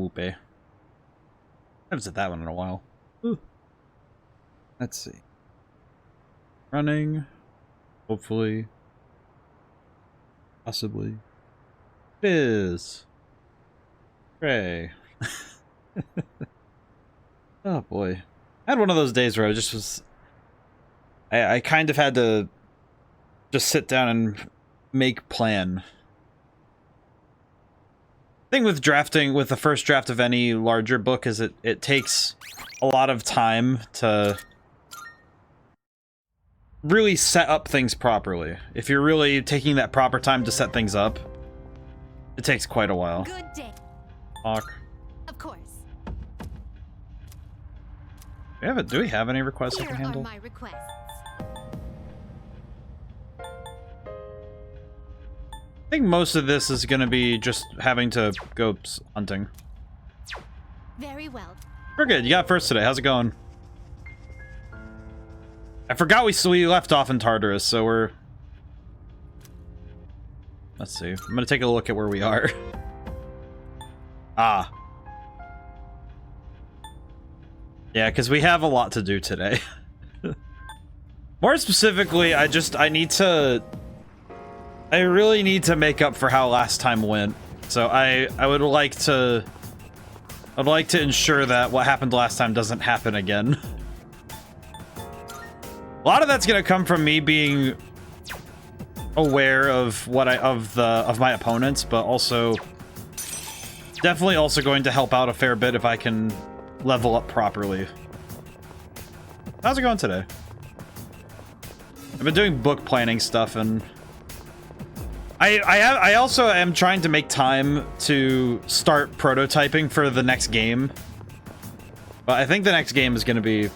Whoopee. I haven't said that one in a while. Ooh. Let's see. Running. Hopefully. Possibly. Fizz. Hooray. Oh boy. I had one of those days where I just was... I kind of had to just sit down and make plan. Thing with drafting, with the first draft of any larger book, is it takes a lot of time to really set up things properly. If you're really taking that proper time to set things up, it takes quite a while. Good day. Talk. Of course. Do we have any requests I Here can handle? are my requests. I think most of this is going to be just having to go hunting. Very well. We're good. You got first today. How's it going? I forgot we left off in Tartarus, so we're... Let's see. I'm going to take a look at where we are. Ah. Yeah, because we have a lot to do today. More specifically, I really need to make up for how last time went. So I would like to ensure that what happened last time doesn't happen again. A lot of that's gonna come from me being aware of of my opponents, but also definitely also going to help out a fair bit if I can level up properly. How's it going today? I've been doing book planning stuff, and I also am trying to make time to start prototyping for the next game. But I think the next game is going to be...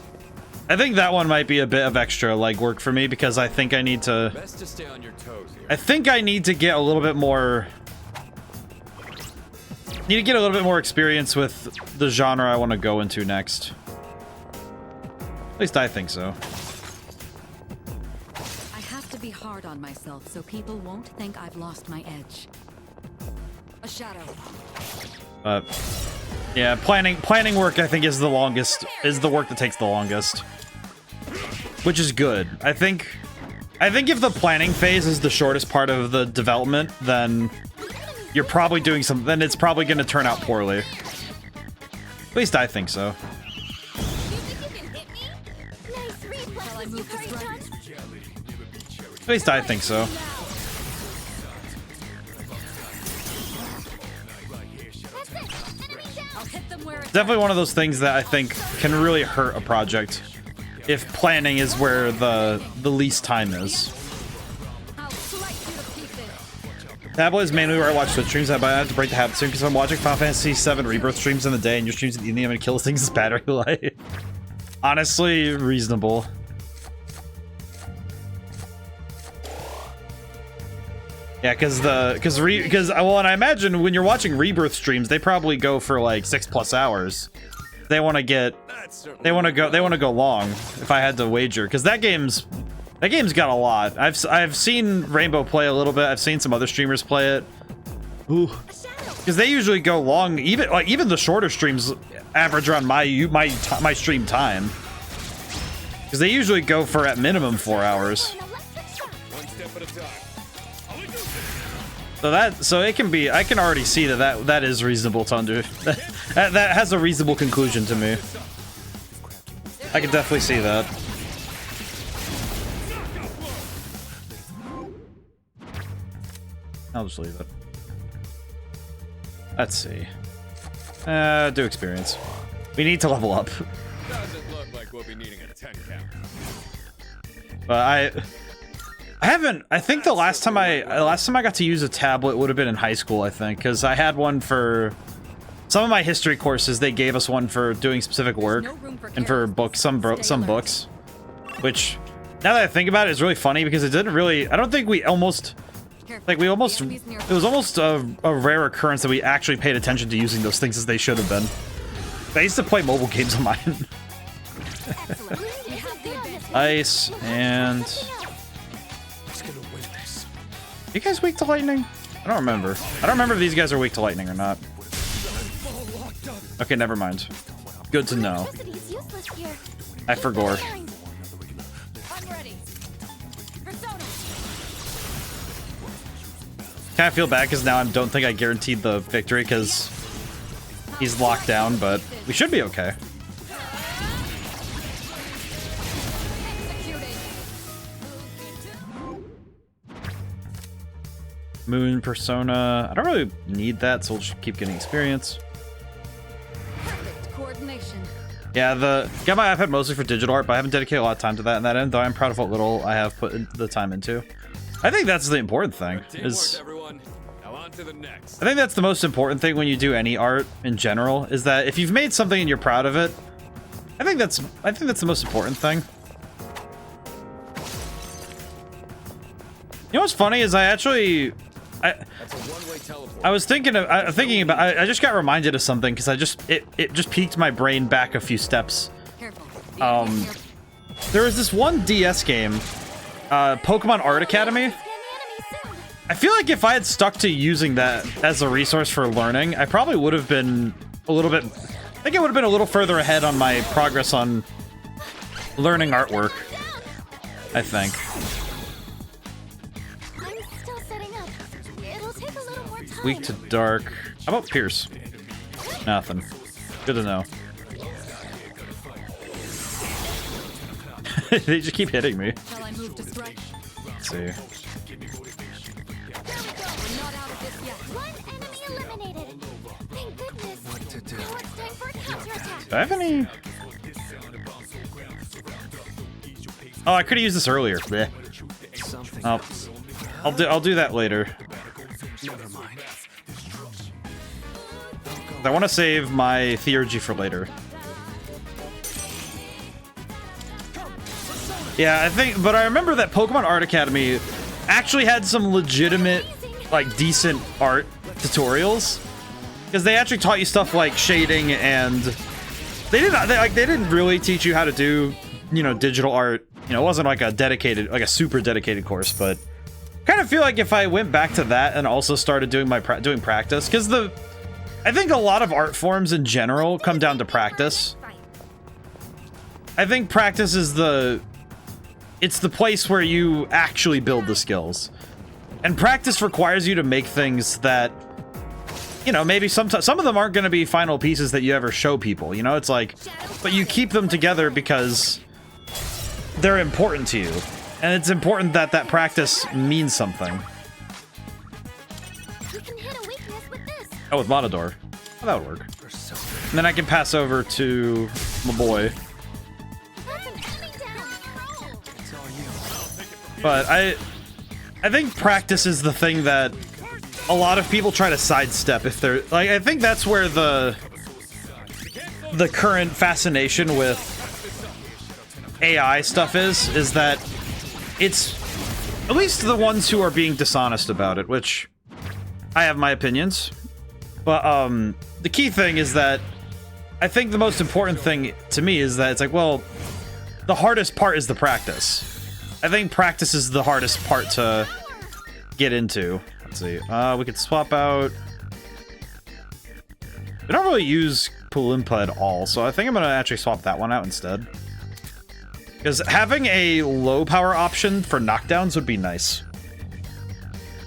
I think that one might be a bit of extra legwork for me, because I think I need to... Best to stay on your toes here. I think I need to get a little bit more... Need to get a little bit more experience with the genre I want to go into next. At least I think so. I have to be hard on myself so people won't think I've lost my edge. A shadow. Yeah, planning work I think is the longest, is the work that takes the longest. Which is good. I think if the planning phase is the shortest part of the development, then you're probably doing something, then it's probably going to turn out poorly. At least I think so. At least I think so. Definitely one of those things that I think can really hurt a project if planning is where the least time is. Tablet is mainly where I watch Twitch streams, but I have to break the habit soon because I'm watching Final Fantasy VII Rebirth streams in the day and your streams in the evening. I'm gonna kill things with battery life. Honestly, reasonable. Yeah, because well, and I imagine when you're watching Rebirth streams, they probably go for like 6+ hours. They want to go long. If I had to wager, because that game's got a lot. I've seen Rainbow play a little bit. I've seen some other streamers play it. Ooh, because they usually go long. Even the shorter streams average around my stream time. Because they usually go for at minimum 4 hours. So it can be. I can already see that is reasonable to under. that has a reasonable conclusion to me. I can definitely see that. I'll just leave it. Let's see. Do experience. We need to level up. Doesn't look like we'll be needing a 10 count. But I haven't. I think the last time I got to use a tablet would have been in high school. I think because I had one for some of my history courses. They gave us one for doing specific work and for some books. Which, now that I think about it, is really funny because it didn't really. I don't think we almost. It was almost a rare occurrence that we actually paid attention to using those things as they should have been. I used to play mobile games on mine. Ice and... Are you guys weak to lightning? I don't remember. I don't remember if these guys are weak to lightning or not. Okay, never mind. Good to know. Electricity is useless here. I forgot. I'm ready. Persona. Kind of feel bad because now I don't think I guaranteed the victory because he's locked down, but we should be okay. Moon Persona. I don't really need that, so we'll just keep getting experience. Perfect coordination. Yeah, got my iPad mostly for digital art, but I haven't dedicated a lot of time to that in that end, though I'm proud of what little I have put the time into. I think that's the important thing. Is everyone. Now on to the next. I think that's the most important thing when you do any art in general, is that if you've made something and you're proud of it, I think that's the most important thing. You know what's funny is That's a one-way teleport. I was thinking I just got reminded of something because it just piqued my brain back a few steps. Careful. There was this one DS game, Pokemon Art Academy. Scan the enemy soon. I feel like if I had stuck to using that as a resource for learning, I probably would have been a little bit. I think I would have been a little further ahead on my progress on learning artwork. I think. I'm still setting up. It'll take a little more time. Weak to dark. How about Pierce? Nothing. Good to know. They just keep hitting me. Shall I move to strike? Let's see. We're not out of this yet. One enemy eliminated. Thank goodness. What to do? Now it's time for a counterattack. Do I have any? Oh, I could have used this earlier. Bleh. Oh, I'll do that later. I want to save my theurgy for later. Yeah, I think, but I remember that Pokemon Art Academy actually had some legitimate, like, decent art tutorials, because they actually taught you stuff like shading, and they didn't really teach you how to do, you know, digital art. You know, it wasn't like a super dedicated course, but kind of feel like if I went back to that and also started doing doing practice, because I think a lot of art forms in general come down to practice. I think practice is it's the place where you actually build the skills. And practice requires you to make things that, you know, maybe some of them aren't going to be final pieces that you ever show people, you know? It's like, but you keep them together because they're important to you. And it's important that that practice means something. We can hit a weakness with this. Oh, with Matador. Oh, that would work. And then I can pass over to my boy. That's an enemy down. But I think practice is the thing that a lot of people try to sidestep if they're like. I think that's where the current fascination with AI stuff is that it's at least the ones who are being dishonest about it, which I have my opinions. But the key thing is that I think the most important thing to me is that it's like, well, the hardest part is the practice. I think practice is the hardest part to get into. Let's see. We could swap out. We don't really use Pulimpa at all, so I think I'm going to actually swap that one out instead. Because having a low power option for knockdowns would be nice.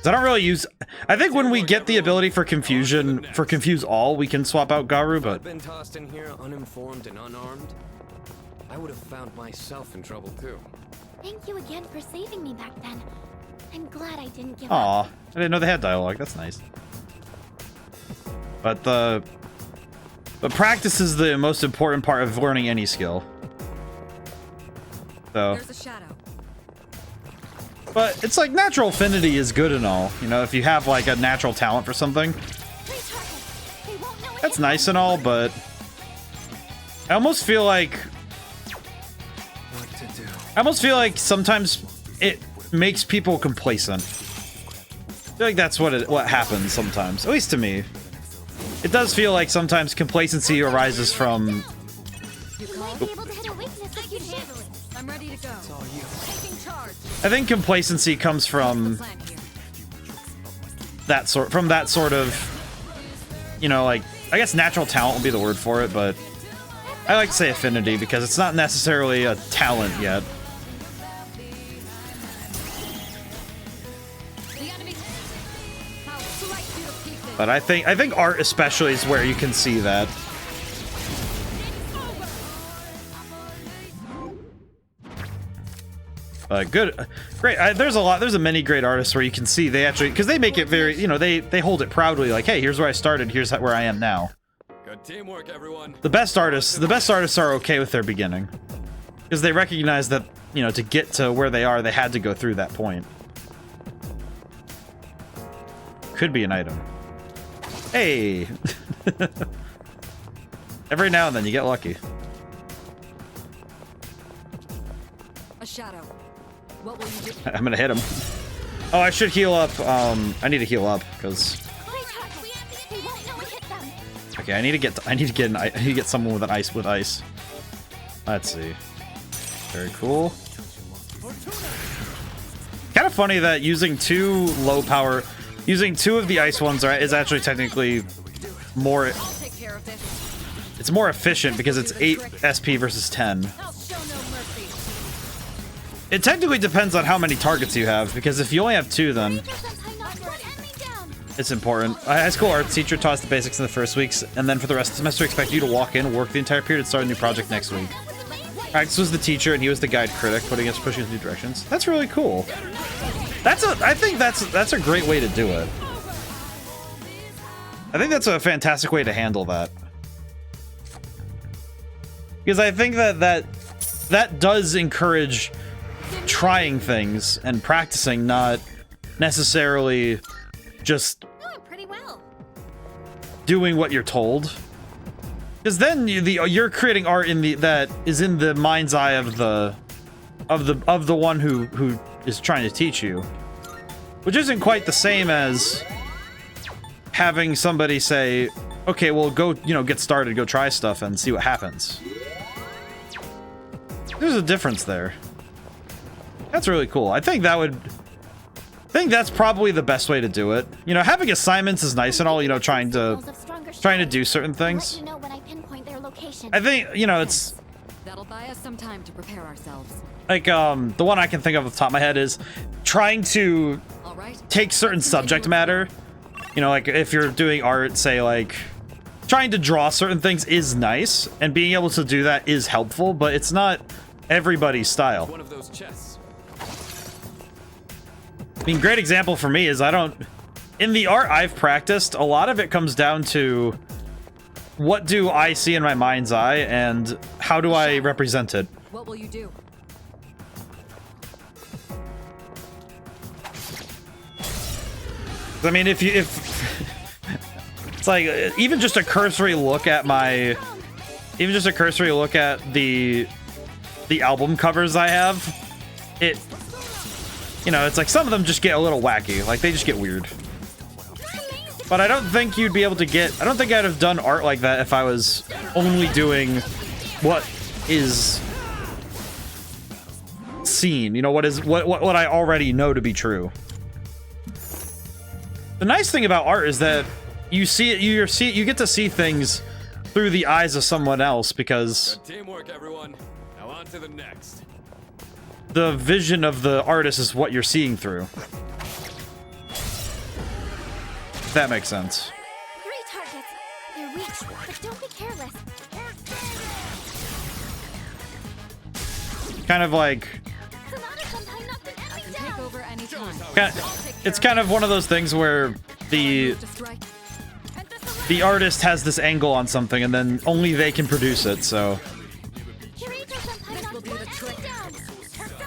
I don't really use. I think when we get the ability for confusion, for confuse all, we can swap out Garu, but. I've been tossed in here uninformed and unarmed. I would have found myself in trouble too. Thank you again for saving me back then. I'm glad I didn't give Aw, up. I didn't know they had dialogue. That's nice. But practice is the most important part of learning any skill. So. There's a shadow. But it's like natural affinity is good and all. You know, if you have like a natural talent for something, They won't know that's nice and all, but I almost feel like sometimes it makes people complacent. I feel like that's what happens sometimes, at least to me. It does feel like sometimes complacency arises from. You call? Might be able to hit a weakness if you handle it. I'm ready to go. Taking charge. I think complacency comes from Plan here. that sort of, you know, like I guess natural talent would be the word for it, but I like to say affinity because it's not necessarily a talent yet. But I think art especially is where you can see that. Good, great. There's a many great artists where you can see they actually, because they make it very, you know, they hold it proudly, like, hey, here's where I started, here's where I am now. Good teamwork, everyone. The best artists are okay with their beginning, because they recognize that, you know, to get to where they are, they had to go through that point. Could be an item. Hey. Every now and then you get lucky. A shadow. What will you do? I'm gonna hit him. Oh, I should heal up. I need to heal up because. Okay, I need to get someone with an ice with ice. Let's see. Very cool. Kind of funny that using two low power, using two of the ice ones is actually technically more. It's more efficient because it's 8 SP versus 10. It technically depends on how many targets you have, because if you only have 2, then it's important. A high school arts teacher taught us the basics in the first weeks, and then for the rest of the semester expect you to walk in, work the entire period, and start a new project next week. Alex was the teacher, and he was the guide critic, pushing us in new directions. That's really cool. I think that's a great way to do it. I think that's a fantastic way to handle that. Because I think that does encourage trying things and practicing, not necessarily just doing what you're told. Because then you're creating art that is in the mind's eye of the one who is trying to teach you, which isn't quite the same as having somebody say, okay, well, go, you know, get started, go try stuff and see what happens. There's a difference there. That's really cool. I think that's probably the best way to do it. You know, having assignments is nice and all, you know, trying to do certain things. I think, you know, it's That'll buy us some time to prepare ourselves. like the one I can think of off the top of my head is trying to take certain subject matter. You know, like if you're doing art, say like trying to draw certain things is nice, and being able to do that is helpful, but it's not everybody's style. One of those chests. I mean, great example for me is in the art I've practiced, a lot of it comes down to what do I see in my mind's eye and how do I represent it? What will you do? I mean, if it's like even just a cursory look at the album covers I have, you know, it's like some of them just get a little wacky, like they just get weird. But I don't think you'd be able to I don't think I'd have done art like that if I was only doing what is seen, you know, what I already know to be true. The nice thing about art is that you get to see things through the eyes of someone else, because Good teamwork, everyone. Now on to the next. the vision of the artist is what you're seeing through. If that makes sense. 3 targets. They're weak, but don't be careless. Kind of like, I can take over any time. it's kind of one of those things where the artist has this angle on something and then only they can produce it, so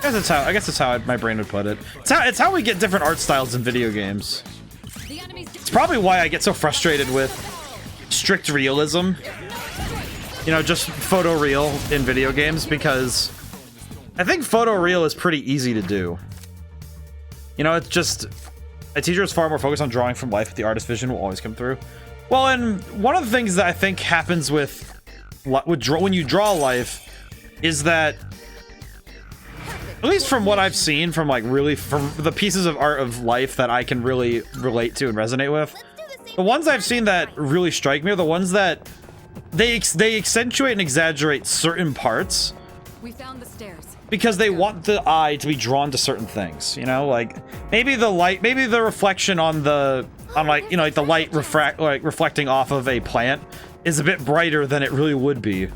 I guess that's how my brain would put it. It's how we get different art styles in video games. It's probably why I get so frustrated with strict realism. You know, just photoreal in video games, because I think photoreal is pretty easy to do. You know, it's just a teacher is far more focused on drawing from life, but the artist's vision will always come through. Well, and one of the things that I think happens when you draw life is that, at least from what I've seen from the pieces of art of life that I can really relate to and resonate with, The ones I've seen that really strike me are the ones that they accentuate and exaggerate certain parts We found the stairs. because they want the eye to be drawn to certain things, you know, like maybe the light, maybe the reflection on like, you know, like the light reflecting off of a plant is a bit brighter than it really would be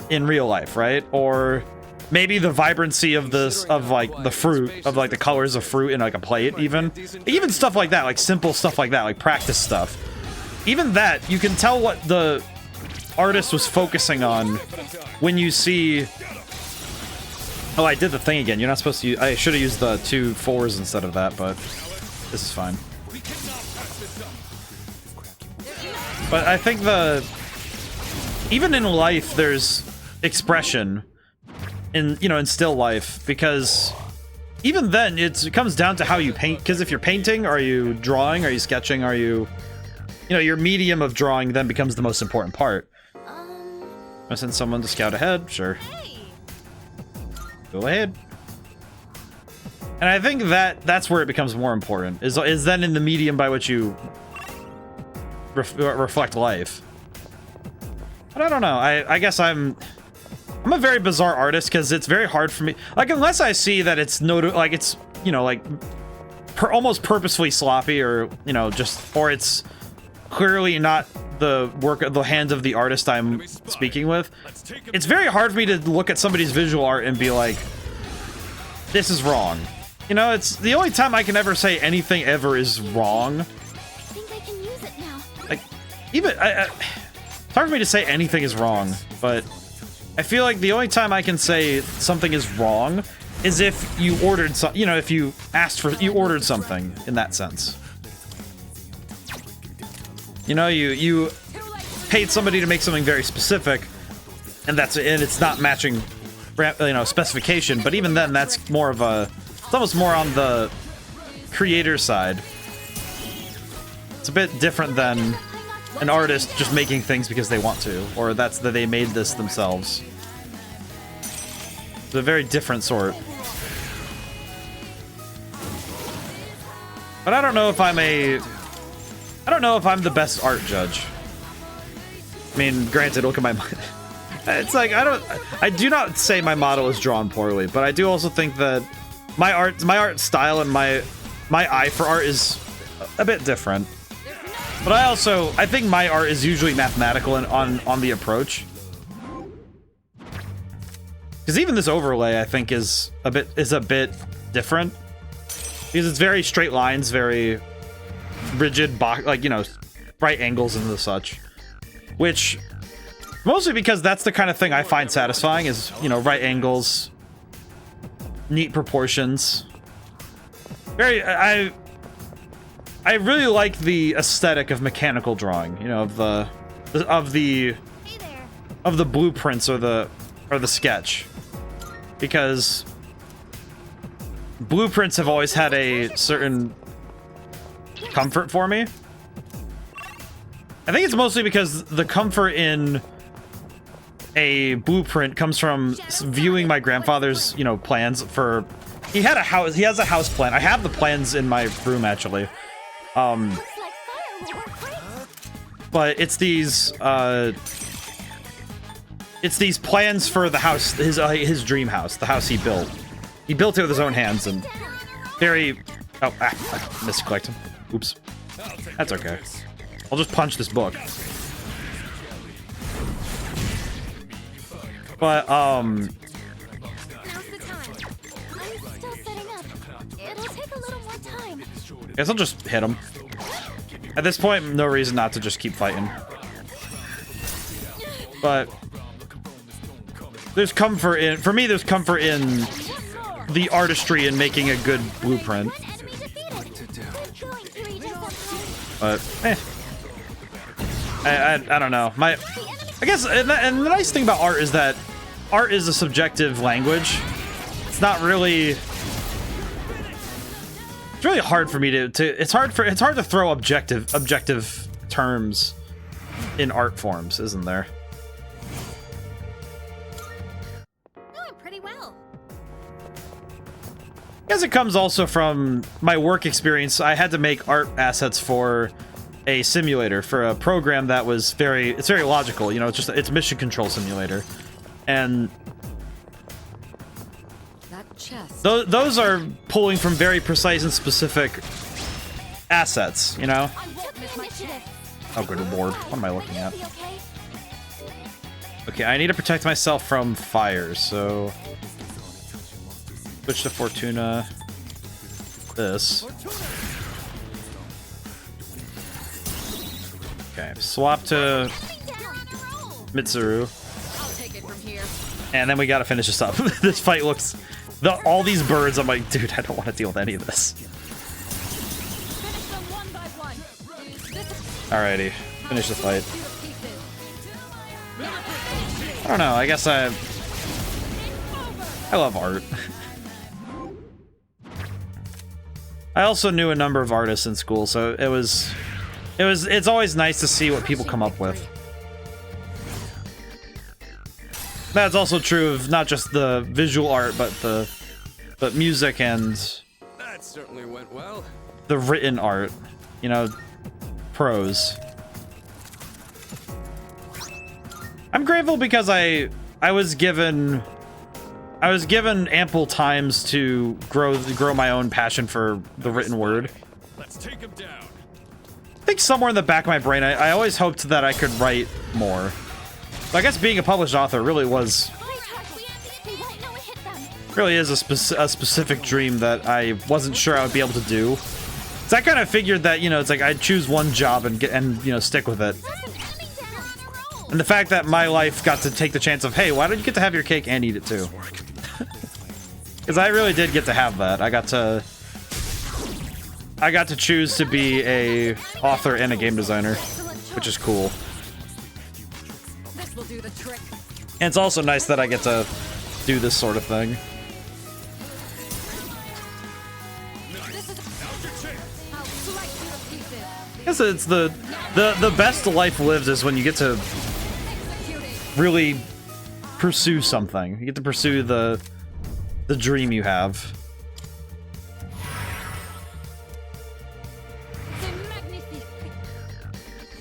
in real life, right? Or maybe the vibrancy of this, of like the fruit, of like the colors of fruit in like a plate, even stuff like that, like simple stuff like that, like practice stuff. Even that, you can tell what the artist was focusing on when you see. Oh, I did the thing again. You're not supposed to use, I should have used the 2 4s instead of that, but this is fine. But I think even in life, there's expression in, you know, in still life, because even then it comes down to how you paint. Because if you're painting, are you drawing, are you sketching, are you know, your medium of drawing then becomes the most important part. I send someone to scout ahead, sure. Go ahead. And I think that's where it becomes more important, is then in the medium by which you reflect life. But I don't know. I guess I'm a very bizarre artist, because it's very hard for me. Like, unless I see that it's like it's, you know, like almost purposefully sloppy, or, you know, just, or it's clearly not the work of the hand of the artist I'm speaking with. It's very hard for me to look at somebody's visual art and be like, this is wrong. You know, it's the only time I can ever say anything ever is wrong. I think I can use it now. Like, even it's hard for me to say anything is wrong, but I feel like the only time I can say something is wrong is if you ordered some, you know, if you ordered something in that sense. You know, you paid somebody to make something very specific, and it's not matching, you know, specification. But even then, that's more of it's almost more on the creator side. It's a bit different than an artist just making things because they want to, or that they made this themselves. It's a very different sort. But I don't know if I'm the best art judge. I mean, granted, look at my mind. It's like, I do not say my model is drawn poorly, but I do also think that my art style and my eye for art is a bit different. But I think my art is usually mathematical and on the approach. Because even this overlay, I think, is a bit different. Because it's very straight lines, very rigid, like, you know, right angles and the such. Which, mostly because that's the kind of thing I find satisfying, is, you know, right angles, neat proportions. I really like the aesthetic of mechanical drawing, you know, of the blueprints or the sketch. Because blueprints have always had a certain comfort for me. I think it's mostly because the comfort in a blueprint comes from viewing my grandfather's, you know, plans for. He has a house plan. I have the plans in my room, actually. But it's these plans for the house, his dream house, the house he built. He built it with his own hands, and very. Oh, I misclicked him. Oops. That's okay. I'll just punch this book. But Now's the time. I'm still setting up. It'll take a little more time. I guess I'll just hit him. At this point, no reason not to just keep fighting. But there's comfort in, for me, there's comfort in the artistry in making a good blueprint. But, I don't know. I guess, and the nice thing about art is that art is a subjective language. It's not really. It's really hard for me to. It's hard to throw objective terms in art forms, isn't there? Doing pretty well. I guess it comes also from my work experience. I had to make art assets for a simulator for a program that was it's very logical, you know, it's mission control simulator. And That chest. those are pulling from very precise and specific assets, you know? Oh, good lord. What am I looking at? Okay, I need to protect myself from fire, so... Switch to Fortuna. This. Okay, swap to Mitsuru. And then we gotta finish this up. This fight looks... all these birds, I'm like, dude, I don't want to deal with any of this. Alrighty, finish the fight. I don't know, I guess I love art. I also knew a number of artists in school, so it's always nice to see what people come up with. That's also true of not just the visual art, but music and That certainly went well. the written art, you know, prose. I'm grateful because I was given ample times to grow my own passion for the written word. Let's take him down. I think somewhere in the back of my brain, I always hoped that I could write more. So I guess being a published author really is a specific dream that I wasn't sure I would be able to do. So I kind of figured that, you know, it's like I'd choose one job and you know, stick with it. And the fact that my life got to take the chance of, hey, why don't you get to have your cake and eat it too? Because I really did get to have that. I got to choose to be a author and a game designer, which is cool. This will do the trick. And it's also nice that I get to do this sort of thing. I guess it's the best life lived is when you get to really pursue something. You get to pursue the dream you have.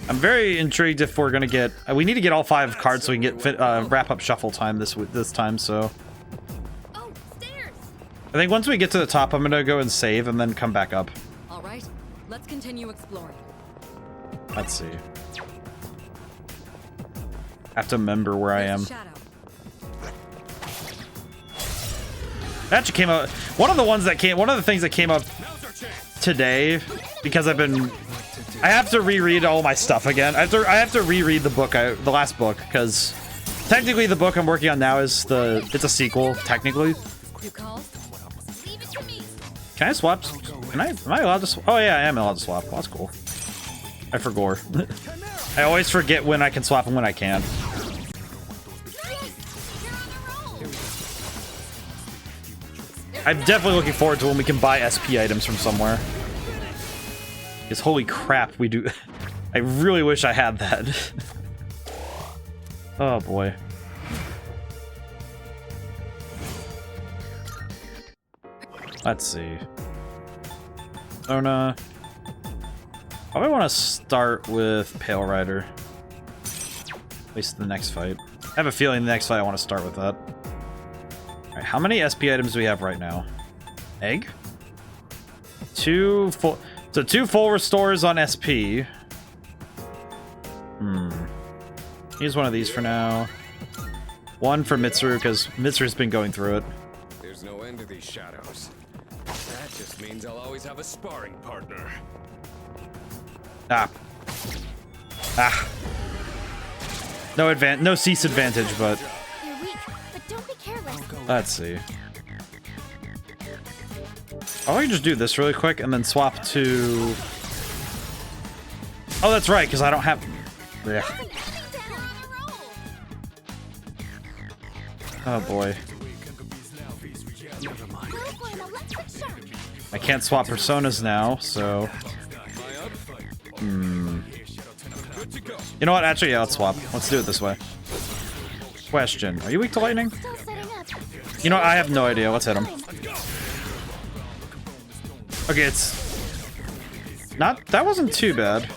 I'm very intrigued if we're gonna get. We need to get all 5 cards so we can get wrap up shuffle time this time. So I think once we get to the top, I'm gonna go and save and then come back up. All right, let's continue exploring. Let's see. I have to remember where I am. Shadow. That actually came out. One of the things that came up today, because I have to reread all my stuff again. I have to reread the book, the last book, because technically the book I'm working on now it's a sequel, technically. You called? Can I swap? Am I allowed to? Oh yeah, I am allowed to swap. Well, that's cool. I forgot. I always forget when I can swap and when I can't. I'm definitely looking forward to when we can buy SP items from somewhere. Because holy crap, we do. I really wish I had that. Oh boy. Let's see. Lona. Probably want to start with Pale Rider. At least the next fight. I have a feeling the next fight I want to start with that. Alright, how many SP items do we have right now? Egg? 2 full... So 2 full restores on SP. Use one of these for now. 1 for Mitsuru, because Mitsuru's been going through it. There's no end to these shadows. That just means I'll always have a sparring partner. Ah. No cease advantage, but You're weak, but don't be careless. let's see. I can just do this really quick and then swap to... Oh, that's right, because I don't have... Yeah. Oh boy. I can't swap personas now, so... You know what? Actually, yeah, let's swap. Let's do it this way. Question. Are you weak to lightning? Still setting up. You know what? I have no idea. Let's hit him. Okay, it's... Not... That wasn't too bad.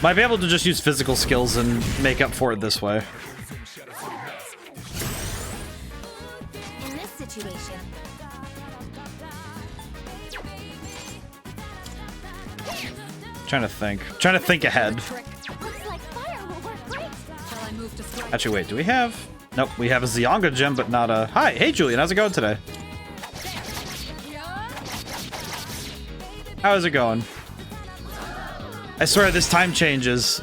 Might be able to just use physical skills and make up for it this way. In this situation, Trying to think ahead. looks like fire will work great. Shall I move to strike? Actually, wait, do we have? Nope, we have a Zionga gem, but not a... Hi, hey Julian, how's it going today? How is it going? I swear this time changes.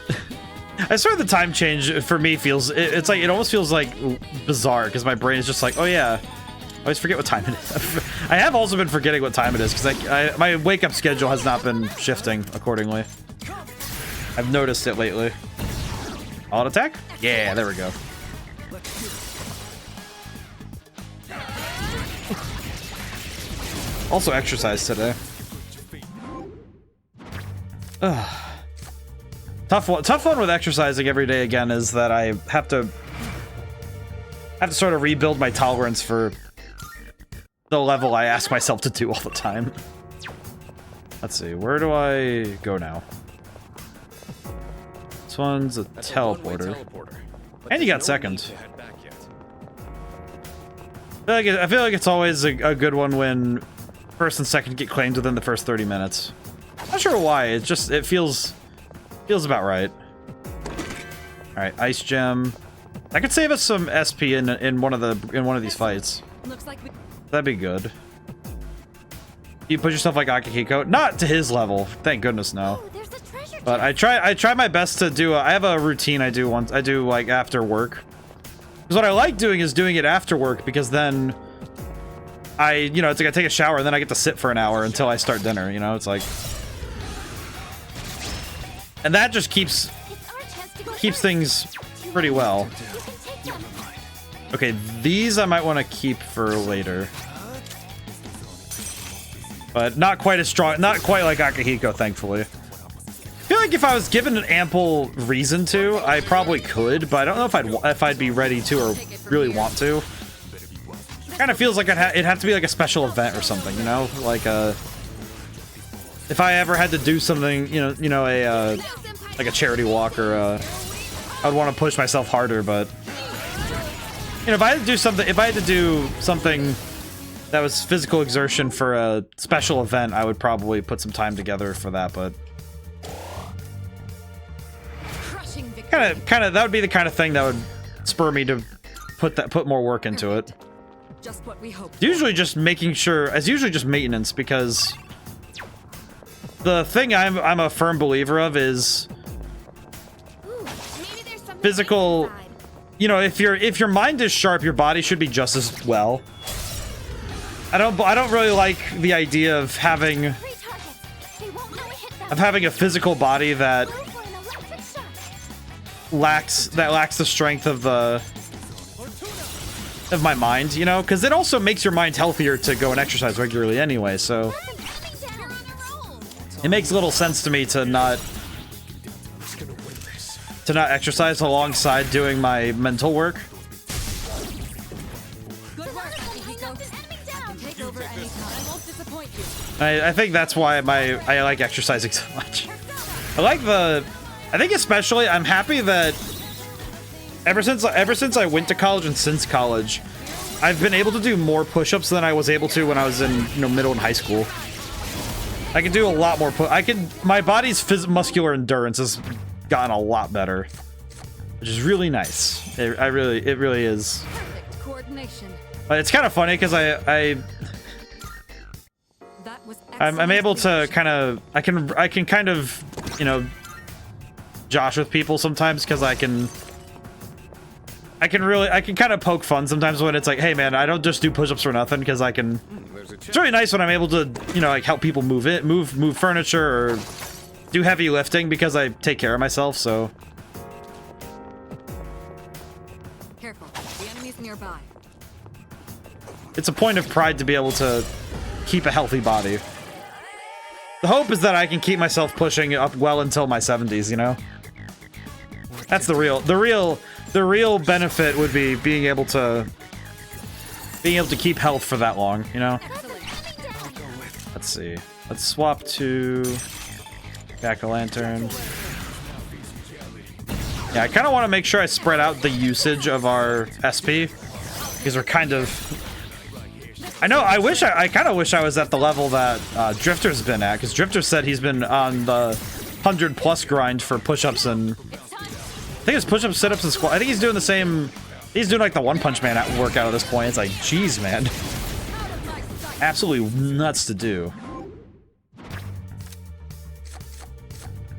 I swear the time change for me feels... It's like, it almost feels like bizarre, because my brain is just like, oh yeah. I always forget what time it is. I have also been forgetting what time it is, because my wake-up schedule has not been shifting accordingly. I've noticed it lately. All attack? Yeah, there we go. Also exercise today. Ugh. Tough one with exercising every day again is that I have to sort of rebuild my tolerance for the level I ask myself to do all the time. Let's see, where do I go now? This one's a teleporter. And you got second. I feel like it's always a good one when first and second get claimed within the first 30 minutes. Not sure why, it feels about right. Alright, ice gem. I could save us some SP in one of these fights. Looks like That'd be good. You push yourself like Akihiko? Not to his level, thank goodness no. Oh, there's a treasure But I try my best to do. I have a routine I do like after work. Because what I like doing is doing it after work, because then it's like I take a shower and then I get to sit for an hour until I start dinner. It's like, and that just keeps things pretty well. Okay, these I might want to keep for later. But not quite as strong, not quite like Akihiko, thankfully. I feel like if I was given an ample reason to, I probably could, but I don't know if I'd be ready to or really want to. Kind of feels like it'd have to be like a special event or something, like if I ever had to do something, like a charity walk, or I'd want to push myself harder, but if I had to do something that was physical exertion for a special event, I would probably put some time together for that, but kind of that would be the kind of thing that would spur me to put more work into it. just what we hoped. Usually just making sure, it's usually just maintenance, because the thing I'm a firm believer of is physical. If your mind is sharp, your body should be just as well. I don't really like the idea of having a physical body that lacks the strength of my mind, because it also makes your mind healthier to go and exercise regularly anyway, so it makes little sense to me to not exercise alongside doing my mental work. I think that's why I like exercising so much. I think especially I'm happy that ever since I went to college and since college, I've been able to do more push-ups than I was able to when I was in middle and high school. I can do a lot more my body's muscular endurance has gotten a lot better, which is really nice. It really is. Perfect coordination. But it's kind of funny because I'm able to I can kind of josh with people sometimes, because I can kind of poke fun sometimes when it's like, hey man, I don't just do push-ups for nothing, because it's really nice when I'm able to like help people move furniture or do heavy lifting, because I take care of myself. So Careful, the enemy's nearby. it's a point of pride to be able to keep a healthy body. The hope is that I can keep myself pushing up well until my 70s, That's the real benefit would be being able to keep health for that long, Let's see. Let's swap to Jack-o'-lantern. Yeah, I kind of want to make sure I spread out the usage of our SP, because we're kind of... I know, I kind of wish I was at the level that Drifter's been at, because Drifter said he's been on the 100+ grind for push-ups and... I think it's push-ups, sit-ups, and squat. I think he's doing the same... He's doing like the One Punch Man workout at this point. It's like, geez, man. Absolutely nuts to do.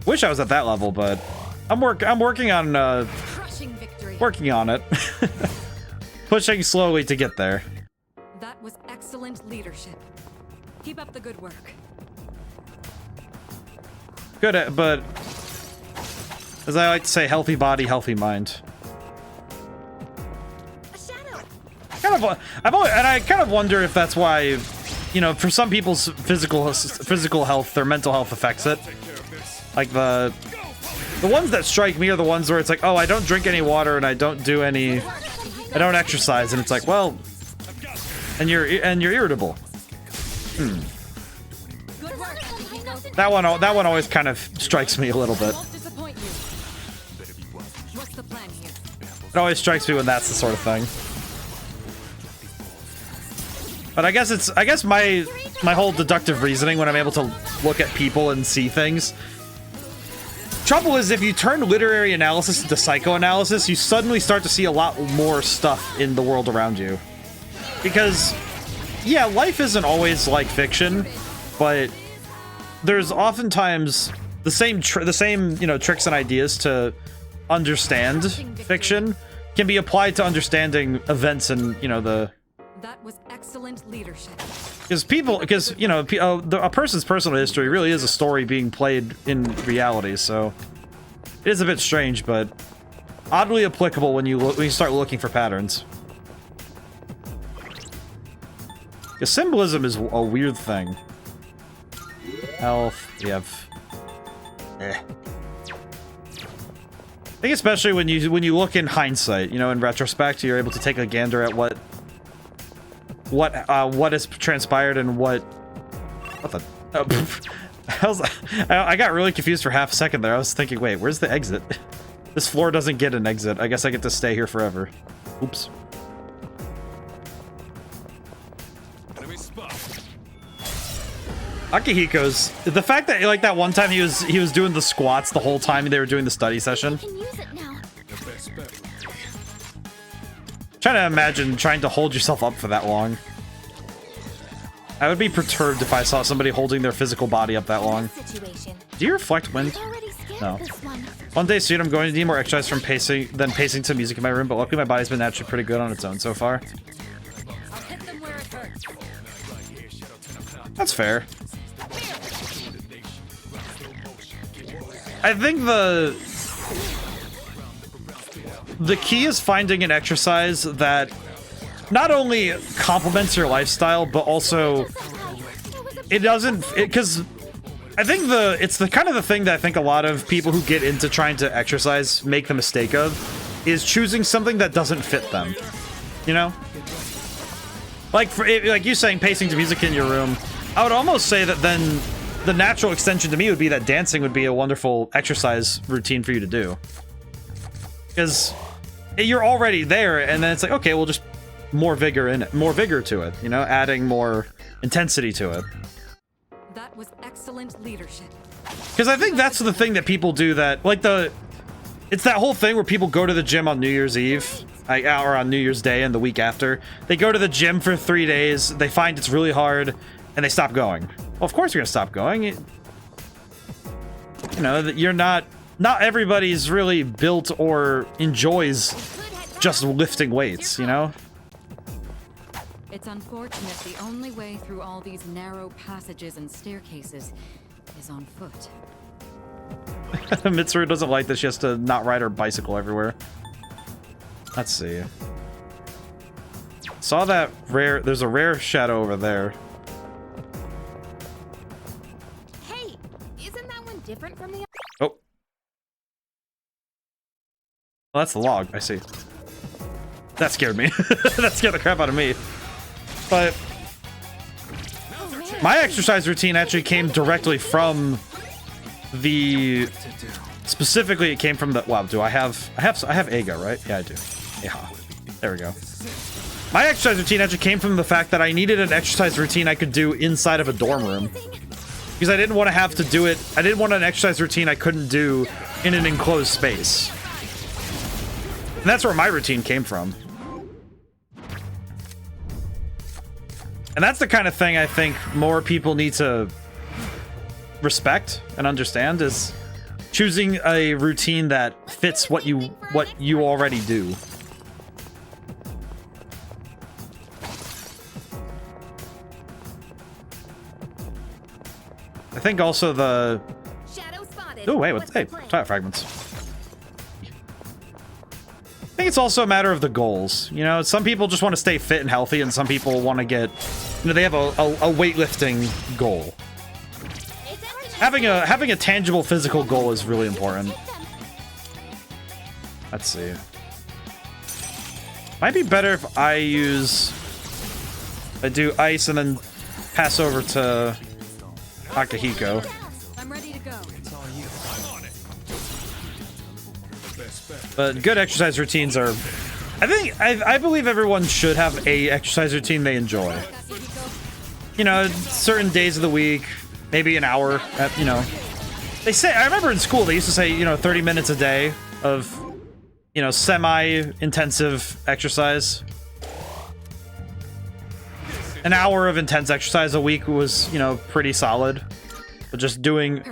Wish I was at that level, but I'm working on working on it. Pushing slowly to get there. That was excellent leadership. Keep up the good work. Good at, but as I like to say, healthy body, healthy mind. I kind of wonder if that's why, you know, for some people's physical health, their mental health affects it. Like the ones that strike me are the ones where it's like, oh, I don't drink any water and I don't exercise, and it's like, well, and you're irritable. That one always kind of strikes me a little bit. It always strikes me when that's the sort of thing. But I guess my whole deductive reasoning when I'm able to look at people and see things. Trouble is, if you turn literary analysis into psychoanalysis, you suddenly start to see a lot more stuff in the world around you. Because, yeah, life isn't always like fiction, but there's oftentimes the same you know, tricks and ideas to understand fiction can be applied to understanding events and, you know, the... That was excellent leadership. Because you know, a person's personal history really is a story being played in reality, so it is a bit strange, but oddly applicable when you start looking for patterns. Because symbolism is a weird thing. Health, we have. I think especially when you look in hindsight, you know, in retrospect, you're able to take a gander at what has transpired and what the I got really confused for half a second there. I was thinking, wait, where's the exit? This floor doesn't get an exit. I guess I get to stay here forever. Oops. Akihiko's, the fact that like that one time he was doing the squats the whole time they were doing the study session. Can use it now. Trying to imagine trying to hold yourself up for that long. I would be perturbed if I saw somebody holding their physical body up that long. Do you reflect wind? No. One day soon I'm going to need more exercise from pacing to music in my room, but luckily my body's been actually pretty good on its own so far. That's fair. I think the key is finding an exercise that not only complements your lifestyle, but also it doesn't, because I think it's the kind of the thing that I think a lot of people who get into trying to exercise make the mistake of, is choosing something that doesn't fit them, you know? Like like you saying pacing to music in your room, I would almost say that then the natural extension to me would be that dancing would be a wonderful exercise routine for you to do. Because you're already there, and then it's like, okay, we'll just more vigor in it, more vigor to it, you know, adding more intensity to it. That was excellent leadership. Because I think that's the thing that people do, that like it's that whole thing where people go to the gym on New Year's Eve, or on New Year's Day and the week after. They go to the gym for 3 days, they find it's really hard, and they stop going. Well, of course you're gonna stop going. You know, you're not everybody's really built or enjoys just lifting weights, you know? It's unfortunate the only way through all these narrow passages and staircases is on foot. Mitsuru doesn't like that she has to not ride her bicycle everywhere. Let's see. Saw that rare... There's a rare shadow over there. Hey, isn't that one different from the Oh. Well, that's the log. I see. That scared me. That scared the crap out of me. But my exercise routine actually came directly from the Specifically, it came from the... Wow, do I have AGA, right? Yeah, I do. Yeah. There we go. My exercise routine actually came from the fact that I needed an exercise routine I could do inside of a dorm room. Because I didn't want to have to do it... I didn't want an exercise routine I couldn't do in an enclosed space. And that's where my routine came from. And that's the kind of thing I think more people need to respect and understand, is choosing a routine that fits what you already do. I think also the... Oh, wait, what's... Hey, tire fragments. I think it's also a matter of the goals. You know, some people just want to stay fit and healthy, and some people want to get... You know, they have a weightlifting goal. Having a tangible physical goal is really important. Let's see. Might be better if I do ice and then pass over to Akahiko. I'm ready to go. But good exercise routines are... I believe everyone should have a exercise routine they enjoy. You know, certain days of the week, maybe an hour, you know. They say, I remember in school, they used to say, you know, 30 minutes a day of, you know, semi-intensive exercise. An hour of intense exercise a week was, you know, pretty solid. But just doing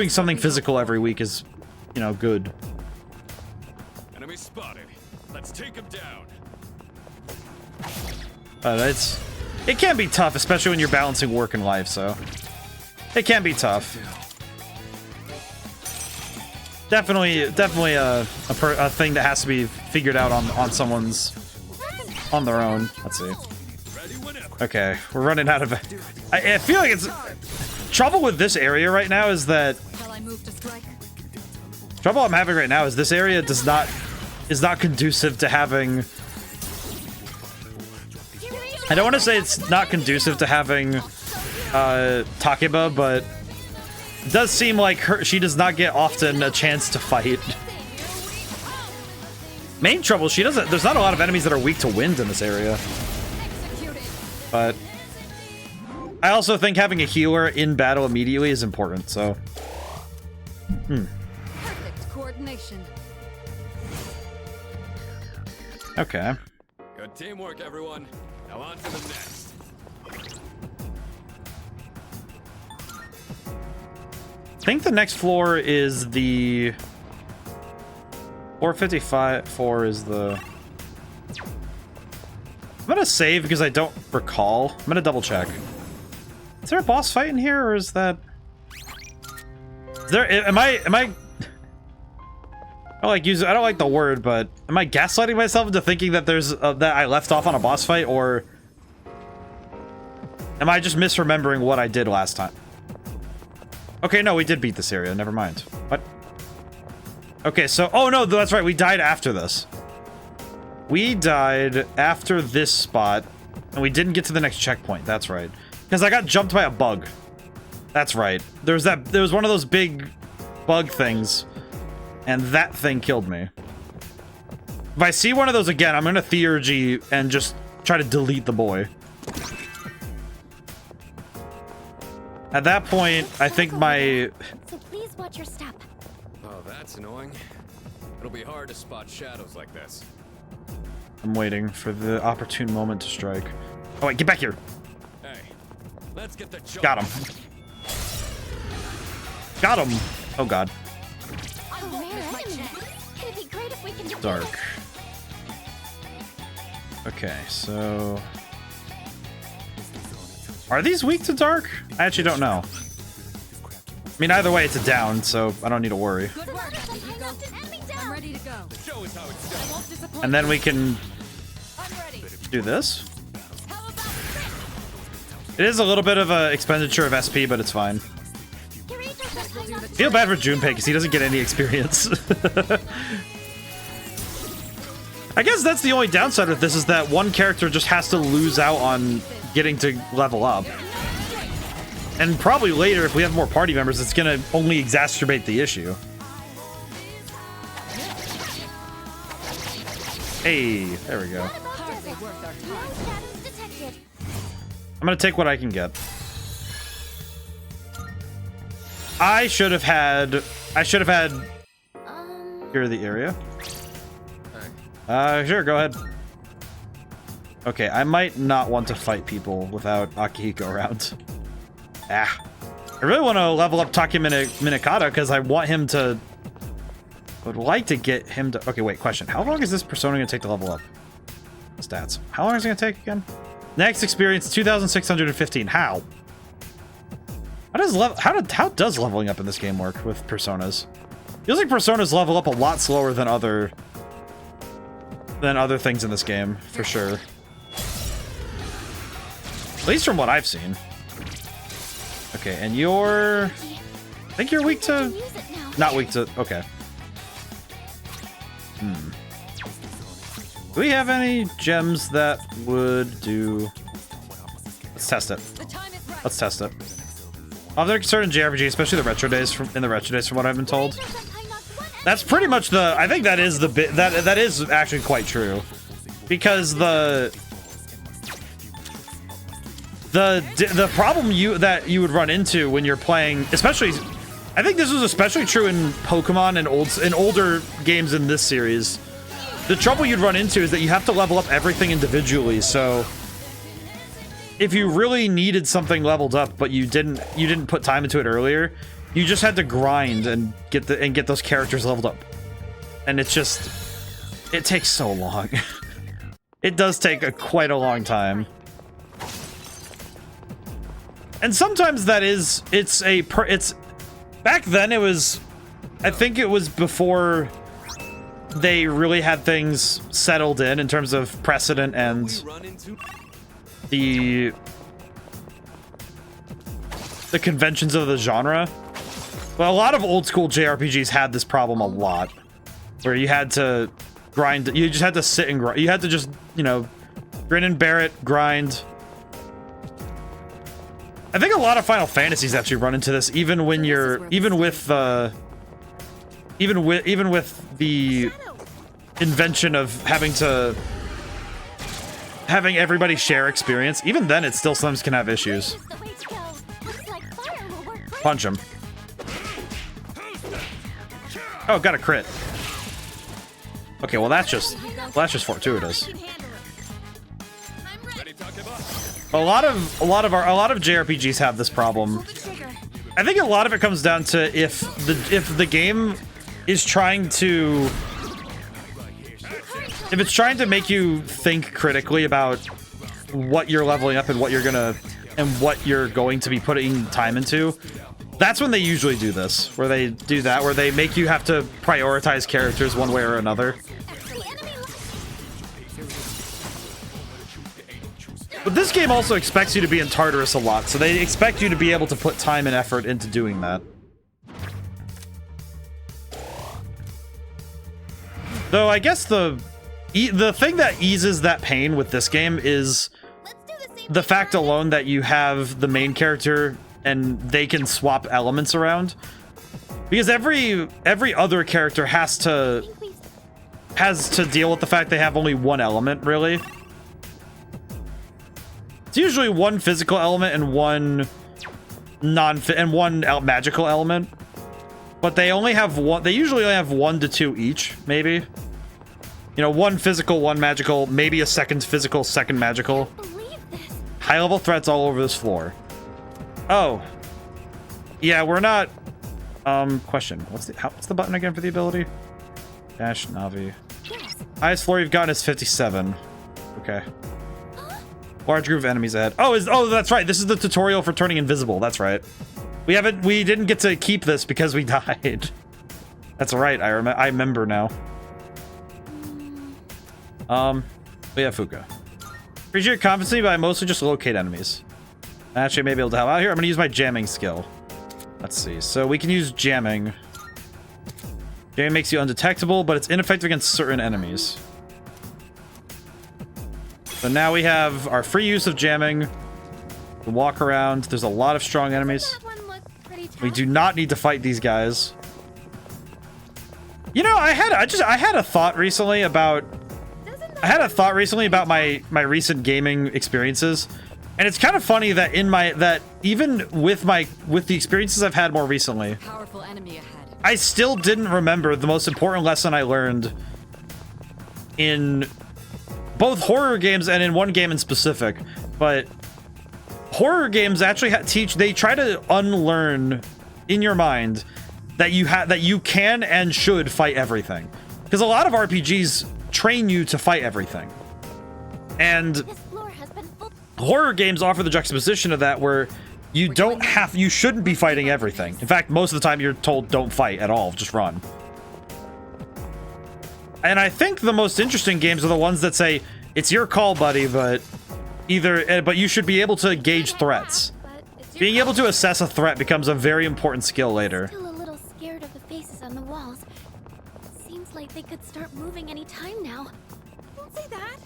something physical every week is, you know, good. Enemy spotted. Let's take him down. But it can be tough, especially when you're balancing work and life, so it can be tough. Definitely a thing that has to be figured out on their own. Let's see. Okay, we're running out of... I feel like it's... Trouble with this area right now is that... Trouble I'm having right now is this area is not conducive to having... I don't want to say it's not conducive to having Takeba, but it does seem like she does not get often a chance to fight. Main trouble, there's not a lot of enemies that are weak to wind in this area. But I also think having a healer in battle immediately is important, so... Perfect coordination. Okay. Good teamwork, everyone. Now on to the next. I think the next floor is the... 455 is the... I'm gonna save because I don't recall. I'm gonna double check. Is there a boss fight in here, or is that... Am I... I don't like the word, but am I gaslighting myself into thinking that there's that I left off on a boss fight, or am I just misremembering what I did last time? Okay, no, we did beat this area. Never mind. What? Okay, so oh no, that's right. We died after this. We died after this spot, and we didn't get to the next checkpoint. That's right, because I got jumped by a bug. That's right. There was one of those big bug things. And that thing killed me. If I see one of those again, I'm gonna theurgy and just try to delete the boy. At that point, I think my... So please watch your step. Oh, that's annoying. It'll be hard to spot shadows like this. I'm waiting for the opportune moment to strike. Oh wait, get back here. Hey, let's get the job. Got him. Got him. Oh god. Dark. Okay, so... Are these weak to dark? I actually don't know. I mean, either way, it's a down, so I don't need to worry. Good work. I'm ready to go. And then we can do this. It is a little bit of an expenditure of SP, but it's fine. Feel bad for Junpei because he doesn't get any experience. I guess that's the only downside with this, is that one character just has to lose out on getting to level up. And probably later, if we have more party members, it's gonna only exacerbate the issue. Hey, there we go. Hardly worth our No time. status detected. I'm gonna take what I can get. I should have had clear the area. Sure, go ahead. Okay, I might not want to fight people without Akihiko around. Ah. I really want to level up Taki Minikata because I want him to... I would like to get him to... Okay, wait, question. How long is this persona going to take to level up? Stats. How long is it going to take again? Next experience, 2,615. How? How does leveling up in this game work with personas? Feels like personas level up a lot slower than other things in this game, for sure. At least from what I've seen. Okay, and you're... I think you're weak to... Use it now. Not weak to... Okay. Do we have any gems that would do... Let's test it. The time is right. Let's test it. They're concerned in JRPG, especially the retro days. From what I've been told. That's pretty much the... I think that is the bit... That is actually quite true. Because the problem that you would run into when you're playing, especially... I think this was especially true in Pokemon and older games in this series. The trouble you'd run into is that you have to level up everything individually, so... If you really needed something leveled up, but you didn't put time into it earlier, you just had to grind and get those characters leveled up. And it's just... It takes so long. It does take quite a long time. And sometimes that is... It's... Back then it was... I think it was before they really had things settled in terms of precedent and the conventions of the genre. But a lot of old school JRPGs had this problem a lot, where you had to grind. You just had to sit and grind. You had to just, you know, grin and bear it, grind. I think a lot of Final Fantasies actually run into this, even when you're, even with the invention of having everybody share experience. Even then, it still sometimes can have issues. This is the way to go. Looks like fire will work great. Punch him. Oh, got a crit. Okay, well that's just fortuitous. A lot of JRPGs have this problem. I think a lot of it comes down to if the game is trying to make you think critically about what you're leveling up and what you're going to be putting time into. That's when they usually do this, where they do that, where they make you have to prioritize characters one way or another. But this game also expects you to be in Tartarus a lot, so they expect you to be able to put time and effort into doing that. Though I guess the thing that eases that pain with this game is the fact alone that you have the main character and they can swap elements around. Because every other character has to deal with the fact they have only one element, really. It's usually one physical element and one magical element. But they only have one. They usually only have 1 to 2 each, maybe. You know, one physical, one magical, maybe a second physical, second magical. High-level threats all over this floor. Oh. Yeah, we're not... question. What's the button again for the ability? Dash, Navi. Highest floor you've gotten is 57. Okay. Large group of enemies ahead. Oh, that's right. This is the tutorial for turning invisible. That's right. We didn't get to keep this because we died. That's right. I remember now. We have Fuka. Appreciate your confidence, but I mostly just locate enemies. Actually, I may be able to help out here. I'm going to use my jamming skill. Let's see. So we can use jamming. Jamming makes you undetectable, but it's ineffective against certain enemies. So now we have our free use of jamming. We walk around. There's a lot of strong enemies. We do not need to fight these guys. You know, I had a thought recently about I had a thought recently about my recent gaming experiences, and it's kind of funny that even with the experiences I've had more recently, Powerful enemy ahead. I still didn't remember the most important lesson I learned in both horror games and in one game in specific. But horror games actually they try to unlearn in your mind that you can and should fight everything, because a lot of RPGs train you to fight everything, and This floor has been full. horror games offer the juxtaposition of that, where you shouldn't be fighting everything. In fact, most of the time you're told don't fight at all, just run. And I think the most interesting games are the ones that say it's your call, buddy, but you should be able to gauge threats. But it's your Being able to assess a threat becomes a very important skill later. Still a little scared of the faces on the walls. Seems like they could start moving any time now. Don't say that.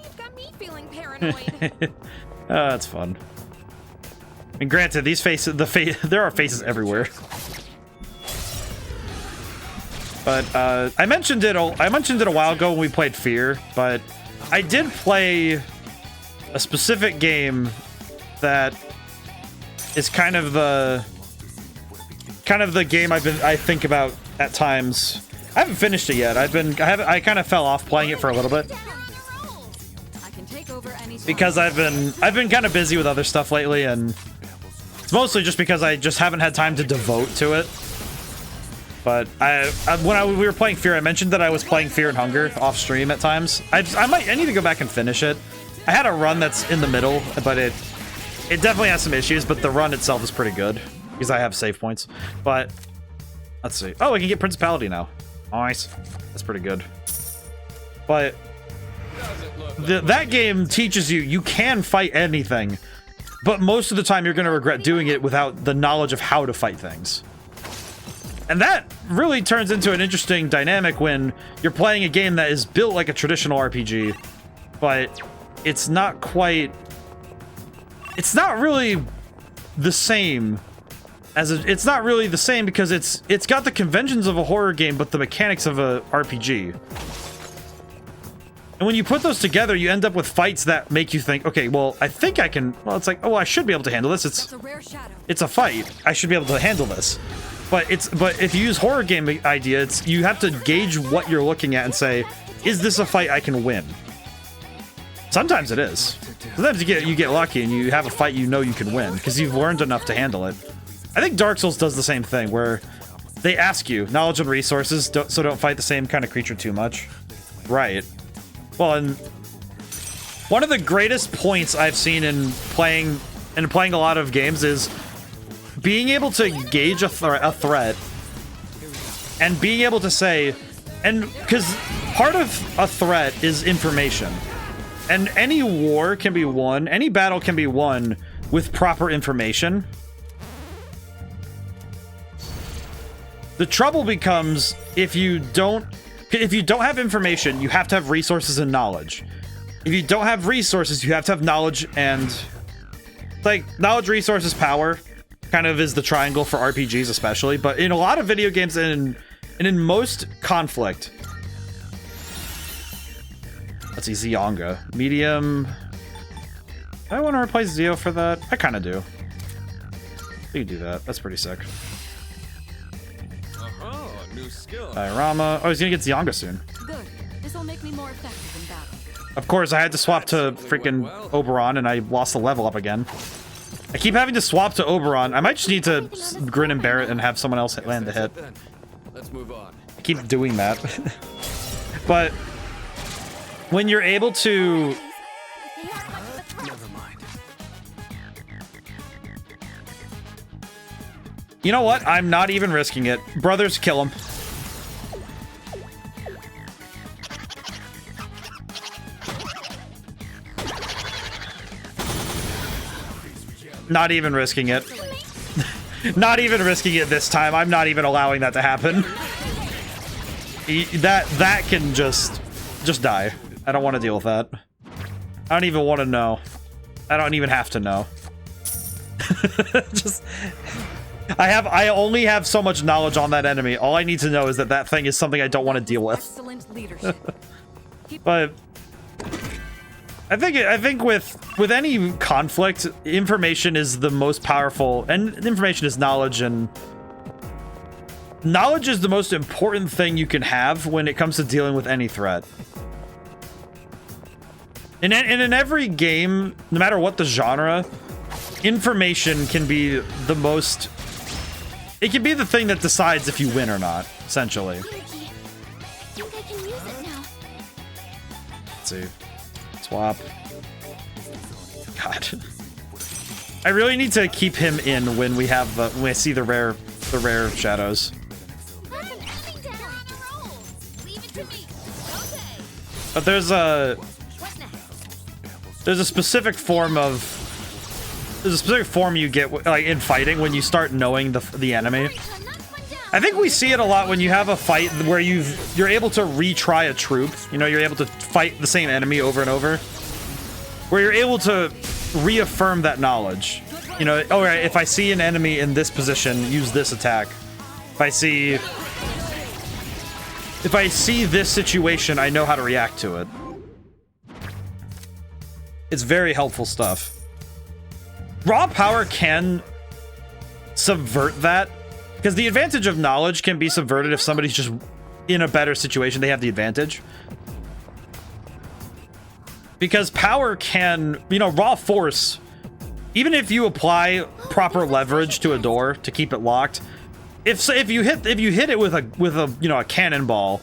You've got me feeling paranoid. That's fun. And granted, these faces, there are faces everywhere. But I mentioned it a while ago when we played Fear, but I did play a specific game that is kind of the game I think about at times. I haven't finished it yet. I kind of fell off playing it for a little bit I can take over any because I've been kind of busy with other stuff lately, and it's mostly just because I just haven't had time to devote to it. But when we were playing Fear, I mentioned that I was playing Fear and Hunger off stream at times. I need to go back and finish it. I had a run that's in the middle, but it definitely has some issues, but the run itself is pretty good because I have save points. But let's see. Oh, I can get Principality now. Nice. That's pretty good. But that game teaches you can fight anything, but most of the time you're going to regret doing it without the knowledge of how to fight things. And that really turns into an interesting dynamic when you're playing a game that is built like a traditional RPG, but it's not really the same it's not really the same because it's got the conventions of a horror game but the mechanics of a RPG. And when you put those together, you end up with fights that make you think, okay, well, I think I can, well, it's like, oh, I should be able to handle this. That's a rare shadow. It's a fight. I should be able to handle this. But if you use horror game idea, you have to gauge what you're looking at and say, is this a fight I can win? Sometimes it is. Sometimes you get lucky and you have a fight you know you can win because you've learned enough to handle it. I think Dark Souls does the same thing where they ask you knowledge and resources, so don't fight the same kind of creature too much. Right. Well, and one of the greatest points I've seen in playing a lot of games is being able to gauge a threat and being able to say, and because part of a threat is information, and any war can be won, any battle can be won with proper information. The trouble becomes if you don't have information, you have to have resources and knowledge. If you don't have resources, you have to have knowledge, and like knowledge, resources, power kind of is the triangle for RPGs especially, but in a lot of video games and in most conflict. Let's see, Zionga. Medium. Do I want to replace Zio for that? I kind of do. You can do that. That's pretty sick. New skill. Diorama. Oh, he's gonna get Zionga soon. Good. This will make me more effective in battle. Of course, I had to swap to freaking Oberon, and I lost the level up again. I keep having to swap to Oberon. I might just need to grin and bear it and have someone else land the hit. Let's move on. I keep doing that. But when you're able to... Never mind. You know what? I'm not even risking it. Brothers, kill him. Not even risking it. Not even risking it this time. I'm not even allowing that to happen. That can just die. I don't want to deal with that. I don't even want to know. I don't even have to know. Just... I only have so much knowledge on that enemy. All I need to know is that thing is something I don't want to deal with. Excellent leadership. But I think with any conflict, information is the most powerful, and information is knowledge, and knowledge is the most important thing you can have when it comes to dealing with any threat. And in every game, no matter what the genre, information can be the most... It can be the thing that decides if you win or not, essentially. Energy. I think I can use it now. Let's see. Swap. God. I really need to keep him in when we have when we see the rare shadows. That's an enemy down. Leave it to me. Okay. But there's a specific form you get like in fighting when you start knowing the enemy. I think we see it a lot when you have a fight where you're able to retry a troop. You know, you're able to fight the same enemy over and over. Where you're able to reaffirm that knowledge. You know, all right, if I see an enemy in this position, use this attack. If I see this situation, I know how to react to it. It's very helpful stuff. Raw power can subvert that. Because the advantage of knowledge can be subverted if somebody's just in a better situation. They have the advantage. Because power can, you know, raw force, even if you apply proper leverage to a door to keep it locked, if you hit it with a you know, a cannonball,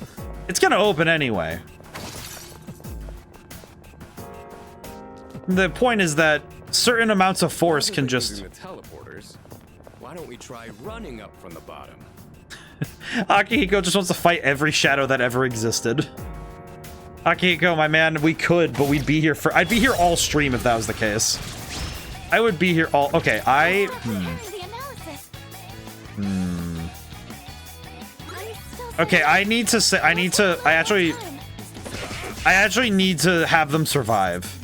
it's gonna open anyway. The point is that certain amounts of force can just... Teleporters. Why don't we try running up from the bottom? Akihiko just wants to fight every shadow that ever existed. Akihiko, my man, we could, but I'd be here all stream if that was the case. I would be here all... Okay, I Okay, I actually need to have them survive.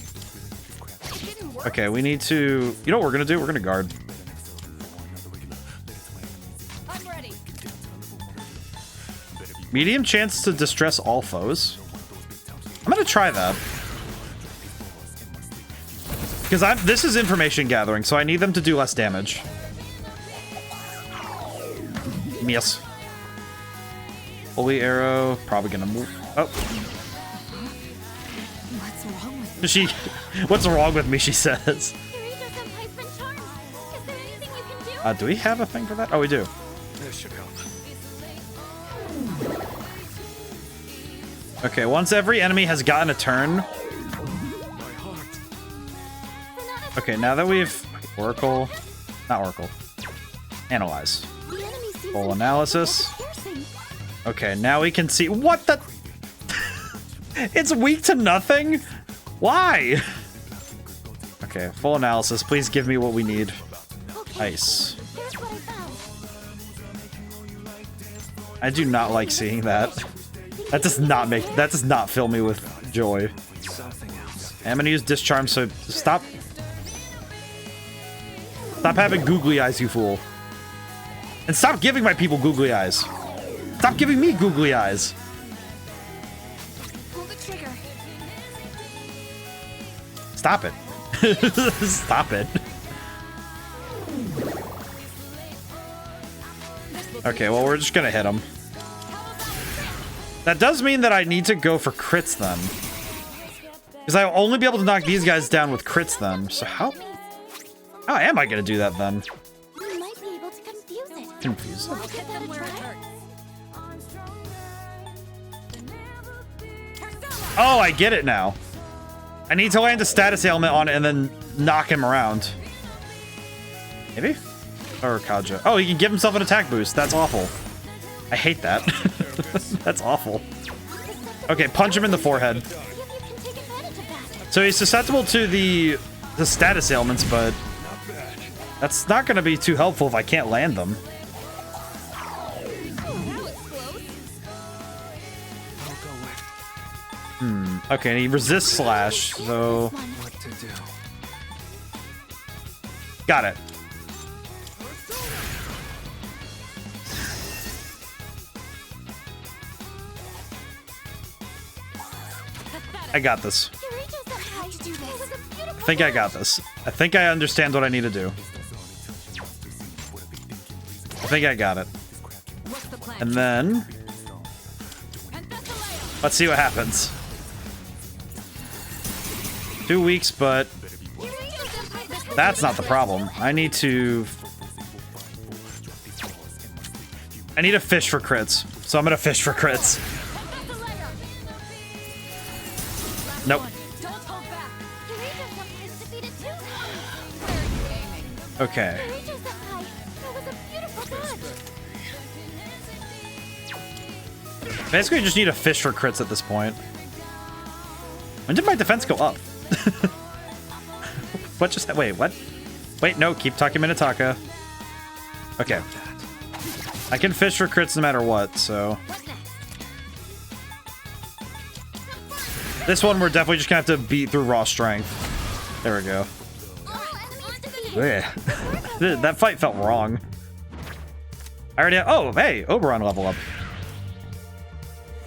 Okay, we need to... You know what we're gonna do? We're gonna guard. I'm ready. Medium chance to distress all foes. I'm gonna try that. Because this is information gathering, so I need them to do less damage. Miss. Holy arrow, probably gonna move. Oh. What's wrong with me? What's wrong with me, she says. Eureka-senpai's been charmed. Is there anything you can do? Do we have a thing for that? Oh, we do. This should help. Okay, once every enemy has gotten a turn. My heart. Okay, now that we've... Oracle. Not Oracle. Analyze. The enemy seems Full to be analysis. piercing. Okay, now we can see... What the... It's weak to nothing? Why? Okay, full analysis. Please give me what we need. Okay, Ice. here's what I found. I do not like seeing that. That does not fill me with joy. Something else. I'm gonna use Discharm, so stop having googly eyes, you fool. And stop giving my people googly eyes. Stop giving me googly eyes. Pull the trigger. Stop it. Stop it. Okay, well, we're just gonna hit him. That does mean that I need to go for crits then. Because I'll only be able to knock these guys down with crits then. So how am I gonna do that then? We might be able to confuse it. Confuse it. I'll give that a try. Oh, I get it now. I need to land a status ailment on it and then knock him around. Maybe? Or Kaja. Oh, he can give himself an attack boost. That's awful. I hate that. That's awful. Okay, punch him in the forehead. See if you can take advantage of that. So he's susceptible to the status ailments, but that's not going to be too helpful if I can't land them. Okay, and he resists slash, so... What to do? Got it. I got this. Eureka-senpai, I think I got this. I think I understand what I need to do. I think I got it. What's the plan? And then let's see what happens. 2 weeks, but that's not the problem. I need to fish for crits. So I'm gonna fish for crits. Nope. Don't hold back. Eureka Senpai is defeated too. Okay. Eureka Senpai, that was a beautiful dodge. Basically, you just need to fish for crits at this point. When did my defense go up? What just... Wait, what? Wait, no, keep talking Minataka. Okay. I can fish for crits no matter what, so... This one we're definitely just gonna have to beat through raw strength. There we go. Yeah. That fight felt wrong. I already have... Oh, hey! Oberon level up.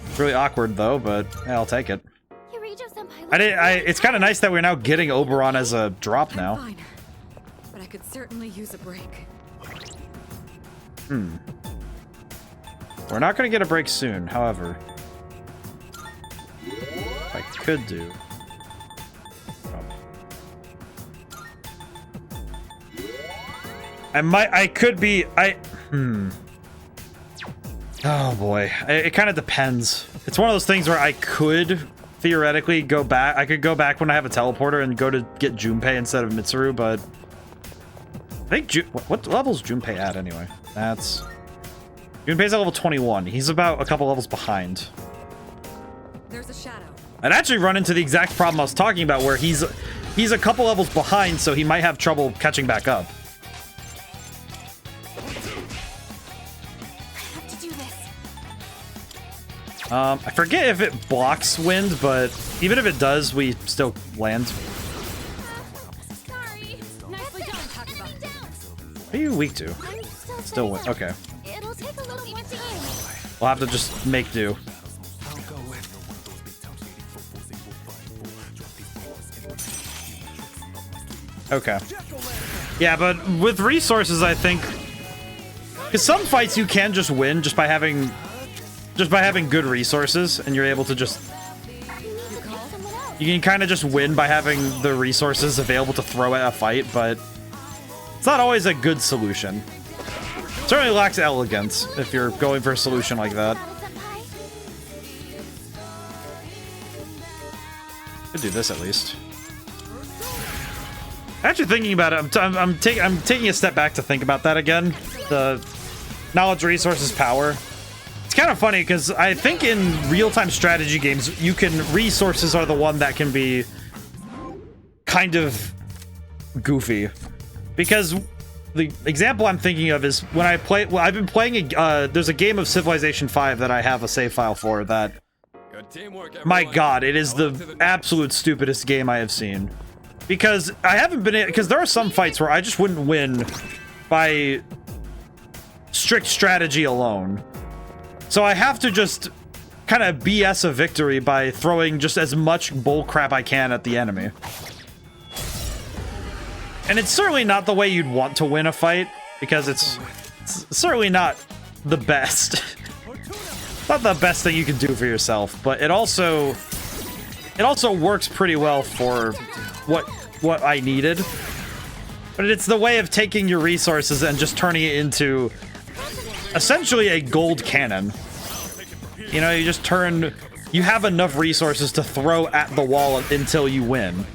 It's really awkward, though, but yeah, I'll take it. Eureka Senpai, It's kind of nice that we're now getting Oberon as a drop now. Fine. But I could certainly use a break. We're not going to get a break soon, however. I could do... Oh boy, it kind of depends. It's one of those things where I could theoretically go back. I could go back when I have a teleporter and go to get Junpei instead of Mitsuru, but I think what level's Junpei at anyway? That's Junpei's at level 21. He's about a couple levels behind. There's a shadow. I'd actually run into the exact problem I was talking about, where he's a couple levels behind, so he might have trouble catching back up. I have to do this. I forget if it blocks wind, but even if it does, we still land. Sorry. Nicely done, Takaba. What are you weak to? I'm Still win. setting up. Okay. It'll take a little more time. We'll have to just make do. Okay. Yeah, but with resources, I think, because some fights you can just win just by having good resources, and you're able to just, you can kind of just win by having the resources available to throw at a fight, but it's not always a good solution. It certainly lacks elegance if you're going for a solution like that. Could do this at least. Actually, thinking about it, I'm taking a step back to think about that again. The knowledge, resources, power. It's kind of funny because I think in real-time strategy games, resources are the one that can be kind of goofy. Because the example I'm thinking of is when I play. Well, I've been playing. There's a game of Civilization 5 that I have a save file for. That, my God, it is the absolute stupidest game I have seen. Because I haven't been... Because there are some fights where I just wouldn't win by strict strategy alone. So I have to just kind of BS a victory by throwing just as much bullcrap I can at the enemy. And it's certainly not the way you'd want to win a fight, because it's certainly not the best. Not the best thing you can do for yourself, but it also works pretty well for what I needed. But it's the way of taking your resources and just turning it into essentially a gold cannon. You know, you just you have enough resources to throw at the wall until you win.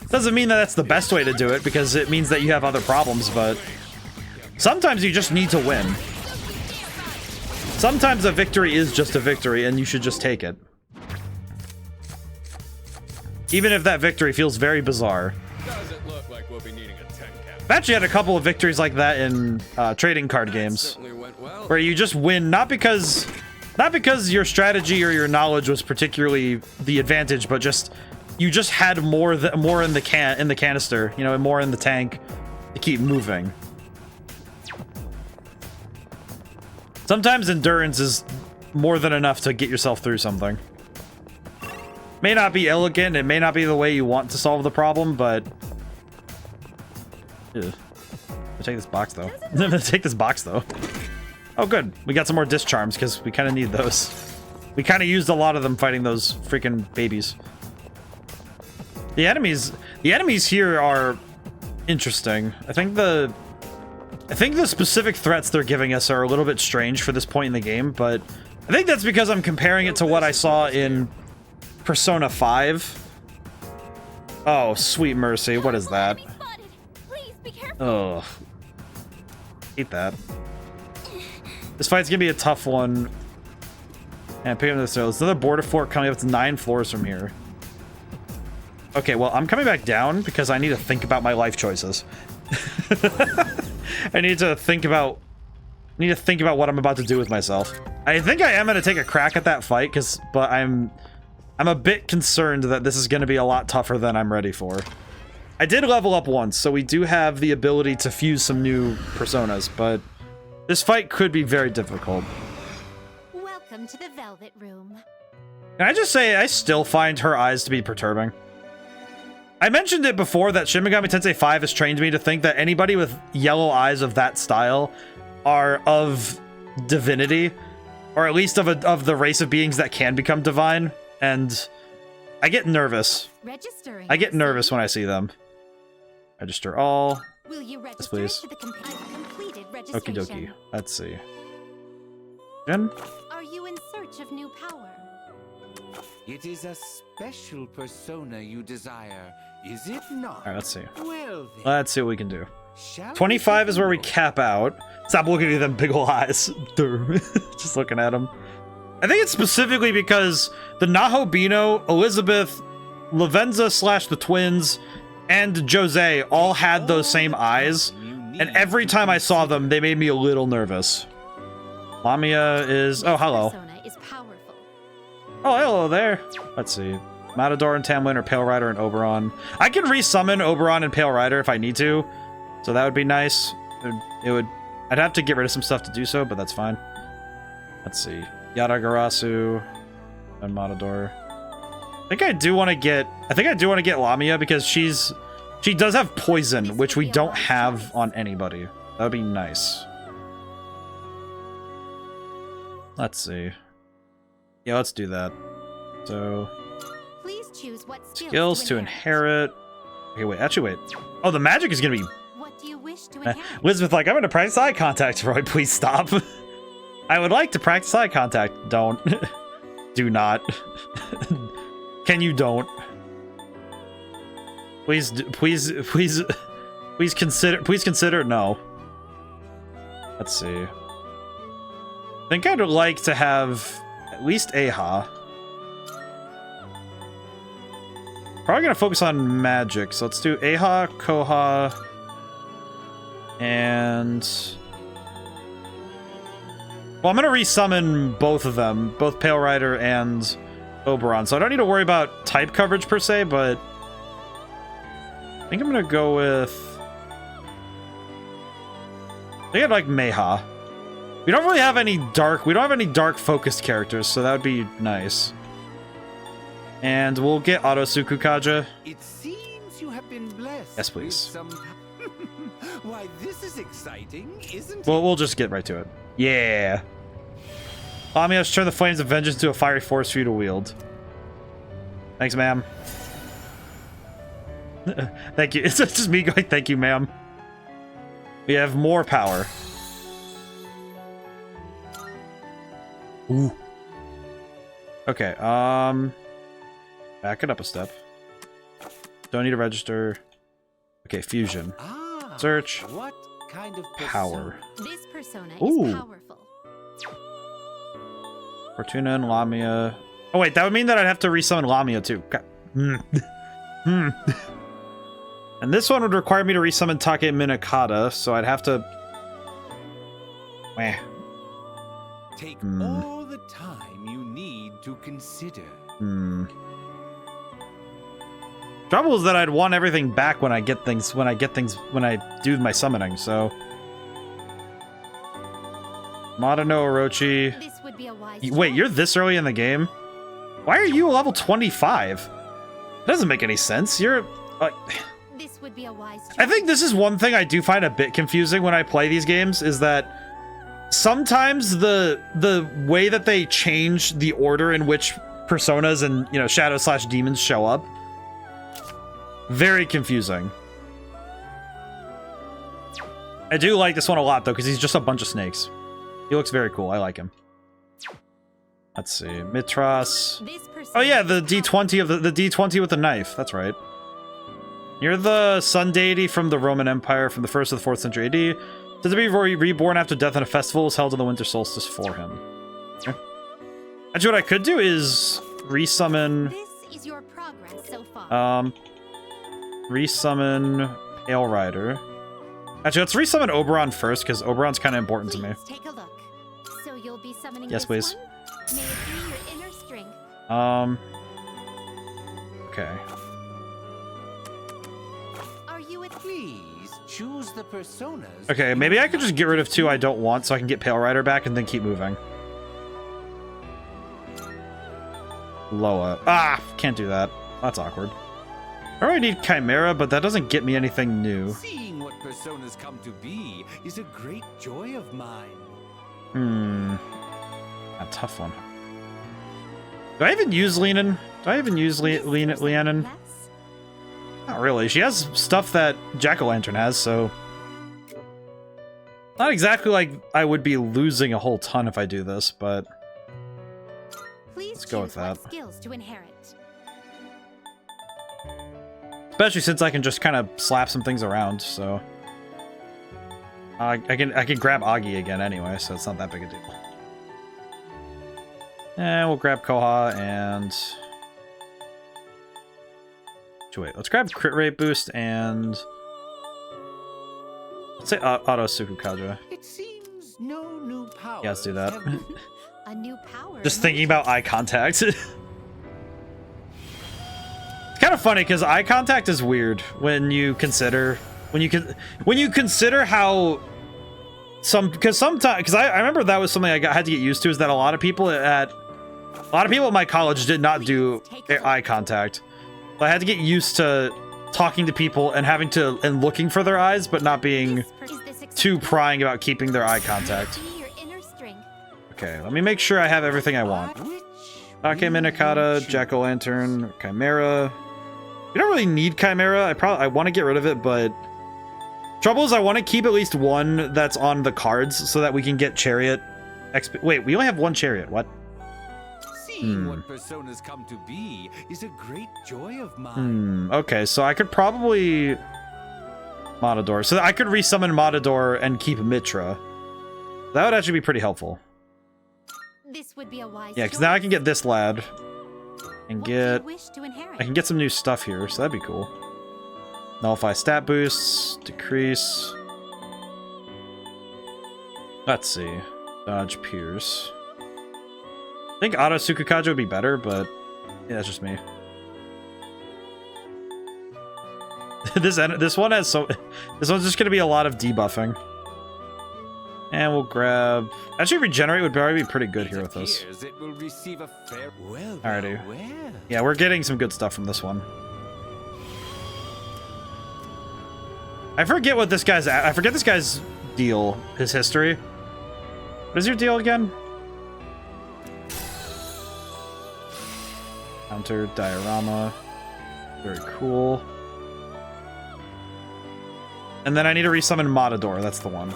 Doesn't mean that that's the best way to do it, because it means that you have other problems, but sometimes you just need to win. Sometimes a victory is just a victory, and you should just take it. Even if that victory feels very bizarre. I've actually had a couple of victories like that in trading card games, where you just win not because your strategy or your knowledge was particularly the advantage, but just you just had more in the canister, you know, more in the tank to keep moving. Sometimes endurance is more than enough to get yourself through something. May not be elegant, it may not be the way you want to solve the problem, but... Ugh. I'll take this box, though. I'm gonna take this box, though. Oh, good. We got some more disc charms, because we kind of need those. We kind of used a lot of them fighting those freaking babies. The enemies here are interesting. I think the specific threats they're giving us are a little bit strange for this point in the game, but I think that's because I'm comparing it to what I saw in Persona 5. Oh, sweet mercy. What is that? Please be careful. Ugh. Hate that. This fight's gonna be a tough one. And pick up this. There's another border fort coming up. It's 9 floors from here. Okay, well, I'm coming back down because I need to think about my life choices. I need to think about what I'm about to do with myself. I think I am gonna take a crack at that fight, but I'm a bit concerned that this is gonna be a lot tougher than I'm ready for. I did level up once, so we do have the ability to fuse some new personas, but this fight could be very difficult. Welcome to the Velvet Room. Can I just say, I still find her eyes to be perturbing. I mentioned it before that Shin Megami Tensei 5 has trained me to think that anybody with yellow eyes of that style are of divinity, or at least of the race of beings that can become divine, and I get nervous. Registering. I get nervous when I see them. Register all. Will you register Yes, please. to the completed Okie registration? dokie. Let's see. Jen? Are you in search of new power? It is a special persona you desire, is it not? Alright, let's see. Well then, Let's see what we can do. shall 25 we is where we begin? cap out. Stop looking at them big ol' eyes. Just looking at them. I think it's specifically because the Nahobino, Elizabeth, Lavenza / the twins, and Jose all had those same eyes. And every time I saw them, they made me a little nervous. Lamia is... Oh, hello. Persona is powerful. Oh, hello there. Let's see. Matador and Tamlin, or Pale Rider and Oberon. I can resummon Oberon and Pale Rider if I need to. So that would be nice. I'd have to get rid of some stuff to do so, but that's fine. Let's see. Yadagarasu and Matador. I think I do want to get Lamia because she does have poison, which we don't have on anybody. That would be nice. Let's see. Yeah, let's do that. So, Please choose what skills to inherit. Okay, wait, actually wait. Oh, the magic is gonna be... What do you wish to inherit? Elizabeth, like, I'm gonna practice eye contact. Roy, please stop. I would like to practice eye contact. Don't. Do not. Can you don't? Please consider no. Let's see. I think I'd like to have at least Aha. Probably gonna focus on magic, so let's do Aha, Koha, and... Well, I'm gonna resummon both of them, both Pale Rider and Oberon, so I don't need to worry about type coverage per se, but... I think I'm gonna go with... I think I'd like Meha. We don't really have any dark focused characters, so that would be nice. And we'll get Auto Sukukaja. It seems you have been blessed. Yes, please. With some... Why, this is exciting, isn't it? Well, we'll just get right to it. Yeah. Allow me to turn the flames of vengeance into a fiery force for you to wield. Thanks, ma'am. Thank you. It's just me going, thank you, ma'am. We have more power. Ooh. Okay, back it up a step. Don't need to register. Okay, fusion. Ah, Search. What kind of Power. This persona Ooh. is powerful. Fortuna and Lamia. Oh wait, that would mean that I'd have to resummon Lamia too. God. And this one would require me to resummon Take Minakata, so I'd have to... Meh. Take all the time you need to consider. Trouble is that I'd want everything back when I do my summoning, so... Madano Orochi... This would be a wise Wait, choice. you're this early in the game? Why are you a level 25? That doesn't make any sense. You're... This would be a wise choice. I think this is one thing I do find a bit confusing when I play these games, is that sometimes the way that they change the order in which personas and, you know, shadow/demons show up, very confusing. I do like this one a lot though, because he's just a bunch of snakes. He looks very cool. I like him. Let's see, Mitras. Oh yeah, the D20 of the D20 with the knife. That's right. You're the sun deity from the Roman Empire from the 1st to the 4th century AD. Said to be reborn after death, and a festival is held on the winter solstice for him. Okay. Actually, what I could do is resummon. This is your progress so far. Resummon Pale Rider. Actually, let's resummon Oberon first, because Oberon's kind of important to me. Please take a look. So you'll be summoning Yes, this please. one? May it be your inner string. Okay. Are you with Please choose the personas. Okay, maybe I could just get rid of 2 I don't want so I can get Pale Rider back and then keep moving. Loa. Ah, can't do that. That's awkward. I already need Chimera, but that doesn't get me anything new. Seeing what personas come to be is a great joy of mine. A tough one. Do I even use Leanin? Do I even use Leanin? less? Not really. She has stuff that Jack-o'-lantern has, so... Not exactly like I would be losing a whole ton if I do this, but... Please Let's go with choose what that. skills to inherit. Especially since I can just kind of slap some things around, so... I can grab Augie again anyway, so it's not that big a deal. And we'll grab Koha and... Wait, let's grab crit rate boost and... Let's say Auto Sukukaja. It seems no new power. Yeah, let's do that. A new power. Just thinking about eye contact. It's kind of funny because eye contact is weird when you consider how because I remember that was something I had to get used to, is that a lot of people at my college did not do eye contact. I had to get used to talking to people and and looking for their eyes, but not being too prying about keeping their eye contact. Okay, let me make sure I have everything I want. Ake Minakata, Jack-o'-lantern, Chimera. We don't really need Chimera. I want to get rid of it, but trouble is I want to keep at least one that's on the cards so that we can get Chariot. Wait, we only have one Chariot. What? Seeing what personas come to be is a great joy of mine. Okay, so I could probably Matador. So I could resummon Matador and keep Mitra. That would actually be pretty helpful. This would be a wise Yeah, because now I can get this lad and What do you get wish to inherit? I can get some new stuff here, so that'd be cool. Nullify stat boosts, decrease. Let's see. Dodge Pierce. I think Auto Sukukaja would be better, but yeah, that's just me. This one has this one's just gonna be a lot of debuffing. And we'll grab... Actually, Regenerate would probably be pretty good here with this. It will receive a fair... Well, Alrighty. well. Yeah, we're getting some good stuff from this one. I forget what this guy's... I forget this guy's deal, his history. What is your deal again? Counter, diorama. Very cool. And then I need to resummon Matador, that's the one.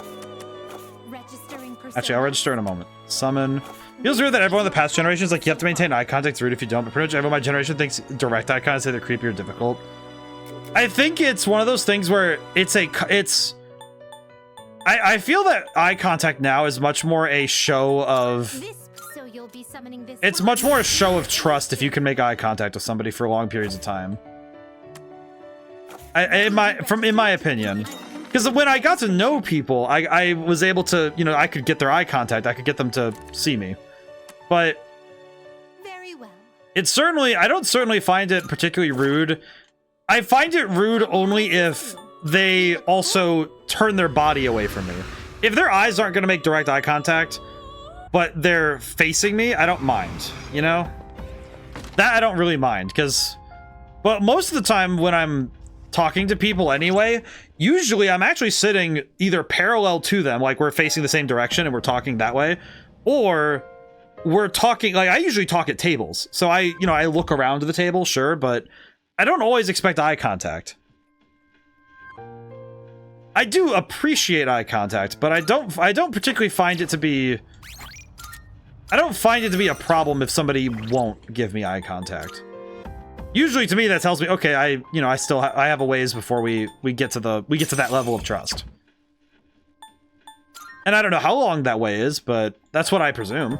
Actually, I'll register in a moment. Summon. Feels weird that everyone in the past generations, like, you have to maintain eye contact. It's rude if you don't, but pretty much everyone in my generation thinks direct eye contact is either creepy or difficult. I think it's one of those things where I feel that eye contact now is much more a show of... It's much more a show of trust if you can make eye contact with somebody for long periods of time. In my opinion. Because when I got to know people, I was able to, you know, I could get their eye contact. I could get them to see me. But Very well. it's certainly, I don't certainly find it particularly rude. I find it rude only if they also turn their body away from me. If their eyes aren't going to make direct eye contact, but they're facing me, I don't mind, you know? That I don't really mind, because, well, most of the time when I'm talking to people anyway, usually I'm actually sitting either parallel to them, like we're facing the same direction and we're talking that way, or we're talking, like I usually talk at tables. So I look around to the table, sure, but I don't always expect eye contact. I do appreciate eye contact, but I don't particularly find it to be, I don't find it to be a problem if somebody won't give me eye contact. Usually to me that tells me, okay, I have a ways before we get to that level of trust. And I don't know how long that way is, but that's what I presume.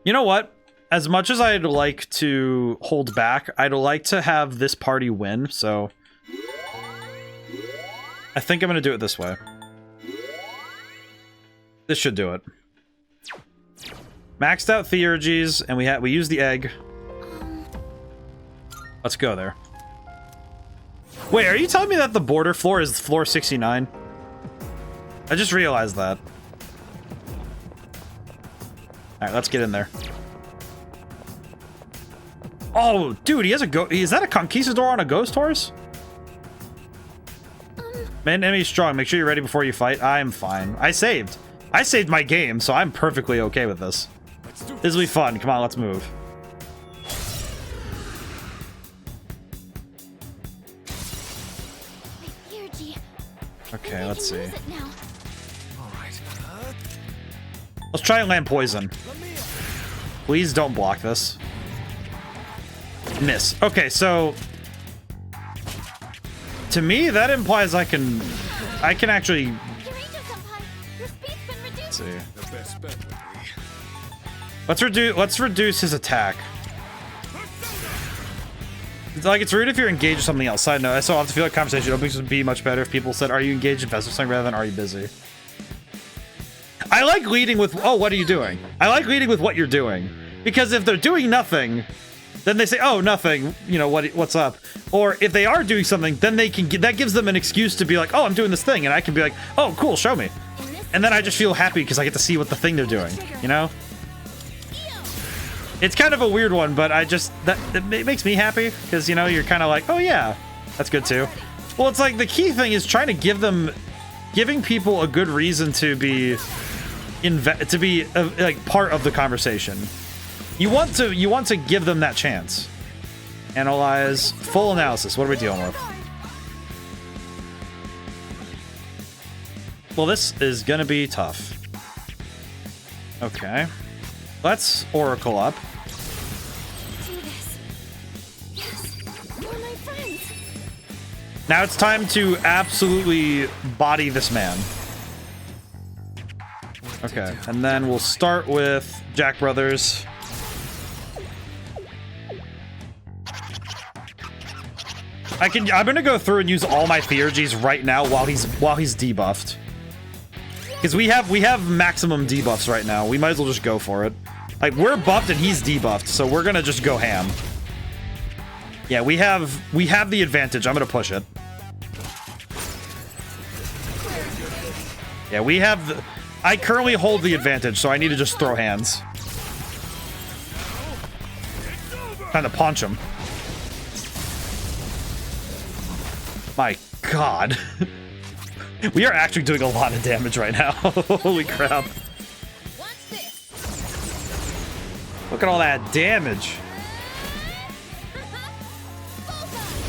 You know what? As much as I'd like to hold back, I'd like to have this party win, so I think I'm gonna do it this way. This should do it. Maxed out theurgies, and we use the egg. Let's go there. Wait, are you telling me that the border floor is floor 69? I just realized that. Alright, let's get in there. Oh, dude, he has a is that a conquistador on a ghost horse? Man, enemy's strong. Make sure you're ready before you fight. I'm fine. I saved my game, so I'm perfectly okay with this. This will be fun. Come on, let's move. Okay, let's see. Let's try and land poison. Please don't block this. Miss. Okay, so to me that implies I can actually. Let's see. Let's reduce his attack. It's like it's rude if you're engaged in something else. Side note, I so often feel like conversation openings would be much better if people said, "Are you engaged in festive something?" rather than "Are you busy?" I like leading with, "Oh, what are you doing?" I like leading with what you're doing, because if they're doing nothing, then they say, "Oh, nothing." You know what's up? Or if they are doing something, then they can that gives them an excuse to be like, "Oh, I'm doing this thing," and I can be like, "Oh, cool, show me," and then I just feel happy because I get to see what the thing they're doing. You know? It's kind of a weird one, but it makes me happy because, you know, you're kind of like, oh yeah, that's good too. Well, it's like the key thing is trying to giving people a good reason to be like part of the conversation. You want to give them that chance. Analyze, full analysis. What are we dealing with? Well, this is gonna be tough. Okay. Let's Oracle up. Now it's time to absolutely body this man. Okay, and then we'll start with Jack Brothers. I'm gonna go through and use all my theurgies right now while he's debuffed. Because we have maximum debuffs right now. We might as well just go for it. Like, we're buffed and he's debuffed, so we're gonna just go ham. Yeah, we have the advantage. I'm gonna push it. Yeah, I currently hold the advantage, so I need to just throw hands. Time to punch him. My God. We are actually doing a lot of damage right now. Holy crap. Look at all that damage.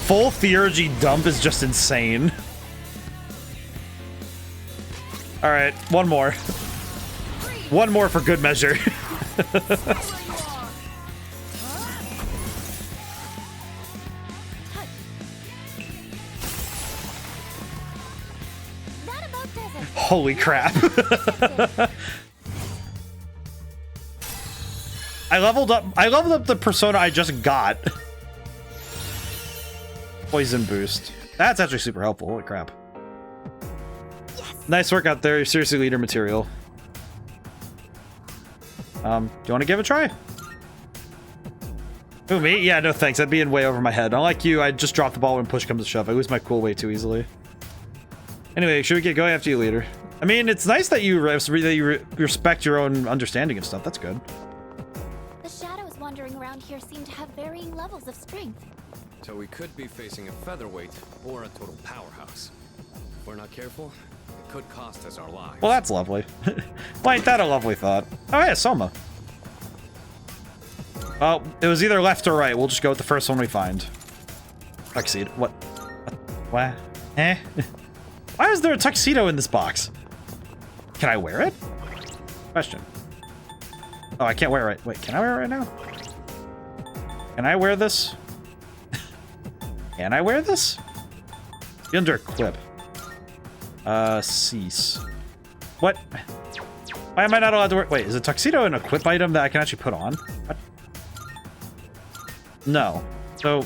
Full theurgy dump is just insane. Alright, one more. One more for good measure. Holy crap. I leveled up the persona I just got. Poison boost. That's actually super helpful. Holy crap. Nice work out there. You're seriously leader material. Do you want to give it a try? Who, me? Yeah, no thanks. That'd be in way over my head. Unlike you, I just drop the ball when push comes to shove. I lose my cool way too easily. Anyway, should we get going after you, leader? I mean, it's nice that you respect your own understanding of stuff. That's good. here seem to have varying levels of strength. So we could be facing a featherweight or a total powerhouse. If we're not careful, it could cost us our lives. Well, that's lovely. Why ain't that a lovely thought? Oh yeah, Soma. Oh, it was either left or right. We'll just go with the first one we find. Tuxedo. What? What? Eh? Why is there a tuxedo in this box? Can I wear it? Question. Oh, I can't wear it right. Wait, can I wear it right now? Can I wear this? Can I wear this? Be under equip. Cease. What? Why am I not allowed to wear? Wait, is a tuxedo an equip item that I can actually put on? What? No. So,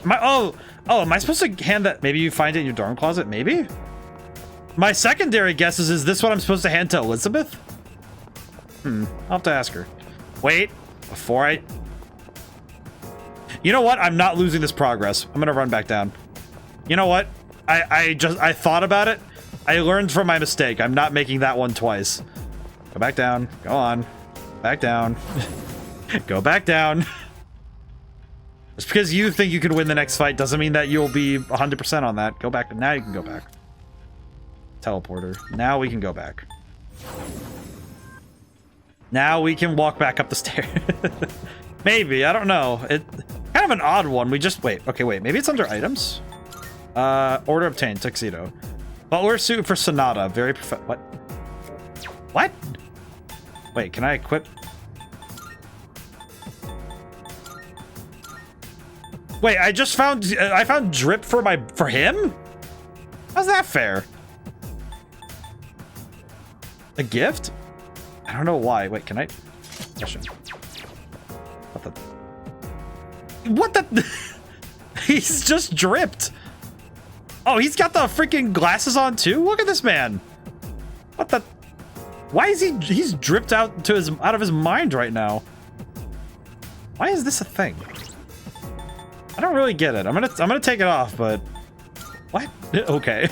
am I supposed to hand that? Maybe you find it in your dorm closet. Maybe. My secondary guess is this what I'm supposed to hand to Elizabeth? I'll have to ask her. Wait, before I... You know what? I'm not losing this progress. I'm gonna run back down. You know what? I thought about it. I learned from my mistake. I'm not making that one twice. Go back down. Go on. Back down. Go back down. Just because you think you can win the next fight doesn't mean that you'll be 100% on that. Go back. Now you can go back. Teleporter. Now we can go back. Now we can walk back up the stairs. Maybe. I don't know. It kind of an odd one. We just... Wait. Okay, wait. Maybe it's under items? Order obtained. Tuxedo. Butler suit for Sonata. Very what? What? Wait, can I equip? Wait, I just found... I found drip for him? How's that fair? A gift? I don't know why. Wait, can I... Question. What the... He's just dripped. Oh, he's got the freaking glasses on too? Look at this man. What the... Why is he... He's dripped out of his mind right now. Why is this a thing? I don't really get it. I'm gonna take it off, but... What? Okay.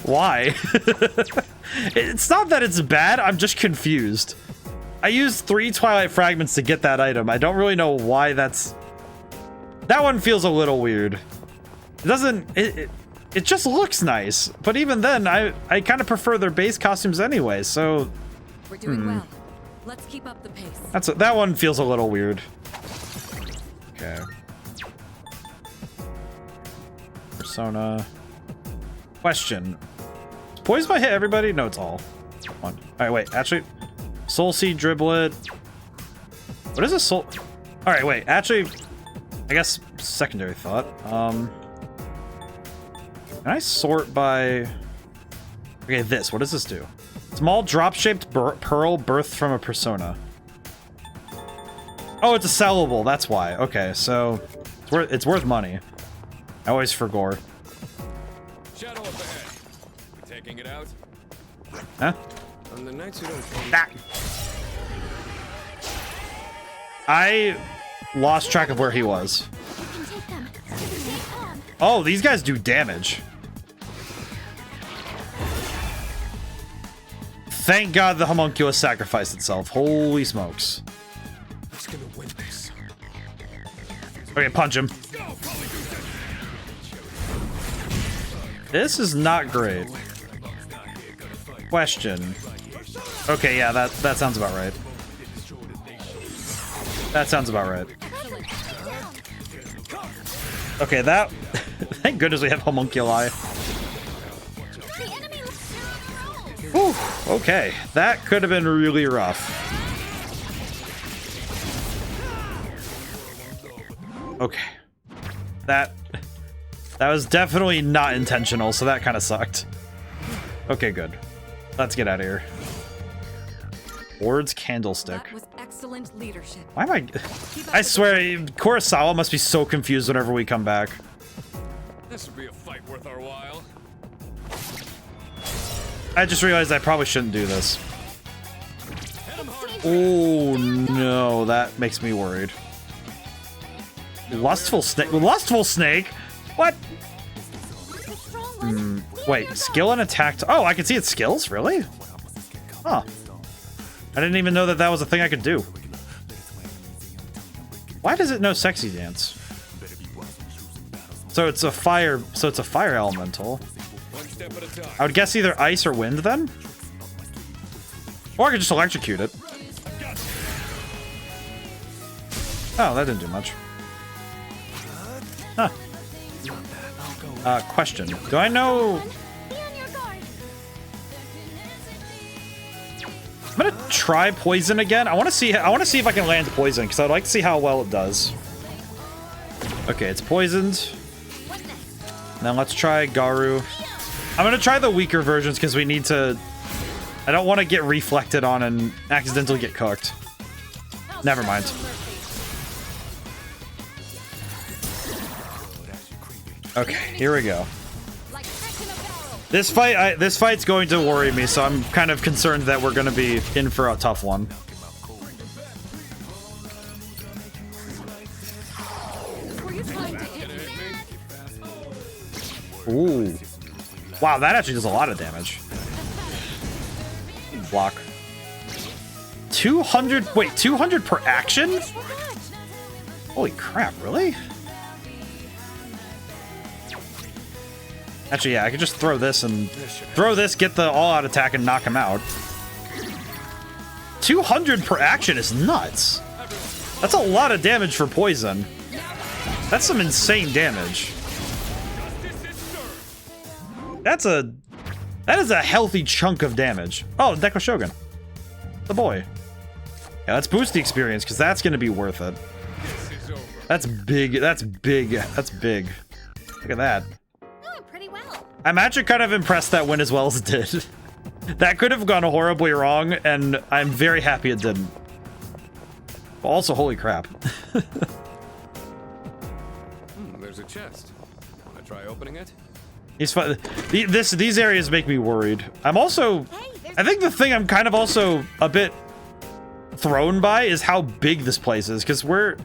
Why? It's not that it's bad, I'm just confused. I used 3 Twilight Fragments to get that item. I don't really know why that's... That one feels a little weird. It doesn't... It just looks nice. But even then, I kind of prefer their base costumes anyway, so... We're doing well. Let's keep up the pace. That one feels a little weird. Okay. Persona. Question. Poison might hit everybody? No, it's all. One. Alright, wait. Actually, Soul Seed Driblet. What is a soul? Alright, wait. Actually, I guess secondary thought. Can I sort by... Okay, this. What does this do? Small drop-shaped pearl birthed from a persona. Oh, it's a sellable. That's why. Okay, so it's worth money. I always forgot. Shadow up ahead. You taking it out? Huh? On the nights you don't Ah. I lost track of where he was. You can take them. Stay calm. Oh, these guys do damage. Thank God the homunculus sacrificed itself. Holy smokes. Who's gonna win this? Okay, punch him. This is not great. Question. Okay, yeah, that sounds about right. That sounds about right. Okay, that... Thank goodness we have homunculi. Whew, okay, that could have been really rough. Okay. That was definitely not intentional, so that kind of sucked. Okay, good. Let's get out of here. Lord's Candlestick. That was excellent leadership. Why am I swear, Kurosawa must be so confused whenever we come back. This would be a fight worth our while. I just realized I probably shouldn't do this. Oh no, that makes me worried. Lustful snake? Lustful snake? What? Wait, skill and attack. Oh, I can see its skills? Really? Huh. I didn't even know that was a thing I could do. Why does it know sexy dance? So it's a fire. So it's a fire elemental. One step at a time. I would guess either ice or wind then, or I could just electrocute it. Oh, that didn't do much. Huh. Question. Do I know... Be on your guard. I'm gonna try poison again. I want to see if I can land poison, because I'd like to see how well it does. Okay, it's poisoned. Now let's try Garu. I'm gonna try the weaker versions, because we need to... I don't want to get reflected on and accidentally get cooked. Never mind. Okay, here we go. This fight's going to worry me, so I'm kind of concerned that we're going to be in for a tough one. Ooh. Wow, that actually does a lot of damage. Block. 200, wait, 200 per action? Holy crap, really? Actually, yeah, I could just throw this, get the all-out attack, and knock him out. 200 per action is nuts. That's a lot of damage for poison. That's some insane damage. That is a healthy chunk of damage. Oh, Deco Shogun. The boy. Yeah, let's boost the experience, because that's going to be worth it. That's big. That's big. That's big. Look at that. I'm actually kind of impressed that went as well as it did. That could have gone horribly wrong, and I'm very happy it didn't. But also, holy crap. There's a chest. Wanna try opening it? He's fun. These areas make me worried. I'm also... I think the thing I'm kind of also a bit thrown by is how big this place is, because we're...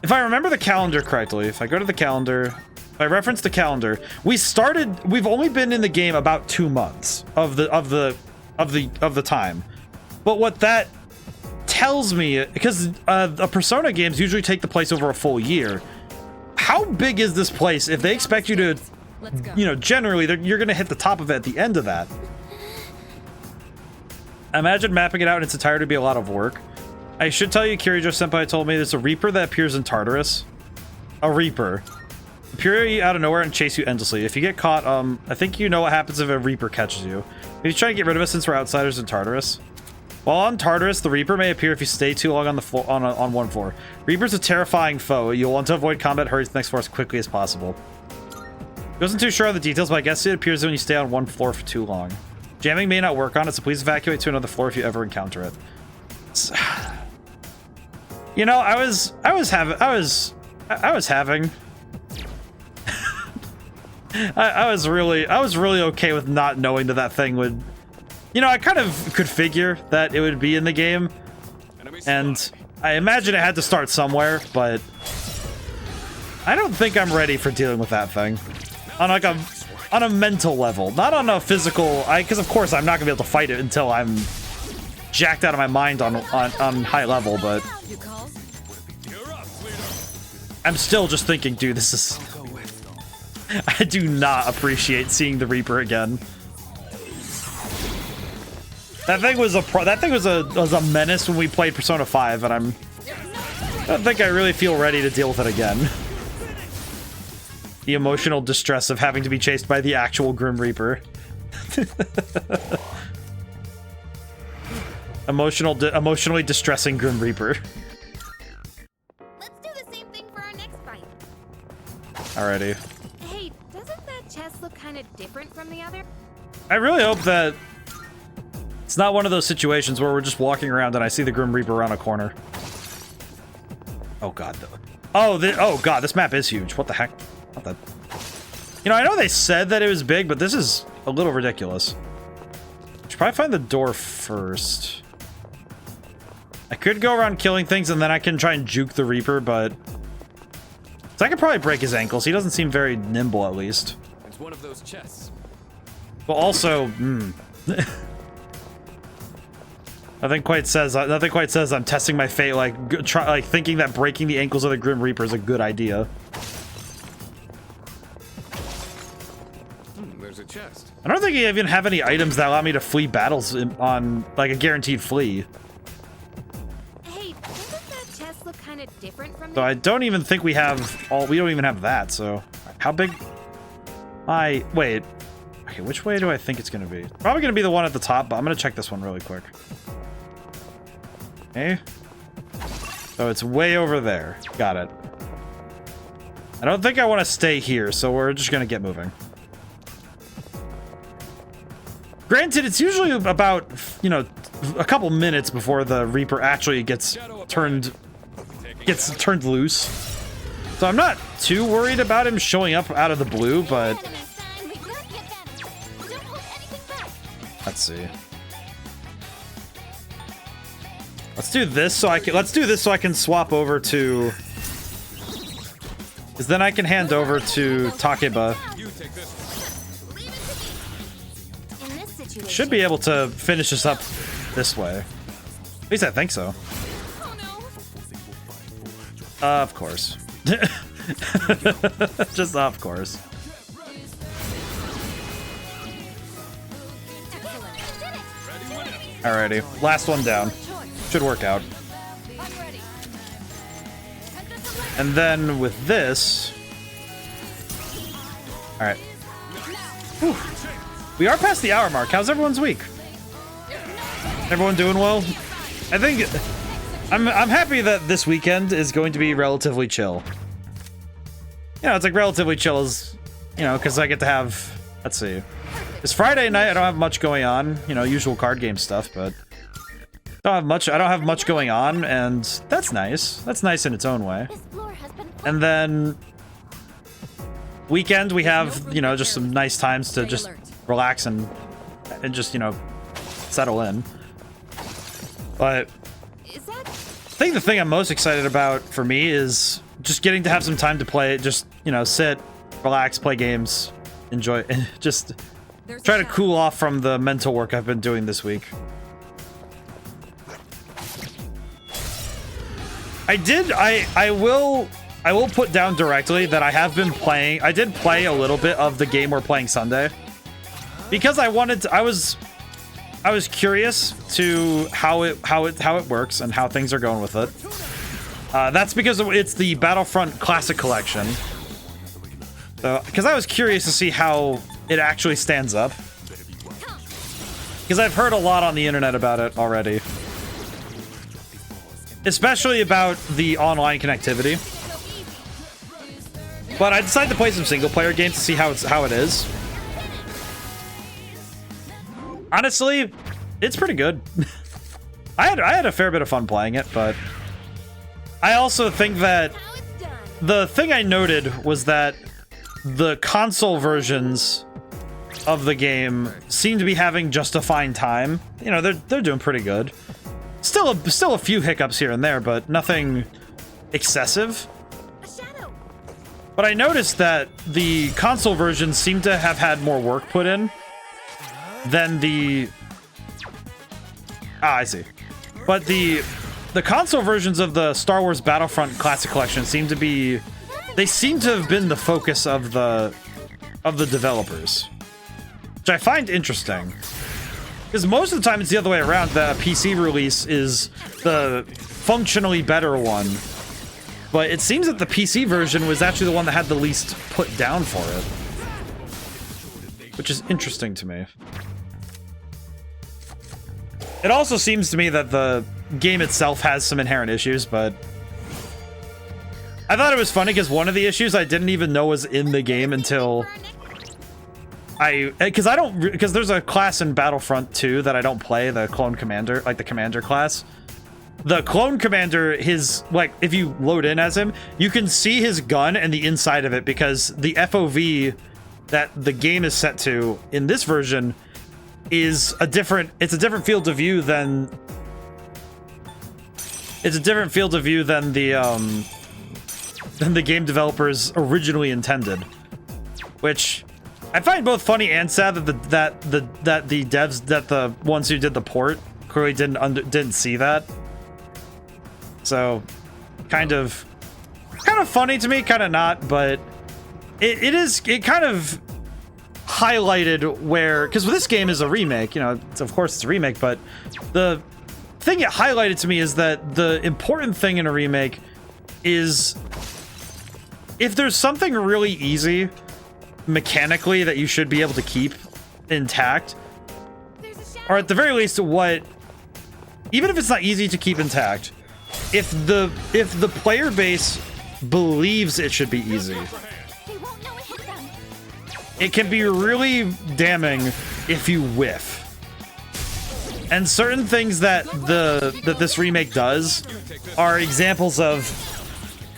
If I remember the calendar correctly, if I go to the calendar... I reference the calendar. We've only been in the game about 2 months of the time. But what that tells me, because the Persona games usually take the place over a full year. How big is this place if they expect you to, you know, generally you're going to hit the top of it at the end of that. I imagine mapping it out in its entirety would be a lot of work. I should tell you, Kirijo-senpai told me there's a Reaper that appears in Tartarus. A Reaper. Appear you out of nowhere and chase you endlessly. If you get caught, I think you know what happens if a Reaper catches you. If you try to get rid of us since we're outsiders in Tartarus. While on Tartarus, the Reaper may appear if you stay too long on the floor on one floor. Reaper's a terrifying foe. You'll want to avoid combat, hurry to the next floor as quickly as possible. Wasn't too sure on the details, but I guess it appears when you stay on one floor for too long. Jamming may not work on it, so please evacuate to another floor if you ever encounter it. You know, I was having I was really okay with not knowing that thing would, you know, I kind of could figure that it would be in the game, and I imagine it had to start somewhere, but I don't think I'm ready for dealing with that thing on like on a mental level, not on a physical. Because of course I'm not gonna be able to fight it until I'm jacked out of my mind on high level, but I'm still just thinking, dude, this is. I do not appreciate seeing the Reaper again. That thing was a menace when we played Persona 5, and I don't think I really feel ready to deal with it again. The emotional distress of having to be chased by the actual Grim Reaper. Emotionally distressing Grim Reaper. Let's do the same thing for our next fight. Alrighty. Hey, doesn't that chest look kind of different from the other? I really hope that it's not one of those situations where we're just walking around and I see the Grim Reaper around a corner. Oh god. Oh god, this map is huge. What the heck? What the... You know, I know they said that it was big, but this is a little ridiculous. Should probably find the door first. I could go around killing things and then I can try and juke the Reaper, but... So I could probably break his ankles. He doesn't seem very nimble, at least. It's one of those chests. But also, Nothing quite says I'm testing my fate, like thinking that breaking the ankles of the Grim Reaper is a good idea. There's a chest. I don't think you even have any items that allow me to flee battles on like a guaranteed flee. Hey, doesn't that chest look kind of different from So I don't even think we don't even have that. So how big? Wait. Okay, which way do I think it's gonna be? Probably gonna be the one at the top, but I'm gonna check this one really quick. Okay. So it's way over there. Got it. I don't think I want to stay here, so we're just gonna get moving. Granted, it's usually about, you know, a couple minutes before the Reaper actually gets turned loose. So I'm not too worried about him showing up out of the blue, but Enemy sign. We've got the advantage. Don't hold anything back. let's see. Let's do this so I can swap over to, because then I can hand over to Takeba. Leave it to me. In this situation, Should be able to finish this up this way. At least I think so. Oh no. Of course. Just of course. Alrighty, last one down. Should work out. And then with this... Alright. Whew. We are past the hour mark. How's everyone's week? Everyone doing well? I think... I'm happy that this weekend is going to be relatively chill. You know, it's like relatively chill as... You know, because I get to have... Let's see. It's Friday night. I don't have much going on. You know, usual card game stuff, but... I don't have much going on, and that's nice. That's nice in its own way. this floor has been And then weekend we have, you know, just some nice times to just relax and just, you know, settle in. But Is that I think the thing I'm most excited about for me is just getting to have some time to play, just, you know, sit, relax, play games, enjoy, and just try to cool off from the mental work I've been doing this week. I will put down directly that I have been playing. I did play a little bit of the game we're playing Sunday because I was curious to how it works and how things are going with it. That's because it's the Battlefront Classic Collection. So, because I was curious to see how it actually stands up. Because I've heard a lot on the internet about it already. Especially about the online connectivity. But I decided to play some single player games to see how it is. Honestly, it's pretty good. I had a fair bit of fun playing it, but I also think that how it's done? the thing I noted was that the console versions of the game seem to be having just a fine time. You know, they're doing pretty good. Still a few hiccups here and there, but nothing excessive. A shadow. But I noticed that the console versions seem to have had more work put in than the... I see. But the console versions of the Star Wars Battlefront Classic Collection seem to be... They seem to have been the focus of the developers. Which I find interesting. Because most of the time it's the other way around. The PC release is the functionally better one. But it seems that the PC version was actually the one that had the least put down for it. Which is interesting to me. It also seems to me that the game itself has some inherent issues, but... I thought it was funny because one of the issues I didn't even know was in the game until... Because there's a class in Battlefront 2 that I don't play, the Clone Commander, like the Commander class. The Clone Commander, if you load in as him, you can see his gun and the inside of it because the FOV that the game is set to in this version is a different field of view than the game developers originally intended, which I find both funny and sad that the ones who did the port clearly didn't see that. So, kind of funny to me, kind of not, but it kind of highlighted where, because this game is a remake, you know, of course it's a remake, but the thing it highlighted to me is that the important thing in a remake is if there's something really easy mechanically that you should be able to keep intact, or at the very least even if it's not easy to keep intact, if the player base believes it should be easy, They won't know it hit them. it can be really damning if you whiff. And certain things that this remake does are examples of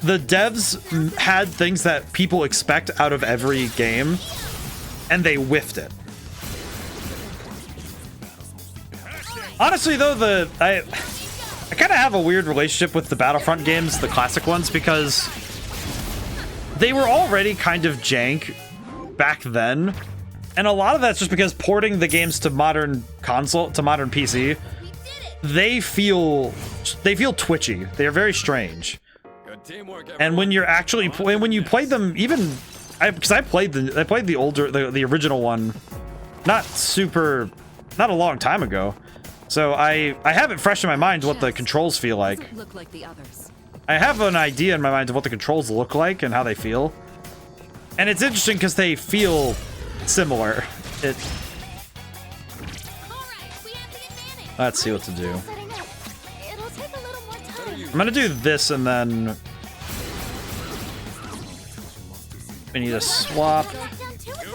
the devs had things that people expect out of every game, and they whiffed it. Honestly, though, I kind of have a weird relationship with the Battlefront games, the classic ones, because they were already kind of jank back then. And a lot of that's just because porting the games to modern console, to modern PC, they feel twitchy. They are very strange. And when you're actually when you played them, even because I played the older the original one, not a long time ago. So I have it fresh in my mind what the controls feel like. Doesn't look like the others. I have an idea in my mind of what the controls look like and how they feel. And it's interesting because they feel similar. Let's see what to do. Setting up. It'll take a little more time. I'm gonna do this and then we need a swap. Down to it that time.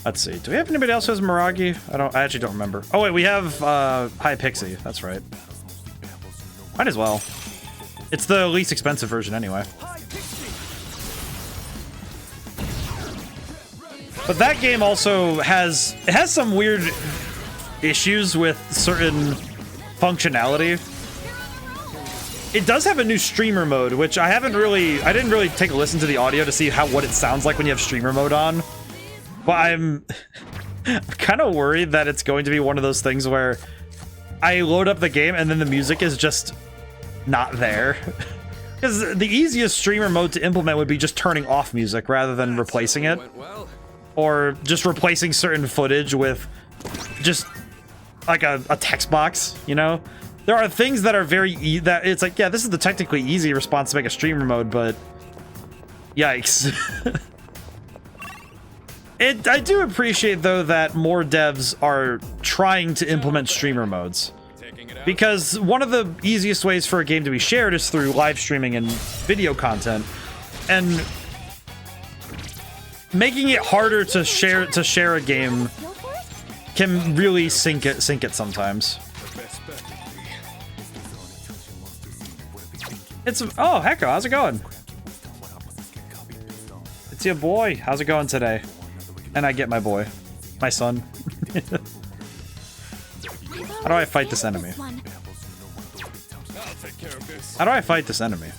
Let's see. Do we have anybody else who has Miragi? I actually don't remember. Oh wait, we have High Pixie. That's right. Might as well. It's the least expensive version anyway. But that game also has some weird issues with certain functionality. It does have a new streamer mode, which I didn't really take a listen to the audio to see what it sounds like when you have streamer mode on. But I'm kind of worried that it's going to be one of those things where I load up the game and then the music is just not there. Because the easiest streamer mode to implement would be just turning off music rather than replacing it. Or just replacing certain footage with just like a text box, you know? There are things that are that it's like, yeah, this is the technically easy response to make a streamer mode, but yikes. I do appreciate, though, that more devs are trying to implement streamer modes. Because one of the easiest ways for a game to be shared is through live streaming and video content. And making it harder to share a game can really sink it sometimes. Oh, Hecko, how's it going? It's your boy. How's it going today? And I get my boy. My son. How do I fight this enemy? How do I fight this enemy?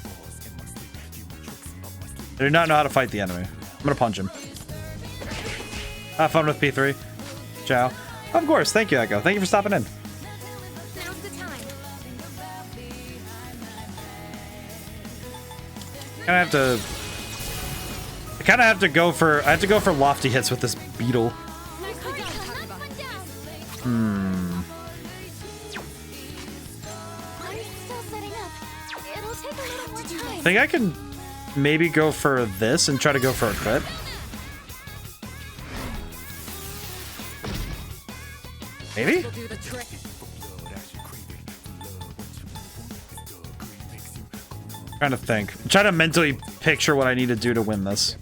I do not know how to fight the enemy. I'm gonna punch him. Have fun with P3. Ciao. Of course, thank you, Echo. Thank you for stopping in. Now's the time. I have to go for lofty hits with this beetle. I'm still setting up. It'll take a little more time. I think I can maybe go for this and try to go for a crit. Maybe? Do the trick. Trying to think. I'm trying to mentally picture what I need to do to win this.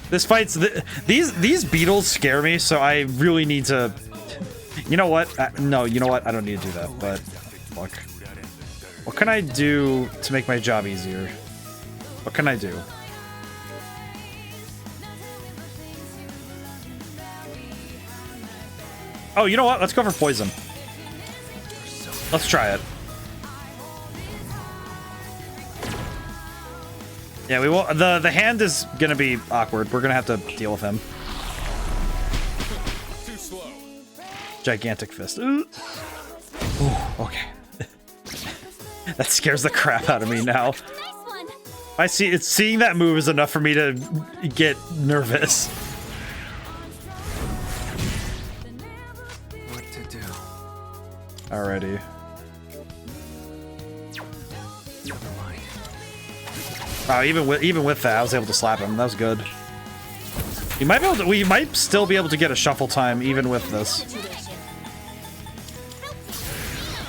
This fight's these beetles scare me, so I really need to. You know what? No, you know what? I don't need to do that. But fuck. What can I do to make my job easier? What can I do? Oh, you know what? Let's go for poison. Let's try it. Yeah, we won't. The hand is gonna be awkward. We're gonna have to deal with him. Too slow. Gigantic fist. Ooh, okay. That scares the crap out of me now. Nice one. I see. It's seeing that move is enough for me to get nervous. What to do? Alrighty. Never mind. Wow, even with that, I was able to slap him. That was good. We might be able to. We might still be able to get a shuffle time even with this,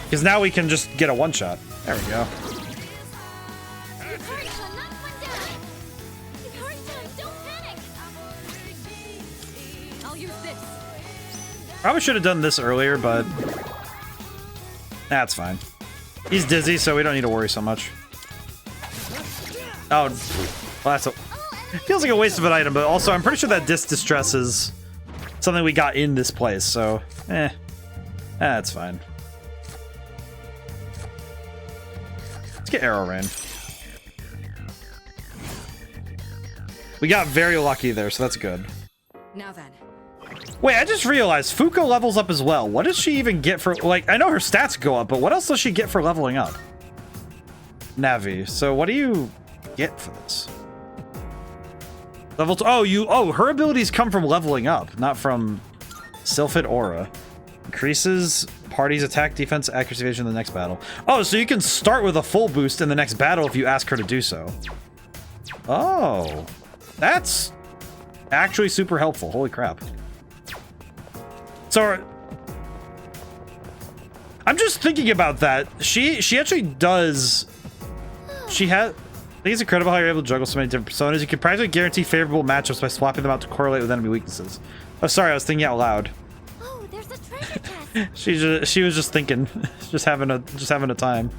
because now we can just get a one shot. There we go. Hurry, son, knock one down. Hurry, son, don't panic. I'll use this. Probably should have done this earlier, but that's fine. He's dizzy, so we don't need to worry so much. Oh, well, that's a, feels like a waste of an item, but also I'm pretty sure that disc distress is something we got in this place, so that's fine. Let's get Arrow Rain. We got very lucky there, so that's good. Now then. Wait, I just realized Fuko levels up as well. What does she even get for, like, I know her stats go up, but what else does she get for leveling up? Navi. So what do you get for this? Level her abilities come from leveling up, not from Sylphid Aura. Increases party's attack, defense, accuracy, evasion in the next battle. Oh, so you can start with a full boost in the next battle if you ask her to do so. Oh, that's actually super helpful. Holy crap. So I'm just thinking about that. She actually does. She has. I think it's incredible how you're able to juggle so many different personas. You can practically guarantee favorable matchups by swapping them out to correlate with enemy weaknesses. Oh, sorry, I was thinking out loud. Oh, there's a treasure chest. She was just thinking, just having a time.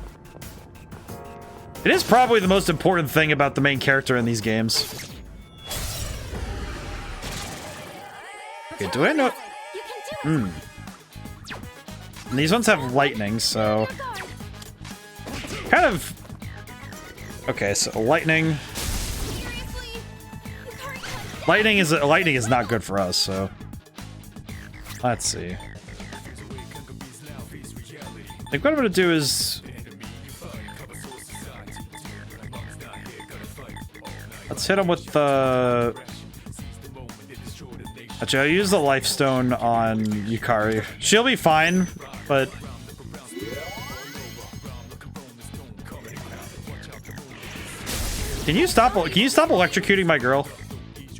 It is probably the most important thing about the main character in these games. Okay, do I know? You can do it. And these ones have lightning, so kind of. Okay, so lightning. Seriously? You hurry, Lightning is not good for us, so let's see. I think what I'm gonna do is let's hit him with the. Actually, I'll use the life stone on Yukari. She'll be fine, but. Can you stop electrocuting my girl? You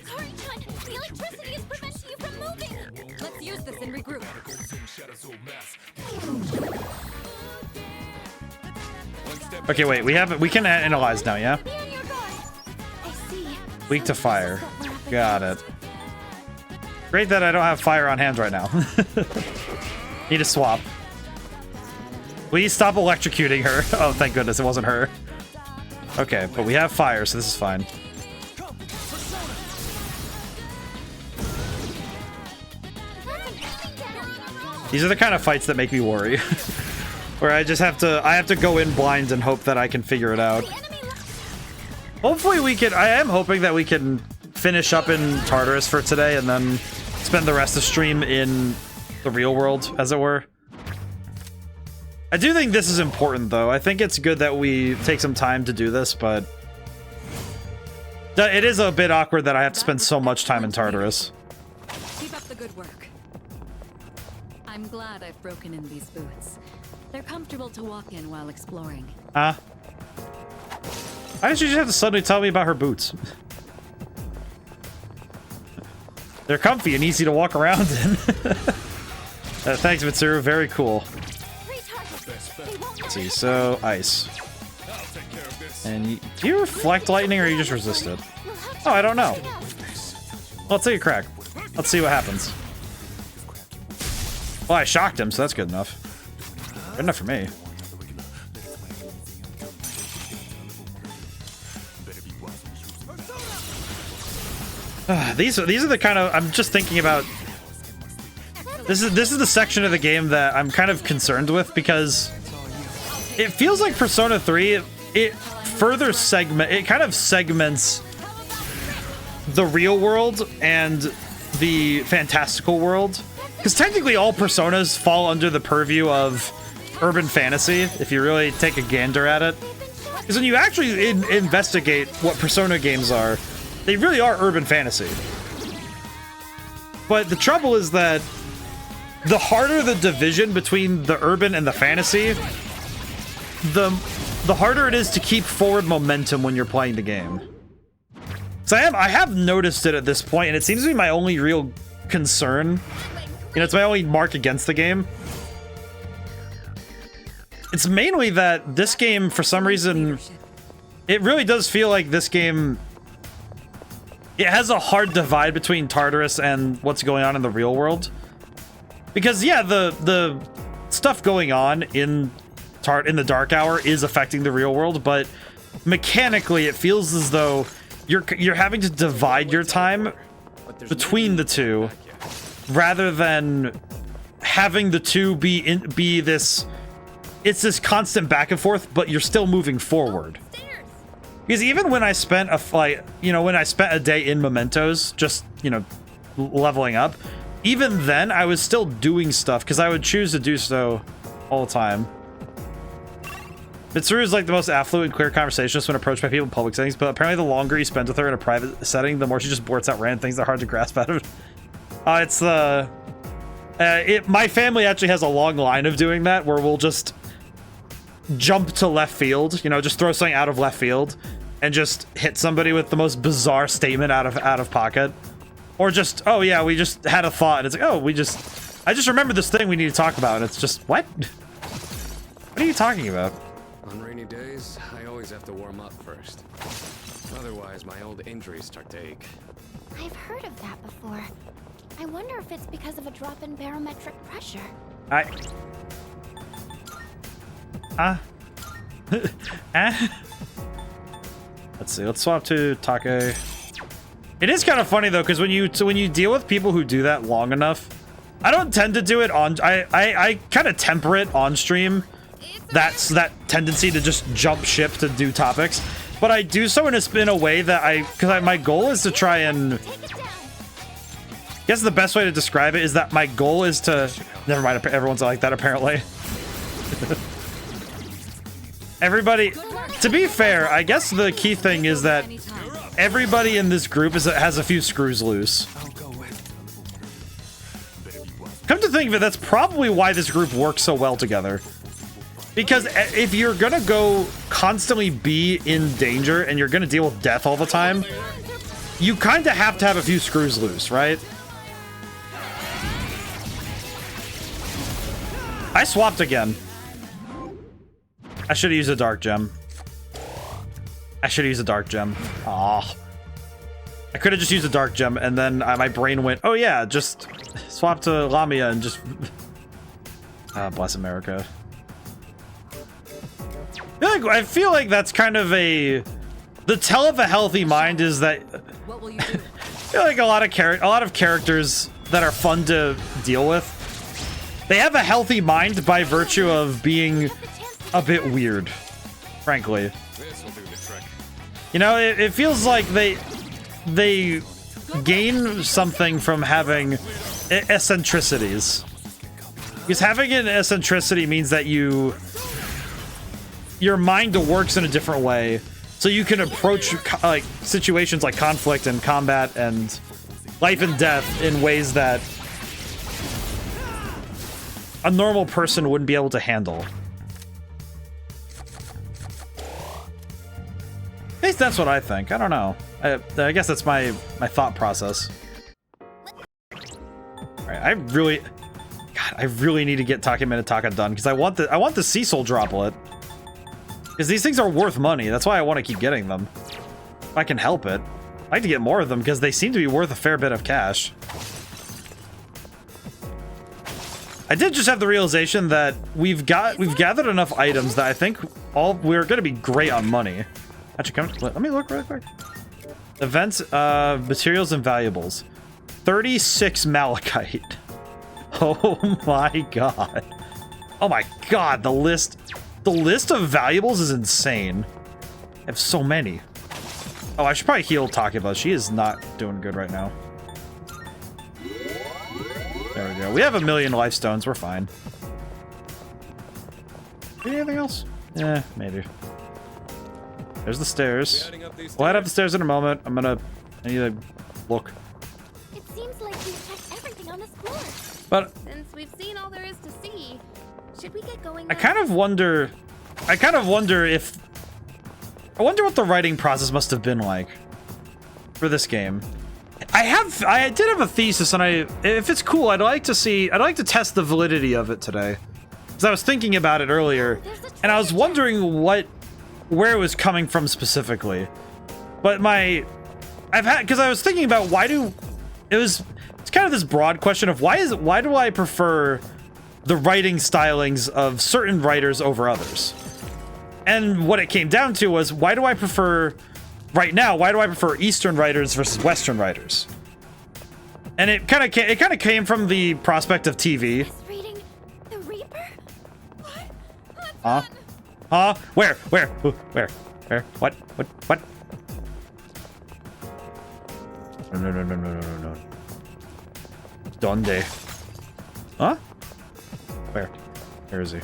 hurry, son. The electricity is preventing you from moving. Let's use this and regroup. Okay, wait. We can analyze now, yeah? Be on your guard. I see. Weak to fire. Something's not wrapping Got it. Great that I don't have fire on hand right now. Need to swap. Please stop electrocuting her. Oh, thank goodness it wasn't her. Okay, but we have fire, so this is fine. These are the kind of fights that make me worry. Where I just have to go in blind and hope that I can figure it out. Hopefully we can. I am hoping that we can finish up in Tartarus for today and then spend the rest of stream in the real world, as it were. I do think this is important, though. I think it's good that we take some time to do this, but it is a bit awkward that I have to spend so much time in Tartarus. Keep up the good work. I'm glad I've broken in these boots. They're comfortable to walk in while exploring. Why did you just have to suddenly tell me about her boots? They're comfy and easy to walk around in. Thanks, Mitsuru. Very cool. Let's see, so ice. And do you reflect lightning or you just resist it? Oh, I don't know. Well, let's take a crack. Let's see what happens. Well, I shocked him, so that's good enough. Good enough for me. These are the kind of, I'm just thinking about. This is the section of the game that I'm kind of concerned with because it feels like Persona 3. It further segment. It kind of segments the real world and the fantastical world, because technically all personas fall under the purview of urban fantasy if you really take a gander at it. Because when you actually investigate what Persona games are, they really are urban fantasy. But the trouble is that the harder the division between the urban and the fantasy, the harder it is to keep forward momentum when you're playing the game. So I have noticed it at this point, and it seems to be my only real concern. You know, it's my only mark against the game. It's mainly that this game, for some reason, it really does feel like this game, it has a hard divide between Tartarus and what's going on in the real world. Because yeah, the stuff going on in the Dark Hour is affecting the real world, but mechanically it feels as though you're having to divide your time between the two, rather than having the two be this. It's this constant back and forth, but you're still moving forward. Because even when I spent when I spent a day in Mementos, just, you know, leveling up, even then I was still doing stuff because I would choose to do so all the time. Mitsuru is like the most affluent and clear conversationalist when approached by people in public settings, but apparently the longer you spend with her in a private setting, the more she just blurts out random things that are hard to grasp out of. It's the... my family actually has a long line of doing that, where we'll just jump to left field, you know, just throw something out of left field, and just hit somebody with the most bizarre statement out of pocket. Or just, oh yeah, we just had a thought, and it's like, oh, I just remembered this thing we need to talk about, and it's just, what? What are you talking about? On rainy days, I always have to warm up first. Otherwise, my old injuries start to ache. I've heard of that before. I wonder if it's because of a drop in barometric pressure. Let's see. Let's swap to Take. It is kind of funny though, because when you deal with people who do that long enough, I don't tend to do it on. I kind of temper it on stream. That's that tendency to just jump ship to do topics, but I do so in a way that my goal is to try and. I guess the best way to describe it is that my goal is to. Never mind. Everyone's like that apparently. Everybody. To be fair, I guess the key thing is that everybody in this group has a few screws loose. Come to think of it, that's probably why this group works so well together. Because if you're gonna go constantly be in danger and you're gonna deal with death all the time, you kind of have to have a few screws loose, right? I swapped again. I should have used a dark gem. Aw. I could have just used a dark gem, and then my brain went, oh yeah, just swap to Lamia and just... bless America. I feel like that's kind of a... The tell of a healthy mind is that... What will you do? I feel like a lot of characters that are fun to deal with, they have a healthy mind by virtue of being a bit weird, frankly. You know, it feels like they gain something from having eccentricities. Because having an eccentricity means that your mind works in a different way, so you can approach like situations like conflict and combat and life and death in ways that a normal person wouldn't be able to handle. At least that's what I think. I don't know. I guess that's my thought process. Alright, I really need to get Take Minataka done, because I want the Cecil droplet. Because these things are worth money. That's why I want to keep getting them. If I can help it. I'd like to get more of them, because they seem to be worth a fair bit of cash. I did just have the realization that we've gathered enough items that I think we're going to be great on money. Actually, let me look really quick. Events, materials and valuables. 36 malachite. Oh my god. Oh my god, the list of valuables is insane. have so many. Oh, I should probably heal Takiba. She is not doing good right now. There we go. We have 1,000,000 life stones. We're fine. Anything else? Yeah, maybe. There's the stairs. We'll head up the stairs in a moment. I need to look. It seems like we've checked everything on this floor. But Since we've seen all there is to see, should we get going I now? kind of wonder if... I wonder what the writing process must have been like for this game. I did have a thesis, and if it's cool, I'd like to test the validity of it today. Because I was thinking about it earlier, and I was wondering where it was coming from specifically. But because I was thinking about it's kind of this broad question of why do I prefer the writing stylings of certain writers over others? And what it came down to was, why do I prefer Eastern writers versus Western writers? And it kind of came from the prospect of TV. Is reading the Reaper? Huh? Huh? Where? Who? Where? What? No. Donde? Huh? Where is he?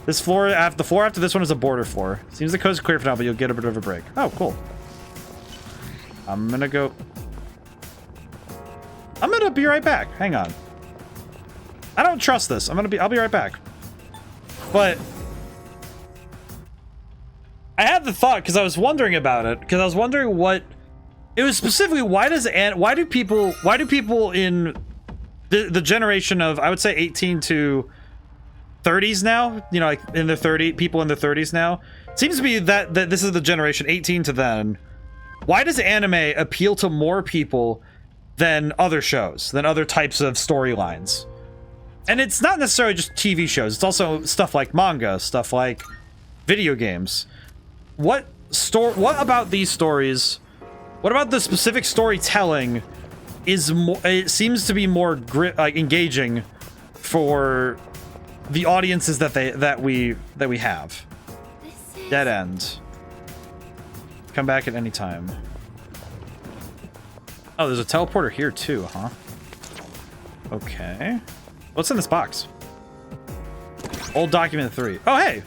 The floor after this one is a border floor. Seems the coast is clear for now, but you'll get a bit of a break. Oh, cool. I'm gonna be right back. Hang on. I don't trust this. I'll be right back. But I had the thought because I was wondering about it. Because I was wondering what it was specifically. Why do people in the generation of, I would say, 18 to 30s now, you know, like in their 30s now, seems to be that this is the generation 18 to then. Why does anime appeal to more people than other shows, than other types of storylines? And it's not necessarily just TV shows. It's also stuff like manga, stuff like video games. What about these stories? What about the specific storytelling it seems to be more engaging for the audiences that we have. Dead end. Come back at any time. Oh, there's a teleporter here too, huh? Okay. What's in this box? Old document 3. Oh, hey!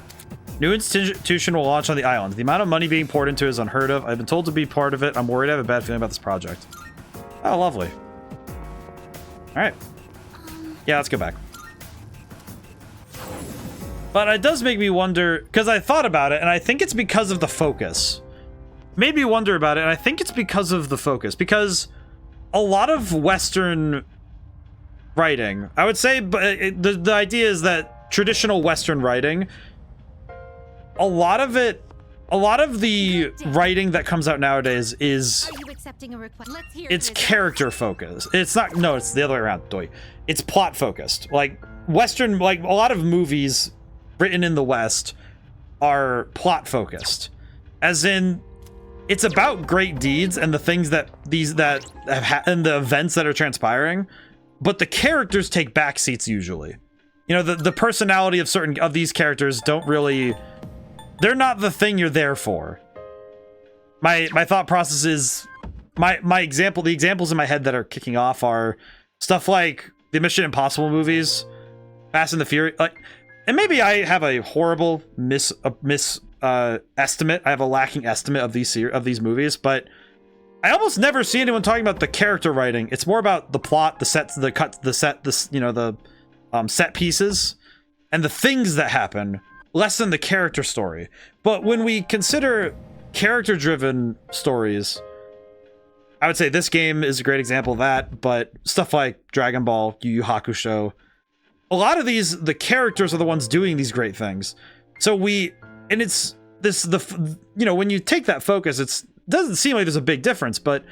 New institution will launch on the island. The amount of money being poured into it is unheard of. I've been told to be part of it. I'm worried I have a bad feeling about this project. Oh, lovely. Alright. Yeah, let's go back. But it does make me wonder, because I thought about it, and I think it's because of the focus. Made me wonder about it, and I think it's because of the focus. Because a lot of Western writing, I would say, but the idea is that traditional Western writing, a lot of the writing that comes out nowadays is, Are you accepting a request? Let's hear it's it. character focused. It's not, no, it's the other way around, Doi. It's plot focused. Like Western, like a lot of movies written in the West are plot focused. As in, it's about great deeds and the things that and the events that are transpiring, but the characters take back seats usually. You know, the personality of certain of these characters don't really, they're not the thing you're there for. My thought process is, the examples in my head that are kicking off are stuff like the Mission Impossible movies, Fast and the Furious, like, and maybe I have a horrible estimate. I have a lacking estimate of these movies, but I almost never see anyone talking about the character writing. It's more about the plot, the sets, the cuts, the set pieces, and the things that happen, less than the character story. But when we consider character-driven stories, I would say this game is a great example of that, but stuff like Dragon Ball, Yu Yu Hakusho, a lot of these, the characters are the ones doing these great things. So when you take that focus, it doesn't seem like there's a big difference, but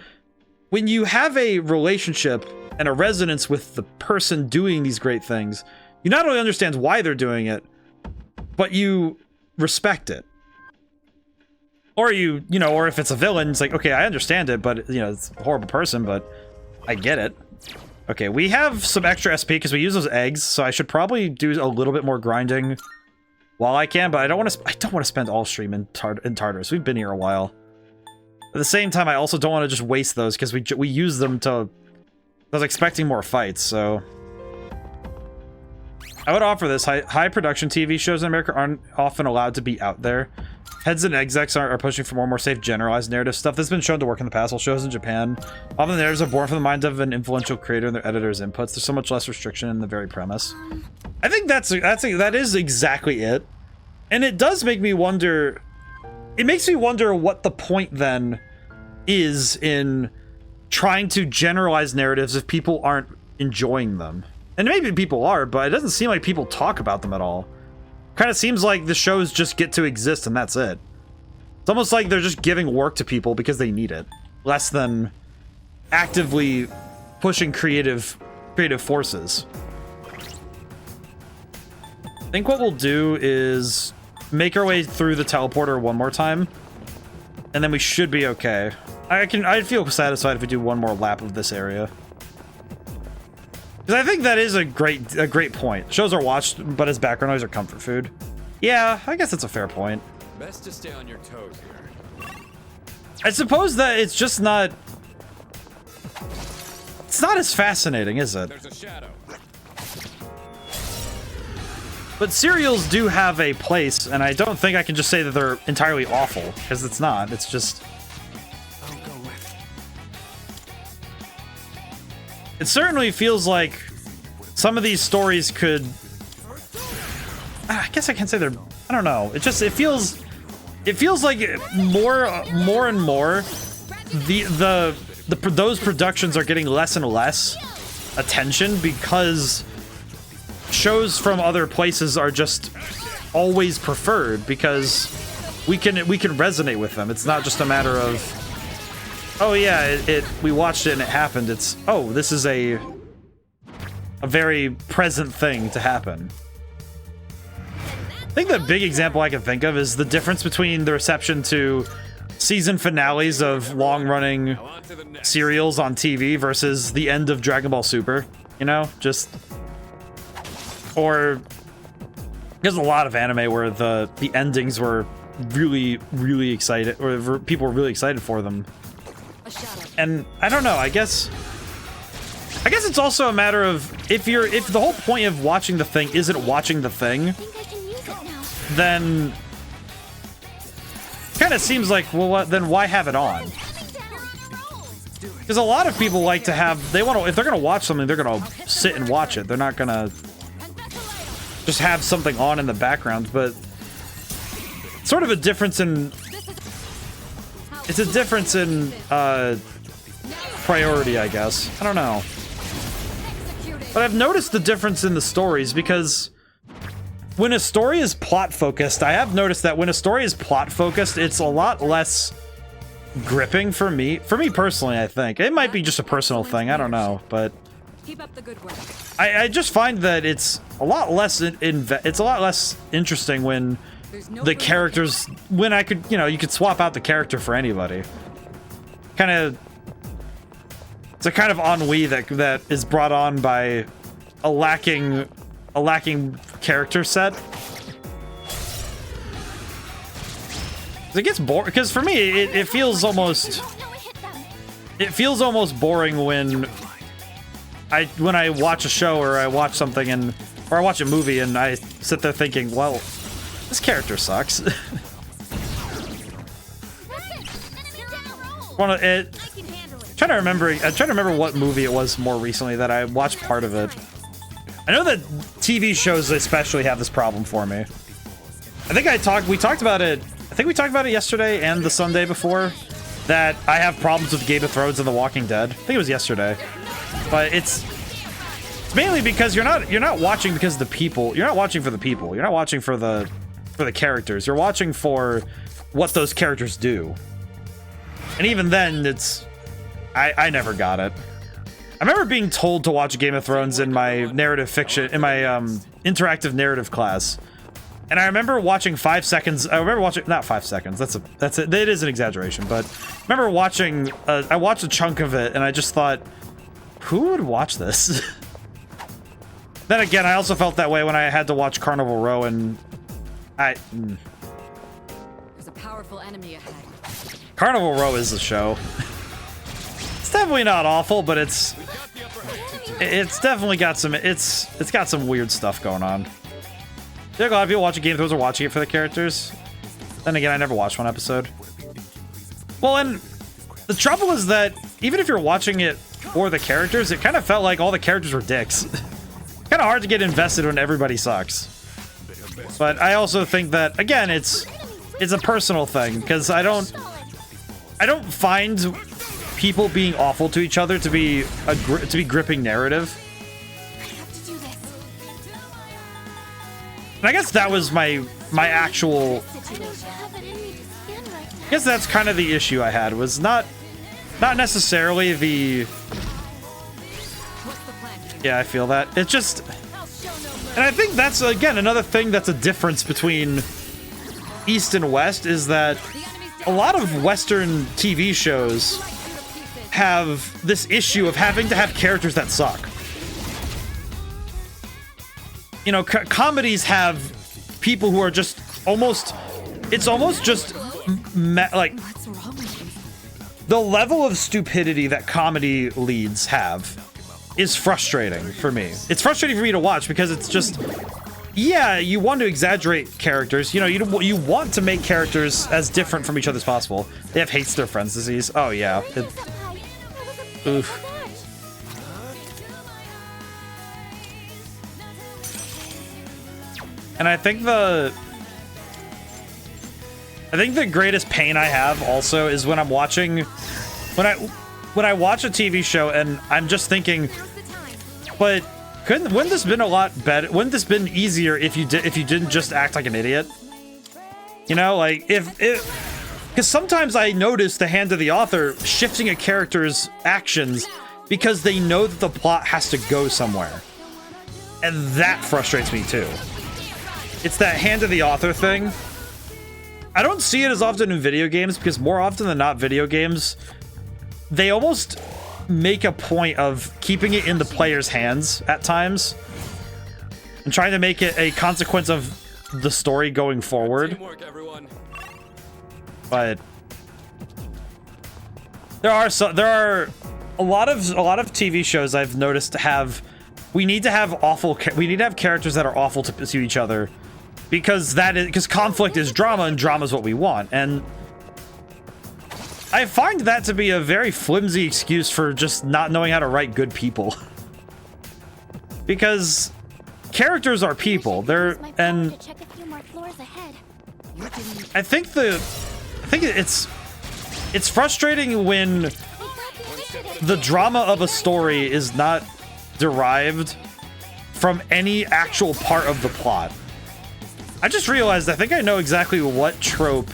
when you have a relationship and a resonance with the person doing these great things, you not only understand why they're doing it, but you respect it. Or or if it's a villain, it's like, okay, I understand it, but it's a horrible person, but I get it. Okay, we have some extra SP because we use those eggs, so I should probably do a little bit more grinding while I can, but I don't want to spend all stream in Tartarus. We've been here a while. At the same time, I also don't want to just waste those because we use them to. I was expecting more fights, so I would offer this. High production TV shows in America aren't often allowed to be out there. Heads and execs are pushing for more safe, generalized narrative stuff that's been shown to work in the past. All shows in Japan, often the narratives are born from the mind of an influential creator and their editor's inputs. There's so much less restriction in the very premise. I think that is exactly it, and it does make me wonder. It makes me wonder what the point then is in trying to generalize narratives if people aren't enjoying them. And maybe people are, but it doesn't seem like people talk about them at all. Kind of seems like the shows just get to exist and that's it. It's almost like they're just giving work to people because they need it, less than actively pushing creative forces. I think what we'll do is make our way through the teleporter one more time, and then we should be okay. I'd feel satisfied if we do one more lap of this area. Because I think that is a great point. Shows are watched, but as background noise or comfort food. Yeah, I guess that's a fair point. Best to stay on your toes here. I suppose that it's just not... It's not as fascinating, is it? There's a shadow. But serials do have a place, and I don't think I can just say that they're entirely awful, because it's not. It's just... It certainly feels like some of these stories could... I guess I can't say they're... I don't know. It feels like more and more those productions are getting less and less attention because shows from other places are just always preferred because we can resonate with them. It's not just a matter of, oh yeah, we watched it and it happened. It's, oh, this is a very present thing to happen. I think the big example I can think of is the difference between the reception to season finales of long-running serials on TV versus the end of Dragon Ball Super. You know, just... Or... There's a lot of anime where the endings were really, really excited, or people were really excited for them. And I don't know, I guess it's also a matter of if the whole point of watching the thing isn't watching the thing, then kind of seems like, well, then why have it on? Because a lot of people like to have, if they're gonna watch something, they're gonna sit and watch it. They're not gonna just have something on in the background. But it's sort of a difference in, it's a difference in priority, I guess. I don't know. But I've noticed the difference in the stories because when a story is plot focused, I have noticed that when a story is plot focused, it's a lot less gripping for me. For me personally, I think. It might be just a personal thing, I don't know, but Keep up the good work. I just find that it's a lot less it's a lot less interesting when the characters, when I could, you could swap out the character for anybody. It's a kind of ennui that is brought on by a lacking character set. It gets boring because for me it feels almost boring when I watch a show or I watch something or I watch a movie and I sit there thinking, well, this character sucks. I'm trying to remember what movie it was more recently that I watched part of it. I know that TV shows especially have this problem for me. I think we talked about it. I think we talked about it yesterday and the Sunday before, that I have problems with Game of Thrones and The Walking Dead. I think it was yesterday. But it's mainly because you're not watching because the people. You're not watching for the people. You're not watching for the characters. You're watching for what those characters do. And even then, I never got it. I remember being told to watch Game of Thrones in my narrative fiction, in my interactive narrative class. And I remember watching 5 seconds. I remember watching, not 5 seconds. That's it. It is an exaggeration, but I remember watching. I watched a chunk of it, and I just thought, who would watch this? Then again, I also felt that way when I had to watch Carnival Row and There's a powerful enemy ahead. Carnival Row is the show. It's definitely not awful, but it's definitely got some it's got some weird stuff going on. There are a lot of people watching Game of Thrones are watching it for the characters. Then again, I never watched one episode. Well, and the trouble is that even if you're watching it for the characters, it kind of felt like all the characters were dicks. Kind of hard to get invested when everybody sucks. But I also think that, again, it's a personal thing, because I don't find people being awful to each other to be gripping narrative. And I guess that was my actual. I guess that's kind of the issue I had, was not necessarily the. Yeah, I feel that. It's just. And I think that's, again, another thing that's a difference between East and West, is that a lot of Western TV shows have this issue of having to have characters that suck. You know, comedies have people who are just almost, it's almost just like the level of stupidity that comedy leads have is frustrating for me. It's frustrating for me to watch because it's just, yeah, you want to exaggerate characters. You know, you want to make characters as different from each other as possible. They have hates their friends disease. Oh yeah. Oof. And I think the greatest pain I have also is when I'm watching, when I watch a TV show and I'm just thinking, but wouldn't this been a lot better? Wouldn't this been easier if you didn't just act like an idiot? You know, like because sometimes I notice the hand of the author shifting a character's actions because they know that the plot has to go somewhere, and that frustrates me too. It's that hand of the author thing. I don't see it as often in video games because more often than not, video games, they almost make a point of keeping it in the player's hands at times and trying to make it a consequence of the story going forward. But there are a lot of TV shows I've noticed we need to have characters that are awful to each other, because conflict is drama and drama is what we want. And I find that to be a very flimsy excuse for just not knowing how to write good people. Because characters are people. And I think it's frustrating when the drama of a story is not derived from any actual part of the plot. I just realized I think I know exactly what trope.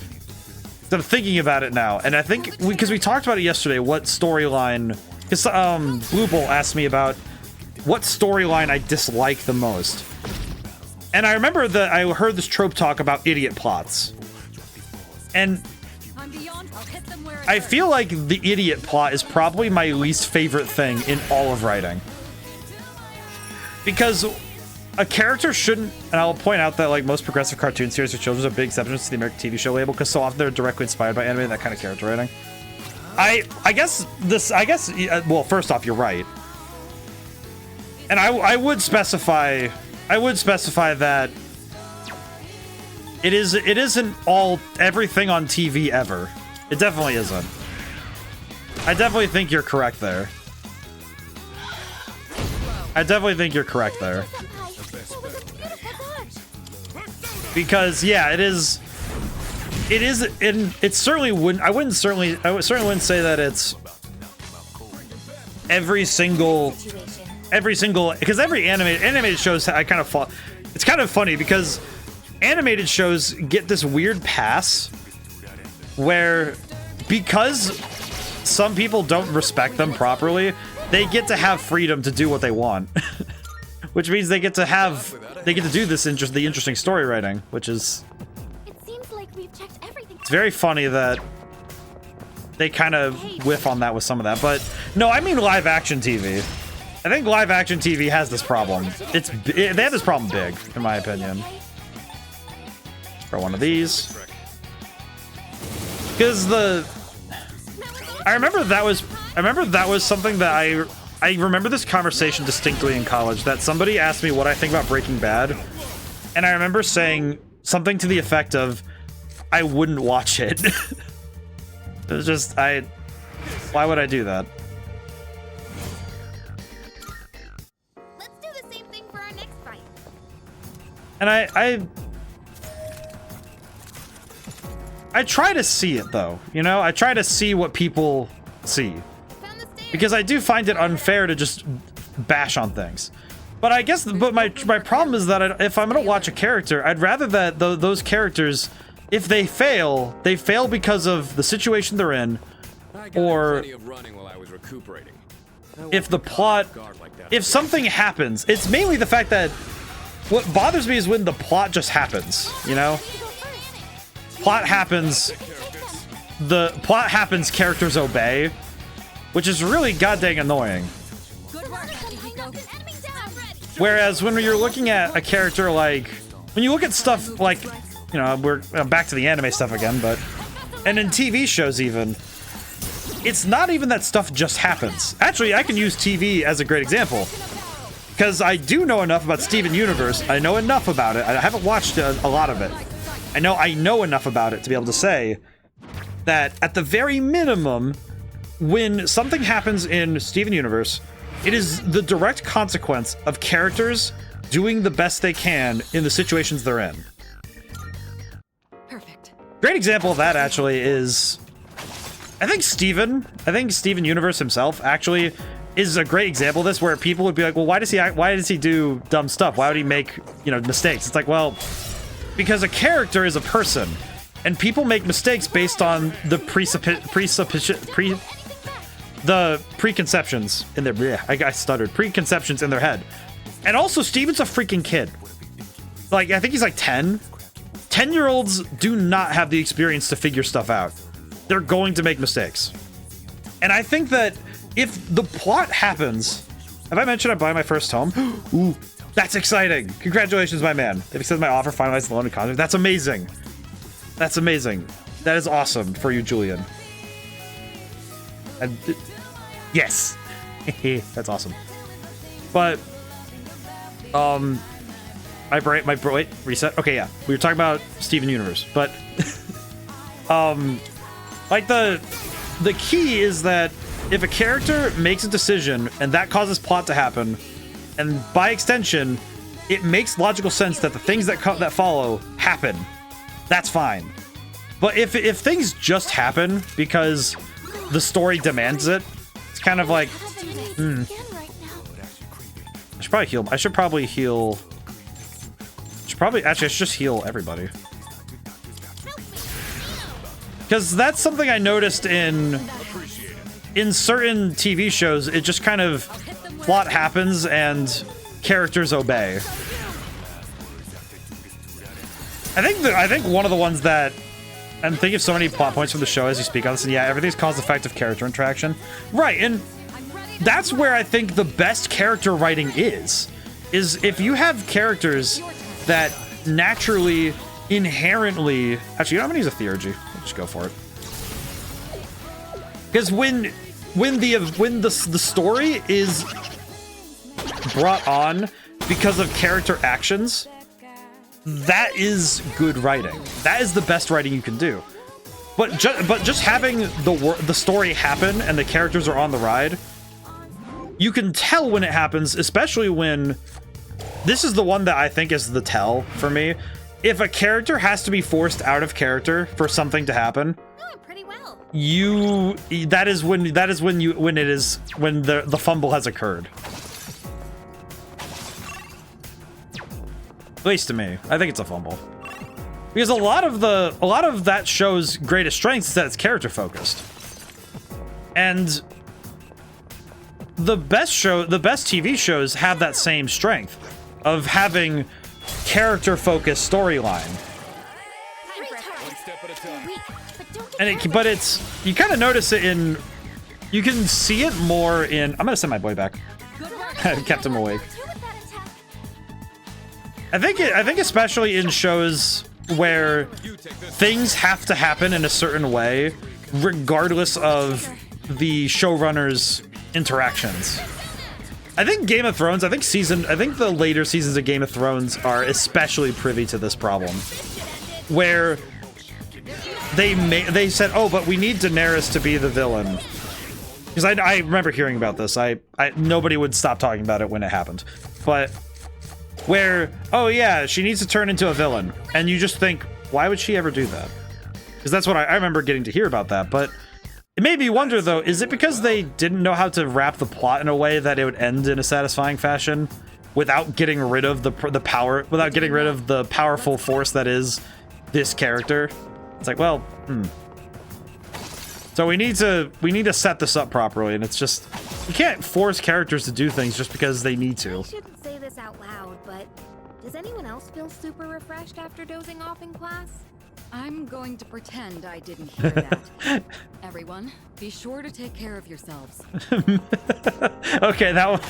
I'm thinking about it now, and I think because we talked about it yesterday, what storyline? Because Blue Bolt asked me about what storyline I dislike the most, and I remember that I heard this trope talk about idiot plots, and I feel like the idiot plot is probably my least favorite thing in all of writing, because a character shouldn't, and I'll point out that like most progressive cartoon series for children are big exceptions to the American TV show label, because so often they're directly inspired by anime and that kind of character writing. Well, first off, you're right, and I would specify that it isn't everything on TV ever. It definitely isn't. I definitely think you're correct there. Because yeah, it certainly wouldn't. I certainly wouldn't say that it's every single, because every animated shows it's kind of funny because animated shows get this weird pass where, because some people don't respect them properly, they get to have freedom to do what they want. Which means they get to do the interesting story writing, which is, It seems like we've checked everything. it's very funny that they kind of whiff on that with some of that. But no, I mean live action TV. I think live action TV has this problem. They have this problem big, in my opinion. Throw one of these. Because I remember that was something that I remember this conversation distinctly in college, that somebody asked me what I think about Breaking Bad, and I remember saying something to the effect of, I wouldn't watch it. It was just, why would I do that? Let's do the same thing for our next fight. And I try to see it though, you know? I try to see what people see. Found the stairs. Because I do find it unfair to just bash on things. But I guess, but my problem is that if I'm gonna watch a character, I'd rather that those characters, if they fail because of the situation they're in, I got or plenty of running while I was recuperating. if the plot, if something happens, it's mainly the fact that what bothers me is when the plot just happens, you know? Plot happens, characters obey, which is really goddamn annoying. Whereas when you're looking at a character like, when you look at stuff like, you know, we're back to the anime stuff again, but, and in TV shows even, it's not even that stuff just happens. Actually, I can use TV as a great example, because I do know enough about Steven Universe. I know enough about it. I haven't watched a lot of it. I know enough about it to be able to say that at the very minimum, when something happens in Steven Universe, it is the direct consequence of characters doing the best they can in the situations they're in. Perfect. Great example of that actually is, I think Steven Universe himself actually is a great example of this, where people would be like, well, why does he do dumb stuff? Why would he make, you know, mistakes? It's like, well, because a character is a person, and people make mistakes based on the preconceptions in their, yeah, I stuttered, preconceptions in their head. And also, Steven's a freaking kid. Like, I think he's like 10. 10-year-olds do not have the experience to figure stuff out. They're going to make mistakes. And I think that if the plot happens, have I mentioned I'm buying my first home? Ooh, that's exciting. Congratulations, my man. They've accepted my offer, finalized the loan and contract. That's amazing. That's amazing. That is awesome for you, Julian. And yes. That's awesome. But wait, reset. Okay, yeah. We were talking about Steven Universe, but like the key is that if a character makes a decision and that causes plot to happen, and by extension, it makes logical sense that the things that follow happen, that's fine. But if things just happen because the story demands it, it's kind of like, I should probably heal. Actually, I should just heal everybody. Because that's something I noticed in certain TV shows. It just kind of, plot happens and characters obey. I think one of the ones that, I'm thinking of so many plot points from the show as you speak on this, and yeah, everything's cause-effect of character interaction. Right, and that's where I think the best character writing is if you have characters that naturally, inherently... Actually, you know, I'm gonna use a theurgy. I'll just go for it. Because when the story is brought on because of character actions, that is good writing. That is the best writing you can do. But just having the story happen and the characters are on the ride, you can tell when it happens, especially when... This is the one that I think is the tell for me. If a character has to be forced out of character for something to happen, Pretty well. that is when the fumble has occurred. At least to me, I think it's a fumble. Because a lot of that show's greatest strength is that it's character focused. And the best TV shows have that same strength of having character-focused storyline. But it's, you kind of notice it in, you can see it more in, I'm gonna send my boy back. Kept him awake. I think especially in shows where things have to happen in a certain way, regardless of the showrunner's interactions. I think Game of Thrones, I think the later seasons of Game of Thrones are especially privy to this problem, where they said, oh, but we need Daenerys to be the villain. Because I remember hearing about this. Nobody would stop talking about it when it happened. But where, oh yeah, she needs to turn into a villain. And you just think, why would she ever do that? Because that's what I remember getting to hear about that. But it made me wonder, though, is it because they didn't know how to wrap the plot in a way that it would end in a satisfying fashion without getting rid of the power, without getting rid of the powerful force that is this character? It's like, well, So we need to set this up properly, and it's just, you can't force characters to do things just because they need to. I shouldn't say this out loud, but does anyone else feel super refreshed after dozing off in class? I'm going to pretend I didn't hear that. Everyone, be sure to take care of yourselves. Okay, that one.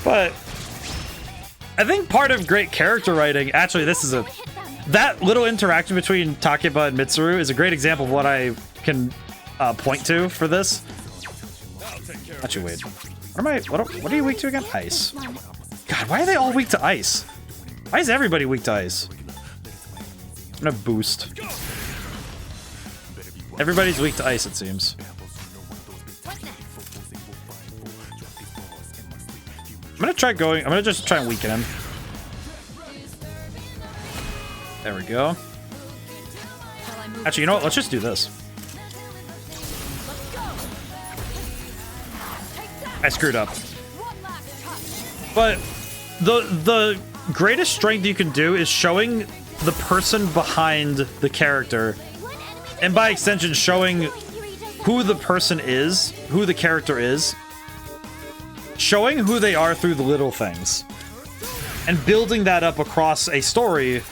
But I think part of great character writing, actually, that little interaction between Takeba and Mitsuru is a great example of what I can point to for this. Actually, wait. What are you weak to again? Ice. God, why are they all weak to ice? Why is everybody weak to ice? I'm gonna boost. Everybody's weak to ice, it seems. I'm gonna just try and weaken him. There we go. Actually, you know what? Let's just do this. I screwed up. But the greatest strength you can do is showing the person behind the character, and by extension showing who the person is, who the character is, showing who they are through the little things, and building that up across a story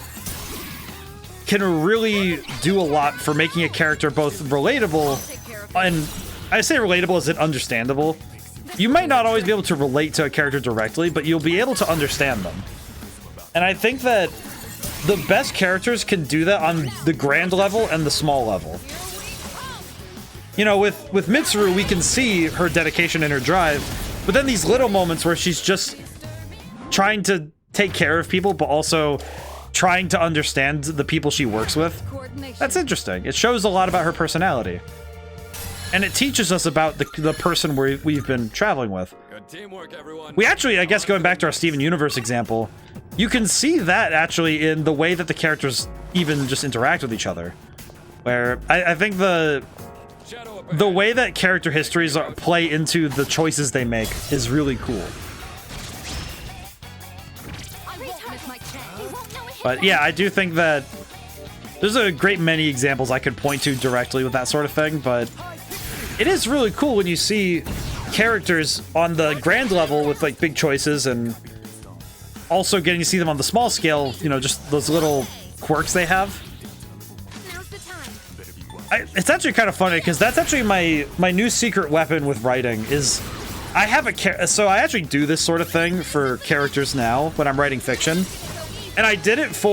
can really do a lot for making a character both relatable, and I say relatable as in understandable. You might not always be able to relate to a character directly, but you'll be able to understand them. And I think that the best characters can do that on the grand level and the small level. You know, with Mitsuru, we can see her dedication and her drive, but then these little moments where she's just trying to take care of people, but also trying to understand the people she works with. That's interesting. It shows a lot about her personality. And it teaches us about the person we've been traveling with. Good teamwork, everyone. We actually, I guess going back to our Steven Universe example, you can see that actually in the way that the characters even just interact with each other. Where I think the way that character histories play into the choices they make is really cool. But yeah, I do think that there's a great many examples I could point to directly with that sort of thing, but it is really cool when you see characters on the grand level with like big choices, and also getting to see them on the small scale, you know, just those little quirks they have. It's actually kind of funny because that's actually my new secret weapon with writing is I have so I actually do this sort of thing for characters now when I'm writing fiction. And I did it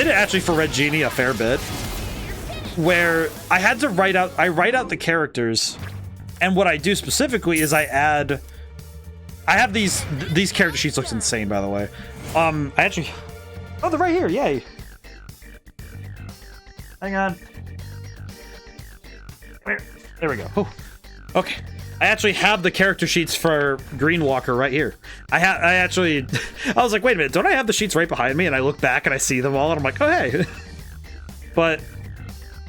actually for Red Genie a fair bit, where I had to write out the characters, and what I do specifically is I have these character sheets. Looks insane, by the way. I actually, oh, they're right here, yay. Hang on. There we go. Oh, okay. I actually have the character sheets for Greenwalker right here. I was like, wait a minute, don't I have the sheets right behind me? And I look back and I see them all, and I'm like, oh, hey. But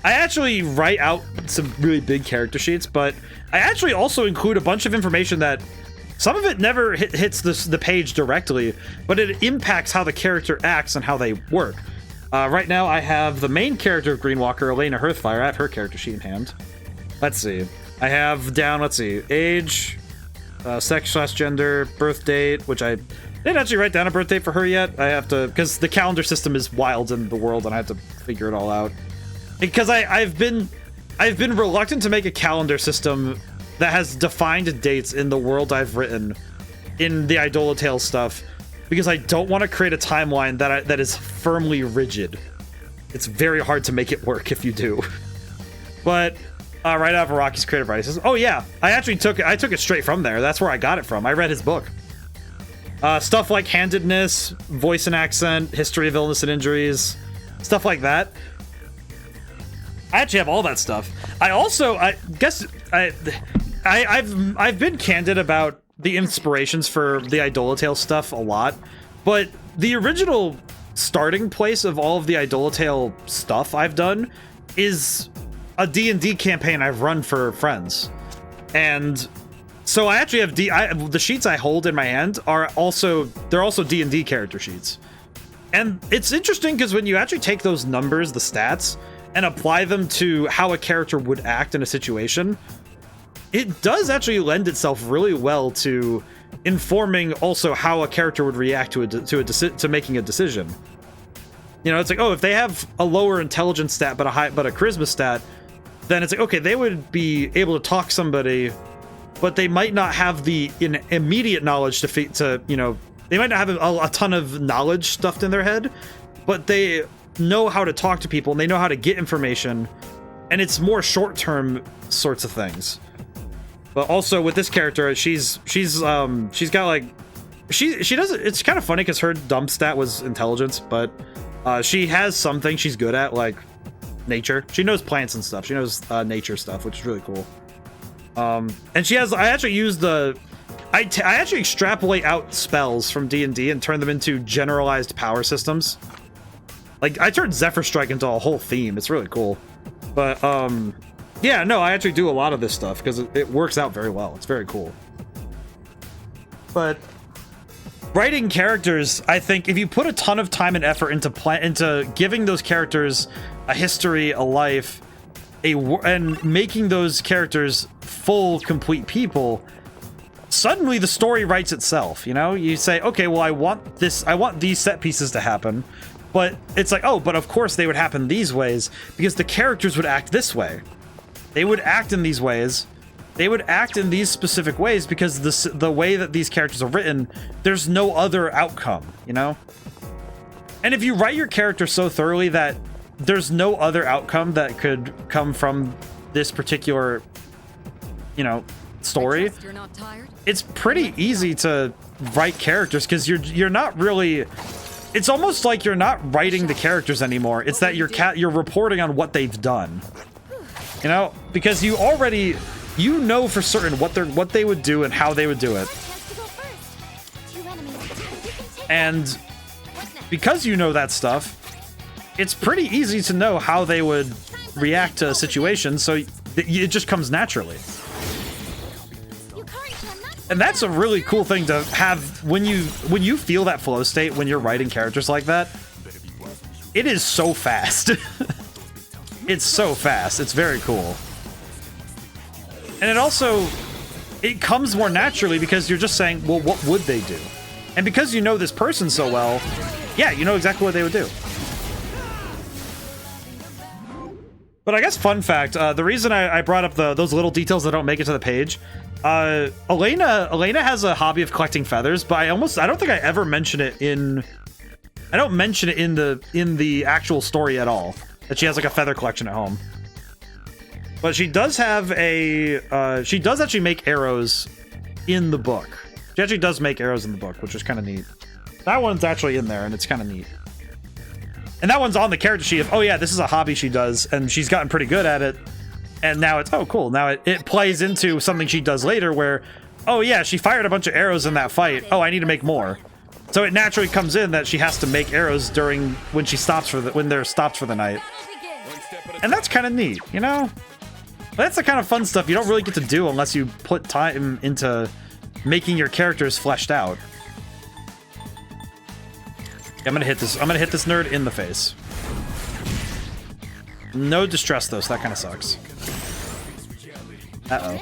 I actually write out some really big character sheets, but I actually also include a bunch of information that some of it never hits the page directly, but it impacts how the character acts and how they work. Right now, I have the main character of Greenwalker, Elena Hearthfire. I have her character sheet in hand. Let's see. I have down, let's see, age, sex/gender, birth date, which I didn't actually write down a birth date for her yet. I have to, because the calendar system is wild in the world, and I have to figure it all out. Because I've been reluctant to make a calendar system that has defined dates in the world I've written, in the Eidola Tale stuff, because I don't want to create a timeline that is firmly rigid. It's very hard to make it work if you do. But right out of Araki's creative writing says, oh yeah, I took it straight from there. That's where I got it from. I read his book. Stuff like handedness, voice and accent, history of illness and injuries, stuff like that. I actually have all that stuff. I guess I've been candid about the inspirations for the Eidola Tale stuff a lot, but the original starting place of all of the Eidola Tale stuff I've done is a D&D campaign I've run for friends. And so I actually have the sheets I hold in my hand are also D&D character sheets. And it's interesting because when you actually take those numbers, the stats, and apply them to how a character would act in a situation, it does actually lend itself really well to informing also how a character would react to making a decision. You know, it's like, oh, if they have a lower intelligence stat but a charisma stat, then it's like, okay, they would be able to talk somebody, but they might not have the immediate knowledge to you know, they might not have a ton of knowledge stuffed in their head, but they know how to talk to people and they know how to get information, and it's more short-term sorts of things. But also with this character, she's got like she doesn't. It's kind of funny because her dump stat was intelligence, but she has something she's good at, like nature. She knows plants and stuff. She knows nature stuff, which is really cool. And she has. I actually use the. I actually extrapolate out spells from D&D and turn them into generalized power systems. Like I turned Zephyr Strike into a whole theme. It's really cool. But yeah, no, I actually do a lot of this stuff because it works out very well. It's very cool. But writing characters, I think if you put a ton of time and effort into giving those characters a history, a life, and making those characters full, complete people, suddenly the story writes itself. You know, you say, okay, well, I want these set pieces to happen, but it's like, oh, but of course they would happen these ways because the characters would act this way. They would act in these ways. They would act in these specific ways because the way that these characters are written, there's no other outcome, you know? And if you write your character so thoroughly that there's no other outcome that could come from this particular, you know, story, You're not tired? it's pretty easy to write characters because you're not really. It's almost like you're not writing the characters anymore. It's that you're reporting on what they've done. You know, because you already know for certain what they would do and how they would do it. And because you know that stuff, it's pretty easy to know how they would react to a situation, so it just comes naturally. And that's a really cool thing to have when you feel that flow state when you're writing characters like that. It is so fast. It's so fast. It's very cool. And it comes more naturally because you're just saying, well, what would they do? And because you know this person so well, yeah, you know exactly what they would do. But I guess fun fact, the reason I brought up those little details that don't make it to the page, Elena has a hobby of collecting feathers, but I don't think I ever mention it in the actual story at all, that she has like a feather collection at home. But she does have she does actually make arrows in the book. She actually does make arrows in the book, which is kind of neat. That one's actually in there, and it's kind of neat. And that one's on the character sheet of, oh yeah, this is a hobby she does, and she's gotten pretty good at it. And now it's, oh cool, now it plays into something she does later where, oh yeah, she fired a bunch of arrows in that fight. Oh, I need to make more. So it naturally comes in that she has to make arrows when they're stopped for the night. And that's kind of neat, you know? That's the kind of fun stuff you don't really get to do unless you put time into making your characters fleshed out. I'm gonna hit this nerd in the face. No distress though, so that kind of sucks. Uh-oh.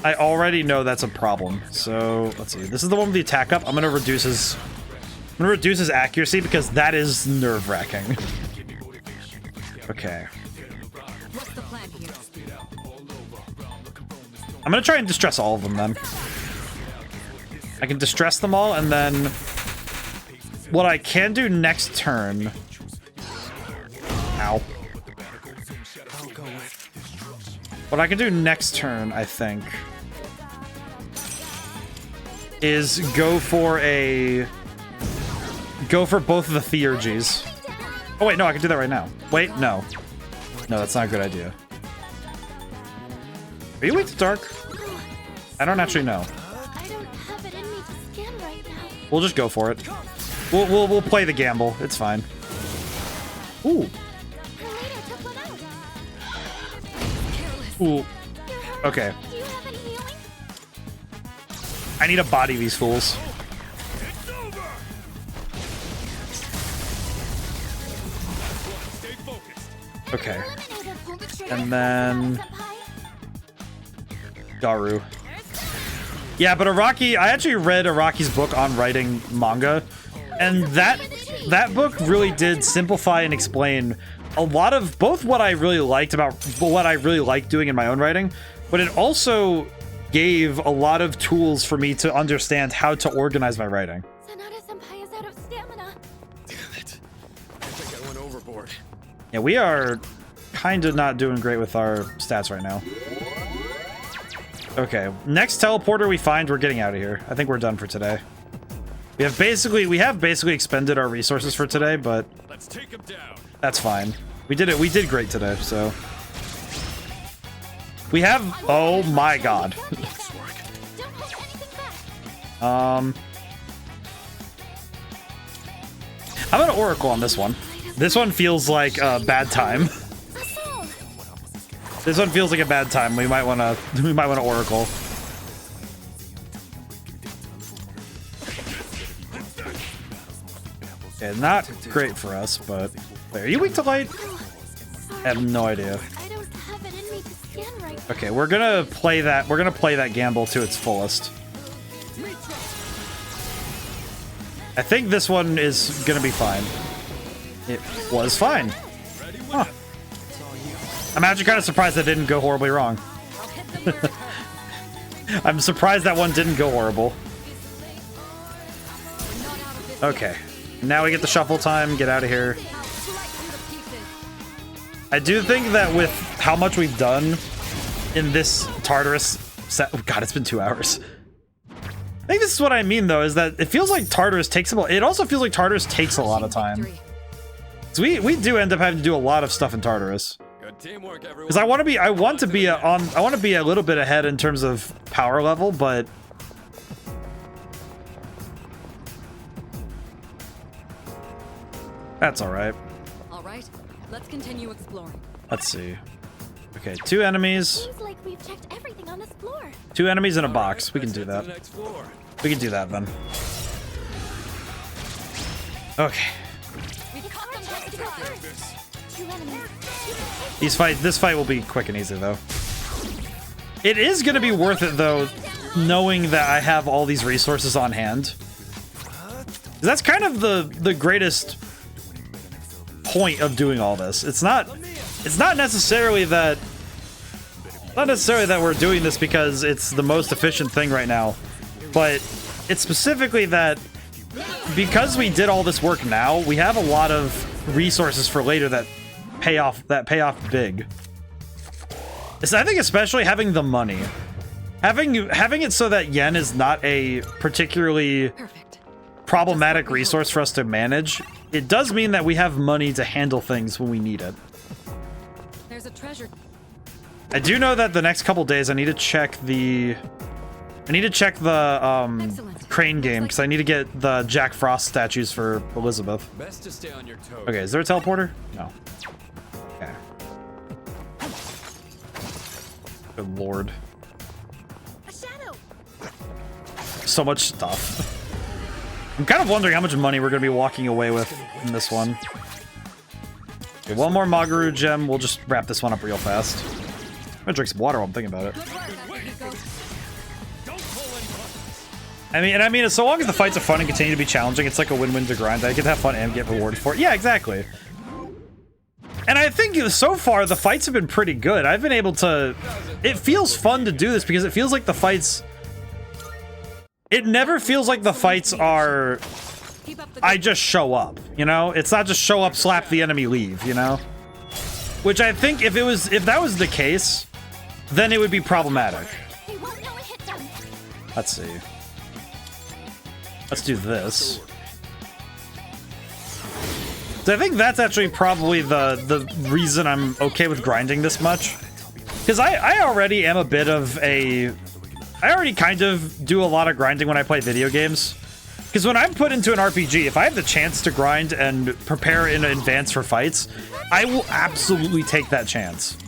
I already know that's a problem. So let's see. This is the one with the attack up. I'm gonna reduce his accuracy because that is nerve-wracking. Okay. What's the plan here? I'm gonna try and distress all of them then. I can distress them all, and then what I can do next turn. Ow. What I can do next turn, I think, is go for both of the Theurgies. Oh wait, no, I can do that right now. Wait, no. No, that's not a good idea. Are you weak to dark? I don't actually know. I don't have it in me to scan right now. We'll just go for it. We'll play the gamble. It's fine. Ooh. Her leader took one out. Ooh. Okay. Do you have any healing? I need to body these fools. Okay. And then Daru. Yeah, but Araki, I actually read Araki's book on writing manga, and that book really did simplify and explain a lot of both what I really liked about what I really liked doing in my own writing, but it also gave a lot of tools for me to understand how to organize my writing. Sanada-senpai is out of stamina. Damn it. I think I went overboard. Yeah, we are kind of not doing great with our stats right now. Okay, next teleporter we find, we're getting out of here. I think we're done for today. We have basically expended our resources for today, but Let's take him down. that's fine. We did it. We did great today, so we have. Oh my god. Don't hold anything back. I'm gonna Oracle on this one. This one feels like a bad time. Assault. This one feels like a bad time. We might wanna Oracle. Okay, not great for us, but wait, are you weak to light? I have no idea. I don't have it in me to scan right now. Okay, we're gonna play that. We're gonna play that gamble to its fullest. I think this one is gonna be fine. It was fine. Huh. I'm actually kind of surprised that didn't go horribly wrong. I'm surprised that one didn't go horrible. Okay, now we get the shuffle time. Get out of here. I do think that with how much we've done in this Tartarus set, oh god, it's been 2 hours. I think this is what I mean, though, is that it feels like Tartarus takes it also feels like Tartarus takes a lot of time. So we do end up having to do a lot of stuff in Tartarus. Good teamwork, everyone. Because I want to be a little bit ahead in terms of power level, but that's all right. All right, let's continue exploring. Let's see. Okay, 2 enemies. Seems like we've checked everything on this floor. 2 enemies in a box. We can do that. Next floor. We can do that then. Okay. We've caught them by surprise. 2 enemies. This fight will be quick and easy though. It is gonna be worth it though, knowing that I have all these resources on hand. That's kind of the greatest point of doing all this. It's not necessarily that we're doing this because it's the most efficient thing right now, but it's specifically that because we did all this work now, we have a lot of resources for later that pay off big. So I think especially having the money, having it so that yen is not a particularly Perfect. problematic resource for us to manage. It does mean that we have money to handle things when we need it. There's a treasure. I do know that the next couple days I need to check the Excellent. crane game because I need to get the Jack Frost statues for Elizabeth. Best to stay on your toes. Okay, is there a teleporter? No. Okay. Good lord. A shadow. So much stuff. I'm kind of wondering how much money we're going to be walking away with in this one. Okay, one more Magaru gem. We'll just wrap this one up real fast. I'm going to drink some water while I'm thinking about it. I mean, so long as the fights are fun and continue to be challenging, it's like a win-win to grind. I get to have fun and get rewarded for it. Yeah, exactly. And I think so far the fights have been pretty good. I've been able to... It feels fun to do this because it feels like the fights it never feels like the fights are, Keep up the I just show up, you know? It's not just show up, slap the enemy, leave, you know? Which I think if that was the case, then it would be problematic. They won't know it hit them. Let's see. Let's do this. So I think that's actually probably the reason I'm okay with grinding this much. Because I already am a bit of a... I already kind of do a lot of grinding when I play video games. Because when I'm put into an RPG, if I have the chance to grind and prepare in advance for fights, I will absolutely take that chance.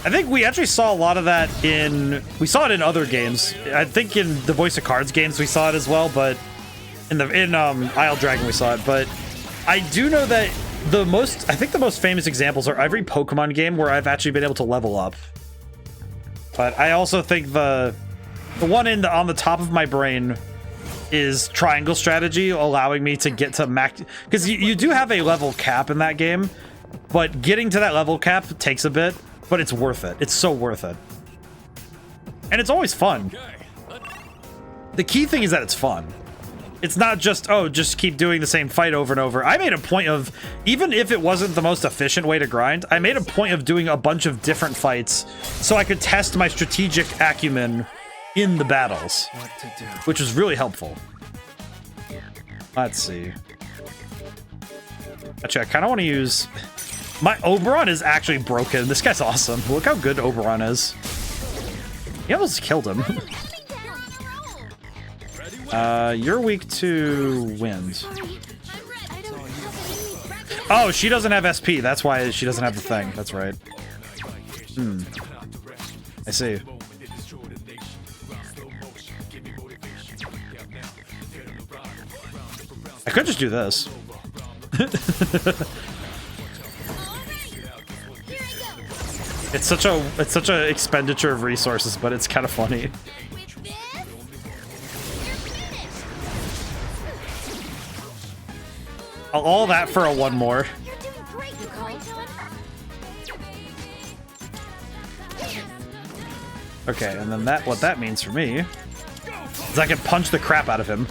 I think we actually saw a lot of that in... We saw it in other games. I think in the Voice of Cards games we saw it as well, but... In Isle Dragon we saw it, but... I do know that I think the most famous examples are every Pokemon game where I've actually been able to level up. But I also think the one on the top of my brain is triangle strategy, allowing me to get to max, because you do have a level cap in that game, but getting to that level cap takes a bit, but it's worth it. It's so worth it. And it's always fun. The key thing is that it's fun. It's not just, oh, just keep doing the same fight over and over. I made a point of, even if it wasn't the most efficient way to grind, I made a point of doing a bunch of different fights so I could test my strategic acumen in the battles, which was really helpful. Let's see. Actually, I kind of want to use... My Oberon is actually broken. This guy's awesome. Look how good Oberon is. He almost killed him. You're weak to wind. Oh, she doesn't have SP. That's why she doesn't have the thing. That's right. I see. I could just do this. It's such a expenditure of resources, but it's kind of funny. All that for a one more. You're doing great, Yukari-chan. Okay, and then what that means for me is I can punch the crap out of him.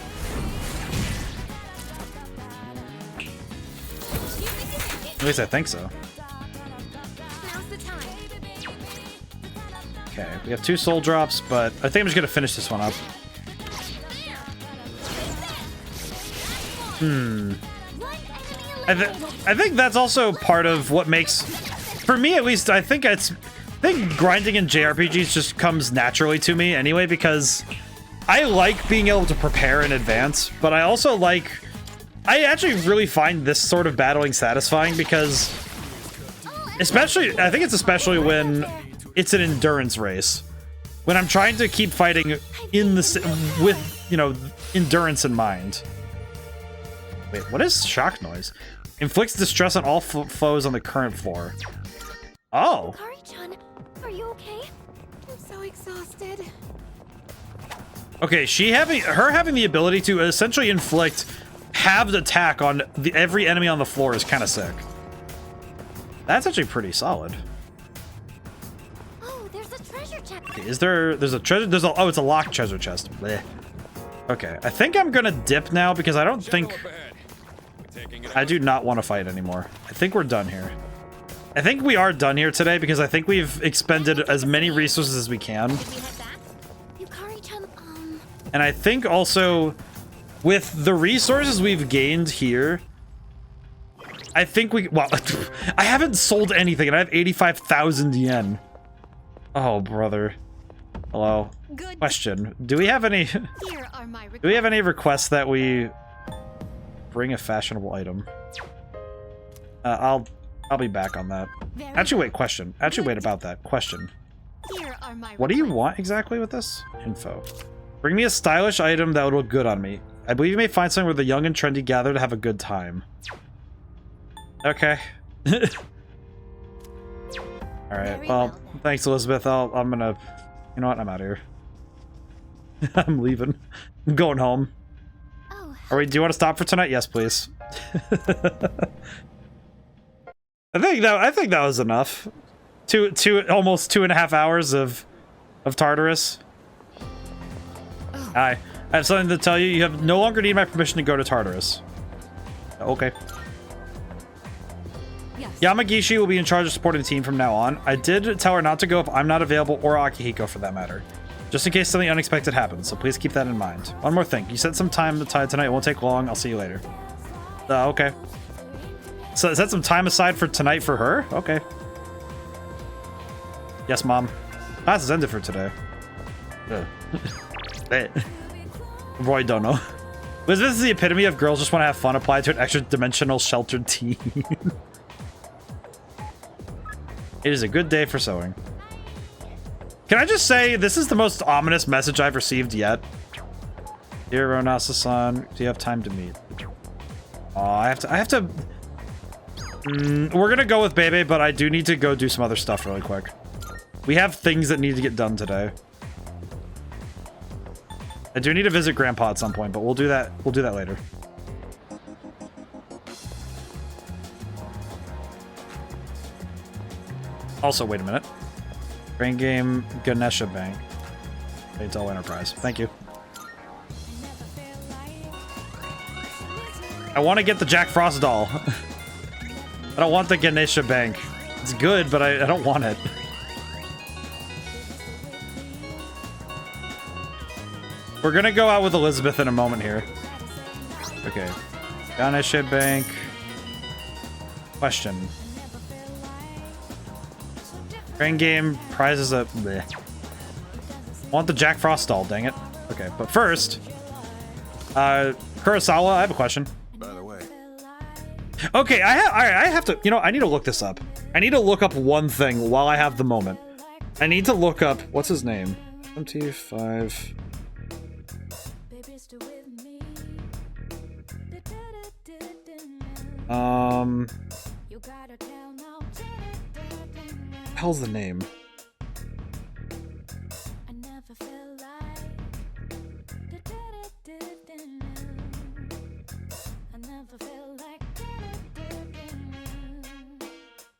At least I think so. Now's the time. Okay, we have 2 soul drops, but I think I'm just gonna finish this one up. I think that's also part of what makes, for me at least, I think grinding in JRPGs just comes naturally to me anyway, because I like being able to prepare in advance, but I also like, I actually really find this sort of battling satisfying because, especially, I think it's especially when it's an endurance race. When I'm trying to keep fighting with, you know, endurance in mind. Wait, what is shock noise? Inflicts distress on all foes on the current floor. Oh. Yukari-chan, are you okay? I'm so exhausted. Okay, her having the ability to essentially inflict halved attack on every enemy on the floor is kind of sick. That's actually pretty solid. Oh, there's a treasure chest. Okay, there's a treasure, oh, it's a locked treasure chest. Blech. Okay, I think I'm gonna dip now because I don't think, I do not want to fight anymore. I think we're done here. I think we are done here today because I think we've expended as many resources as we can. Did we head back? Yukari-chan, And I think also with the resources we've gained here, I think well, I haven't sold anything and I have 85,000 yen. Oh, brother. Hello. Good. Question. Do we have any requests that we bring a fashionable item? I'll be back on that. Actually, wait, question. Actually, wait about that. Question. What do you want exactly with this? Info. Bring me a stylish item that would look good on me. I believe you may find something where the young and trendy gather to have a good time. Okay. Alright, well, thanks, Elizabeth. I'm gonna... You know what? I'm out of here. I'm leaving. I'm going home. Oh. Do you want to stop for tonight? Yes, please. I think that was enough. Almost 2.5 hours of Tartarus. Hi. I have something to tell you. You have no longer need my permission to go to Tartarus. Okay. Yes. Yamagishi will be in charge of supporting the team from now on. I did tell her not to go if I'm not available, or Akihiko for that matter. Just in case something unexpected happens, so please keep that in mind. One more thing. You set some time aside tonight. It won't take long. I'll see you later. Okay. So set some time aside for tonight for her? Okay. Yes, Mom. Class is ended for today. Roy don't know. This is the epitome of girls just want to have fun applied to an extra dimensional sheltered teen. It is a good day for sewing. Can I just say, this is the most ominous message I've received yet. Dear Ronasa-san, do you have time to meet? Oh, I have to... we're gonna go with Bebe, but I do need to go do some other stuff really quick. We have things that need to get done today. I do need to visit Grandpa at some point, but we'll do that later. Also, wait a minute. Brain game, Ganesha Bank. Eidola Enterprise. Thank you. I want to get the Jack Frost doll. I don't want the Ganesha Bank. It's good, but I don't want it. We're gonna go out with Elizabeth in a moment here. Okay. Ganesha Bank. Question. Brain game prizes a... Bleh. I want the Jack Frost doll, dang it. Okay, but first... Kurosawa, I have a question. By the way. Okay, I have to... You know, I need to look this up. I need to look up one thing while I have the moment. I need to look up... What's his name? 25... hell's the name?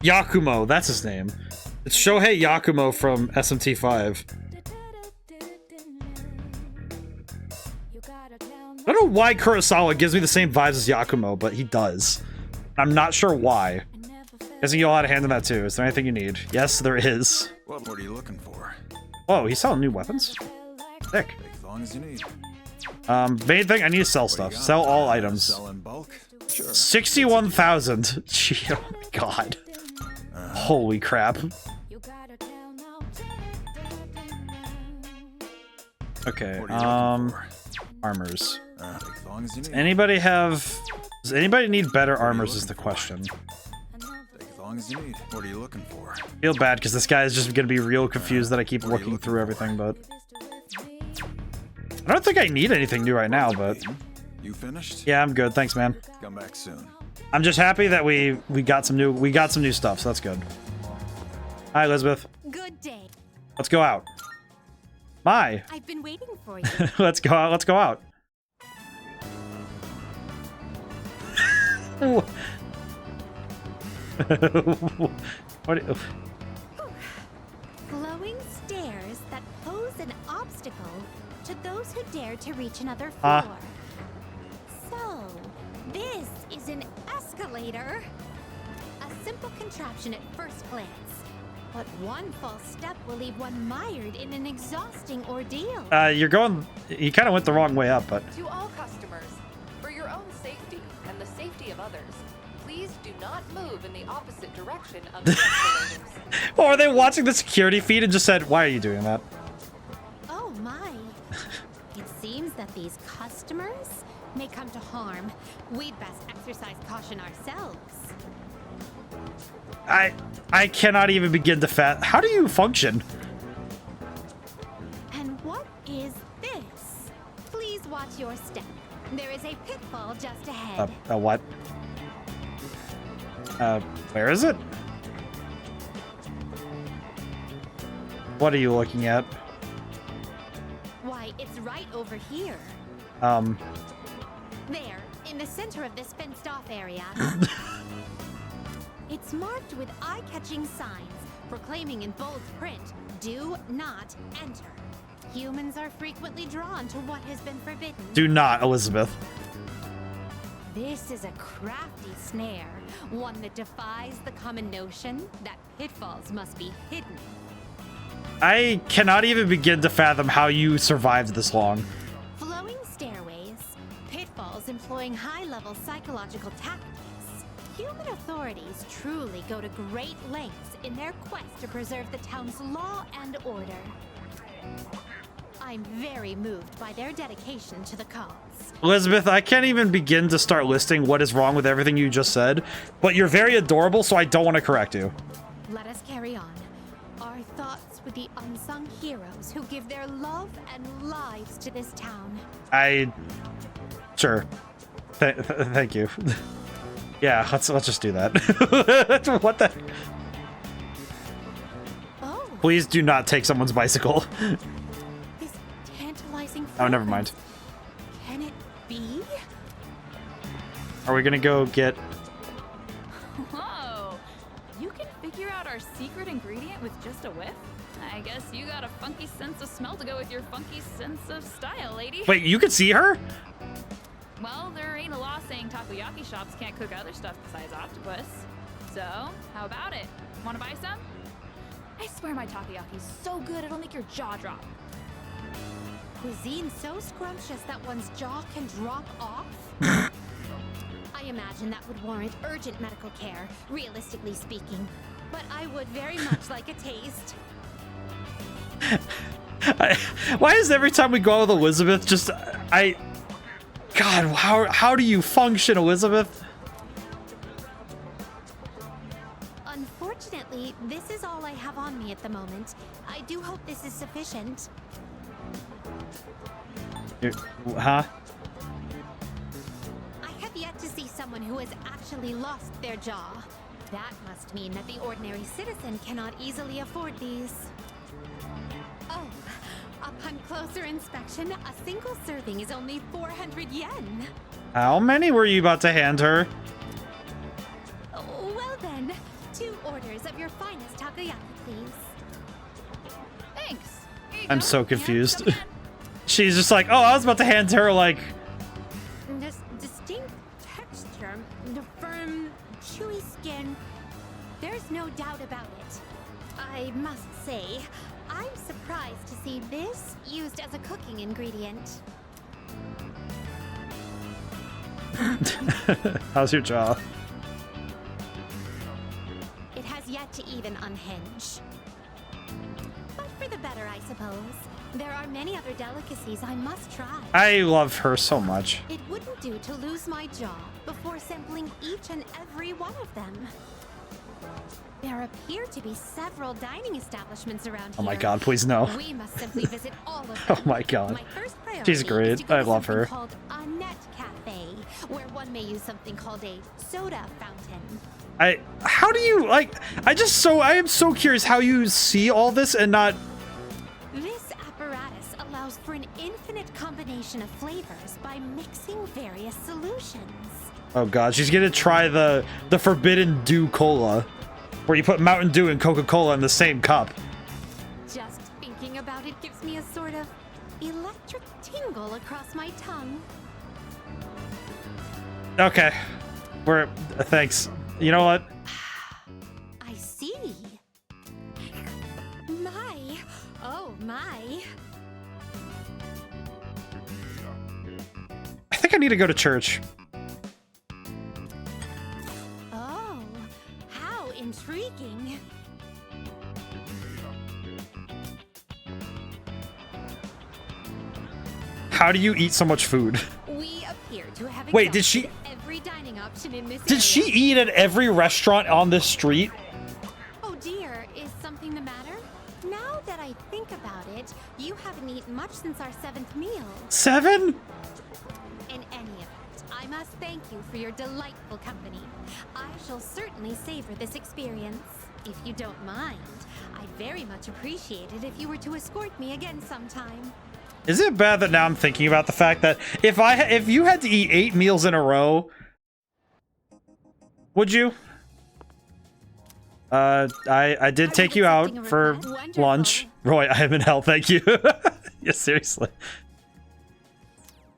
Yakumo, that's his name. It's Shohei Yakumo from SMT5. I don't know why Kurosawa gives me the same vibes as Yakumo, but he does. I'm not sure why. Guessing you'll have a hand in that too. Is there anything you need? Yes, there is. What are you looking for? Oh, he's selling new weapons? Sick. As long as you need. Main thing, I need to sell stuff. Sell all items. Sell in bulk? Sure. 61,000. Gee, oh my god. Holy crap. Okay, armors. As long as you need. Anybody have... Does anybody need better armors is the question. As long as you need. What are you looking for? Feel bad because this guy is just gonna be real confused that I keep looking through everything, but... I don't think I need anything new right now, but... You finished? Yeah, I'm good. Thanks, man. Come back soon. I'm just happy that we got some new stuff, so that's good. Hi, Elizabeth. Good day. Let's go out. My. I've been waiting for you. Let's go out. Let's go out. What? Glowing stairs that pose an obstacle to those who dare to reach another floor. So, this is an escalator. A simple contraption at first glance. But one false step will leave one mired in an exhausting ordeal. You kind of went the wrong way up, but... To all customers, for your own safety and the safety of others, please do not move in the opposite direction of the escalators. Or are they watching the security feed and just said, why are you doing that? Oh my. It seems that these customers may come to harm. We'd best exercise caution ourselves. I cannot even begin to How do you function? And what is this? Please watch your step. There is a pitfall just ahead. What? Where is it? What are you looking at? Why, it's right over here. There, in the center of this fenced-off area. It's marked with eye-catching signs, proclaiming in bold print, "Do not enter." Humans are frequently drawn to what has been forbidden. Do not, Elizabeth. This is a crafty snare, one that defies the common notion that pitfalls must be hidden. I cannot even begin to fathom how you survived this long. Flowing stairways, pitfalls employing high-level psychological tactics. Human authorities truly go to great lengths in their quest to preserve the town's law and order. I'm very moved by their dedication to the cause. Elizabeth, I can't even begin to start listing what is wrong with everything you just said, but you're very adorable, so I don't want to correct you. Let us carry on. Our thoughts with the unsung heroes who give their love and lives to this town. Sure. Thank you. Yeah, let's just do that. What the? Oh. Please do not take someone's bicycle. This tantalizing Oh, never mind. Can it be? Are we gonna go get? Whoa! You can figure out our secret ingredient with just a whiff? I guess you got a funky sense of smell to go with your funky sense of style, lady. Wait, you could see her? Well, there ain't a law saying takoyaki shops can't cook other stuff besides octopus. So, how about it? Want to buy some? I swear my takoyaki's so good it'll make your jaw drop. Cuisine so scrumptious that one's jaw can drop off? I imagine that would warrant urgent medical care, realistically speaking. But I would very much like a taste. Why is every time we go out with Elizabeth just God, how do you function, Elizabeth? Unfortunately, this is all I have on me at the moment. I do hope this is sufficient. Huh? I have yet to see someone who has actually lost their jaw. That must mean that the ordinary citizen cannot easily afford these. Oh, upon closer inspection, a single serving is only 400 yen. How many were you about to hand her? Well then, 2 orders of your finest takoyaki, please. Thanks. Here you I'm go. so Yeah, confused. come again. She's just like, oh, I was about to hand her like. This distinct texture, the firm, chewy skin. There's no doubt about it. I must say, I'm surprised to see this used as a cooking ingredient. How's your jaw? It has yet to even unhinge. But for the better, I suppose. There are many other delicacies I must try. I love her so much. It wouldn't do to lose my jaw before sampling each and every one of them. There appear to be several dining establishments around here. Oh my god, please no. We must simply visit all of them. Oh my god. My first priority She's great. is to go I to love something her. called a net cafe, where one may use something called a soda fountain. How do you like? I am so curious how you see all this and not. This apparatus allows for an infinite combination of flavors by mixing various solutions. Oh god, she's gonna try the Forbidden Dew Cola, where you put Mountain Dew and Coca-Cola in the same cup. Just thinking about it gives me a sort of electric tingle across my tongue. Okay, thanks. You know what? I see. Oh my. I think I need to go to church. Oh, how intriguing. How do you eat so much food? We appear to have Wait, did she- exhausted every dining option in this Did she area. eat at every restaurant on this street? Oh dear, is something the matter? Now that I think about it, you haven't eaten much since our 7th meal. 7? In any event, I must thank you for your delightful company. I shall certainly savor this experience. If you don't mind, I'd very much appreciate it if you were to escort me again sometime. Is it bad that now I'm thinking about the fact that if you had to eat 8 meals in a row, would you? I did take you out for lunch. Roy, I am in hell, thank you. Yeah, seriously.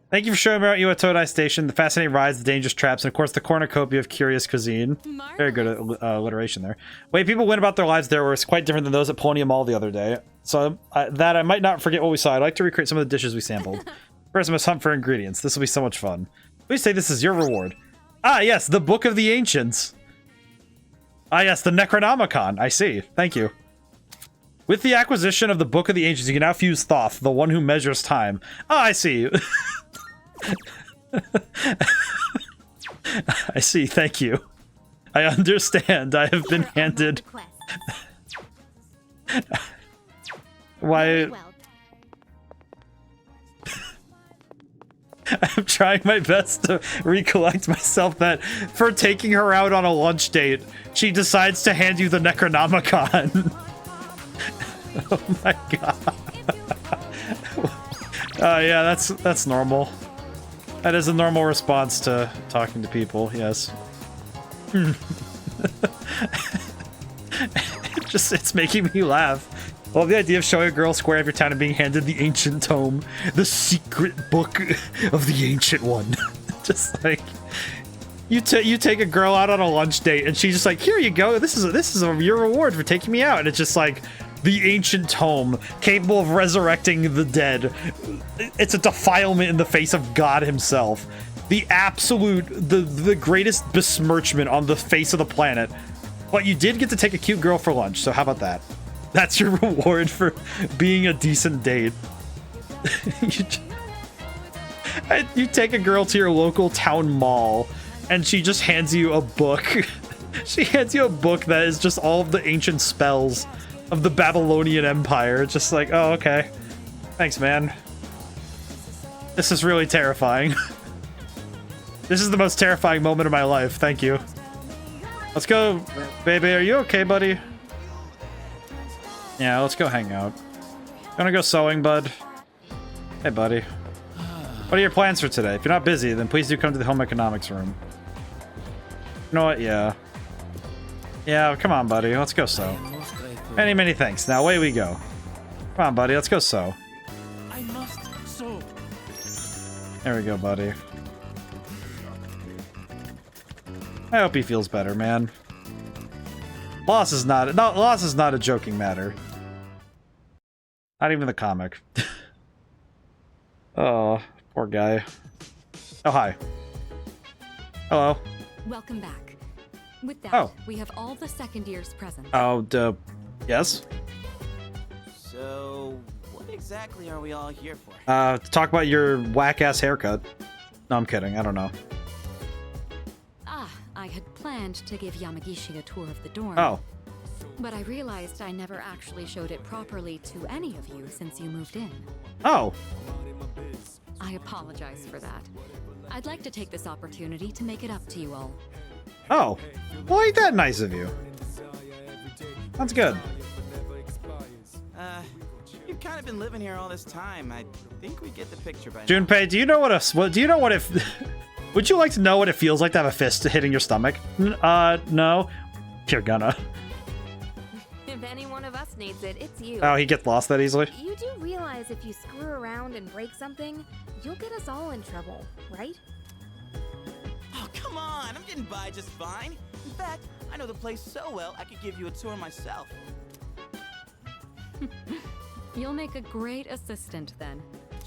Thank you for showing me around you at Todai Station, the fascinating rides, the dangerous traps, and of course the cornucopia of curious cuisine. Very good alliteration there. Way people went about their lives there were quite different than those at Pony Mall the other day. So that I might not forget what we saw. I'd like to recreate some of the dishes we sampled. First, I must hunt for ingredients. This will be so much fun. Please say this is your reward. Ah, yes, the Book of the Ancients. Ah, yes, the Necronomicon. I see. Thank you. With the acquisition of the Book of the Ancients, you can now fuse Thoth, the one who measures time. Ah, I see. I see, thank you. I understand. I have been handed... Why... I'm trying my best to recollect myself that for taking her out on a lunch date, she decides to hand you the Necronomicon. Oh my god. Yeah, that's normal. That is a normal response to talking to people, yes. It's making me laugh. Well, the idea of showing a girl square every time and being handed the ancient tome, the secret book of the ancient one. Just like you take a girl out on a lunch date and she's just like, here you go, this is your reward for taking me out, and it's just like the ancient tome capable of resurrecting the dead. It's a defilement in the face of God himself. The absolute, the greatest besmirchment on the face of the planet. But you did get to take a cute girl for lunch, so how about that? That's your reward for being a decent date. You take a girl to your local town mall, and she just hands you a book. She hands you a book that is just all of the ancient spells of the Babylonian Empire. It's just like, oh, okay. Thanks, man. This is really terrifying. This is the most terrifying moment of my life. Thank you. Let's go, baby. Are you okay, buddy? Yeah, let's go hang out. You wanna go sewing, bud? Hey, buddy. What are your plans for today? If you're not busy, then please do come to the home economics room. You know what? Yeah. Yeah, come on, buddy. Let's go sew. Many, many thanks. Now, away we go. Come on, buddy. Let's go sew. I must sew. There we go, buddy. I hope he feels better, man. Loss is not a joking matter. Not even the comic. Oh, poor guy. Oh, hi. Hello. Welcome back. With that, Oh. we have all the second years present. Oh, yes? So, what exactly are we all here for? To talk about your whack-ass haircut. No, I'm kidding. I don't know. I had planned to give Yamagishi a tour of the dorm. Oh. But I realized I never actually showed it properly to any of you since you moved in. Oh. I apologize for that. I'd like to take this opportunity to make it up to you all. Oh. Well, ain't that nice of you? That's good. You've kind of been living here all this time. I think we get the picture by now. Junpei, do you know what if would you like to know what it feels like to have a fist hitting your stomach? No. You're gonna. If any one of us needs it, it's you. Oh, he gets lost that easily? You do realize if you screw around and break something, you'll get us all in trouble, right? Oh, come on. I'm getting by just fine. In fact, I know the place so well, I could give you a tour myself. You'll make a great assistant then.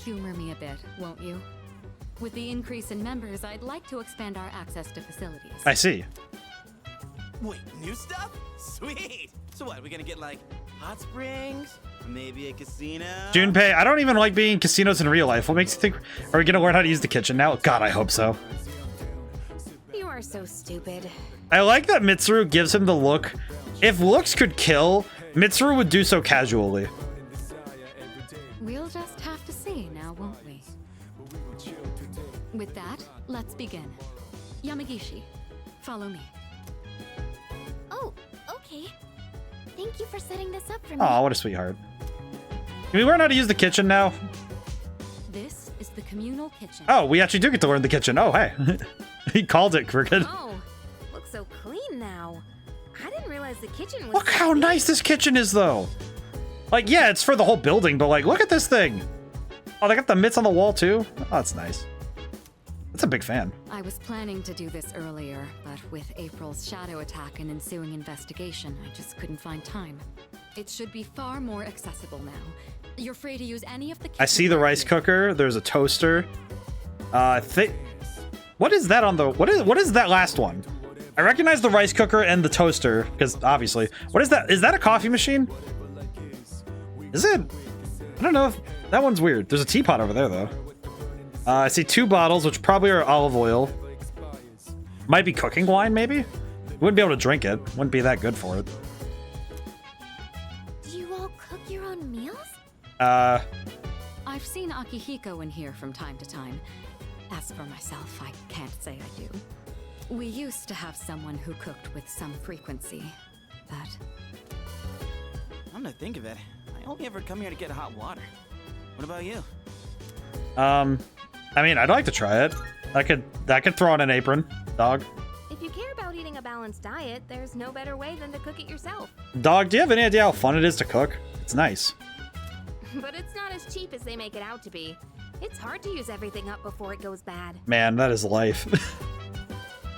Humor me a bit, won't you? With the increase in members, I'd like to expand our access to facilities. I see. Wait, new stuff? Sweet. So what, we gonna get like hot springs? Maybe a casino? Junpei, I don't even like being in casinos in real life. What makes you think... Are we gonna learn how to use the kitchen now? God, I hope so. You are so stupid. I like that Mitsuru gives him the look. If looks could kill, Mitsuru would do so casually. We'll just have to see now, won't we? With that, let's begin. Yamagishi, follow me. Oh, okay. Thank you for setting this up for me. Aw, what a sweetheart. Can we learn how to use the kitchen now? This is the communal kitchen. Oh, we actually do get to learn the kitchen. Oh, hey. He called it, Cricket. Oh, looks so clean now. I didn't realize the kitchen was Look so how big. nice this kitchen is, though. Like, yeah, it's for the whole building, but like, look at this thing. Oh, they got the mitts on the wall too? Oh, that's nice. That's a big fan. I was planning to do this earlier, but with April's shadow attack and ensuing investigation, I just couldn't find time. It should be far more accessible now. You're free to use any of the I see the rice cooker. There's a toaster. I think... What is that on the... What is that last one? I recognize the rice cooker and the toaster, because obviously... What is that? Is that a coffee machine? Is it? I don't know if... That one's weird. There's a teapot over there, though. I see 2 bottles, which probably are olive oil. Might be cooking wine, maybe? Wouldn't be able to drink it. Wouldn't be that good for it. Do you all cook your own meals? I've seen Akihiko in here from time to time. As for myself, I can't say I do. We used to have someone who cooked with some frequency, but... I'm gonna think of it. I only ever come here to get hot water. What about you? I mean, I'd like to try it. I could throw on an apron, dog. If you care about eating a balanced diet, there's no better way than to cook it yourself. Dog, do you have any idea how fun it is to cook? It's nice. But it's not as cheap as they make it out to be. It's hard to use everything up before it goes bad. Man, that is life.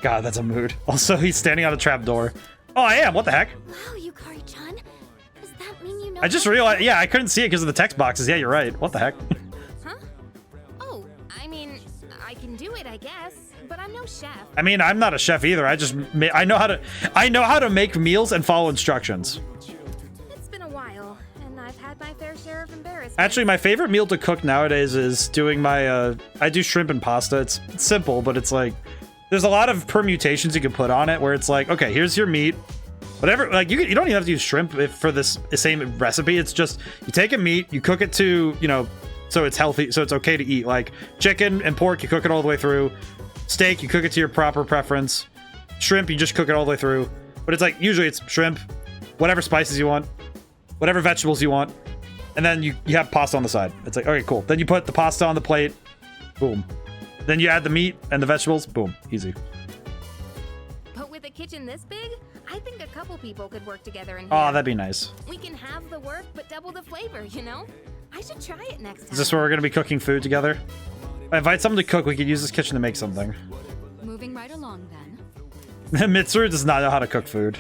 God, that's a mood. Also, he's standing on a trap door. Oh, I am. What the heck? Wow, Yukari-chan. Does that mean you know? I just realized. Yeah, I couldn't see it because of the text boxes. Yeah, you're right. What the heck? Huh? Oh, I mean, I can do it, I guess, but I'm no chef. I mean, I'm not a chef either. I know how to make meals and follow instructions. It's been a while, and I've had my fair share of embarrassment. Actually, my favorite meal to cook nowadays is doing my, I do shrimp and pasta. It's simple, but it's like, there's a lot of permutations you can put on it where it's like, okay, here's your meat. Whatever, like, you don't even have to use shrimp for this same recipe. It's just, you take a meat, you cook it to, you know, so it's healthy, so it's okay to eat. Like, chicken and pork, you cook it all the way through. Steak, you cook it to your proper preference. Shrimp, you just cook it all the way through. But it's like, usually it's shrimp, whatever spices you want, whatever vegetables you want. And then you have pasta on the side. It's like, okay, cool. Then you put the pasta on the plate. Boom. Then you add the meat and the vegetables. Boom. Easy. But with a kitchen this big, I think a couple people could work together in here. Oh, that'd be nice. We can have the work, but double the flavor, you know? I should try it next time. Is this where we're going to be cooking food together? If I invite someone to cook, we could use this kitchen to make something. Moving right along, then. Mitsuru does not know how to cook food.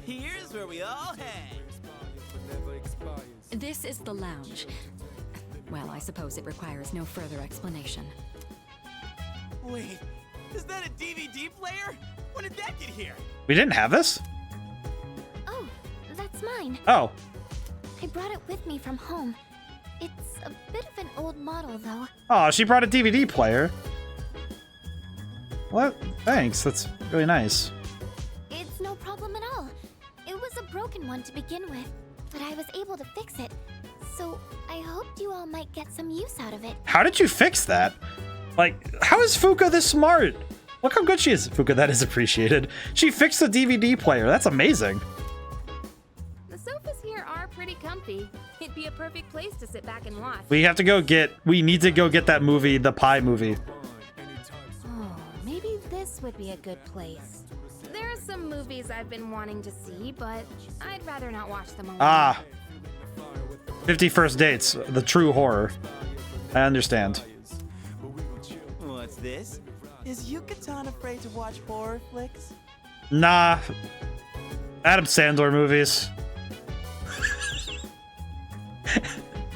Here's where we all hang. This is the lounge. Well, I suppose it requires no further explanation. Wait, is that a DVD player? When did that get here? We didn't have this? Oh, that's mine. Oh. I brought it with me from home. It's a bit of an old model, though. Oh, she brought a DVD player. Well, thanks. That's really nice. It's no problem at all. It was a broken one to begin with, but I was able to fix it. So I hoped you all might get some use out of it. How did you fix that? Like, how is Fuka this smart? Look how good she is. Fuka, that is appreciated. She fixed the DVD player. That's amazing. The sofas here are pretty comfy. It'd be a perfect place to sit back and watch. We need to go get that movie, the Pie movie. Oh, maybe this would be a good place. There are some movies I've been wanting to see, but I'd rather not watch them alone. Ah. 50 First Dates, the true horror. I understand. What's this? Is Yucatan afraid to watch horror flicks? Nah. Adam Sandler movies.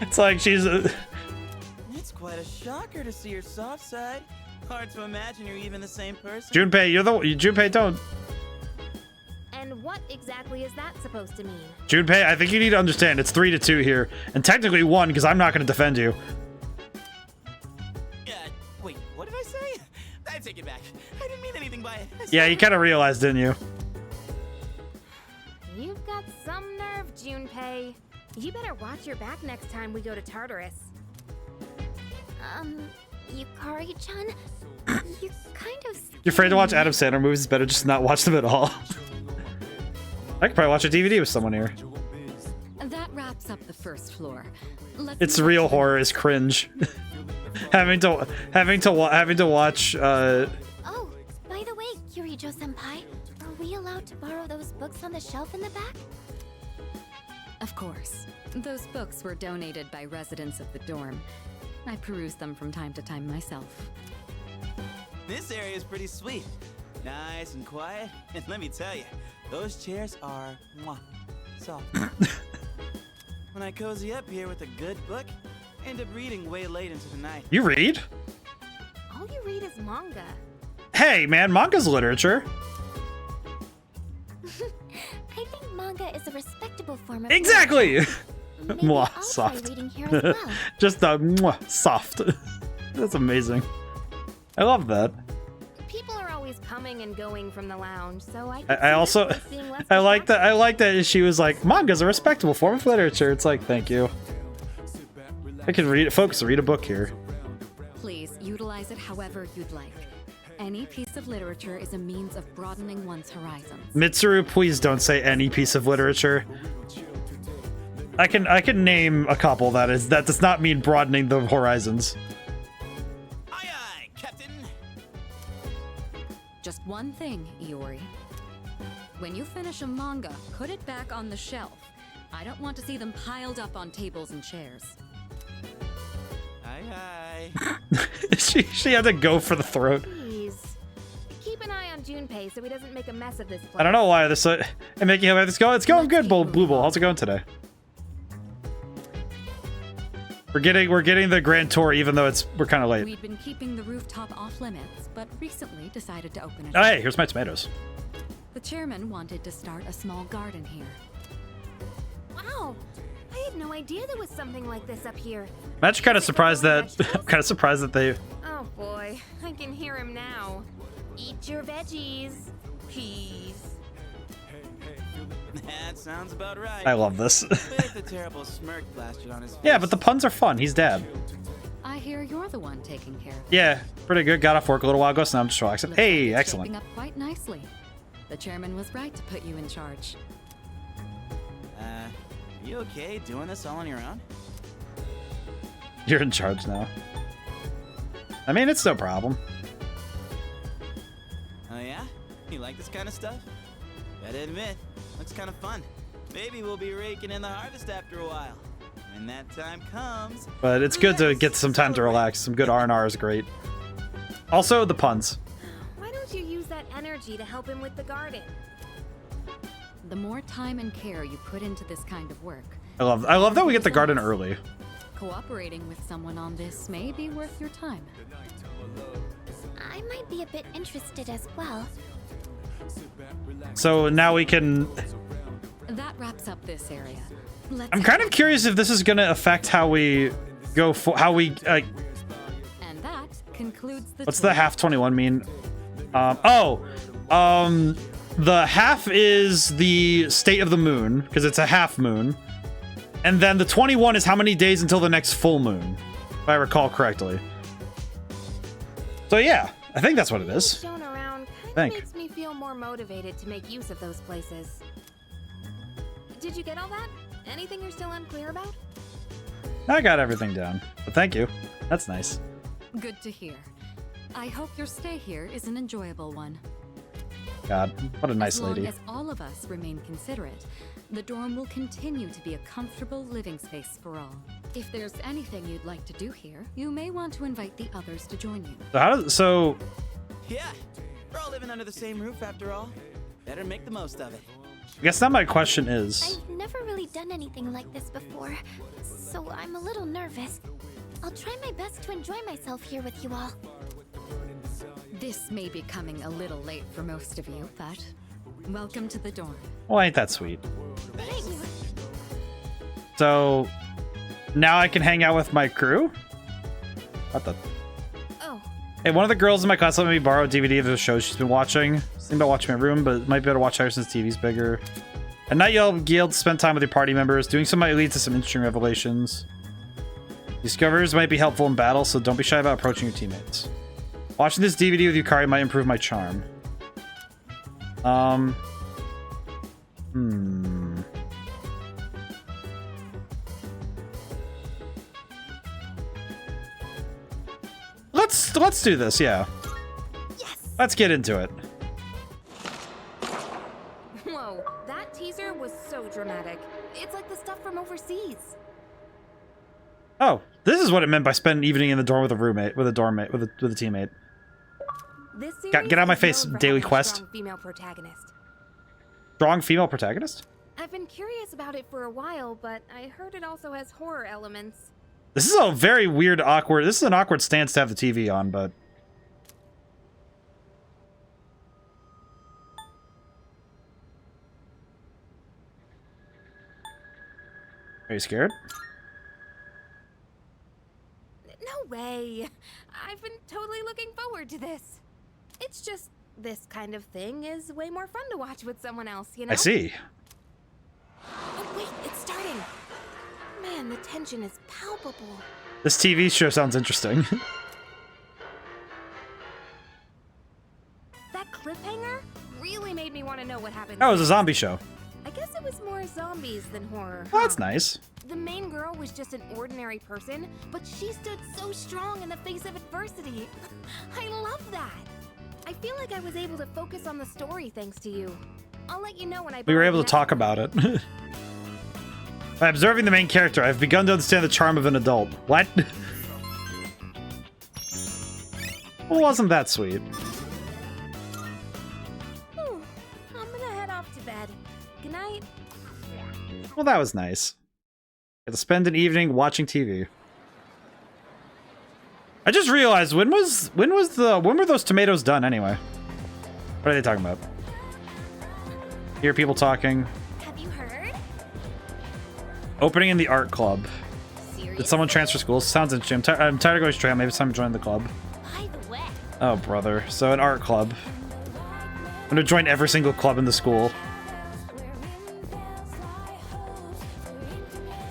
It's like she's It's quite a shocker to see your soft side. Hard to imagine you're even the same person. Junpei, Junpei, don't. And what exactly is that supposed to mean? Junpei, I think you need to understand it's 3-2 here, and technically 1 because I'm not going to defend you. Wait, what did I say? I take it back. I didn't mean anything by it. Yeah, you kind of realized, didn't you? You've got some nerve, Junpei. You better watch your back next time we go to Tartarus. Yukari-chan, you're kind of... You're afraid to watch Adam Sandler movies, it's better just not watch them at all. I could probably watch a DVD with someone here. That wraps up the first floor. It's real horror is cringe. having to watch Oh, by the way, Yurijo-senpai, are we allowed to borrow those books on the shelf in the back? Of course. Those books were donated by residents of the dorm. I peruse them from time to time myself. This area is pretty sweet. Nice and quiet. And let me tell you, those chairs are soft. When I cozy up here with a good book, I end up reading way late into the night. You read? All you read is manga. Hey, man, manga's literature. I think manga is a respectable form of Exactly. Maybe Mwah, I'll soft. try reading here as well. Just soft. That's amazing. I love that. People are always coming and going from the lounge, so I also I like that she was like, manga's a respectable form of literature. It's like, thank you. I can read read a book here. Please utilize it however you'd like. Any piece of literature is a means of broadening one's horizons. Mitsuru, please don't say any piece of literature. I can name a couple that does not mean broadening the horizons. Aye, aye, Captain. Just one thing, Iori. When you finish a manga, put it back on the shelf. I don't want to see them piled up on tables and chairs. Aye, aye. she had to go for the throat. Please. Keep an eye on Junpei so he doesn't make a mess of this place. I don't know why this and making how it's going. It's going good, Blue Bull. How's it going today? We're getting the grand tour, even though we're kind of late. We'd been keeping the rooftop off limits, but recently decided to open it. Oh, hey, here's my tomatoes. The chairman wanted to start a small garden here. Wow. I had no idea there was something like this up here. I'm actually kind of surprised that they. Oh boy, I can hear him now. Eat your veggies, please. That sounds about right. I love this. With the terrible smirk plastered on his face. Yeah, but the puns are fun. He's dad. I hear you're the one taking care of it. Yeah, pretty good. Got off work a little while ago, so now I'm just relaxing. Looks like Hey, it's excellent. shaping up quite nicely. The chairman was right to put you in charge. You okay doing this all on your own? You're in charge now. I mean, it's no problem. Oh yeah? You like this kind of stuff? Gotta admit, looks kind of fun. Maybe we'll be raking in the harvest after a while. When that time comes. But it's good to get some time to relax. Some good R&R is great. Also, the puns. Why don't you use that energy to help him with the garden? The more time and care you put into this kind of work, I love that we get the garden early. cooperating with someone on this may be worth your time. I might be a bit interested as well. So now we can. That wraps up this area. I'm kind of curious if this is going to affect how we go for And that concludes the. What's the half 21 mean? The half is the state of the moon because it's a half moon, and then the 21 is how many days until the next full moon, if I recall correctly. So yeah, I think that's what it is. Shown around kind Thank. of makes me feel more motivated to make use of those places. Did you get all that? Anything you're still unclear about? I got everything down, but thank you. That's nice. Good to hear. I hope your stay here is an enjoyable one. God, what a nice As long lady. as all of us remain considerate, the dorm will continue to be a comfortable living space for all. If there's anything you'd like to do here, you may want to invite the others to join you. So Yeah, we're all living under the same roof after all. Better make the most of it. I guess now my question is, I've never really done anything like this before, so I'm a little nervous. I'll try my best to enjoy myself here with you all. This may be coming a little late for most of you, but welcome to the dorm. well, ain't that sweet? Thanks. So now I can hang out with my crew? What the? Oh, Hey, one of the girls in my class let me borrow a DVD of the show she's been watching. Thinking about watching my room, but might be able to watch her since TV's bigger. At night, you'll be able to spend time with your party members. Doing so might lead to some interesting revelations. Discoveries might be helpful in battle, so don't be shy about approaching your teammates. Watching this DVD with Yukari might improve my charm. Let's do this, yeah. Yes. Let's get into it. whoa, That teaser was so dramatic. It's like the stuff from overseas. Oh, this is what it meant by spend an evening in the dorm with a roommate, with a teammate. This Get out of my series face, is known for daily having a quest. strong female protagonist. Strong female protagonist? I've been curious about it for a while, but I heard it also has horror elements. This is a very weird, awkward... This is an awkward stance to have the TV on, but... Are you scared? No way. I've been totally looking forward to this. It's just this kind of thing is way more fun to watch with someone else, you know? I see. Oh, wait, it's starting. Man, the tension is palpable. This TV show sounds interesting. That cliffhanger really made me want to know what happened. Oh, it was a zombie show. I guess it was more zombies than horror. Well, that's huh? nice. The main girl was just an ordinary person, but she stood so strong in the face of adversity. I love that. I feel like I was able to focus on the story thanks to you. I'll let you know when I... We were able to talk about it. By observing the main character, I've begun to understand the charm of an adult. What? Well, wasn't that sweet? I'm gonna head off to bed. Good night. Well, that was nice. Get to spend an evening watching TV. I just realized when were those tomatoes done anyway? What are they talking about? Hear people talking. Have you heard? Opening in the art club. Seriously? Did someone transfer schools? Sounds interesting. I'm tired of going straight. Maybe it's time to join the club. By the way. Oh, brother. So an art club. I'm gonna join every single club in the school.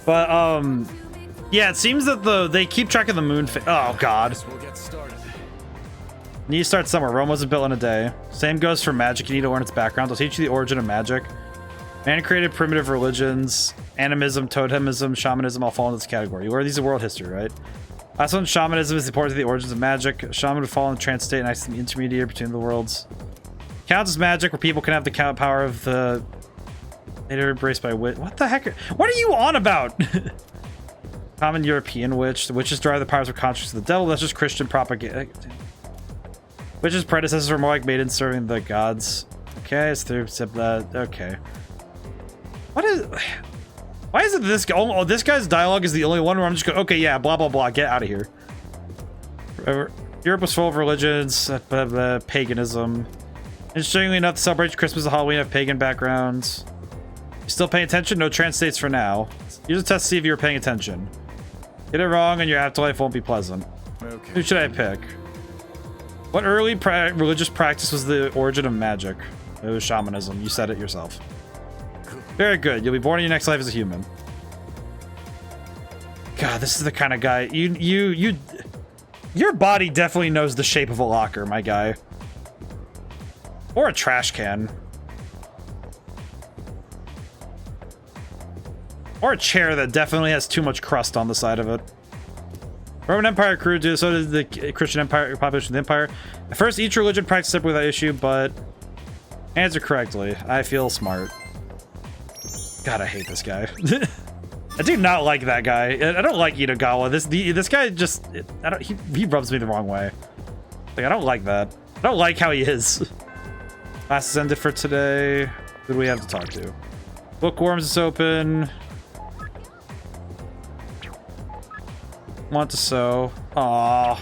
But, yeah, it seems that they keep track of the moon oh, God. We'll get started. Need to start somewhere. Rome wasn't built in a day. Same goes for magic. You need to learn its background. I'll teach you the origin of magic. Man created primitive religions. Animism, totemism, shamanism all fall into this category. You learn these in world history, right? Last one, shamanism is important to the origins of magic. A shaman would fall in the trance state and act as the intermediary between the worlds. Counts as magic where people can have the count power of the... Later embraced by wit. What the heck? What are you on about? Common European witch. The witches derive the powers of conscience of the devil. That's just Christian propaganda. Witches' predecessors were more like maidens serving the gods. Okay, it's through. Okay. What is? Why is it this guy? Oh, this guy's dialogue is the only one where I'm just going. Okay, yeah, blah blah blah. Get out of here. Europe was full of religions, paganism. Interestingly enough, the celebration of Christmas and Halloween have pagan backgrounds. You still paying attention? No trance states for now. Use a test to see if you're paying attention. Get it wrong and your afterlife won't be pleasant. Okay. Who should I pick? What early religious practice was the origin of magic? It was shamanism. You said it yourself. Very good. You'll be born in your next life as a human. God, this is the kind of guy... Your body definitely knows the shape of a locker, my guy. Or a trash can. Or a chair that definitely has too much crust on the side of it. Roman Empire grew, so did the Christian Empire, population of the Empire. At first, each religion practiced separately without issue, but... Answer correctly. I feel smart. God, I hate this guy. I do not like that guy. I don't like Itogawa. This guy just... he rubs me the wrong way. Like, I don't like that. I don't like how he is. Class is ended for today. Who do we have to talk to? Bookworms is open. Want to sew. Aww.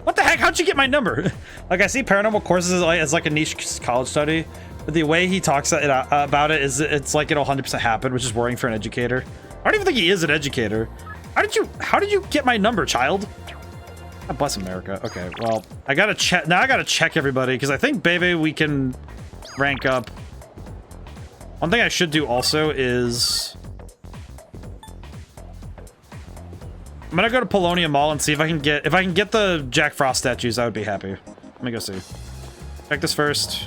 What the heck? How'd you get my number? Like, I see paranormal courses as like a niche college study, but the way he talks about it is it's like it'll 100% happen, which is worrying for an educator. I don't even think he is an educator. How did you get my number, child? God bless America. Okay, well, I gotta check. Now I gotta check everybody, because I think, baby, we can rank up. One thing I should do also is... I'm gonna go to Polonium Mall and see if I can get the Jack Frost statues. I would be happy. Let me go see. Check this first.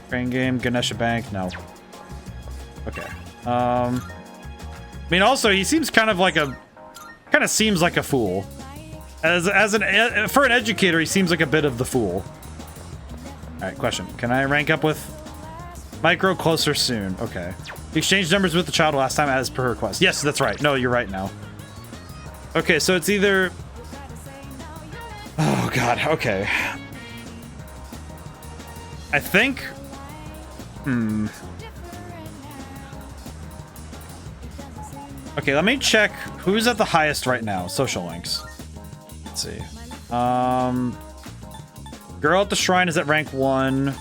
Train game, Ganesha Bank, no. Okay. I mean, also he seems kind of seems like a fool. For an educator, he seems like a bit of the fool. All right, question: can I rank up with Micro closer soon. Okay. You exchanged numbers with the child last time as per request. Yes, that's right. No, you're right now. Okay, so it's either... Oh, God. Okay. I think... Okay, let me check who's at the highest right now. Social links. Let's see. Girl at the Shrine is at rank 1.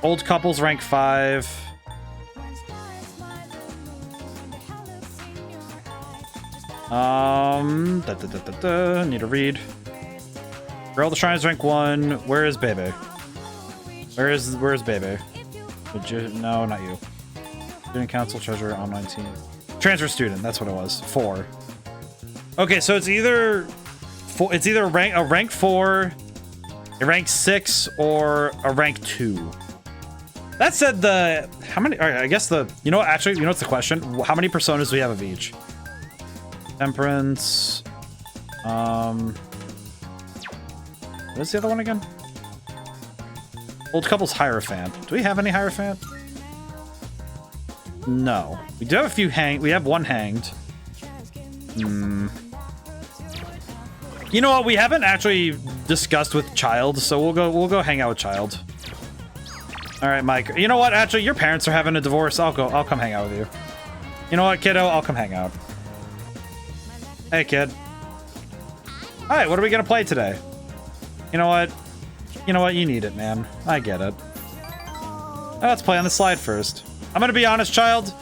Old Couples rank 5. Need to read. Girl at the Shrine is rank 1. Where is Bebe? Where's Bebe? No, not you. Student Council Treasurer Online Team. Transfer student, that's what it was. 4. Okay, so it's either a rank 4, a rank 6, or a rank 2. That said, how many? All right, I guess you know what? Actually, you know what's the question? How many personas do we have of each? Temperance. What's the other one again? Old Couple's Hierophant. Do we have any Hierophant? No. We do have a few we have one hanged. You know what? We haven't actually discussed with Child, so we'll go hang out with Child. All right, Mike. You know what? Actually, your parents are having a divorce. I'll come hang out with you. You know what, kiddo? I'll come hang out. Hey, kid. All right, what are we gonna play today? You know what? You know what? You need it, man. I get it. Let's play on the slide first. I'm gonna be honest, Child.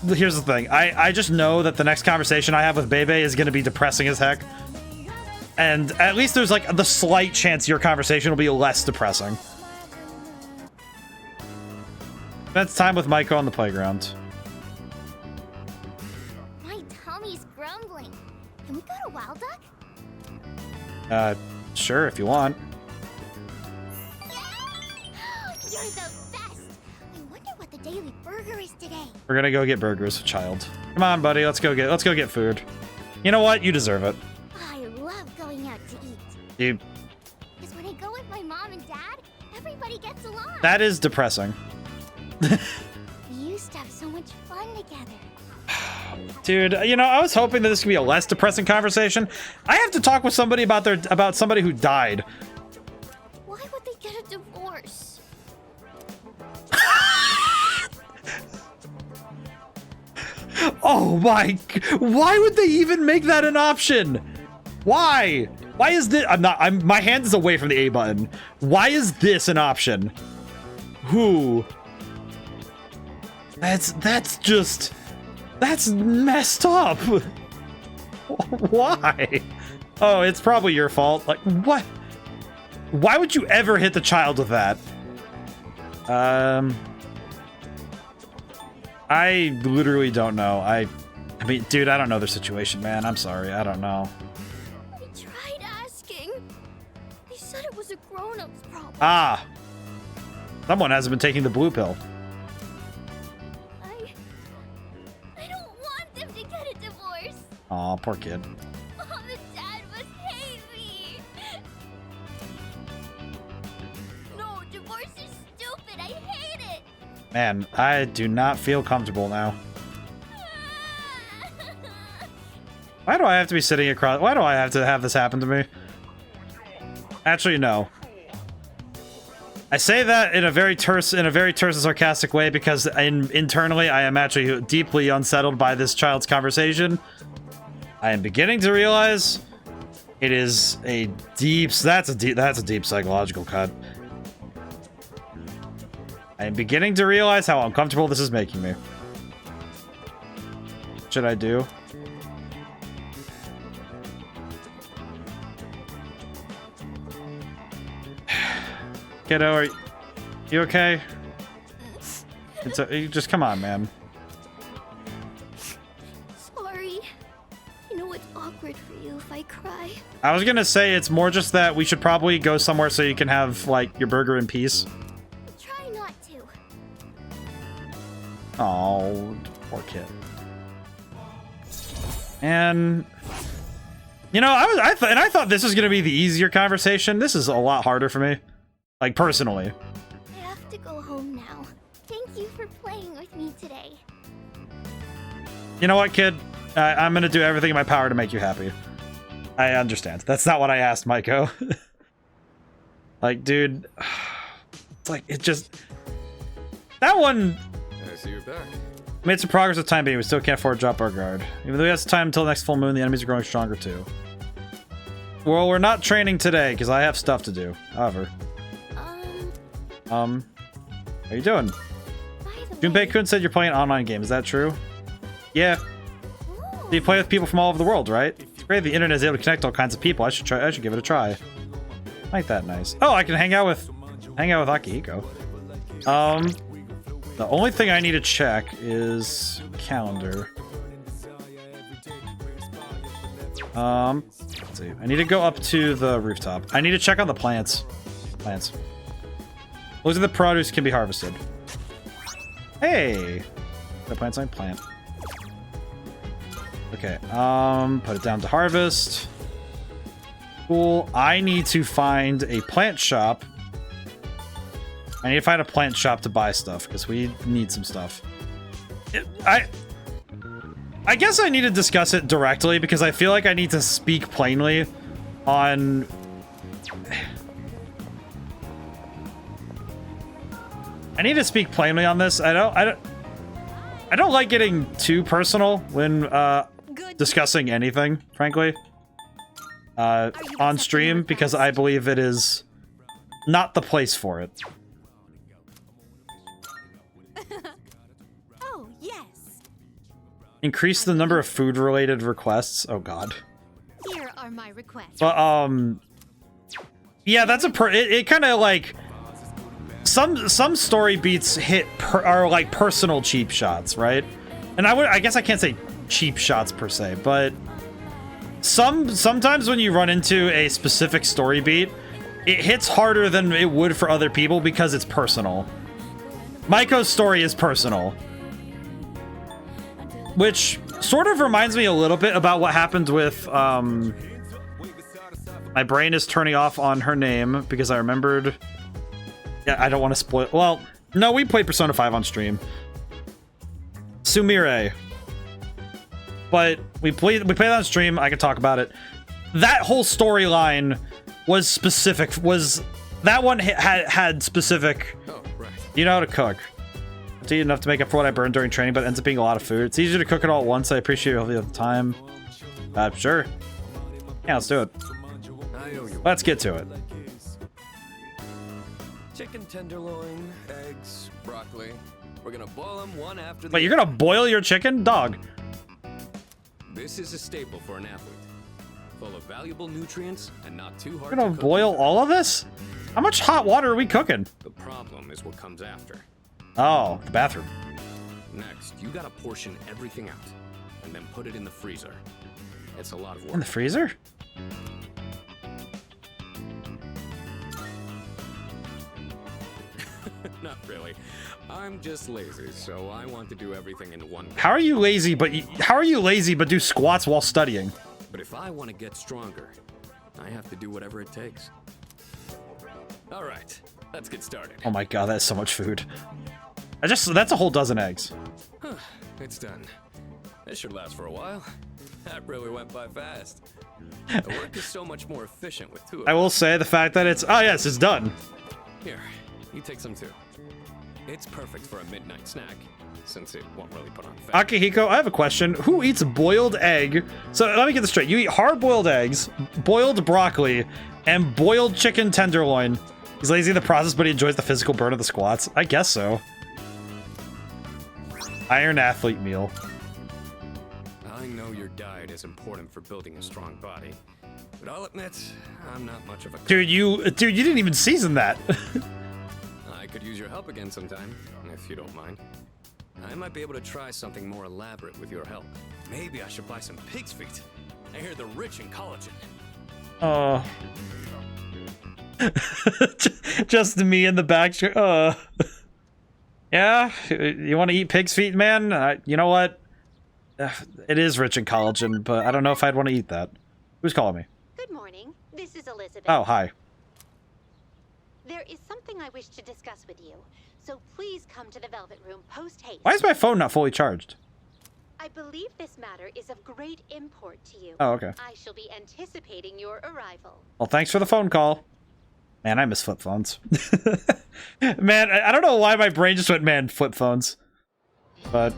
Here's the thing. I just know that the next conversation I have with Bebe is gonna be depressing as heck. And at least there's like the slight chance your conversation will be less depressing. Spend time with Maiko on the playground. My tummy's grumbling. Can we go to Wild Duck? Sure, if you want. You're the best. I wonder what the daily burger is today. We're gonna go get burgers, Child. Come on, buddy. Let's go get food. You know what? You deserve it. I love going out to eat. You. Because when I go with my mom and dad, everybody gets along. That is depressing. We used to have so much fun together. Dude, you know, I was hoping that this could be a less depressing conversation. I have to talk with somebody about somebody who died. Why would they get a divorce? Oh my! Why would they even make that an option? Why? Why is this? My hand is away from the A button. Why is this an option? Who? That's messed up. Why? Oh, it's probably your fault. Like, what? Why would you ever hit the child with that? I literally don't know. I mean, dude, I don't know their situation, man. I'm sorry. I don't know. I tried asking. They said it was a grown-up's problem. Ah. Someone hasn't been taking the blue pill. I don't want them to get a divorce. Aw, poor kid. Mom and Dad must hate me. No, divorce is stupid. I hate it. Man, I do not feel comfortable now. Why do I have to be sitting across? Why do I have to have this happen to me? Actually, no. I say that in a very terse and sarcastic way because internally I am actually deeply unsettled by this child's conversation. I am beginning to realize it is a deep. That's a deep psychological cut. I am beginning to realize how uncomfortable this is making me. What should I do? Kiddo, are you okay? You just come on, man. Sorry. I know it's awkward for you if I cry. I was gonna say it's more just that we should probably go somewhere so you can have like your burger in peace. Try not to. Oh, poor kid. And you know, I thought this was gonna be the easier conversation. This is a lot harder for me. Like, personally. I have to go home now. Thank you for playing with me today. You know what, kid? I'm gonna do everything in my power to make you happy. I understand. That's not what I asked, Maiko. Like, dude... It's like, it just... That one... I see you're back. Made some progress with time being, we still can't afford to drop our guard. Even though we have some time until next full moon, the enemies are growing stronger too. Well, we're not training today, because I have stuff to do. However. How you doing? Junpei-kun said you're playing an online game, is that true? Yeah. So you play with people from all over the world, right? It's great the internet is able to connect all kinds of people. I should give it a try. Like that nice. Oh, I can hang out with Akihiko. The only thing I need to check is calendar. Let's see. I need to go up to the rooftop. I need to check on the plants. Those are the produce can be harvested. Hey! The plant's on plant. Okay, put it down to harvest. Cool. I need to find a plant shop. I need to find a plant shop to buy stuff, because we need some stuff. I guess I need to discuss it directly, because I feel like I need to speak plainly on... I need to speak plainly on this. I don't like getting too personal when discussing anything, frankly. On stream, because I believe it is not the place for it. Oh, yes. Increase the number of food-related requests. Oh god. Here are my requests. But yeah, that's it kind of like some story beats are like personal cheap shots, right? And I guess I can't say cheap shots per se, but sometimes when you run into a specific story beat, it hits harder than it would for other people because it's personal. Maiko's story is personal. Which sort of reminds me a little bit about what happened with, my brain is turning off on her name because I remembered... Yeah, I don't want to spoil... Well, no, we played Persona 5 on stream. Sumire. But we played on stream, I can talk about it. That whole storyline was specific, that one had specific... Oh, right. You know how to cook. To eat enough to make up for what I burned during training, but it ends up being a lot of food. It's easier to cook it all at once. I appreciate all the time. Sure. Yeah, let's do it. Let's get to it. Chicken tenderloin, eggs, broccoli. We're gonna boil them one after the Wait, you're gonna boil your chicken? Dog. This is a staple for an athlete. Full of valuable nutrients and not too hard You're gonna to cook boil either. all of this? How much hot water are we cooking? The problem is what comes after. Oh, the bathroom. Next, you gotta portion everything out and then put it in the freezer. It's a lot of work. In the freezer? Not really. I'm just lazy, so I want to do everything in one go. How are you lazy but do squats while studying? But if I want to get stronger, I have to do whatever it takes. All right, let's get started. Oh my god, that's so much food. That's a whole dozen eggs. It's done. This should last for a while. That really went by fast. The work is so much more efficient with two of I them. will say the fact that it's... Oh yes, it's done. Here, you take some too. It's perfect for a midnight snack, since it won't really put on fat. Akihiko, I have a question. Who eats boiled egg? So let me get this straight. You eat hard-boiled eggs, boiled broccoli, and boiled chicken tenderloin. He's lazy in the process, but he enjoys the physical burn of the squats. I guess so. Iron athlete meal. I know your diet is important for building a strong body, but I'll admit, I'm not much of a cook. Dude, you didn't even season that. I could use your help again sometime, if you don't mind. I might be able to try something more elaborate with your help. Maybe I should buy some pig's feet. I hear they're rich in collagen. Oh. Just me in the back. Yeah, you want to eat pig's feet, man? You know what? It is rich in collagen, but I don't know if I'd want to eat that. Who's calling me? Good morning. This is Elizabeth. Oh, hi. There is something I wish to discuss with you, so please come to the Velvet Room post-haste. Why is my phone not fully charged? I believe this matter is of great import to you. Oh, okay. I shall be anticipating your arrival. Well, thanks for the phone call. Man, I miss flip phones. Man, I don't know why my brain just went, man, flip phones. But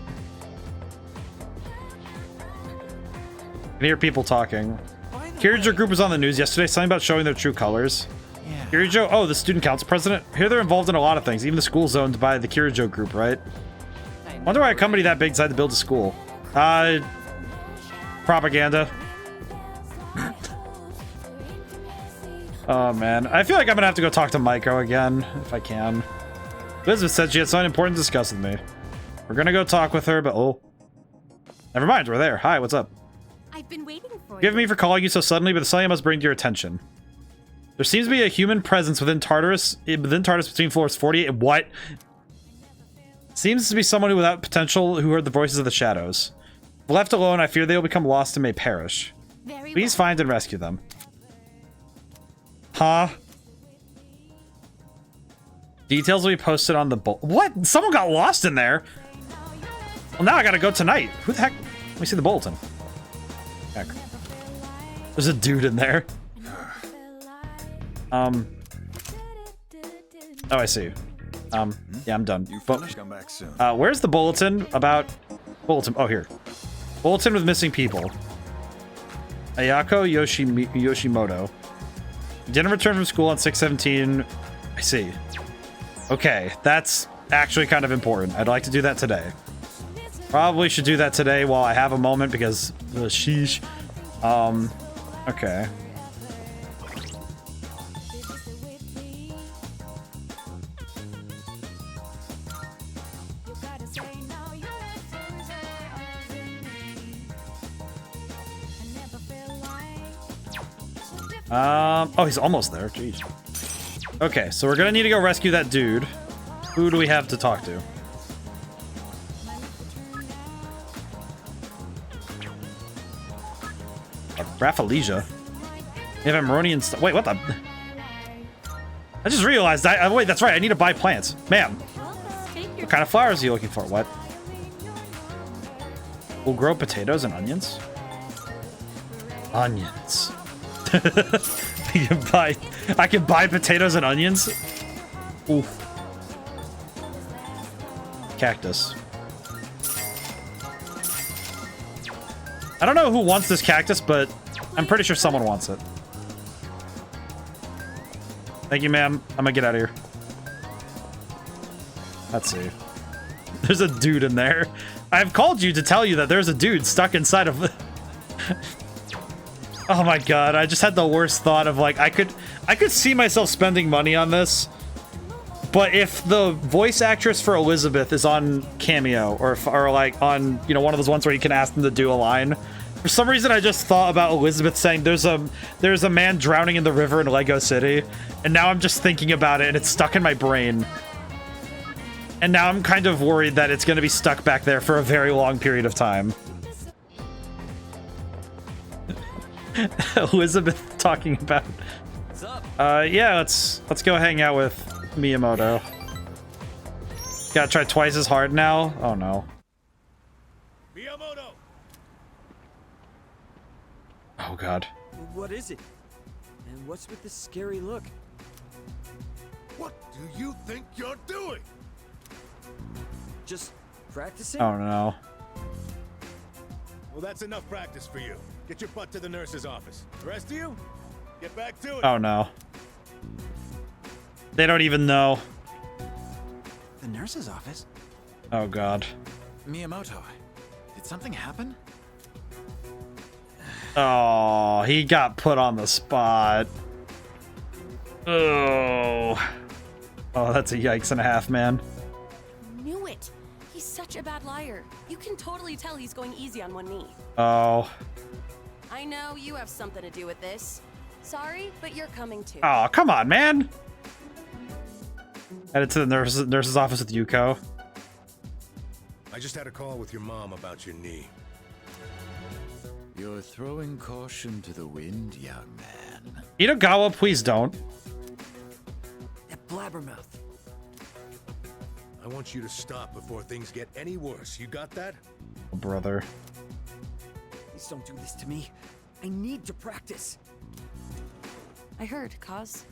I can hear people talking. Kirijo group was on the news yesterday, something about showing their true colors. Yeah. Kirijo, oh, the student council president. Here they're involved in a lot of things. Even the school's owned by the Kirijo group, right? Wonder why a company that big decided to build a school. Propaganda. Oh, man. I feel like I'm gonna have to go talk to Maiko again, if I can. Elizabeth said she had something important to discuss with me. We're gonna go talk with her, but oh. Never mind, we're there. Hi, what's up? I've been waiting for Forgive me for calling you so suddenly, but something I must bring to your attention. There seems to be a human presence within Tartarus between floors 48 and what? Seems to be someone who without potential who heard the voices of the shadows. If left alone, I fear they will become lost and may perish. Please find and rescue them. Huh? Details will be posted on the what? Someone got lost in there? Well, now I gotta go tonight. Who the heck? Let me see the bulletin. Heck. There's a dude in there. Oh, I see. Yeah, I'm done. Come back soon. Where's the bulletin about... Bulletin. Oh, here. Bulletin with missing people. Ayako Yoshimoto. Didn't return from school on 6/17. I see. Okay, that's actually kind of important. I'd like to do that today. Probably should do that today while I have a moment because... sheesh. Okay. Oh, he's almost there. Jeez. Okay, so we're gonna need to go rescue that dude. Who do we have to talk to? Raffalesia. You have Emeronian stuff. Wait, what the? I just realized. Wait, that's right. I need to buy plants. Ma'am. What kind of flowers are you looking for? What? We'll grow potatoes and onions. Onions. I can buy potatoes and onions. Oof. Cactus. I don't know who wants this cactus, but I'm pretty sure someone wants it. Thank you, ma'am. I'm gonna get out of here. Let's see. There's a dude in there. I've called you to tell you that there's a dude stuck inside of... Oh my god, I just had the worst thought of like, I could see myself spending money on this, but if the voice actress for Elizabeth is on Cameo, or like on, you know, one of those ones where you can ask them to do a line, for some reason I just thought about Elizabeth saying there's a man drowning in the river in Lego City, and now I'm just thinking about it and it's stuck in my brain. And now I'm kind of worried that it's going to be stuck back there for a very long period of time. Elizabeth talking about... What's up? Yeah, let's go hang out with Miyamoto. Gotta try twice as hard now? Oh no. Miyamoto! Oh god. What is it? And what's with this scary look? What do you think you're doing? Just practicing? Oh no. Well, that's enough practice for you. Get your butt to the nurse's office. The rest of you, get back to it. Oh no. They don't even know. The nurse's office? Oh god. Miyamoto, did something happen? Oh, he got put on the spot. Oh. Oh, that's a yikes and a half, man. Knew it. He's such a bad liar. You can totally tell he's going easy on one knee. Oh. I know you have something to do with this. Sorry, but you're coming too. Oh, come on, man. Headed to the nurse's office with Yuko. I just had a call with your mom about your knee. You're throwing caution to the wind, young man. Itogawa, please don't. blabbermouth. I want you to stop before things get any worse. You got that? Brother. Please don't do this to me. I need to practice. I heard, Kaz.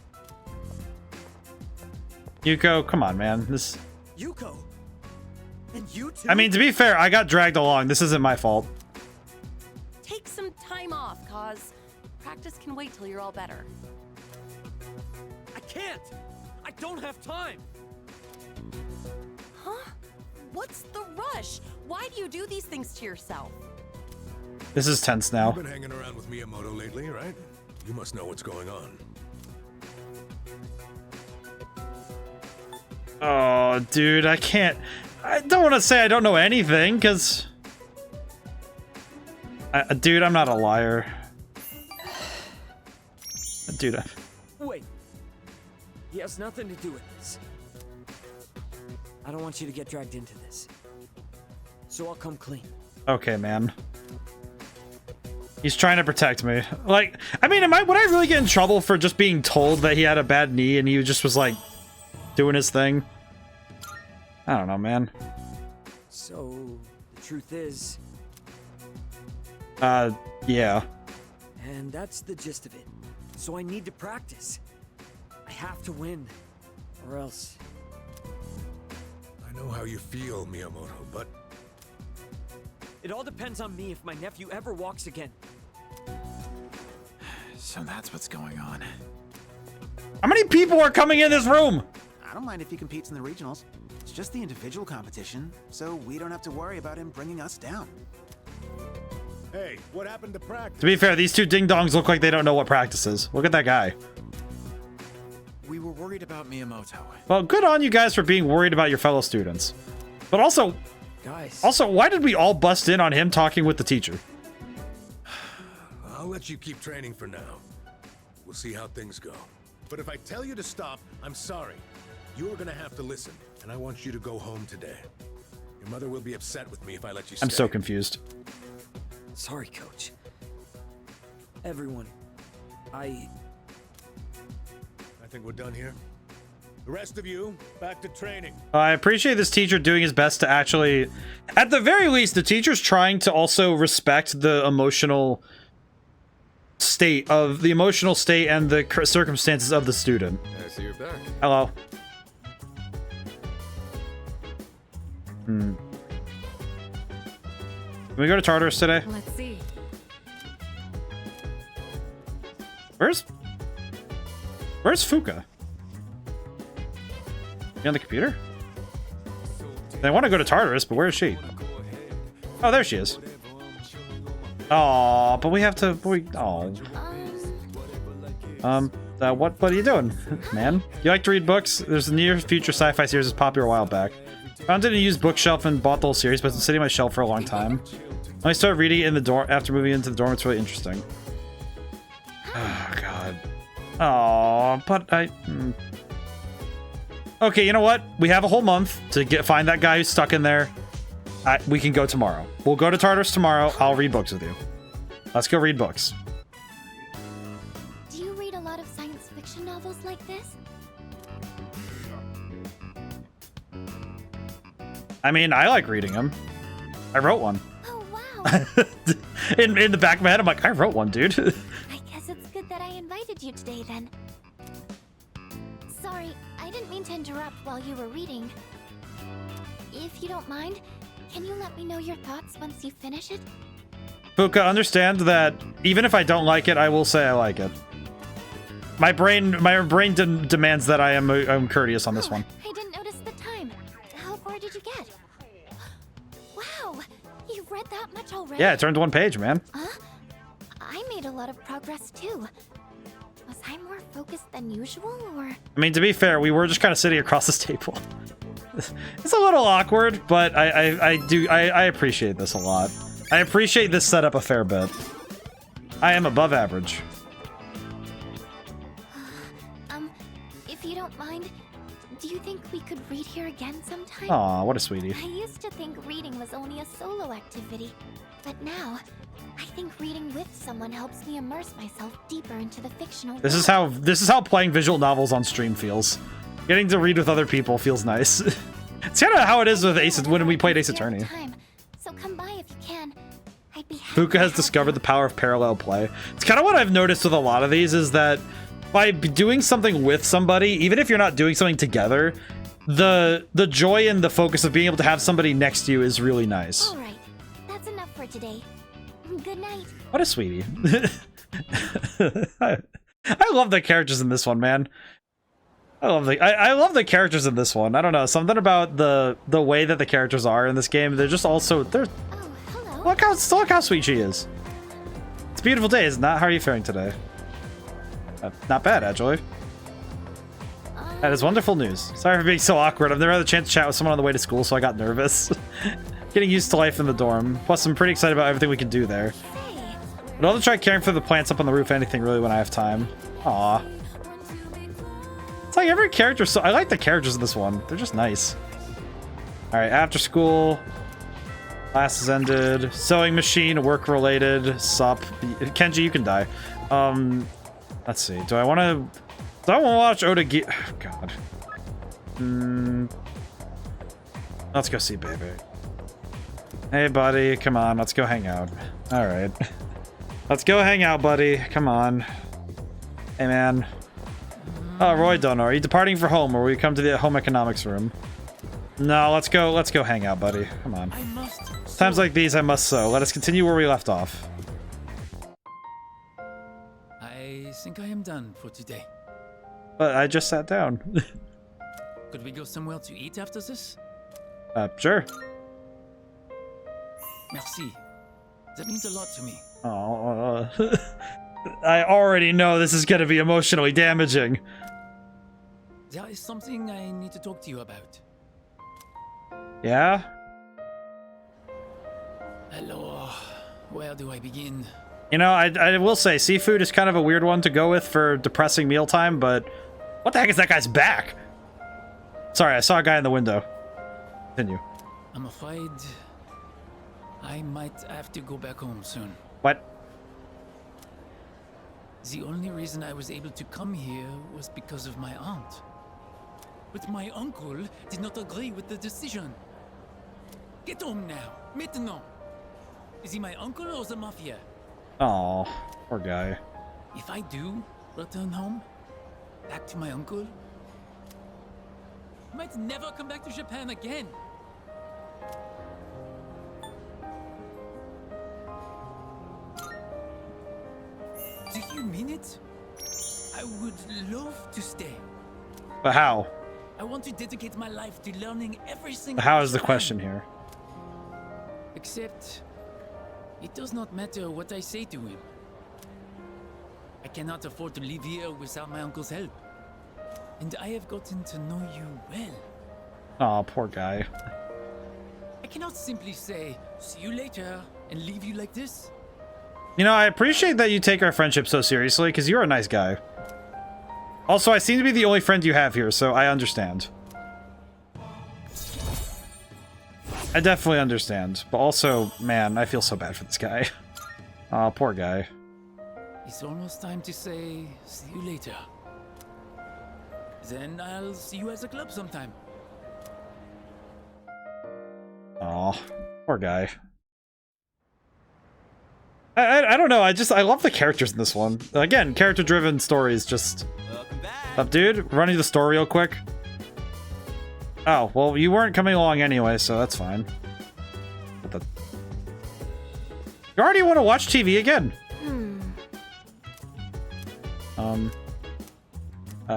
Yuko, come on, man. This. Yuko. And you too? I mean, to be fair, I got dragged along. This isn't my fault. Take some time off, Kaz. Practice can wait till you're all better. I can't. I don't have time. Huh? What's the rush? Why do you do these things to yourself? This is tense now. You've been hanging around with Miyamoto lately, right? You must know what's going on. Oh, dude, I can't. I don't want to say I don't know anything, because... dude, I'm not a liar. Dude, Wait. He has nothing to do with this. I don't want you to get dragged into this. So I'll come clean. Okay, man. He's trying to protect me. Like, I mean, would I really get in trouble for just being told that he had a bad knee and he just was, like, doing his thing? I don't know, man. So, the truth is... yeah. And that's the gist of it. So I need to practice. I have to win. Or else... I know how you feel, Miyamoto, but... It all depends on me if my nephew ever walks again. So that's what's going on. How many people are coming in this room? I don't mind if he competes in the regionals. It's just the individual competition, so we don't have to worry about him bringing us down. Hey, what happened to practice? To be fair, these two ding-dongs look like they don't know what practice is. Look at that guy. We were worried about Miyamoto. Well, good on you guys for being worried about your fellow students. But also... Guys. Also, why did we all bust in on him talking with the teacher? I'll let you keep training for now. We'll see how things go. But if I tell you to stop, I'm sorry. You're gonna have to listen, and I want you to go home today. Your mother will be upset with me if I let you stay. I'm so confused. Sorry, Coach. Everyone. I think we're done here. The rest of you, back to training. I appreciate this teacher doing his best to actually... At the very least, the teacher's trying to also respect the emotional state and the circumstances of the student. I see you're back. Hello. Can we go to Tartarus today? Let's see. Where's Fuka? You on the computer? I want to go to Tartarus, but where is she? Oh, there she is. Oh, but we have to. What are you doing, man? You like to read books? There's a near future sci-fi series that's popular a while back. Found it in a used bookshelf and bought the whole series, but it's been sitting on my shelf for a long time. When I started reading it in the dorm after moving into the dorm, it's really interesting. Oh God. Oh, but I. Okay, you know what? We have a whole month to find that guy who's stuck in there. We can go tomorrow. We'll go to Tartarus tomorrow. I'll read books with you. Let's go read books. Do you read a lot of science fiction novels like this? I mean, I like reading them. I wrote one. Oh, wow. in the back of my head, I'm like, I wrote one, dude. I guess it's good that I invited you today, then. Sorry, I didn't mean to interrupt while you were reading. If you don't mind, can you let me know your thoughts once you finish it? Fuka, understand that even if I don't like it, I will say I like it. My brain demands that I'm courteous on this one. I didn't notice the time. How far did you get? Wow, you've read that much already? Yeah, it turned one page, man. Huh? I made a lot of progress too. Was I more focused than usual, or? I mean, to be fair, we were just kind of sitting across this table. It's a little awkward, but I appreciate this a lot. I appreciate this setup a fair bit. I am above average. If you don't mind, do you think we could read here again sometime? Aw, what a sweetie. I used to think reading was only a solo activity, but now I think reading with someone helps me immerse myself deeper into the fictional world. This is how playing visual novels on stream feels. Getting to read with other people feels nice. It's kind of how it is with when we played Ace Attorney. So come by if you can. I'd be happy. Fuka has discovered the power of parallel play. It's kind of what I've noticed with a lot of these is that by doing something with somebody, even if you're not doing something together, the joy and the focus of being able to have somebody next to you is really nice. All right, that's enough for today. Good night. What a sweetie. I love the characters in this one, man. I love the characters in this one. I don't know, something about the way that the characters are in this game. They're just also look how sweet she is. It's a beautiful day, isn't it? How are you faring today? Not bad, actually. That is wonderful news. Sorry for being so awkward. I've never had the chance to chat with someone on the way to school, so I got nervous. Getting used to life in the dorm. Plus, I'm pretty excited about everything we can do there. But I'll try caring for the plants up on the roof, anything really, when I have time. Aw. It's like every character, so I like the characters in this one. They're just nice. Alright, after school. Class is ended. Sewing machine, work-related. Sup. Kenji, you can die. Let's see. Do I want to watch Oda oh, God. Let's go see baby. Hey, buddy. Come on. Let's go hang out. Alright. Let's go hang out, buddy. Come on. Hey, man. Oh, Roy Dono, are you departing for home, or will you come to the home economics room? No, let's go hang out, buddy. Come on. Times like these, I must sew. Let us continue where we left off. I think I am done for today. But I just sat down. Could we go somewhere to eat after this? Sure. Merci. That means a lot to me. Oh, I already know this is gonna be emotionally damaging. There is something I need to talk to you about. Yeah? Hello. Where do I begin? You know, I will say, seafood is kind of a weird one to go with for depressing mealtime, but what the heck is that guy's back? Sorry, I saw a guy in the window. Continue. I'm afraid I might have to go back home soon. What? The only reason I was able to come here was because of my aunt. But my uncle did not agree with the decision. Get home now, maintenant. Is he my uncle or the mafia? Oh, poor guy. If I do return home, back to my uncle, I might never come back to Japan again. Do you mean it? I would love to stay. But how? I want to dedicate my life to learning everything. How is the question here? Except, it does not matter what I say to him. I cannot afford to live here without my uncle's help. And I have gotten to know you well. Oh, poor guy. I cannot simply say, see you later, and leave you like this. You know, I appreciate that you take our friendship so seriously, because you're a nice guy. Also, I seem to be the only friend you have here, so I understand. I definitely understand. But also, man, I feel so bad for this guy. Oh, poor guy. It's almost time to say, see you later. Then I'll see you at the club sometime. Oh, poor guy. I don't know, I love the characters in this one. Again, character-driven stories, just... Up, dude? Running the store real quick. Oh, well, you weren't coming along anyway, so that's fine. You already want to watch TV again?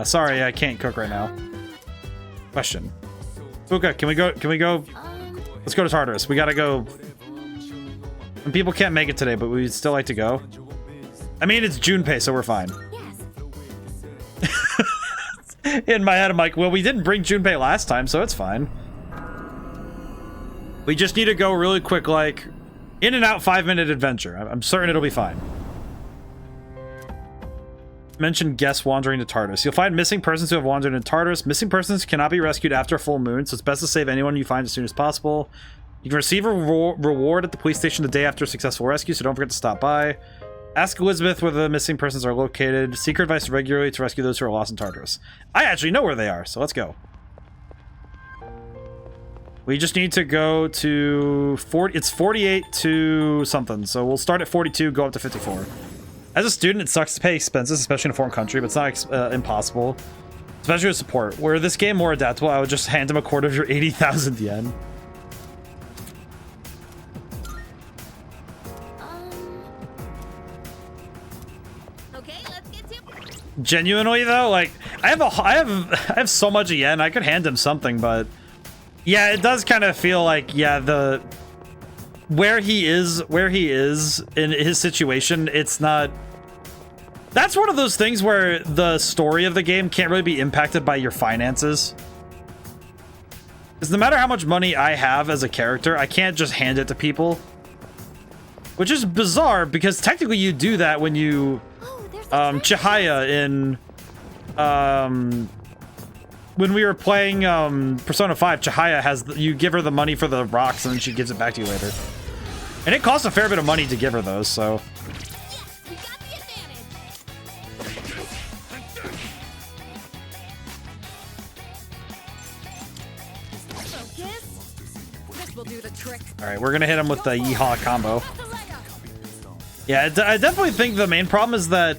Sorry, I can't cook right now. Question. Fuka, can we go? Let's go to Tartarus. We gotta go. And people can't make it today, but we'd still like to go. I mean, it's Junpei, so we're fine. In my head, I'm like, well, we didn't bring Junpei last time, so it's fine. We just need to go really quick, like, in and out 5-minute adventure. I'm certain it'll be fine. Mention guests wandering to Tartarus. You'll find missing persons who have wandered into Tartarus. Missing persons cannot be rescued after a full moon, so it's best to save anyone you find as soon as possible. You can receive a reward at the police station the day after a successful rescue, so don't forget to stop by. Ask Elizabeth where the missing persons are located. Seek her advice regularly to rescue those who are lost in Tartarus. I actually know where they are, so let's go. We just need to go to 40. It's 48 to something, so we'll start at 42, go up to 54. As a student, it sucks to pay expenses, especially in a foreign country, but it's not impossible. Especially with support. Were this game more adaptable, I would just hand him a quarter of your 80,000 yen. Okay, let's get to. Genuinely though, like I have so much yen, I could hand him something, but yeah, it does kind of feel like, yeah, the where he is in his situation, it's not. That's one of those things where the story of the game can't really be impacted by your finances. Because no matter how much money I have as a character, I can't just hand it to people. Which is bizarre, because technically you do that when you... Chihaya in... when we were playing Persona 5, Chihaya has... You give her the money for the rocks, and then she gives it back to you later. And it costs a fair bit of money to give her those, so... Alright, we're gonna hit him with the Yeehaw combo. Yeah, I definitely think the main problem is that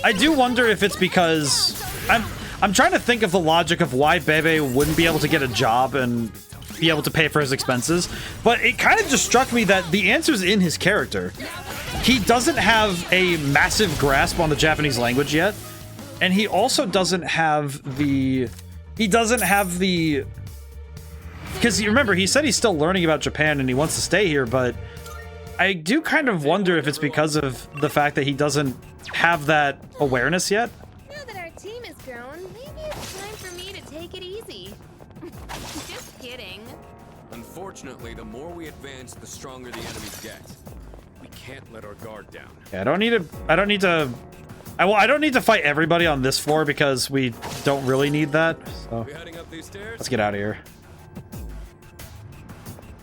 I do wonder if it's because I'm trying to think of the logic of why Bebe wouldn't be able to get a job and be able to pay for his expenses, but it kind of just struck me that the answer's in his character. He doesn't have a massive grasp on the Japanese language yet, and he also doesn't have the... Because you remember, he said he's still learning about Japan and he wants to stay here, but I do kind of wonder if it's because of the fact that he doesn't have that awareness yet. Now that our team has grown, maybe it's time for me to take it easy. Just kidding. Unfortunately, the more we advance, the stronger the enemies get. We can't let our guard down. Yeah, I don't need to fight everybody on this floor because we don't really need that. So let's get out of here.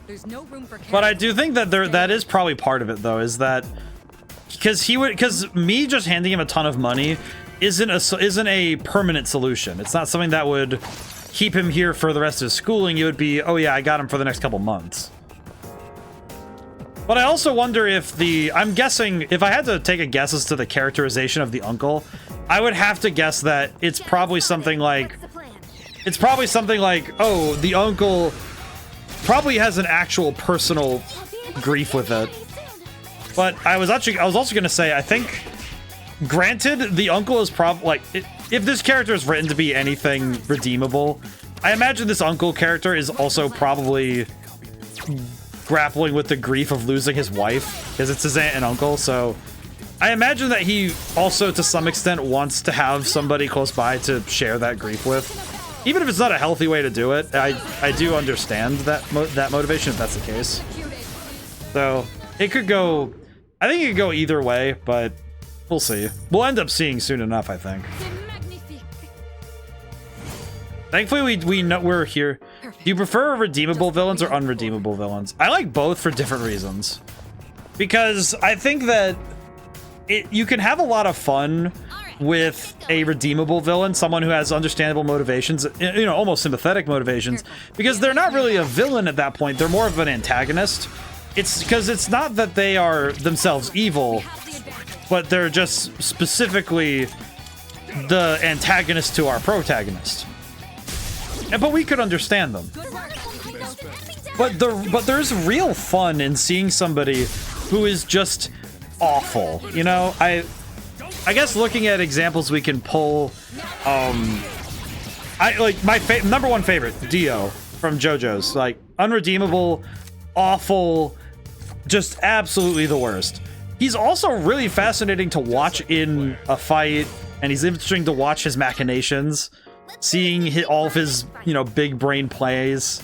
There's no room for But I do think that that is probably part of it, though, is that because me just handing him a ton of money isn't a permanent solution. It's not something that would keep him here for the rest of his schooling. It would be, oh yeah, I got him for the next couple months. But I also wonder if I'm guessing, if I had to take a guess as to the characterization of the uncle, I would have to guess that it's probably something like, oh, the uncle probably has an actual personal grief with it. But I was also gonna say, I think, granted, the uncle is probably like, if this character is written to be anything redeemable, I imagine this uncle character is also probably grappling with the grief of losing his wife, because it's his aunt and uncle. So I imagine that he also, to some extent, wants to have somebody close by to share that grief with. Even if it's not a healthy way to do it, I do understand that motivation if that's the case. So it could go, I think it could go either way, but we'll see. We'll end up seeing soon enough, I think. Thankfully, we know we're here. Do you prefer redeemable villains or unredeemable villains? I like both for different reasons. Because I think that you can have a lot of fun with a redeemable villain, someone who has understandable motivations, you know, almost sympathetic motivations, because they're not really a villain at that point. They're more of an antagonist. It's because it's not that they are themselves evil, but they're just specifically the antagonist to our protagonist. But we could understand them. But there's real fun in seeing somebody who is just awful. You know, I guess looking at examples we can pull, I like my number one favorite, Dio from JoJo's. Like, unredeemable, awful, just absolutely the worst. He's also really fascinating to watch in a fight, and he's interesting to watch his machinations, seeing all of his, you know, big brain plays.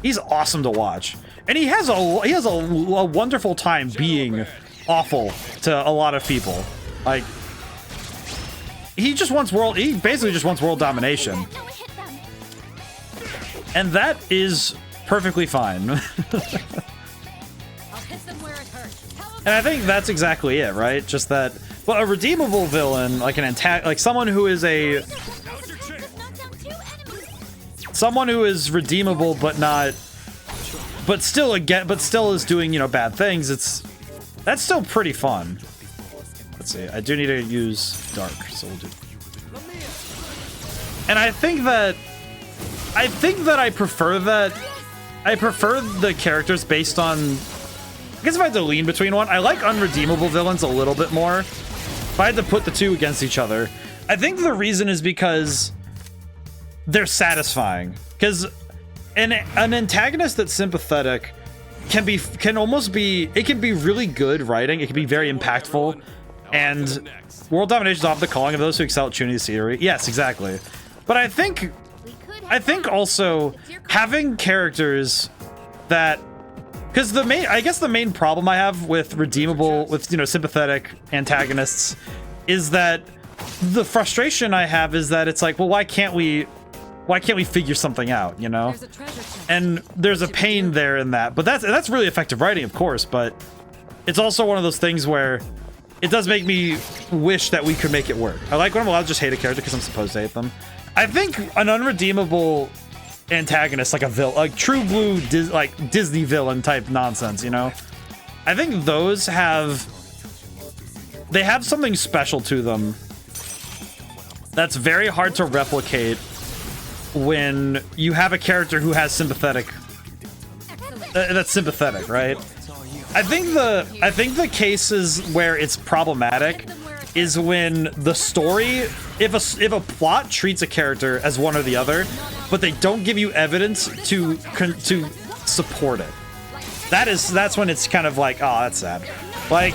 He's awesome to watch, and he has a wonderful time being awful to a lot of people. Like, he basically just wants world domination, and that is perfectly fine. And I think that's exactly it, right? Just that, well, a redeemable villain, like an like someone who is someone who is redeemable, but still is doing, you know, bad things. That's still pretty fun. Let's see. I do need to use dark, so we'll do. And I think that I prefer the characters based on. I guess if I had to lean between one, I like unredeemable villains a little bit more. If I had to put the two against each other, I think the reason is because they're satisfying. Because an antagonist that's sympathetic can almost be really good writing. It can be very impactful, and world domination is often the calling of those who excel at tuning the scenery. Yes, exactly. But I think also having characters that, because the main problem I have with sympathetic antagonists is that the frustration I have is that it's like, well, why can't we figure something out, you know? And there's a pain there in that. But that's really effective writing, of course, but it's also one of those things where it does make me wish that we could make it work. I like when I'm allowed to just hate a character because I'm supposed to hate them. I think an unredeemable antagonist, like a true blue Disney villain type nonsense, you know, I think those have something special to them that's very hard to replicate when you have a character who has sympathetic that's sympathetic, right? I think the cases where it's problematic is when the story, if a plot treats a character as one or the other, but they don't give you evidence to support it. That's when it's kind of like, oh, that's sad. Like,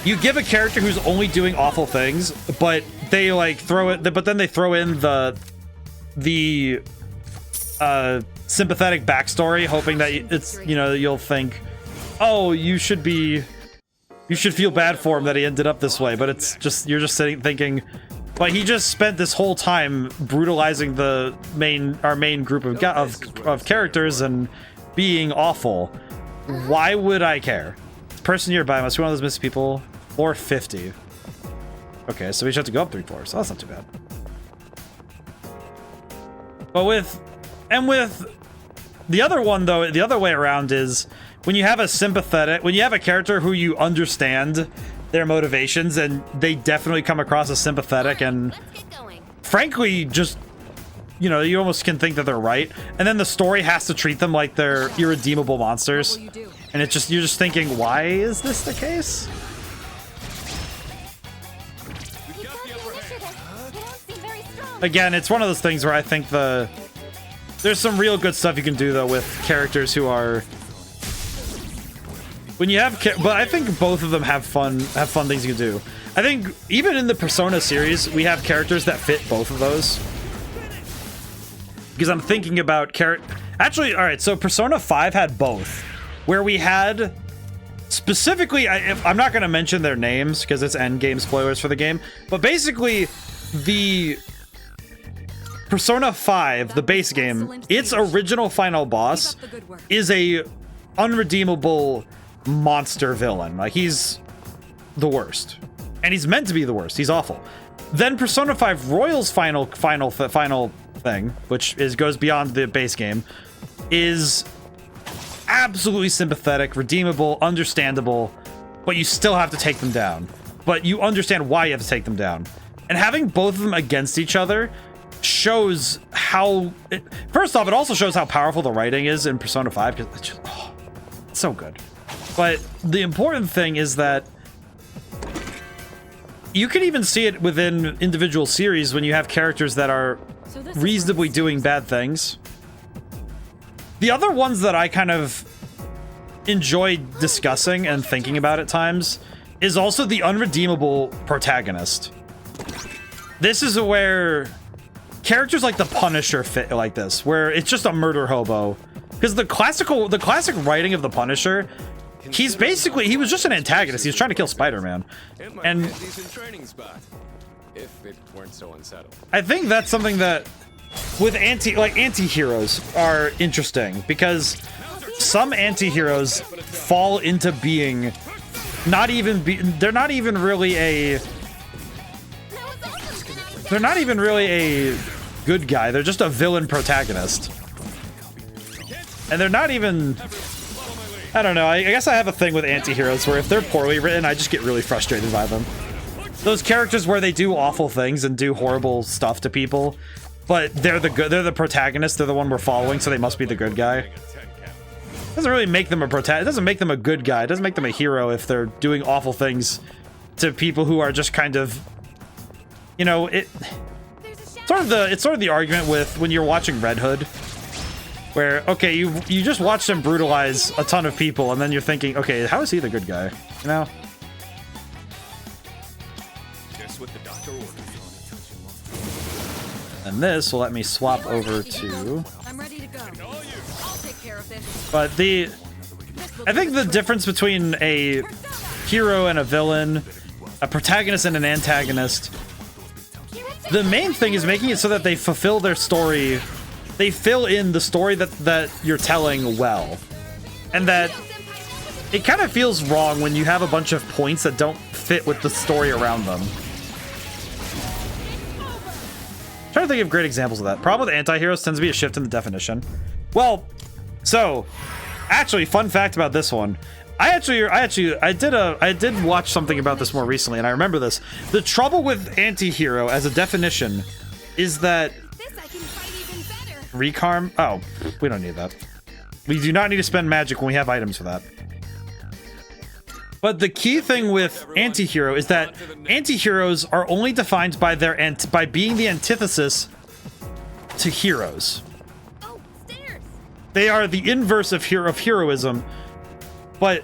you give a character who's only doing awful things, but they like then they throw in the sympathetic backstory, hoping that it's, you know, you'll think, oh, you should feel bad for him that he ended up this way, but it's just, you're just sitting thinking, but he just spent this whole time brutalizing our main group of characters and being awful. Why would I care? Person nearby must be one of those missing people, or 50. Okay, so we just have to go up 3 floors. So that's not too bad. But with the other one though, the other way around is when you have a character who you understand their motivations, and they definitely come across as sympathetic and frankly just, you know, you almost can think that they're right, and then the story has to treat them like they're irredeemable monsters, and it's just, you're just thinking, why is this the case? Again, it's one of those things where I think there's some real good stuff you can do though with characters who are, when you have, but I think both of them have fun things you can do. I think even in the Persona series, we have characters that fit both of those. Because I'm thinking about actually, all right, so Persona 5 had both, where we had specifically, I'm not going to mention their names because it's endgame spoilers for the game, but basically the Persona 5, the base game, its original final boss is a unredeemable monster villain. Like, he's the worst, and he's meant to be the worst. He's awful. Then Persona 5 Royal's final thing, which goes beyond the base game, is absolutely sympathetic, redeemable, understandable, but you still have to take them down. But you understand why you have to take them down. And having both of them against each other shows how, first off, it also shows how powerful the writing is in Persona 5, because it's just, oh, it's so good. But the important thing is that you can even see it within individual series when you have characters that are reasonably doing bad things. The other ones that I kind of enjoy discussing and thinking about at times is also the unredeemable protagonist. This is where characters like the Punisher fit like this, where it's just a murder hobo. Because the classic writing of the Punisher, he was just an antagonist. He was trying to kill Spider-Man. And if it weren't so unsettled. I think that's something that with anti-heroes are interesting, because some anti-heroes fall into being not even they're not even really a good guy. They're just a villain protagonist. And they're not even, I don't know, I guess I have a thing with anti-heroes where if they're poorly written, I just get really frustrated by them. Those characters where they do awful things and do horrible stuff to people, but they're the protagonist, they're the one we're following, so they must be the good guy. Doesn't really make them a protagonist. It doesn't make them a good guy. It doesn't make them a hero if they're doing awful things to people who are just kind of, you know, it's sort of the argument with when you're watching Red Hood, where okay, you just watched him brutalize a ton of people, and then you're thinking, okay, how is he the good guy? You know. Guess what the doctor ordered. And this will let me swap over to. I'm ready to go. I'll take care of this. But I think the difference between a hero and a villain, a protagonist and an antagonist, the main thing is making it so that they fulfill their story. They fill in the story that you're telling well. And that it kind of feels wrong when you have a bunch of points that don't fit with the story around them. I'm trying to think of great examples of that. Problem with anti-heroes tends to be a shift in the definition. Well, so actually, fun fact about this one. I did watch something about this more recently, and I remember this. The trouble with anti-hero as a definition is that Recarm? Oh, we don't need that. We do not need to spend magic when we have items for that. But the key thing with anti-hero is that anti-heroes are only defined by by being the antithesis to heroes. They are the inverse of heroism. But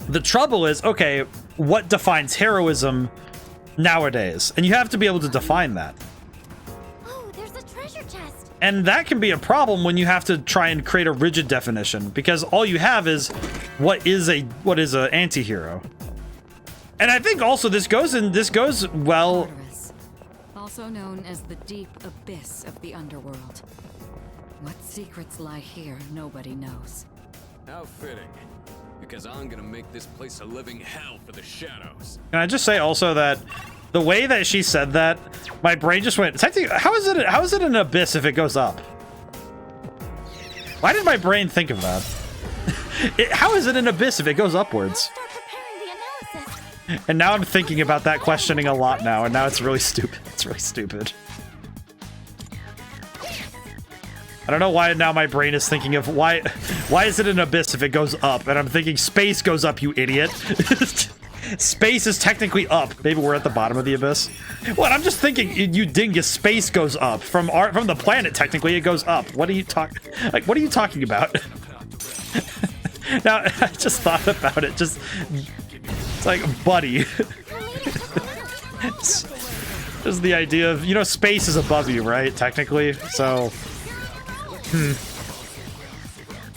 the trouble is, okay, what defines heroism nowadays? And you have to be able to define that. Oh, there's a treasure chest. And that can be a problem when you have to try and create a rigid definition, because all you have is what is a anti-hero. And I think also this goes well. Tartarus, also known as the deep abyss of the underworld. What secrets lie here, nobody knows. How fitting, because I'm gonna make this place a living hell for the shadows. Can I just say also that the way that she said that, my brain just went, how is it an abyss if it goes up? Why did my brain think of that? How is it an abyss if it goes upwards? And now I'm thinking about that questioning a lot now, and now it's really stupid. It's really stupid. I don't know why now my brain is thinking of why is it an abyss if it goes up? And I'm thinking space goes up, you idiot. Space is technically up. Maybe we're at the bottom of the abyss. What? I'm just thinking, you dingus, space goes up. From the planet, technically, it goes up. What are you talking about? Now, I just thought about it. It's like, buddy. Just the idea of, you know, space is above you, right? Technically, so.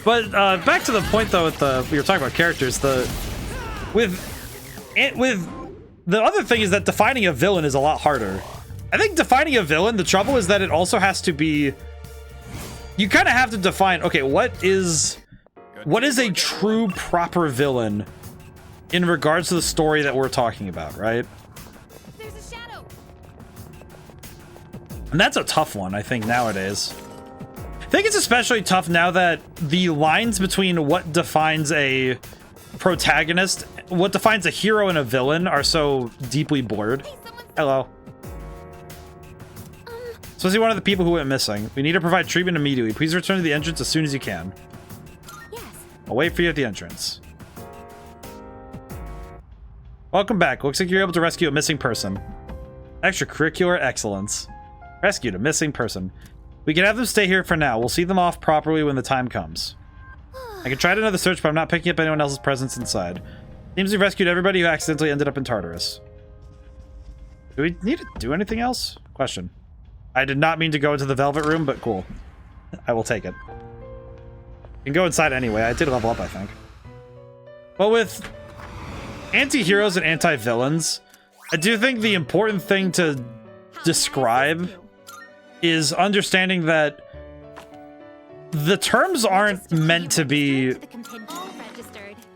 But back to the point though, we were talking about characters. With the other thing is that defining a villain is a lot harder. I think defining a villain, the trouble is that it also has to be. You kind of have to define. Okay, what is a true proper villain in regards to the story that we're talking about, right? There's a shadow. And that's a tough one, I think, nowadays. I think it's especially tough now that the lines between what defines a protagonist, what defines a hero and a villain are so deeply blurred. Hello. Especially one of the people who went missing. We need to provide treatment immediately. Please return to the entrance as soon as you can. Yes. I'll wait for you at the entrance. Welcome back. Looks like you're able to rescue a missing person. Extracurricular excellence. Rescued a missing person. We can have them stay here for now. We'll see them off properly when the time comes. I can try another search, but I'm not picking up anyone else's presence inside. Seems we've rescued everybody who accidentally ended up in Tartarus. Do we need to do anything else? Question. I did not mean to go into the Velvet Room, but cool. I will take it. You can go inside anyway. I did level up, I think. But with anti-heroes and anti-villains, I do think the important thing to describe is understanding that the terms aren't meant to be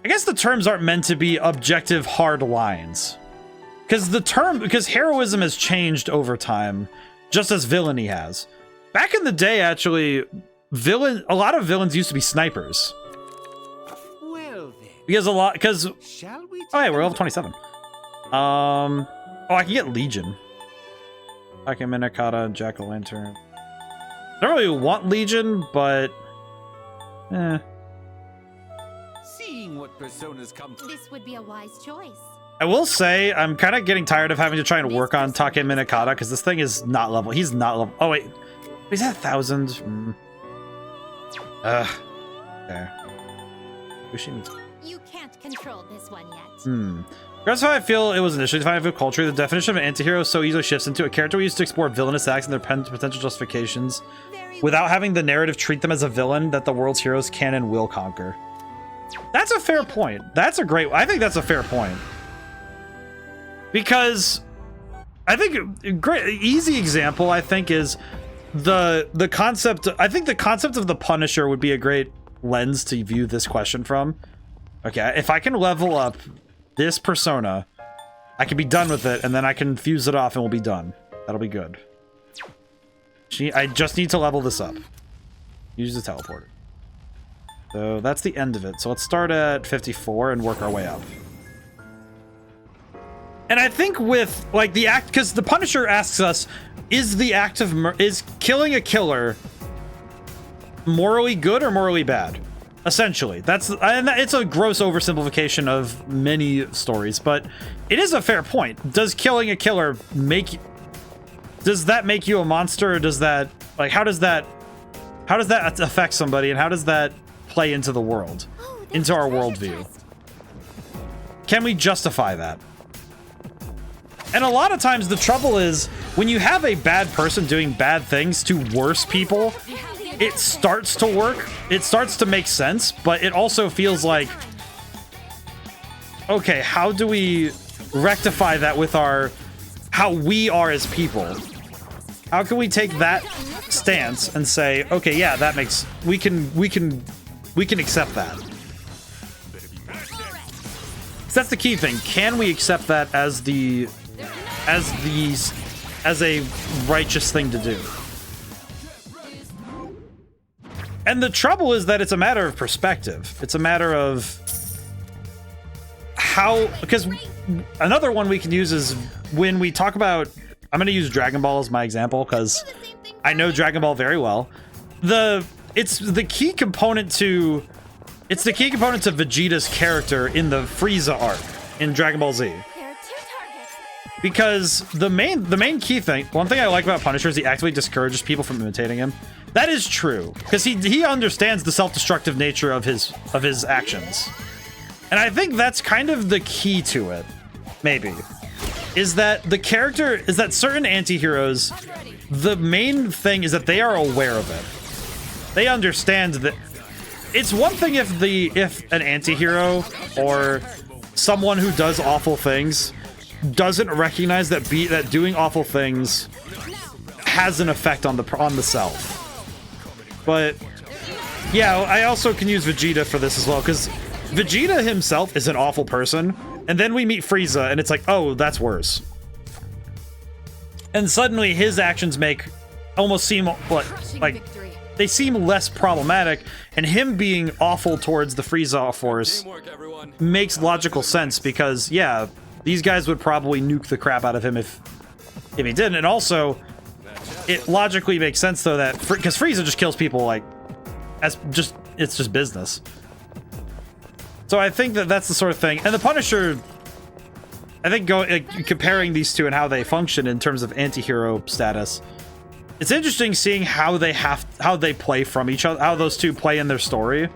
I guess the terms aren't meant to be objective hard lines. Because heroism has changed over time, just as villainy has. Back in the day, actually, a lot of villains used to be snipers. Well then. Because Shall we? Oh, yeah, we're level 27. Oh, I can get Legion. Taki Minakata, Jack-o'-lantern. I don't really want Legion, but Seeing what personas come to. This would be a wise choice. I will say I'm kind of getting tired of having to try and work on Take Minakata because this thing is not level. He's not level. Oh wait, he's at 1,000. Okay. You can't control this one yet. That's how I feel it was initially defined with culture. The definition of an antihero so easily shifts into a character we used to explore villainous acts and their potential justifications without having the narrative treat them as a villain that the world's heroes can and will conquer. That's a fair point. I think that's a fair point. Because I think a great easy example I think is the concept. I think the concept of the Punisher would be a great lens to view this question from. Okay, if I can level up this persona, I can be done with it, and then I can fuse it off and we'll be done. That'll be good. I just need to level this up. Use the teleporter. So that's the end of it. So let's start at 54 and work our way up. And I think with like the act, because the Punisher asks us, is the act of is killing a killer morally good or morally bad? Essentially, and it's a gross oversimplification of many stories, but it is a fair point. Does killing a killer does that make you a monster, or does that, like, how does that affect somebody, and how does that play into the world, into our worldview? Can we justify that? And a lot of times the trouble is when you have a bad person doing bad things to worse people, it starts to work, it starts to make sense, but it also feels like, okay, how do we rectify that with how we are as people? How can we take that stance and say, okay, yeah, that makes, we can accept that. So that's the key thing. Can we accept that as a righteous thing to do? And the trouble is that it's a matter of perspective. It's a matter of how, because another one we can use is when we talk about, I'm going to use Dragon Ball as my example because I know Dragon Ball very well. It's the key component to Vegeta's character in the Frieza arc in Dragon Ball Z. Because the main key thing, one thing I like about Punisher is he actively discourages people from imitating him. That is true, because he understands the self-destructive nature of his actions. And I think that's kind of the key to it, maybe. Is that certain anti-heroes, the main thing is that they are aware of it. They understand that it's one thing if an anti-hero or someone who does awful things doesn't recognize that doing awful things has an effect on the self. But yeah, I also can use Vegeta for this as well, because Vegeta himself is an awful person, and then we meet Frieza and it's like, oh, that's worse. And suddenly his actions almost seem like they seem less problematic, and him being awful towards the Frieza Force makes logical sense, because yeah, these guys would probably nuke the crap out of him if he didn't. And also, it logically makes sense though that because Frieza just kills people like it's just business. So I think that's the sort of thing. And the Punisher, I think comparing these two and how they function in terms of anti-hero status, it's interesting seeing how they play from each other, how those two play in their story.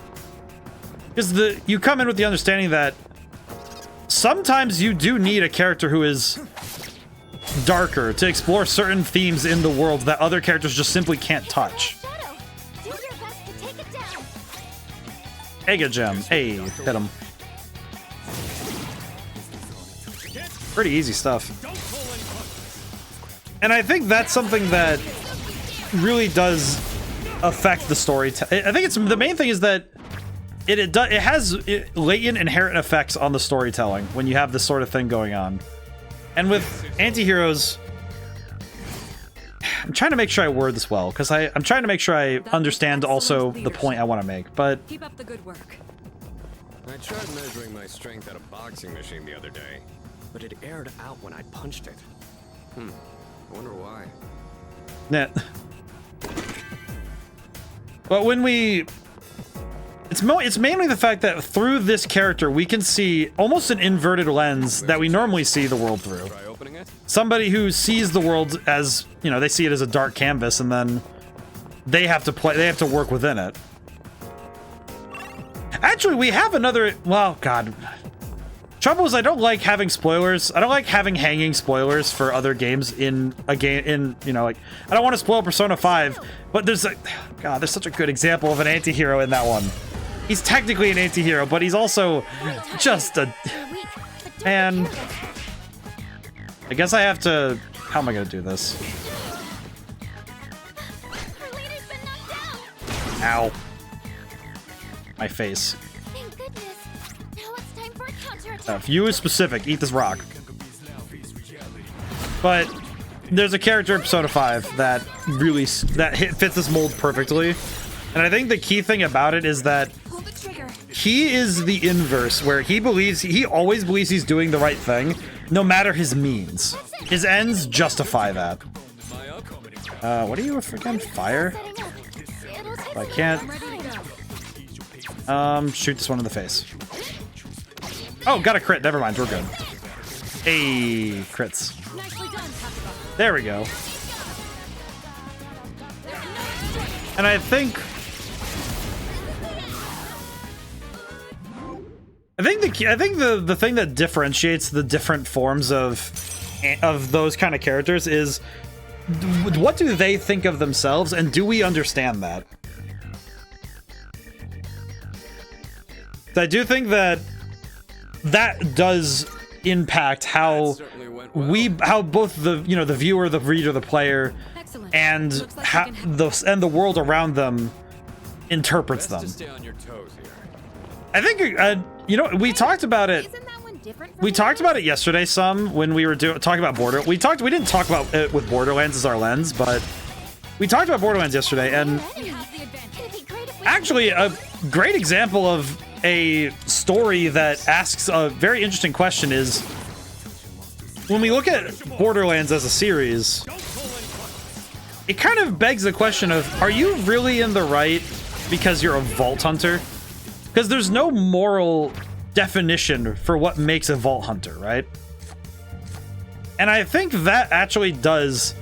Because you come in with the understanding that sometimes you do need a character who is darker to explore certain themes in the world that other characters just simply can't touch. Ega Gem. Hey, hit him. Pretty easy stuff. And I think that's something that really does affect the story. I think the main thing is that it has latent inherent effects on the storytelling when you have this sort of thing going on. And with anti-heroes, I'm trying to make sure I word this well, because I'm trying to make sure I understand also the point I want to make, but... Keep up the good work. I tried measuring my strength at a boxing machine the other day, but it aired out when I punched it. I wonder why. Yeah. But when we... It's mainly the fact that through this character, we can see almost an inverted lens that we normally see the world through. Somebody who sees the world as, you know, they see it as a dark canvas, and then they have to work within it. Actually, we have another, well, God. Trouble is, I don't like having spoilers. I don't like having hanging spoilers for other games in a game, you know, like, I don't want to spoil Persona 5, but there's such a good example of an anti-hero in that one. He's technically an anti-hero, but he's also just a... Man. I guess I have to... How am I gonna do this? Ow. My face. You is specific. Eat this rock. But there's a character in Persona 5 that really fits this mold perfectly. And I think the key thing about it is that he is the inverse, where he always believes he's doing the right thing, no matter his means. His ends justify that. What are you freaking fire? I can't. Shoot this one in the face. Oh, got a crit. Never mind, we're good. Hey, crits. There we go. And I think the thing that differentiates the different forms of those kind of characters is what do they think of themselves, and do we understand that? I do think that does impact how both the the viewer, the reader, the player, and the world around them interprets them. I think we talked about it. We talked about it yesterday some when we were talking about Borderlands. We didn't talk about it with Borderlands as our lens, but we talked about Borderlands yesterday, and actually a great example of a story that asks a very interesting question is when we look at Borderlands as a series, it kind of begs the question of, are you really in the right because you're a Vault Hunter? Because there's no moral definition for what makes a Vault Hunter, right? And I think that actually does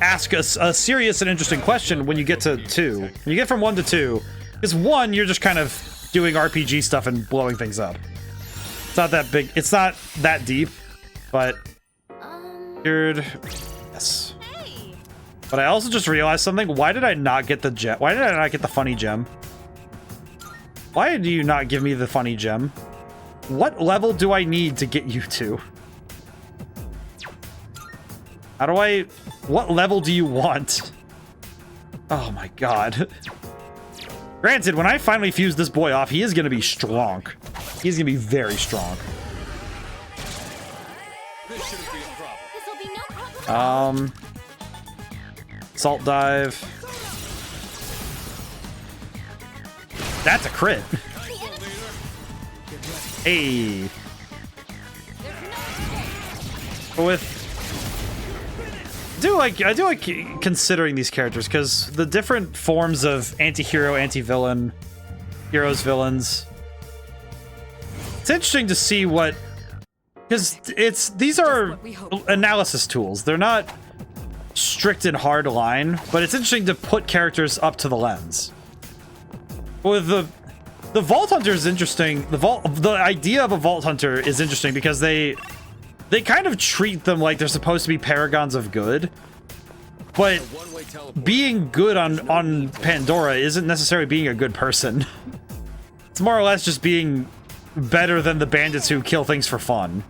ask us a serious and interesting question when you get to 2. When you get from 1 to 2, because 1, you're just kind of doing RPG stuff and blowing things up. It's not that big. It's not that deep, but weird. Yes. But I also just realized something. Why did I not get the gem? Why did I not get the funny gem? Why do you not give me the funny gem? What level do I need to get you to? How do I... What level do you want? Oh my god. Granted, when I finally fuse this boy off, he is going to be strong. He's going to be very strong. Salt dive. That's a crit. Hey. I do like considering these characters, because the different forms of anti-hero, anti-villain, heroes, villains. It's interesting to see what, because these are analysis tools. They're not strict and hard line, but it's interesting to put characters up to the lens. With the Vault Hunter is interesting. The idea of a Vault Hunter is interesting because they kind of treat them like they're supposed to be paragons of good, but being good on Pandora isn't necessarily being a good person. It's more or less just being better than the bandits who kill things for fun.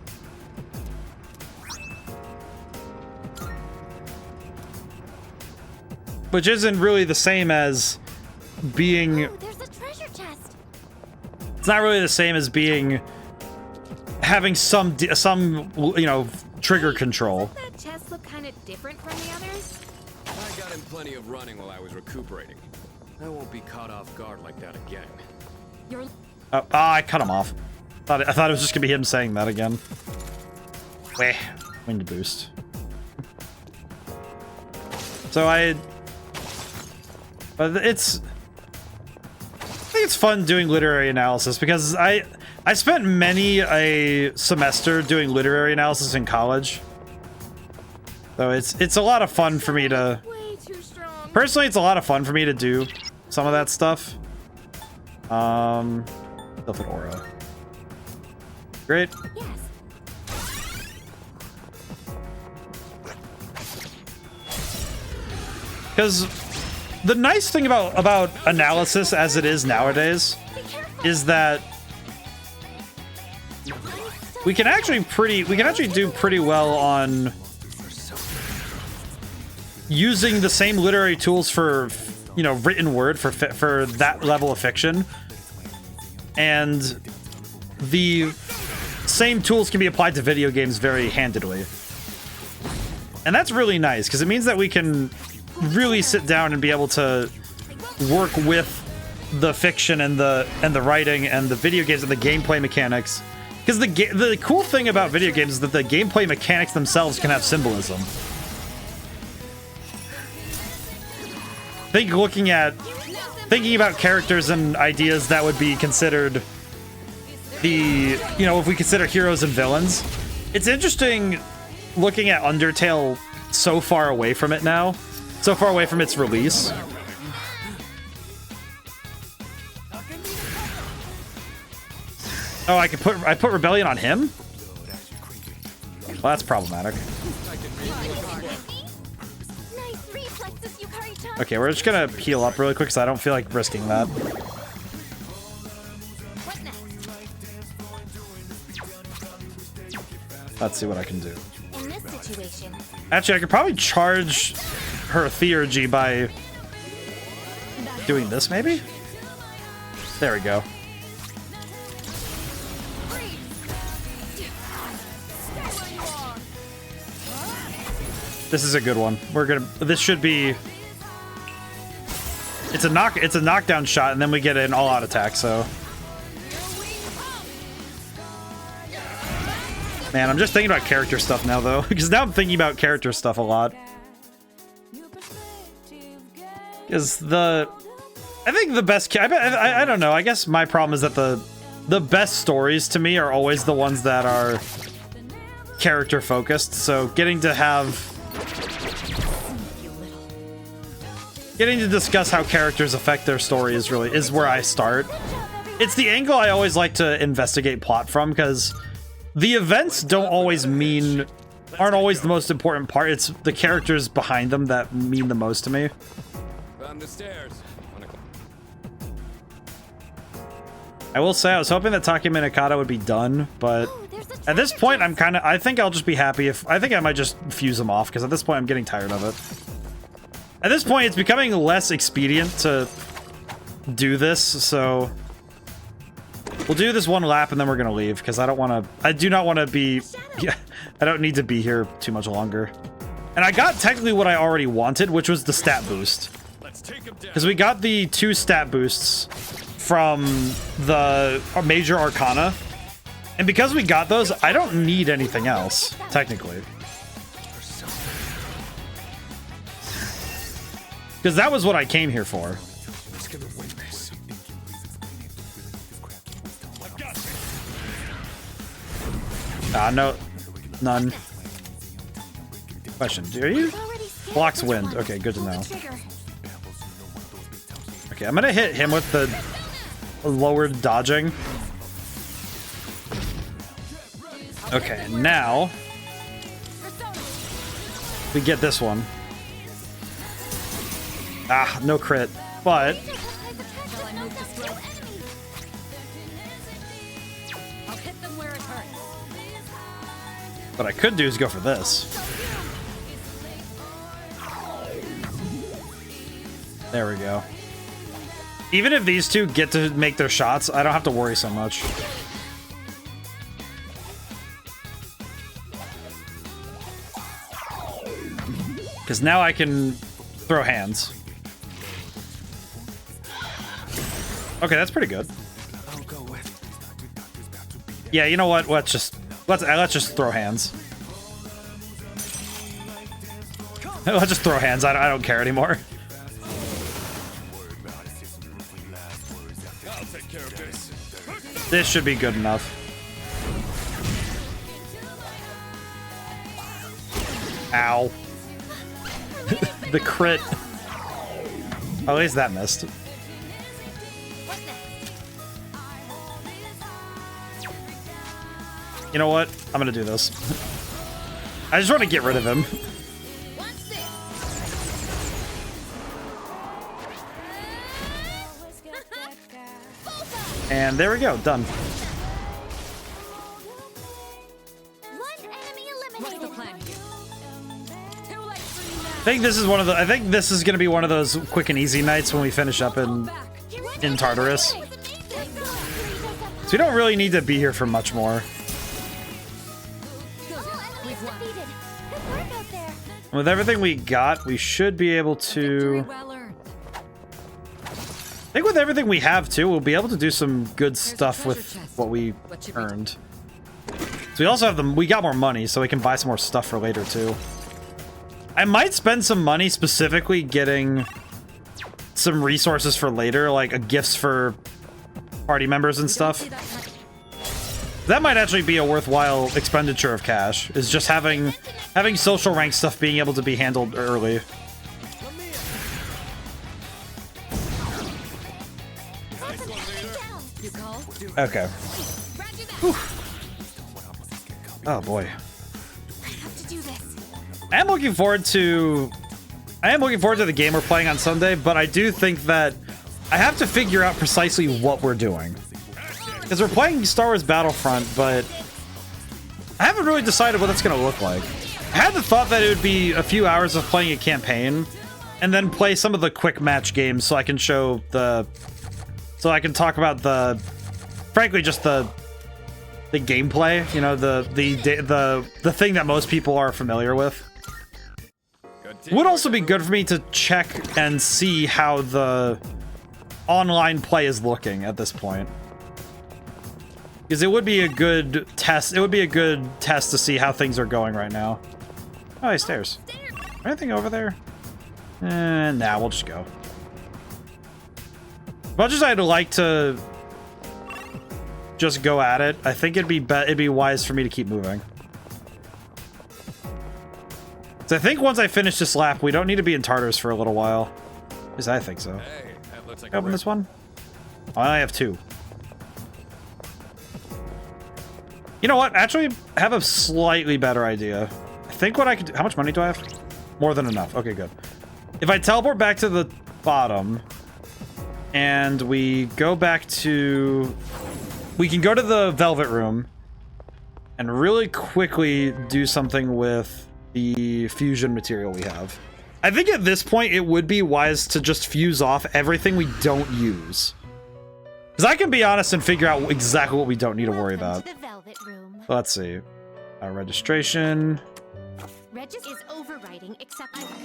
Which isn't really the same as being... Oh, there's a treasure chest. not really the same as having some you know, trigger control. That chest look kind of different from the others. I got in plenty of running while I was recuperating. I won't be caught off guard like that again. Oh, I cut him off. I thought it was just gonna be him saying that again. Weh, wind boost. So I think it's fun doing literary analysis because I spent many a semester doing literary analysis in college. So it's a lot of fun for me to personally, it's a lot of fun for me to do some of that stuff. Stuff an aura. Great. Because the nice thing about analysis as it is nowadays is that we can actually do pretty well on using the same literary tools for, you know, written word for that level of fiction, and the same tools can be applied to video games very handedly, and that's really nice because it means that we can really sit down and be able to work with the fiction and the writing and the video games and the gameplay mechanics. Because the cool thing about video games is that the gameplay mechanics themselves can have symbolism. Thinking about characters and ideas that would be considered you know, if we consider heroes and villains. It's interesting looking at Undertale so far away from it now. So far away from its release. Oh, I put Rebellion on him? Well, that's problematic. Okay, we're just gonna heal up really quick because I don't feel like risking that. Let's see what I can do. In this situation, Actually, I could probably charge her theurgy by doing this, maybe? There we go. This is a good one. This should be... It's a knockdown shot, and then we get an all-out attack, so... Man, I'm just thinking about character stuff now, though. Because now I'm thinking about character stuff a lot. Is I think the best... I don't know. I guess my problem is that the best stories, to me, are always the ones that are character-focused. So getting to discuss how characters affect their story is where I start. It's the angle I always like to investigate plot from, because the events aren't always the most important part. It's the characters behind them that mean the most to me. Found the stairs. I will say I was hoping that Taki Minakata would be done, but at this point I think I'll just be happy I think I might just fuse him off, because at this point I'm getting tired of it. At this point, it's becoming less expedient to do this, so we'll do this one lap and then we're gonna leave, because I do not want to be, I don't need to be here too much longer. And I got technically what I already wanted, which was the stat boost. Because we got the 2 stat boosts from the major arcana, and because we got those, I don't need anything else, technically. Because that was what I came here for. No. None. Question. Do you? Blocks wind. Okay, good to know. Okay, I'm gonna hit him with the lowered dodging. Okay, now we get this one. Ah, no crit, but what I could do is go for this. There we go. Even if these two get to make their shots, I don't have to worry so much. Because now I can throw hands. Okay, that's pretty good. Yeah, you know what? Let's just throw hands. Let's just throw hands. I don't care anymore. This should be good enough. Ow. The crit. Oh, at least that missed. You know what? I'm gonna do this. I just want to get rid of him. And there we go, done. What's the plan here? I think this is one of the. I think this is gonna be one of those quick and easy nights when we finish up in Tartarus. So we don't really need to be here for much more. With everything we got, we should be able to. I think with everything we have too, we'll be able to do some good stuff with what we earned. So we also have we got more money, so we can buy some more stuff for later too. I might spend some money specifically getting some resources for later, like gifts for party members and stuff. That might actually be a worthwhile expenditure of cash, is just having social rank stuff being able to be handled early. Okay. Whew. Oh boy. I am looking forward to the game we're playing on Sunday, but I do think that I have to figure out precisely what we're doing. Because we're playing Star Wars Battlefront, but I haven't really decided what that's going to look like. I had the thought that it would be a few hours of playing a campaign, and then play some of the quick match games so I can show the... So I can talk about the... Frankly, just the gameplay, you know, the thing that most people are familiar with. Would also be good for me to check and see how the online play is looking at this point. Because it would be a good test. It would be a good test to see how things are going right now. Oh, hey, stairs. Anything over there? Nah, we'll just go. As much as I'd like to just go at it, I think it'd be wise for me to keep moving. So I think once I finish this lap, we don't need to be in Tartarus for a little while. At least I think so. Hey, that looks like Open this one. Oh, I have two. You know what? Actually, I have a slightly better idea. I think what I could do... How much money do I have? More than enough. Okay, good. If I teleport back to the bottom, and we go back to... We can go to the Velvet Room, and really quickly do something with the fusion material we have. I think at this point, it would be wise to just fuse off everything we don't use. Because I can be honest and figure out exactly what we don't need to worry about. Let's see. Registration.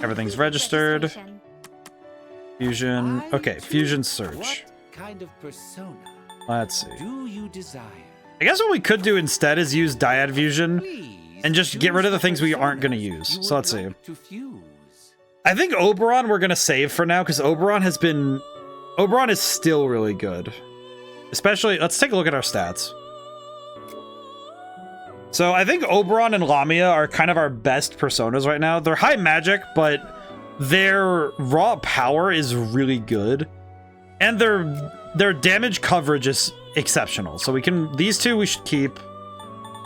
Everything's registered. Fusion. Okay, fusion search. What kind of persona Let's see. do you desire? I guess what we could do instead is use dyad fusion and just get rid of the things we aren't going to use. So let's see. I think Oberon we're going to save for now because Oberon is still really good. Especially, let's take a look at our stats. So I think Oberon and Lamia are kind of our best personas right now. They're high magic, but their raw power is really good. And their damage coverage is exceptional. So these two we should keep.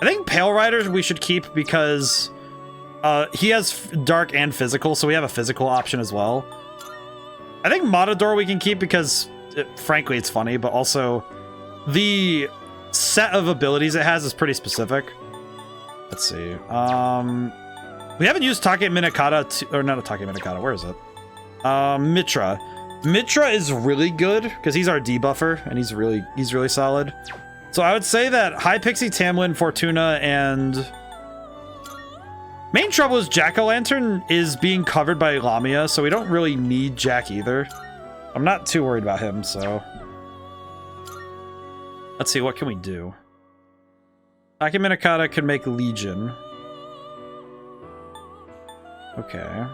I think Pale Rider we should keep because he has dark and physical, so we have a physical option as well. I think Matador we can keep because, frankly, it's funny, but also the set of abilities it has is pretty specific. Let's see. We haven't used Take Minakata or not a Take Minakata. Where is it? Mitra. Mitra is really good because he's our debuffer and he's really solid. So I would say that High Pixie, Tamlin, Fortuna, and main trouble is Jack-o'-lantern is being covered by Lamia, so we don't really need Jack either. I'm not too worried about him, so let's see, what can we do? Akiminakata can make Legion. Okay.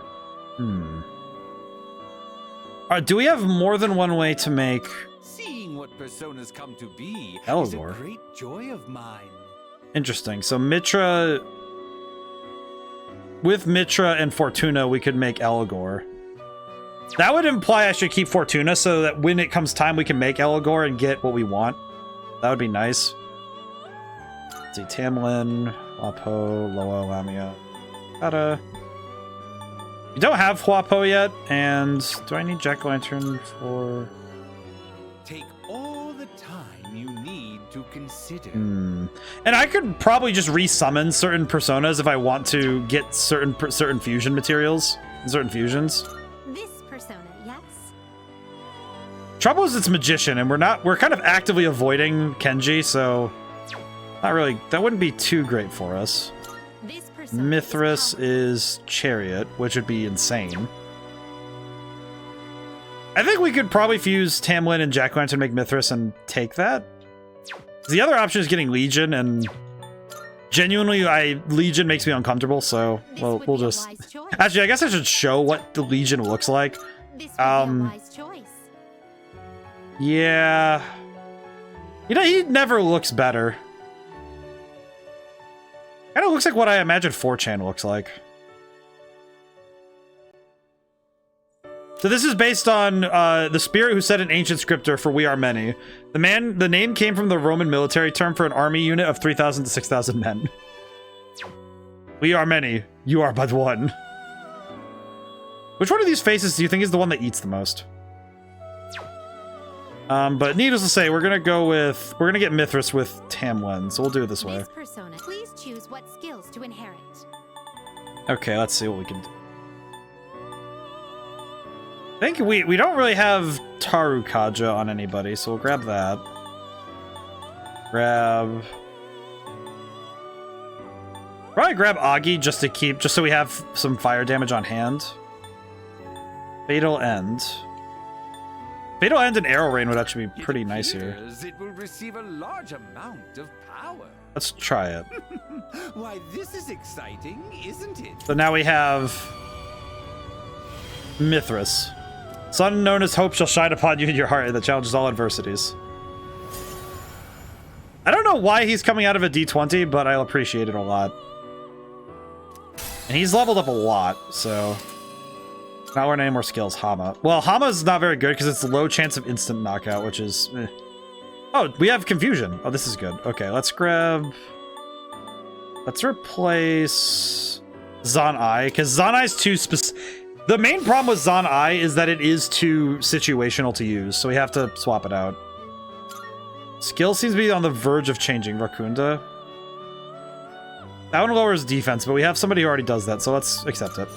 Do we have more than one way to make Seeing what personas come to be Elgor? is a great joy of mine. Interesting. So Mitra, with Mitra and Fortuna, we could make Elgor. That would imply I should keep Fortuna so that when it comes time, we can make Elgor and get what we want. That would be nice. Let's see, Tamlin, Lapo, Loa, Lamia, Kata. We don't have Huapo yet, and do I need Jack-o'-lantern for... Take all the time you need to consider. And I could probably just resummon certain personas if I want to get certain fusion materials, certain fusions. This persona, yes? Trouble is it's magician, and we're kind of actively avoiding Kenji, so not really, that wouldn't be too great for us. Mithras is chariot, which would be insane. I think we could probably fuse Tamlin and Jack-o'-lantern to make Mithras and take that. The other option is getting Legion, and genuinely, Legion makes me uncomfortable, so we'll just... Actually, I guess I should show what the Legion looks like. Yeah. You know, he never looks better. Kind of looks like what I imagine 4chan looks like. So this is based on the spirit who said an ancient scripture for "We Are Many." The name came from the Roman military term for an army unit of 3,000 to 6,000 men. We are many. You are but one. Which one of these faces do you think is the one that eats the most? But needless to say, we're gonna get Mithras with Tamlin, so we'll do it this way. Persona, please choose what skills to inherit. Okay, let's see what we can do. I think we don't really have Tarukaja on anybody, so we'll grab that. Probably grab Agi just so we have some fire damage on hand. Fatal End. Fatal End and Arrow Rain would actually be pretty nice here. It will receive a large amount of power. Let's try it. Why, this is exciting, isn't it? So now we have Mithras. Sun known as hope shall shine upon you in your heart that challenges all adversities. I don't know why he's coming out of a D20, but I'll appreciate it a lot. And he's leveled up a lot, so... Not learning any more skills. Hama. Well, Hama's not very good because it's low chance of instant knockout, which is... Eh. Oh, we have Confusion. Oh, this is good. Okay, let's replace Zan'ai, because Zan'ai's too specific. The main problem with Zan'ai is that it is too situational to use, so we have to swap it out. Skill seems to be on the verge of changing. Rakunda. That one lowers defense, but we have somebody who already does that, so let's accept it.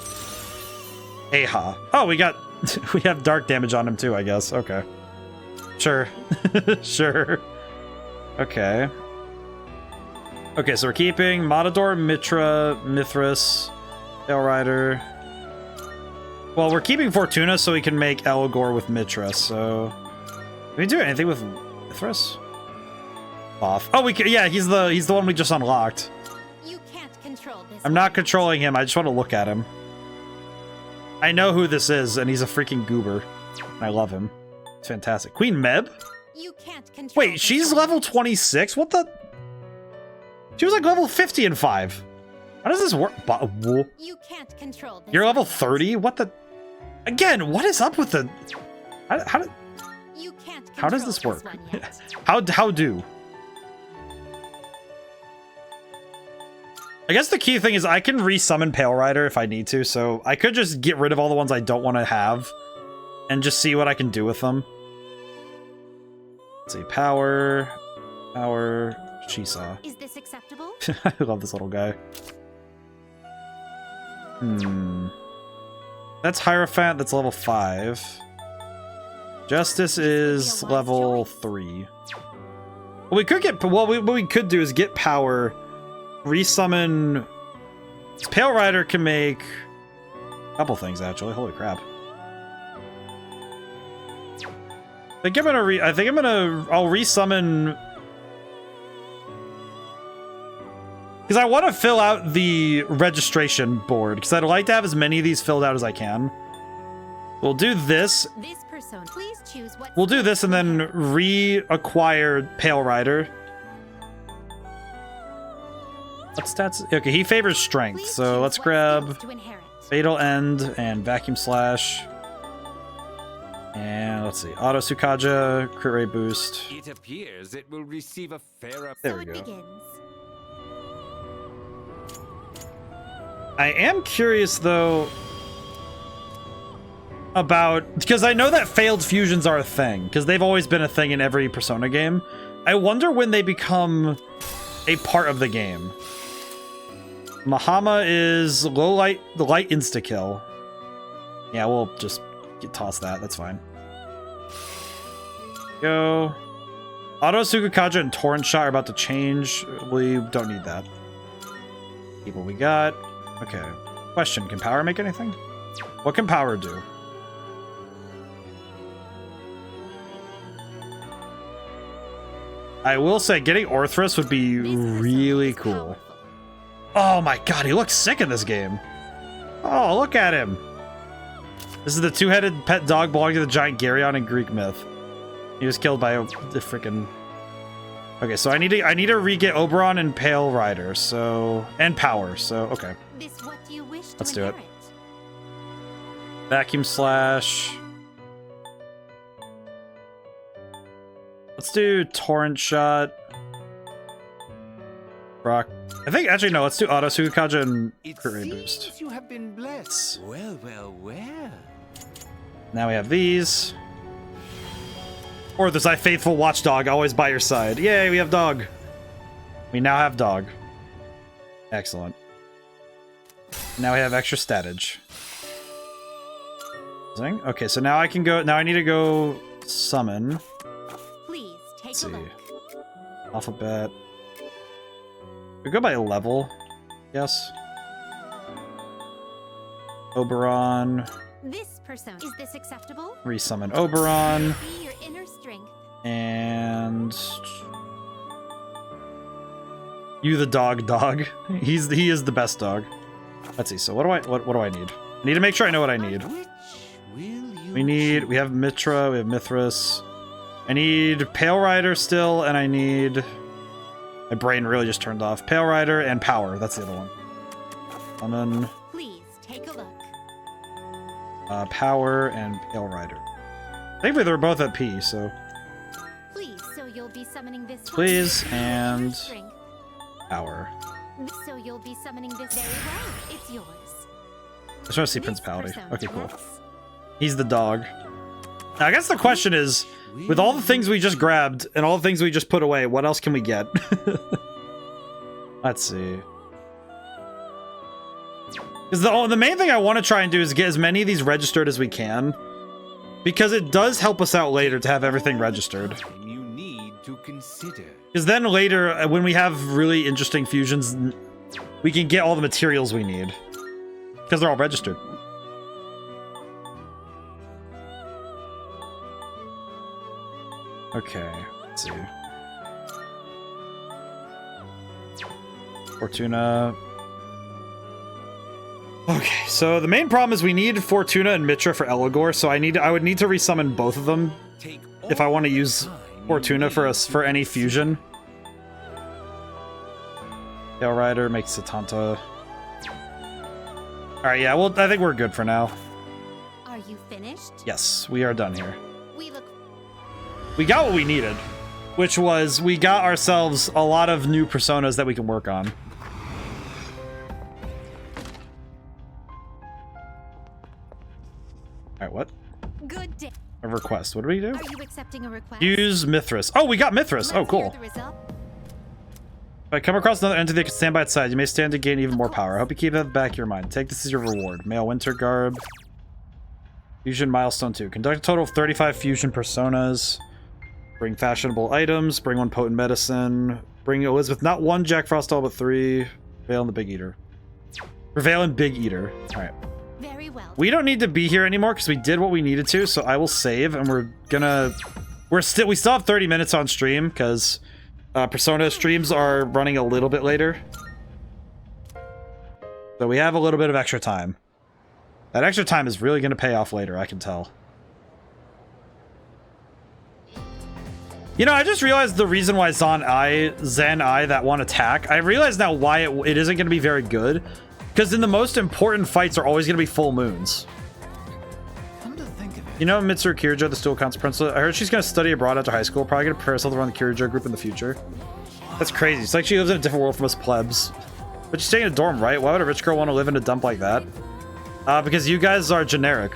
Aha. Oh, we have dark damage on him too, I guess. Okay. Sure. Sure. Okay. Okay, so we're keeping Matador, Mitra, Mithras, Tail Rider. Well, we're keeping Fortuna so we can make Elgor with Mitra, so... Can we do anything with Mithras? Off. Oh, we can, yeah, he's the one we just unlocked. You can't control this. I'm not controlling him, I just want to look at him. I know who this is, and he's a freaking goober. And I love him. It's fantastic. Queen Meb? You can't control. Wait, she's level 26? What the? She was like level 50 in 5. How does this work? You can't control this. You're level 30? What the? Again, what is up with the... How does this work? How do? I guess the key thing is I can resummon Pale Rider if I need to, so I could just get rid of all the ones I don't want to have and just see what I can do with them. Let's see, Power, Shisa. Is this acceptable? I love this little guy. That's Hierophant, that's level 5. Justice is level 3. Well, we could get, well, what we could do is get power, resummon. Pale Rider can make a couple things actually. Holy crap! I'll resummon because I want to fill out the registration board because I'd like to have as many of these filled out as I can. We'll do this. We'll do this and then reacquire Pale Rider. What stats? Okay, he favors strength, so let's grab Fatal End and Vacuum Slash. And let's see, Auto Sukaja, crit rate boost. It appears it will receive a fair. There we go. I am curious though about, because I know that failed fusions are a thing, because they've always been a thing in every Persona game. I wonder when they become a part of the game. Mahama is low light, the light insta kill. Yeah, we'll just toss that. That's fine. Go. Auto Sukukaja and Torrent Shot are about to change. We don't need that. Keep what we got. Okay. Question: can power make anything? What can power do? I will say getting Orthrus would be really cool. Oh my god, he looks sick in this game. Oh, look at him. This is the two-headed pet dog belonging to the giant Geryon in Greek myth. He was killed by the freaking. Okay, so I need to re-get Oberon and Pale Rider, so, and power. So okay. Let's do it. Vacuum Slash. Let's do Torrent Shot. Rock. I think actually no. Let's do Auto Sukukaja and crit rate boost. You have been blessed. Well, well, well. Now we have these. Or there's thy faithful watchdog, always by your side. Yay, we have dog. We now have dog. Excellent. Now we have extra statage. Okay, so now I can go. Now I need to go summon. Please take Let's see. a look. Alphabet. We go by level. Yes. Oberon. This person, is this acceptable? Resummon Oberon. Be your inner strength. And you the dog. He is the best dog. Let's see. So what do I need? I need to make sure I know what I need. We have Mitra, we have Mithras. I need Pale Rider still, and I need, my brain really just turned off. Pale Rider and Power, that's the other one. Summon. Please take a look. Power and Pale Rider. Thankfully they're both at P, so. Please, so you'll be summoning this. Please, and Power. So you'll be summoning this very well. It's yours. I just want to see Principality. Okay, cool. He's the dog. Now, I guess the question is, with all the things we just grabbed and all the things we just put away, what else can we get? Let's see. Because the main thing I want to try and do is get as many of these registered as we can. Because it does help us out later to have everything registered. You need to consider. Because then later, when we have really interesting fusions, we can get all the materials we need. Because they're all registered. Okay, let's see. Fortuna. Okay, so the main problem is we need Fortuna and Mitra for Elagor, so I would need to resummon both of them if I want to use Fortuna for any fusion. Pale Rider makes Satanta. Alright, yeah, well, I think we're good for now. Are you finished? Yes, we are done here. We got what we needed, which was we got ourselves a lot of new personas that we can work on. Alright, what? Good day. A request. What do we do? Are you accepting a request? Use Mithras. Oh, we got Mithras. Oh, cool. If I come across another entity that can stand by its side, you may stand to gain even more power. I hope you keep that in the back of your mind. Take this as your reward. Male Winter Garb. Fusion milestone 2. Conduct a total of 35 fusion personas. Bring fashionable items. Bring 1 potent medicine. Bring Elizabeth not 1 Jack Frost doll, but 3. Prevail in the Big Eater. Prevail in Big Eater. Alright. Very well. We don't need to be here anymore because we did what we needed to, so I will save and we're gonna... we still have 30 minutes on stream because Persona streams are running a little bit later. So we have a little bit of extra time. That extra time is really going to pay off later, I can tell. You know, I just realized the reason why Zen I, that one attack, I realize now why it isn't going to be very good. Because in the most important fights are always going to be full moons. Come to think of it. You know Mitsuru Kirijo, the Steel Council Princess? I heard she's going to study abroad after high school. Probably going to prepare herself to run the Kirijo group in the future. That's crazy. It's like she lives in a different world from us plebs. But she's staying in a dorm, right? Why would a rich girl want to live in a dump like that? Because you guys are generic.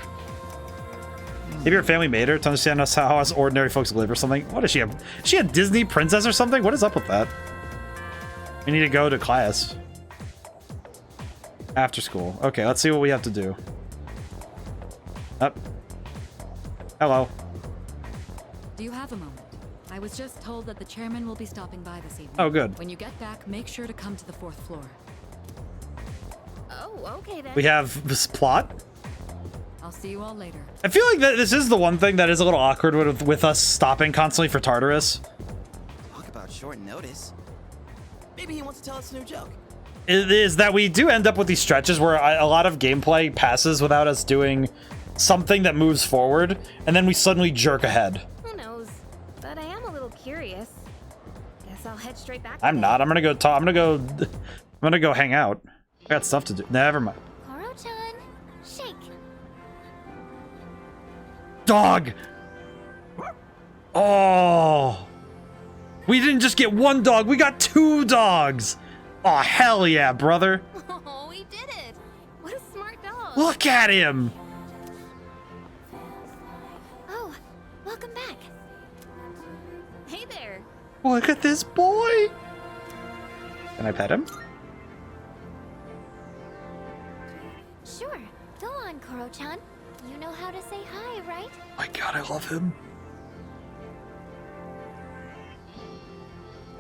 Maybe your family made her to understand how us ordinary folks live or something. What is she? Is she a Disney princess or something? What is up with that? We need to go to class. After school. Okay, let's see what we have to do. Up. Hello. Do you have a moment? I was just told that the chairman will be stopping by this evening. Oh, good. When you get back, make sure to come to the 4th floor. Oh, okay then. We have this plot. I'll see you all later. I feel like that this is the one thing that is a little awkward with us stopping constantly for Tartarus. Talk about short notice. Maybe he wants to tell us a new joke. Is that we do end up with these stretches where a lot of gameplay passes without us doing something that moves forward, and then we suddenly jerk ahead. Who knows? But I am a little curious. Guess I'll head straight back. I'm not. I'm gonna go talk. I'm gonna go hang out. I got stuff to do. Never mind. Koro-chan, shake. Dog. Oh. We didn't just get 1 dog. We got 2 dogs. Oh, hell yeah, brother. Oh, we did it. What a smart dog. Look at him. Oh, welcome back. Hey there. Look at this boy. Can I pet him? Sure. Go on, Koro-chan. You know how to say hi, right? My God, I love him.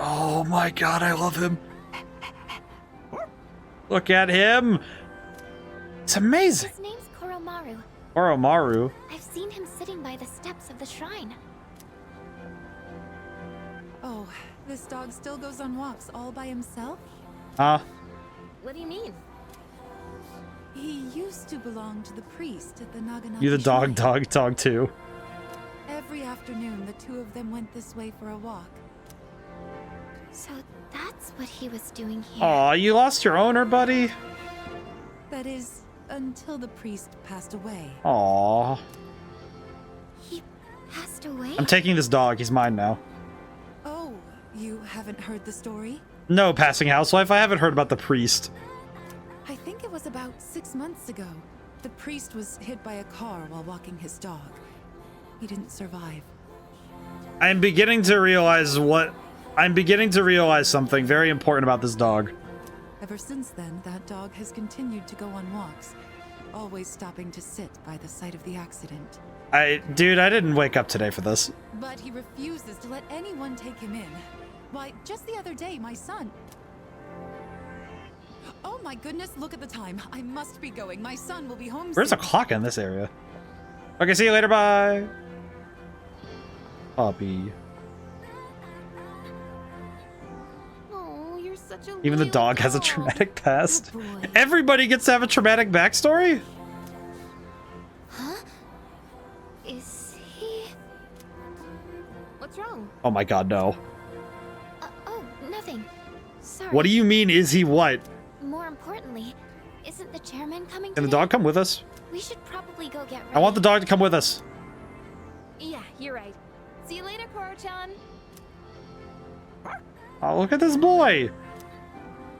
Oh my God, I love him. Look at him. It's amazing. His name's Koromaru. Oromaru. I've seen him sitting by the steps of the shrine. Oh, this dog still goes on walks all by himself? What do you mean? He used to belong to the priest at the Naganaki You the shrine. dog too. Every afternoon, the two of them went this way for a walk. So that's what he was doing here. Aw, you lost your owner, buddy? That is, until the priest passed away. Aw. He passed away? I'm taking this dog. He's mine now. Oh, you haven't heard the story? No, passing housewife. I haven't heard about the priest. I think it was about 6 months ago. The priest was hit by a car while walking his dog. He didn't survive. I'm beginning to realize something very important about this dog. Ever since then, that dog has continued to go on walks, always stopping to sit by the site of the accident. Dude, I didn't wake up today for this. But he refuses to let anyone take him in. Why, just the other day, my son... Oh my goodness, look at the time. I must be going. My son will be home soon. Where's a clock in this area? Okay, see you later. Bye. Puppy. Oh, you're such a Even the loyal dog has a traumatic past. Everybody gets to have a traumatic backstory? Huh? Is he... What's wrong? Oh my God, no. Oh, nothing. Sorry. What do you mean, is he what? More importantly, isn't the chairman coming Can the today? dog come with us? We should probably go get ready. I want the dog to come with us. Yeah, you're right. See you later, Koro-chan. Oh, look at this boy.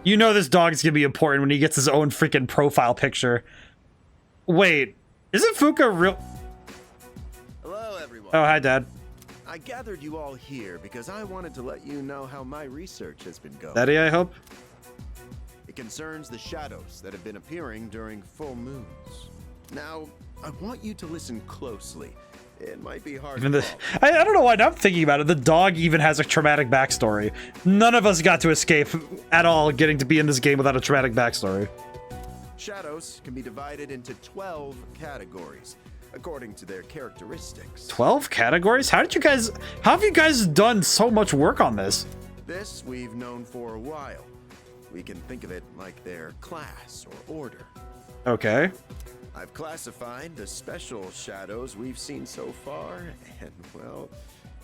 You know this dog's gonna be important when he gets his own freaking profile picture. Wait, isn't Fuka real? Hello, everyone. Oh, hi, Dad. I gathered you all here because I wanted to let you know how my research has been going. Daddy, I hope. It concerns the shadows that have been appearing during full moons. Now, I want you to listen closely. It might be hard. Even the, I don't know why I'm thinking about it. The dog even has a traumatic backstory. None of us got to escape at all getting to be in this game without a traumatic backstory. Shadows can be divided into 12 categories according to their characteristics. 12 categories? How have you guys done so much work on this? This we've known for a while. We can think of it like their class or order. Okay. I've classified the special shadows we've seen so far, and well,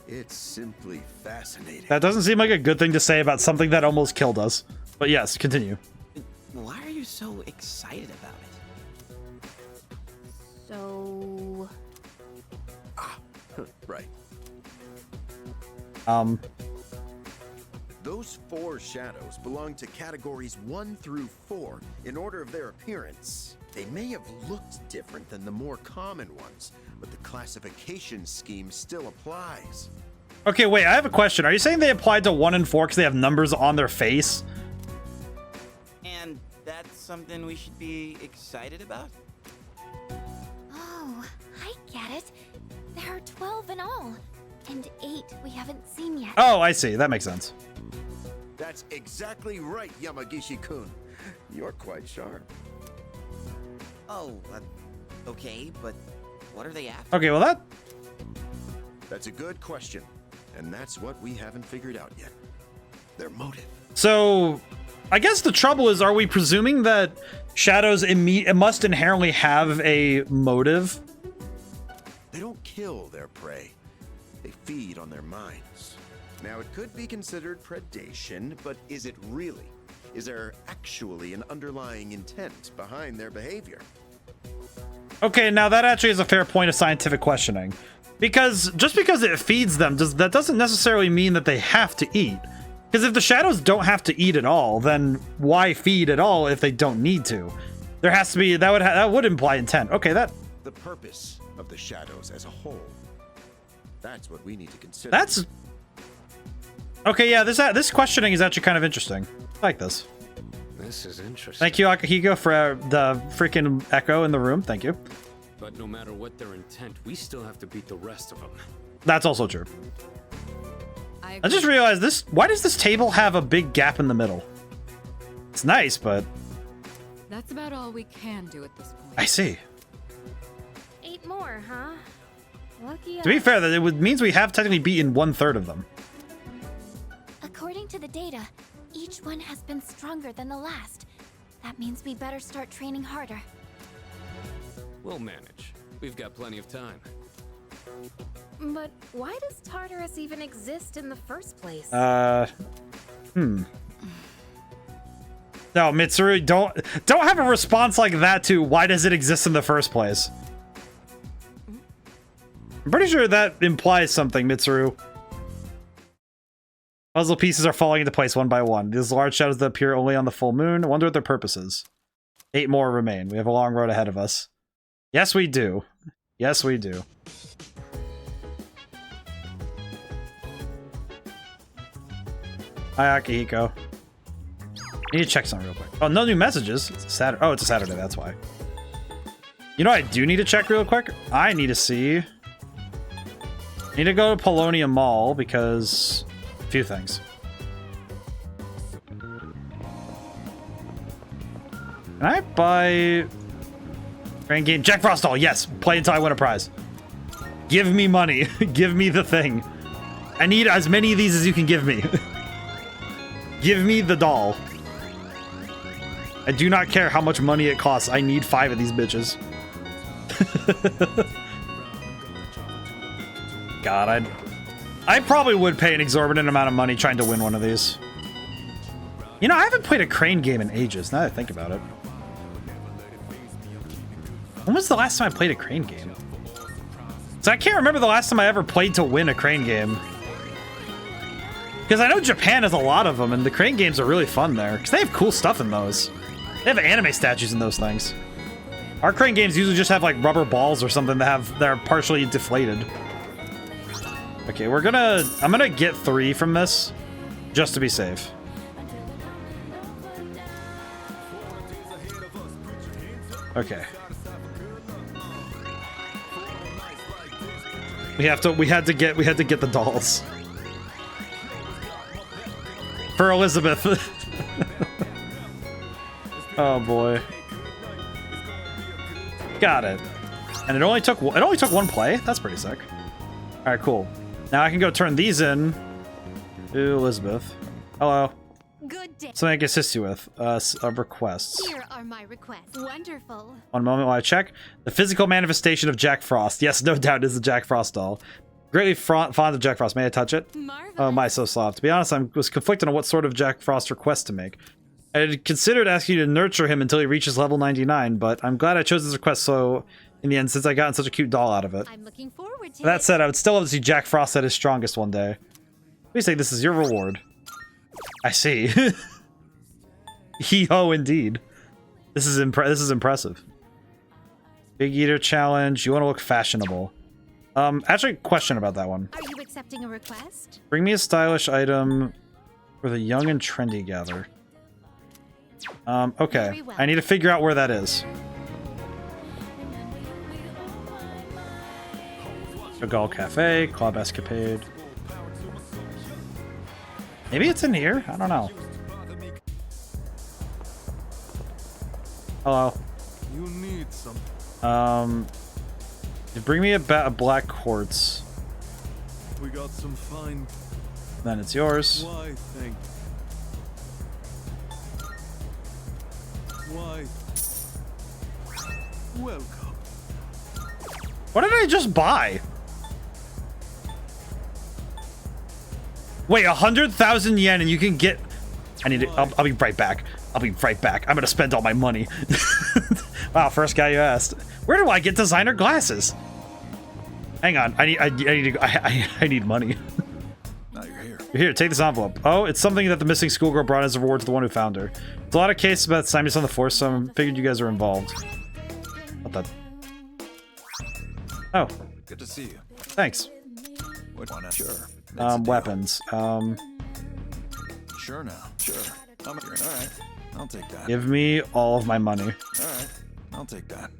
it's simply fascinating. That doesn't seem like a good thing to say about something that almost killed us. But yes, continue. Why are you so excited about it? So... Right. Those 4 shadows belong to categories 1 through 4 in order of their appearance. They may have looked different than the more common ones, but the classification scheme still applies. Okay, wait, I have a question. Are you saying they applied to 1 and 4 because they have numbers on their face? And that's something we should be excited about? Oh, I get it. There are 12 in all, and 8 we haven't seen yet. Oh, I see. That makes sense. That's exactly right, Yamagishi-kun. You're quite sharp. Oh, okay, but what are they after? Okay, well That's a good question, and that's what we haven't figured out yet. Their motive. So, I guess the trouble is, are we presuming that shadows must inherently have a motive? They don't kill their prey. They feed on their minds. Now, it could be considered predation, but is it really? Is there actually an underlying intent behind their behavior? Okay, now that actually is a fair point of scientific questioning. Because just because it feeds them, that doesn't necessarily mean that they have to eat. Because if the shadows don't have to eat at all, then why feed at all if they don't need to? There has to be, that would imply intent. Okay, the purpose of the shadows as a whole. That's what we need to consider. That's... Okay, yeah, this questioning is actually kind of interesting. I like this. This is interesting. Thank you, Akihiko, for the freaking echo in the room. Thank you. But no matter what their intent, we still have to beat the rest of them. That's also true. I just realized this. Why does this table have a big gap in the middle? It's nice, but... That's about all we can do at this point. I see. 8 more, huh? Lucky us. To be fair, that it means we have technically beaten 1/3 of them. According to the data, each one has been stronger than the last. That means we better start training harder. We'll manage. We've got plenty of time. But why does Tartarus even exist in the first place? No, Mitsuru, don't have a response like that to why does it exist in the first place. I'm pretty sure that implies something, Mitsuru. Puzzle pieces are falling into place one by one. These large shadows that appear only on the full moon. I wonder what their purpose is. 8 more remain. We have a long road ahead of us. Yes, we do. Yes, we do. Hi, Akihiko. Need to check something real quick. Oh, no new messages. It's a Saturday. Oh, it's a Saturday. That's why. You know what I do need to check real quick? I need to see... I need to go to Polonium Mall because... a few things. Can I buy... Grand game? Jack Frost doll, yes! Play until I win a prize. Give me money. Give me the thing. I need as many of these as you can give me. Give me the doll. I do not care how much money it costs. I need 5 of these bitches. God, I probably would pay an exorbitant amount of money trying to win one of these. You know, I haven't played a crane game in ages, now that I think about it. When was the last time I played a crane game? So I can't remember the last time I ever played to win a crane game. Because I know Japan has a lot of them, and the crane games are really fun there. Because they have cool stuff in those. They have anime statues in those things. Our crane games usually just have like rubber balls or something that are partially deflated. Okay, I'm gonna get 3 from this, just to be safe. Okay. We had to get the dolls. For Elizabeth. Oh boy. Got it. And it only took one play? That's pretty sick. Alright, cool. Now I can go turn these in to Elizabeth. Hello. Good day. Something I can assist you with. Requests. Here are my requests. Wonderful. One moment while I check. The physical manifestation of Jack Frost. Yes, no doubt is the Jack Frost doll. Greatly fond of Jack Frost. May I touch it? Marvelous. Oh my, so soft. To be honest, I was conflicted on what sort of Jack Frost request to make. I had considered asking you to nurture him until he reaches level 99, but I'm glad I chose this request so in the end, since I got such a cute doll out of it. I'm looking forward to That said, I would still love to see Jack Frost at his strongest one day. Please say this is your reward. I see. Hee-ho, indeed. This is impressive. Big Eater challenge. You want to look fashionable. Actually, question about that one. Are you accepting a request? Bring me a stylish item for the young and trendy gather. Okay. I need to figure out where that is. Chagall Cafe, Club Escapade. Maybe it's in here? I don't know. Hello. You need something. Bring me a black quartz. We got some fine. Then it's yours. Why, thank you. Why? Welcome. What did I just buy? Wait, 100,000 yen and you can get... I need to... I'll be right back. I'll be right back. I'm gonna spend all my money. Wow, first guy you asked. Where do I get designer glasses? Hang on. I need money. Now you're here. Here, take this envelope. Oh, it's something that the missing schoolgirl brought as a reward to the one who found her. It's a lot of cases about Simon's on the force, so I figured you guys are involved. What the... Oh. Good to see you. Thanks. What wanna? Sure. Weapons. Sure now. Sure. All right. I'll take that. Give me all of my money. All right. I'll take that.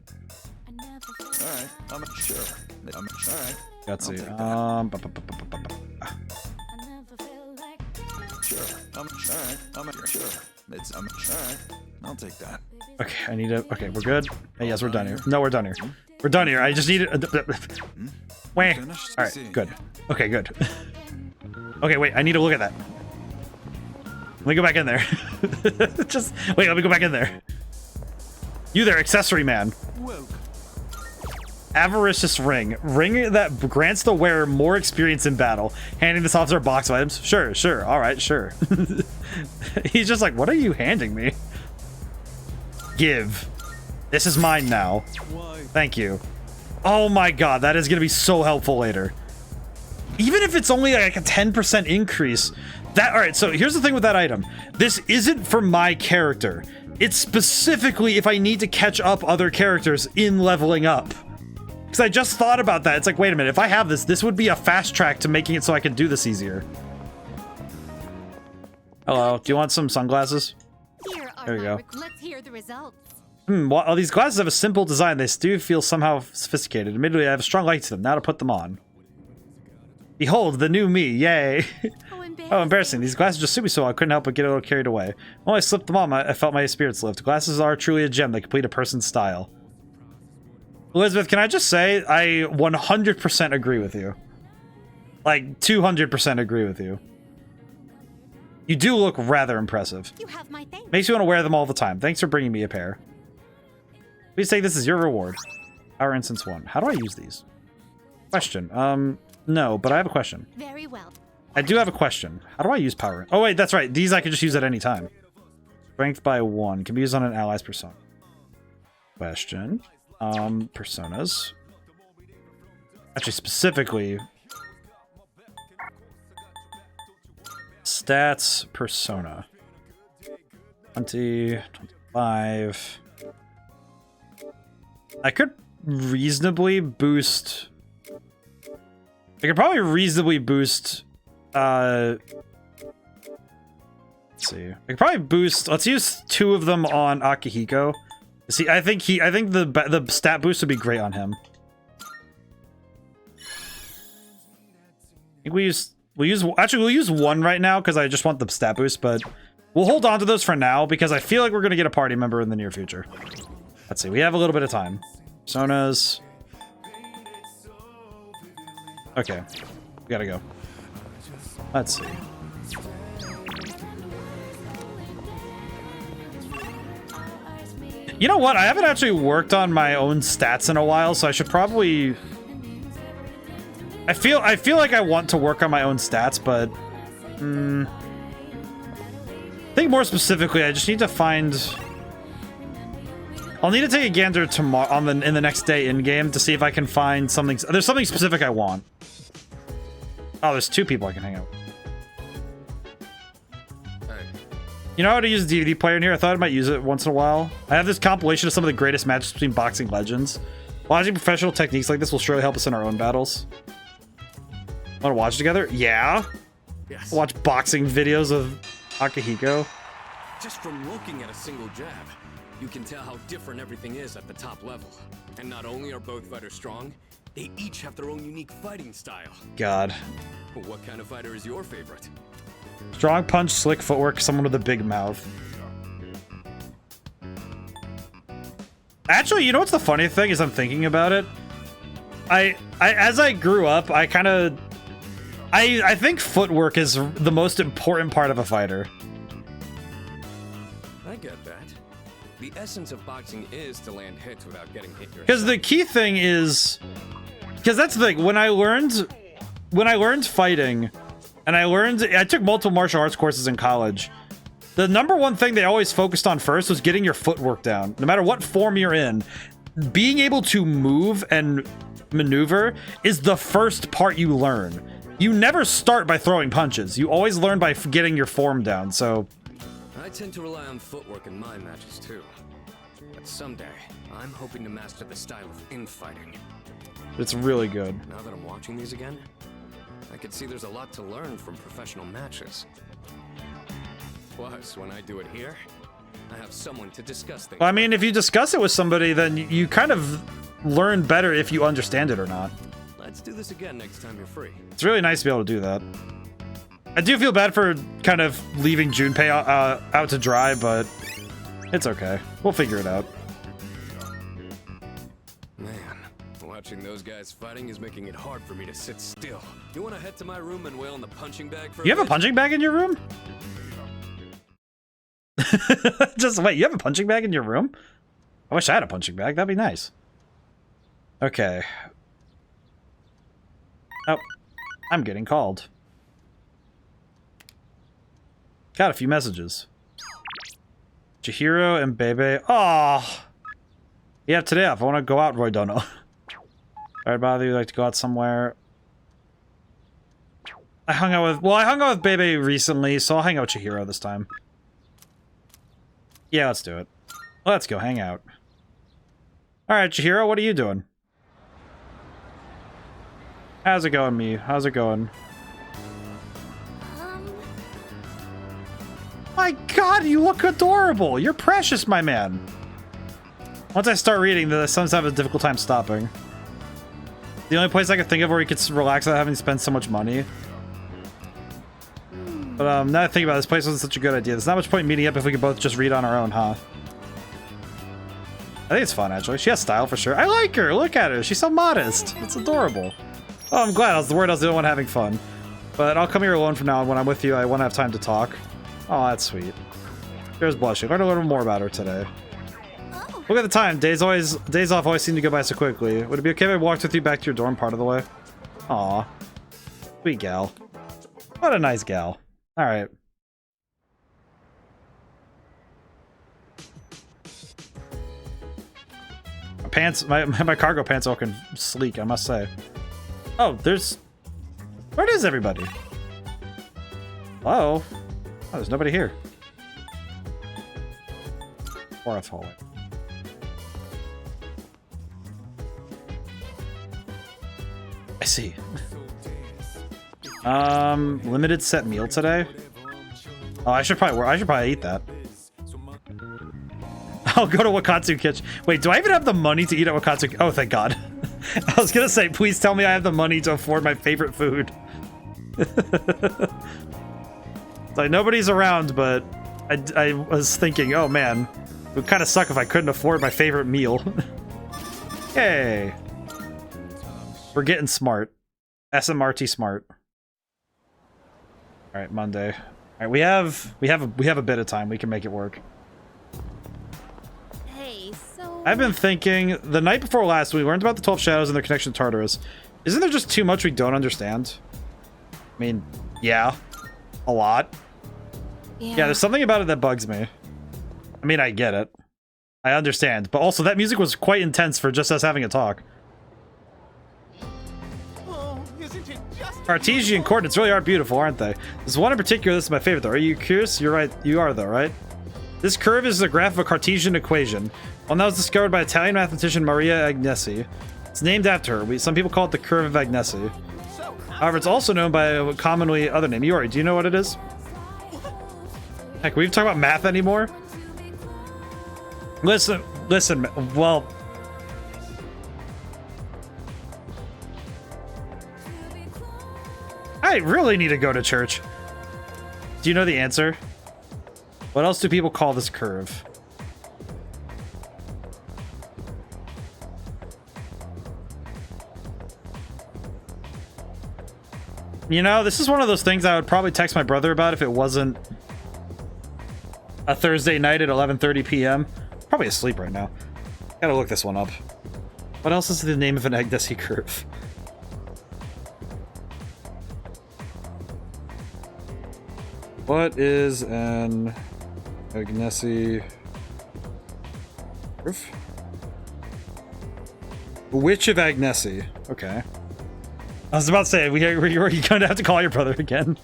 All right. Sure. All right. Let's see. Sure. All right. Sure. All right. I'll take that. Okay, I need to... Okay, we're good? Hey, yes, we're done here. No, we're done here. We're done here. I just need it. Wah. Alright, good. Okay, good. Okay, wait, I need to look at that. Let me go back in there. Just... Wait, let me go back in there. You there, accessory man. Avaricious ring. Ring that grants the wearer more experience in battle. Handing this officer a box of items. Sure, sure. Alright, sure. He's just like, what are you handing me? Give. This is mine now. Thank you. Oh my god, that is going to be so helpful later. Even if it's only like a 10% increase. Alright, so here's the thing with that item. This isn't for my character. It's specifically if I need to catch up other characters in leveling up. Because I just thought about that. It's like, wait a minute, if I have this, this would be a fast track to making it so I can do this easier. Hello, do you want some sunglasses? There you go. Let's hear the results. While these glasses have a simple design, they do feel somehow sophisticated. Admittedly, I have a strong like to them. Now to put them on. Behold, the new me. Yay. Oh, embarrassing. These glasses just suit me so well. I couldn't help but get a little carried away. When I slipped them on, I felt my spirits lift. Glasses are truly a gem. They complete a person's style. Elizabeth, can I just say, I 100% agree with you. Like, 200% agree with you. You do look rather impressive. You have my thanks. Makes you want to wear them all the time. Thanks for bringing me a pair. Please take this as your reward. Power Instance 1. How do I use these? Question. No, but I have a question. Very well. I do have a question. How do I use power? Oh, wait, that's right. These I can just use at any time. Strength by 1. Can be used on an ally's persona. Question. Personas. Actually, specifically... Stats, persona. 20, 25... I could reasonably boost... I could probably reasonably boost... let's see. I could probably boost... Let's use 2 of them on Akihiko. See, I think the stat boost would be great on him. think we'll use one right now because I just want the stat boost, but we'll hold on to those for now because I feel like we're gonna get a party member in the near future. Let's see, we have a little bit of time. Personas. Okay, we gotta go. Let's see. You know what? I haven't actually worked on my own stats in a while, so I should probably... I feel like I want to work on my own stats, but... I think more specifically, I just need to find... I'll need to take a gander tomorrow in the next day in-game to see if I can find something... There's something specific I want. Oh, there's 2 people I can hang out with. You know how to use a DVD player in here? I thought I might use it once in a while. I have this compilation of some of the greatest matches between boxing legends. Watching professional techniques like this will surely help us in our own battles. Want to watch together? Yeah. Yes. Watch boxing videos of Akihiko. Just from looking at a single jab, you can tell how different everything is at the top level. And not only are both fighters strong, they each have their own unique fighting style. God. What kind of fighter is your favorite? Strong punch, slick footwork, someone with a big mouth. Actually, you know what's the funny thing is I'm thinking about it? As I grew up, I think footwork is the most important part of a fighter. I get that. The essence of boxing is to land hits without getting hit yourself. Because the key thing is... Because that's the thing, when I learned fighting... And I took multiple martial arts courses in college. The number one thing they always focused on first was getting your footwork down. No matter what form you're in, being able to move and maneuver is the first part you learn. You never start by throwing punches. You always learn by getting your form down, so... I tend to rely on footwork in my matches too. But someday, I'm hoping to master the style of infighting. It's really good. Now that I'm watching these again, I can see there's a lot to learn from professional matches. Plus, when I do it here, I have someone to discuss things. Well, I mean, if you discuss it with somebody, then you kind of learn better if you understand it or not. Let's do this again next time you're free. It's really nice to be able to do that. I do feel bad for kind of leaving Junpei out to dry, but it's okay. We'll figure it out. Watching those guys fighting is making it hard for me to sit still. You want to head to my room and wail in the punching bag for You have a punching bag in your room? Just wait, you have a punching bag in your room? I wish I had a punching bag. That'd be nice. Okay. Oh, I'm getting called. Got a few messages. Chihiro and Bebe. Oh, yeah, today off. I want to go out, Roy Dono. Alright, bother you like to go out somewhere? I hung out with Bebe recently, so I'll hang out with Chihiro this time. Yeah, let's do it. Let's go hang out. Alright, Chihiro, what are you doing? How's it going, me? How's it going? My god, you look adorable! You're precious, my man! Once I start reading this, I sometimes have a difficult time stopping. The only place I can think of where you could relax without having to spend so much money. But now that I think about it, this place wasn't such a good idea. There's not much point in meeting up if we could both just read on our own, huh? I think it's fun, actually. She has style for sure. I like her! Look at her! She's so modest! It's adorable. Oh, I'm glad. I was worried I was the only one having fun. But I'll come here alone from now on. When I'm with you, I want to have time to talk. Oh, that's sweet. Here's blushing. Learn a little more about her today. Look at the time. Days off always seem to go by so quickly. Would it be okay if I walked with you back to your dorm part of the way? Aw. Sweet gal. What a nice gal. Alright. My pants, my cargo pants are looking sleek, I must say. Oh, where is everybody? Hello? Oh, there's nobody here. Fourth hallway. I see. Limited set meal today? Oh, I should probably eat that. I'll go to Wakatsu Kitchen. Wait, do I even have the money to eat at Wakatsu? Oh, thank God. I was gonna say, please tell me I have the money to afford my favorite food. It's like nobody's around, but I was thinking, oh man, it would kind of suck if I couldn't afford my favorite meal. Hey, we're getting smart. SMRT smart. All right, Monday. All right, we have a bit of time. We can make it work. Hey, so I've been thinking the night before last we learned about the 12 shadows and their connection to Tartarus. Isn't there just too much we don't understand? I mean, yeah, a lot. Yeah, there's something about it that bugs me. I mean, I get it. I understand. But also, that music was quite intense for just us having a talk. Cartesian coordinates really are beautiful, aren't they? There's one in particular that's my favorite, though. Are you curious? You're right. You are, though, right? This curve is the graph of a Cartesian equation. One that was discovered by Italian mathematician Maria Agnesi. It's named after her. Some people call it the curve of Agnesi. However, it's also known by a commonly other name. Yori, do you know what it is? Heck, we even talk about math anymore? Listen, well... I really need to go to church. Do you know the answer? What else do people call this curve? You know, this is one of those things I would probably text my brother about if it wasn't a Thursday night at 11:30 p.m. Probably asleep right now. Gotta look this one up. What else is the name of an Agnesi curve? What is an Agnesi curve? Witch of Agnesi. Okay. I was about to say, you're going to have to call your brother again.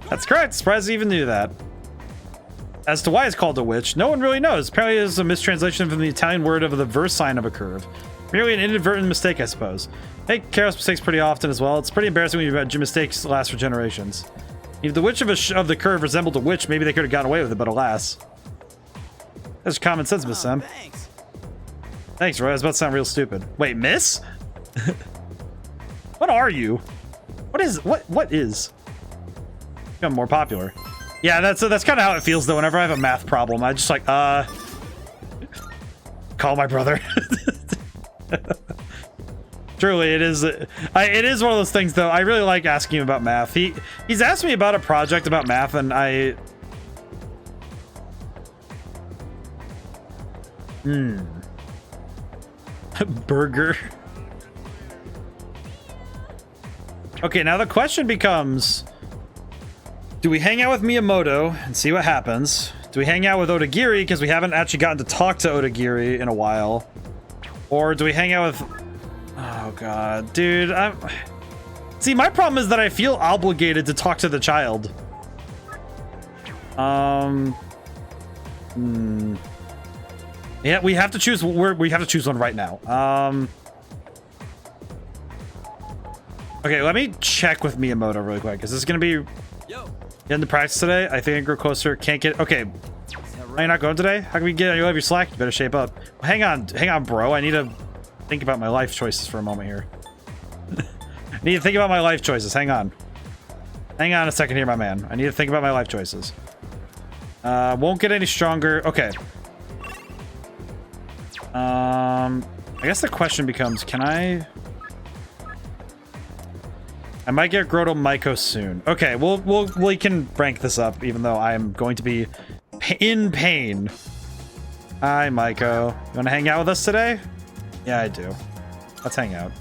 That's correct. Surprised I even knew that. As to why it's called a witch, no one really knows. Apparently it's a mistranslation from the Italian word of the verse sign of a curve. Merely an inadvertent mistake, I suppose. Hey, Karos mistakes pretty often as well. It's pretty embarrassing when your mistakes last for generations. If the witch of the curve resembled a witch, maybe they could have gotten away with it, but alas. That's common sense, Miss Sam. Thanks, Roy. I was about to sound real stupid. Wait, Miss? What are you? What is? Become more popular. Yeah, that's kind of how it feels though. Whenever I have a math problem, I just like call my brother. Truly, it is one of those things though. I really like asking him about math. He's asked me about a project about math, and burger. Okay, now the question becomes, do we hang out with Miyamoto and see what happens? Do we hang out with Odagiri because we haven't actually gotten to talk to Odagiri in a while? Or do we hang out with... Oh god, dude, See, my problem is that I feel obligated to talk to the child. Yeah, we have to choose. We have to choose one right now. Okay, let me check with Miyamoto really quick. Is this gonna be getting to practice today? I think I grow closer. Can't get. Okay, are you not going today? How can we get? You have your slack. You better shape up. Well, hang on, bro. I need to think about my life choices for a moment here. I need to think about my life choices. Hang on a second here, my man. I need to think about my life choices. Won't get any stronger. Okay. I guess the question becomes, can I might get Grotto Maiko soon. Okay, we can rank this up, even though I am going to be in pain. Hi, Maiko. You want to hang out with us today? Yeah, I do. Let's hang out.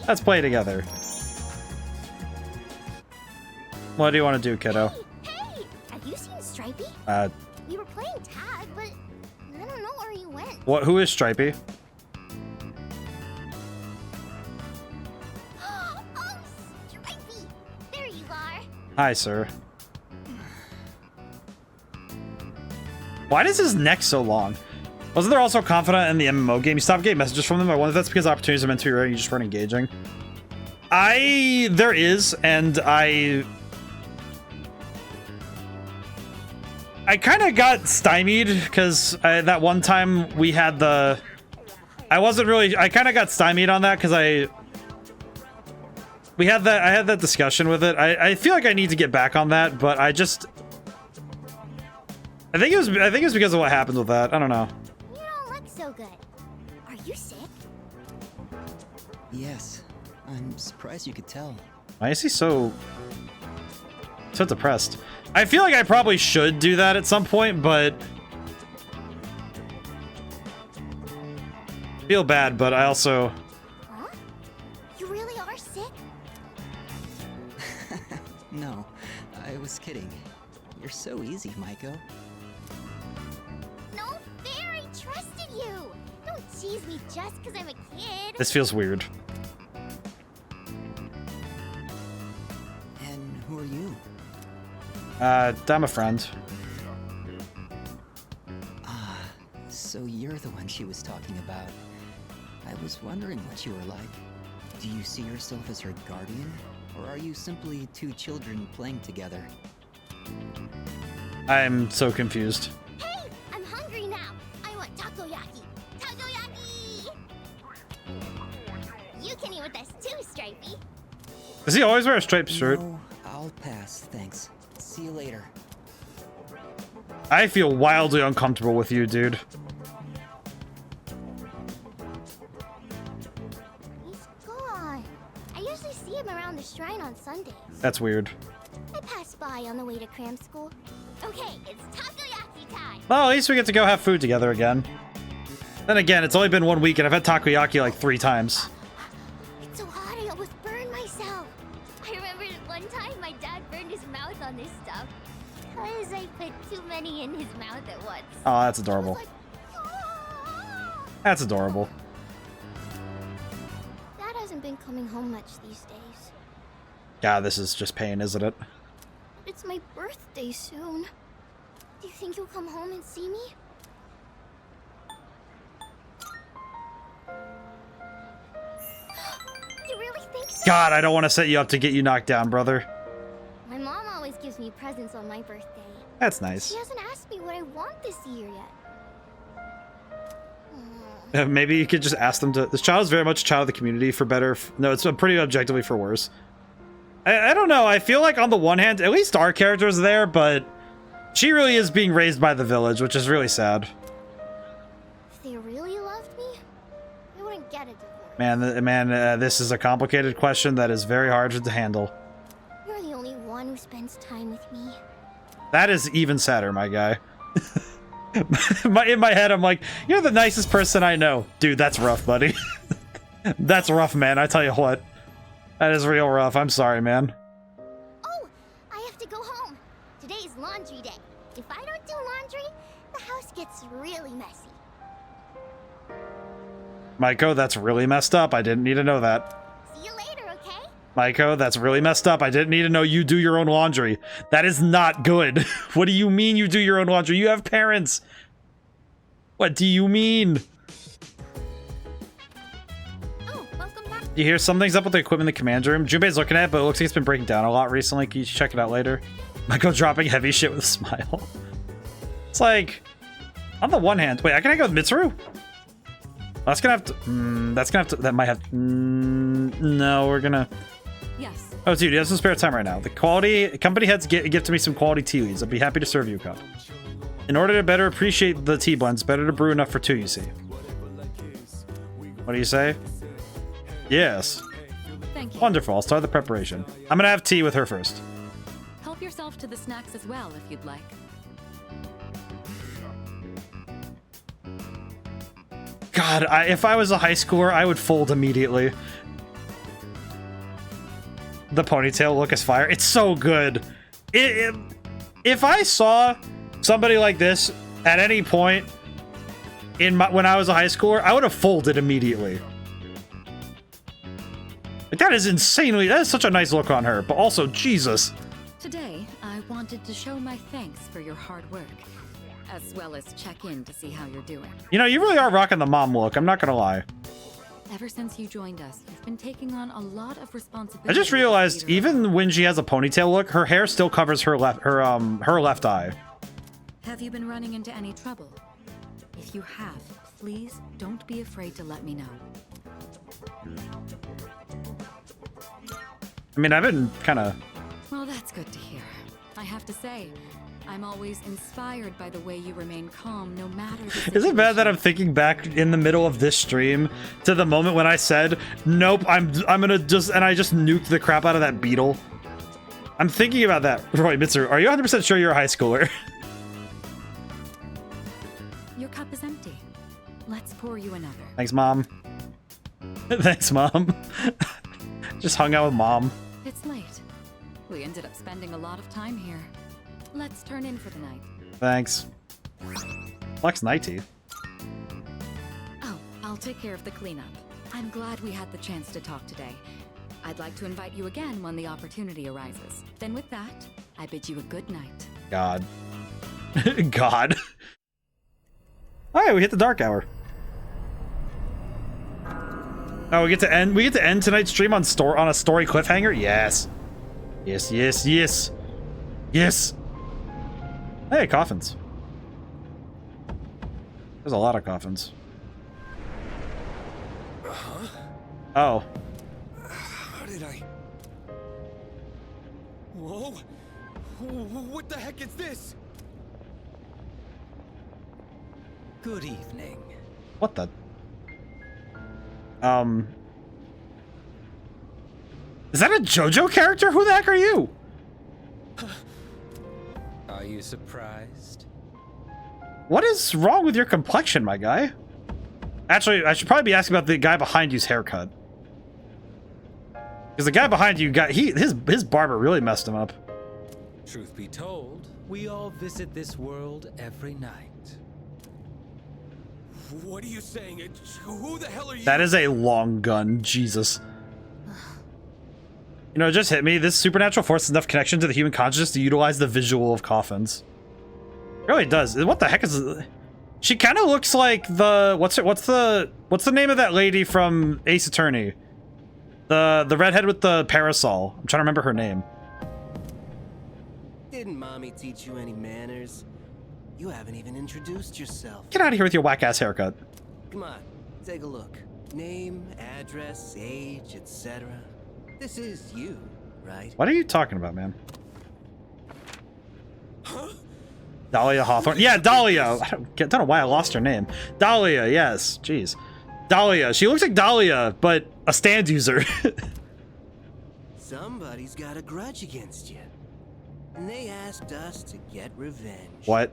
Let's play together. What do you want to do, kiddo? Hey! Have you seen Stripey? We were playing tag, but I don't know where he went. What? Who is Stripey? Oh, Stripey! There you are. Hi, sir. Why is his neck so long? Wasn't there also confident in the MMO game? You stopped getting messages from them. I wonder if that's because opportunities are meant to be rare and you just weren't engaging. There is, and I kind of got stymied because that one time we had I kind of got stymied on that because I had that discussion with it. I feel like I need to get back on that, but I think it was because of what happened with that. I don't know. You don't look so good. Are you sick? Yes. I'm surprised you could tell. Why is he so depressed? I feel like I probably should do that at some point, but I feel bad, but I also... Huh? You really are sick? No, I was kidding. You're so easy, Maiko. No fair, I trusted you. Don't tease me just because I'm a kid. This feels weird. And who are you? I'm a friend. Ah, so you're the one she was talking about. I was wondering what you were like. Do you see yourself as her guardian? Or are you simply two children playing together? I'm so confused. Hey, I'm hungry now. I want takoyaki. Takoyaki! You can eat with us too, Stripey. Does he always wear a striped shirt? No, I'll pass, thanks. See you later. I feel wildly uncomfortable with you, dude. He's gone. I usually see him around the shrine on Sundays. That's weird. I pass by on the way to cram school. Okay, it's takoyaki time. Well, at least we get to go have food together again. Then again, it's only been 1 week and I've had takoyaki like 3 times. It's so hot, I almost burned myself. I remember one time my dad burned his mouth on this stuff because I put too many in his mouth at once. Oh, that's adorable. That's adorable. Dad hasn't been coming home much these days. God, this is just pain, isn't it? It's my birthday soon. Do you think you'll come home and see me? You really think so? God, I don't want to set you up to get you knocked down, brother. My mom always gives me presents on my birthday. That's nice. She hasn't asked me what I want this year yet. Maybe you could just ask them to... This child is very much a child of the community, for better... No, it's pretty objectively for worse. I don't know. I feel like on the one hand, at least our character's there, but she really is being raised by the village, which is really sad. If they really loved me, they wouldn't get a divorce. Man, this is a complicated question that is very hard to handle. You're the only one who spends time with me. That is even sadder, my guy. In my head, I'm like, you're the nicest person I know. Dude, that's rough, buddy. That's rough, man. I tell you what. That is real rough. I'm sorry, man. Oh, I have to go home. Today's laundry day. If I don't do laundry, the house gets really messy. Maiko, that's really messed up. I didn't need to know that. See you later, okay? Maiko, that's really messed up. I didn't need to know you do your own laundry. That is not good. What do you mean you do your own laundry? You have parents. What do you mean? Oh, welcome back. You hear something's up with the equipment in the command room? Junpei's looking at it, but it looks like it's been breaking down a lot recently. Can you check it out later? Maiko dropping heavy shit with a smile. It's like, on the one hand, wait, can I go with Mitsuru? That's gonna have to. That might have. No, we're gonna. Yes. Oh, dude, you have some spare time right now. The company heads give to me some quality tea leaves. I'd be happy to serve you a cup. In order to better appreciate the tea blends, better to brew enough for 2, you see. What do you say? Yes. Thank you. Wonderful. I'll start the preparation. I'm gonna have tea with her first. Help yourself to the snacks as well, if you'd like. God, if I was a high schooler, I would fold immediately. The ponytail look is fire. It's so good. If I saw somebody like this at any point when I was a high schooler, I would have folded immediately. Like, that is insanely... That is such a nice look on her. But also, Jesus. Today, I wanted to show my thanks for your hard work, as well as check in to see how you're doing. You know, you really are rocking the mom look. I'm not gonna lie. Ever since you joined us, you've been taking on a lot of responsibility. I just realized, even when she has a ponytail look, her hair still covers her left eye. Have you been running into any trouble? If you have, please don't be afraid to let me know. I mean, I've been kind of... Well, that's good to hear. I have to say, I'm always inspired by the way you remain calm no matter the situation. Is it bad that I'm thinking back in the middle of this stream to the moment when I said, nope, I'm gonna just... And I just nuked the crap out of that beetle? I'm thinking about that. Roy Mitsu, are you 100% sure you're a high schooler? Your cup is empty. Let's pour you another. Thanks, Mom. Thanks, Mom. Just hung out with Mom. It's late. We ended up spending a lot of time here. Let's turn in for the night. Thanks. Flex night teeth. Oh, I'll take care of the cleanup. I'm glad we had the chance to talk today. I'd like to invite you again when the opportunity arises. Then with that, I bid you a good night. God. God. Alright, we hit the dark hour. Oh, we get to end tonight's stream on a story cliffhanger? Yes. Yes, yes, yes. Yes. Hey, coffins. There's a lot of coffins. Oh. How did I... Whoa! What the heck is this? Good evening. What the... Is that a JoJo character? Who the heck are you? Are you surprised? What is wrong with your complexion, my guy? Actually, I should probably be asking about the guy behind you's haircut. Because the guy behind you got his barber really messed him up. Truth be told, we all visit this world every night. What are you saying? Who the hell are you? That is a long gun, Jesus. You know, it just hit me. This supernatural force has enough connection to the human consciousness to utilize the visual of coffins. It really does. What the heck is it? She kind of looks like the what's the name of that lady from Ace Attorney? The redhead with the parasol. I'm trying to remember her name. Didn't Mommy teach you any manners? You haven't even introduced yourself. Get out of here with your whack ass haircut. Come on, take a look. Name, address, age, etc. This is you, right? What are you talking about, man? Huh? Dahlia Hawthorne. Yeah, Dahlia. I don't know why I lost her name. Dahlia, yes. Jeez. Dahlia. She looks like Dahlia, but a stand user. Somebody's got a grudge against you. And they asked us to get revenge. What?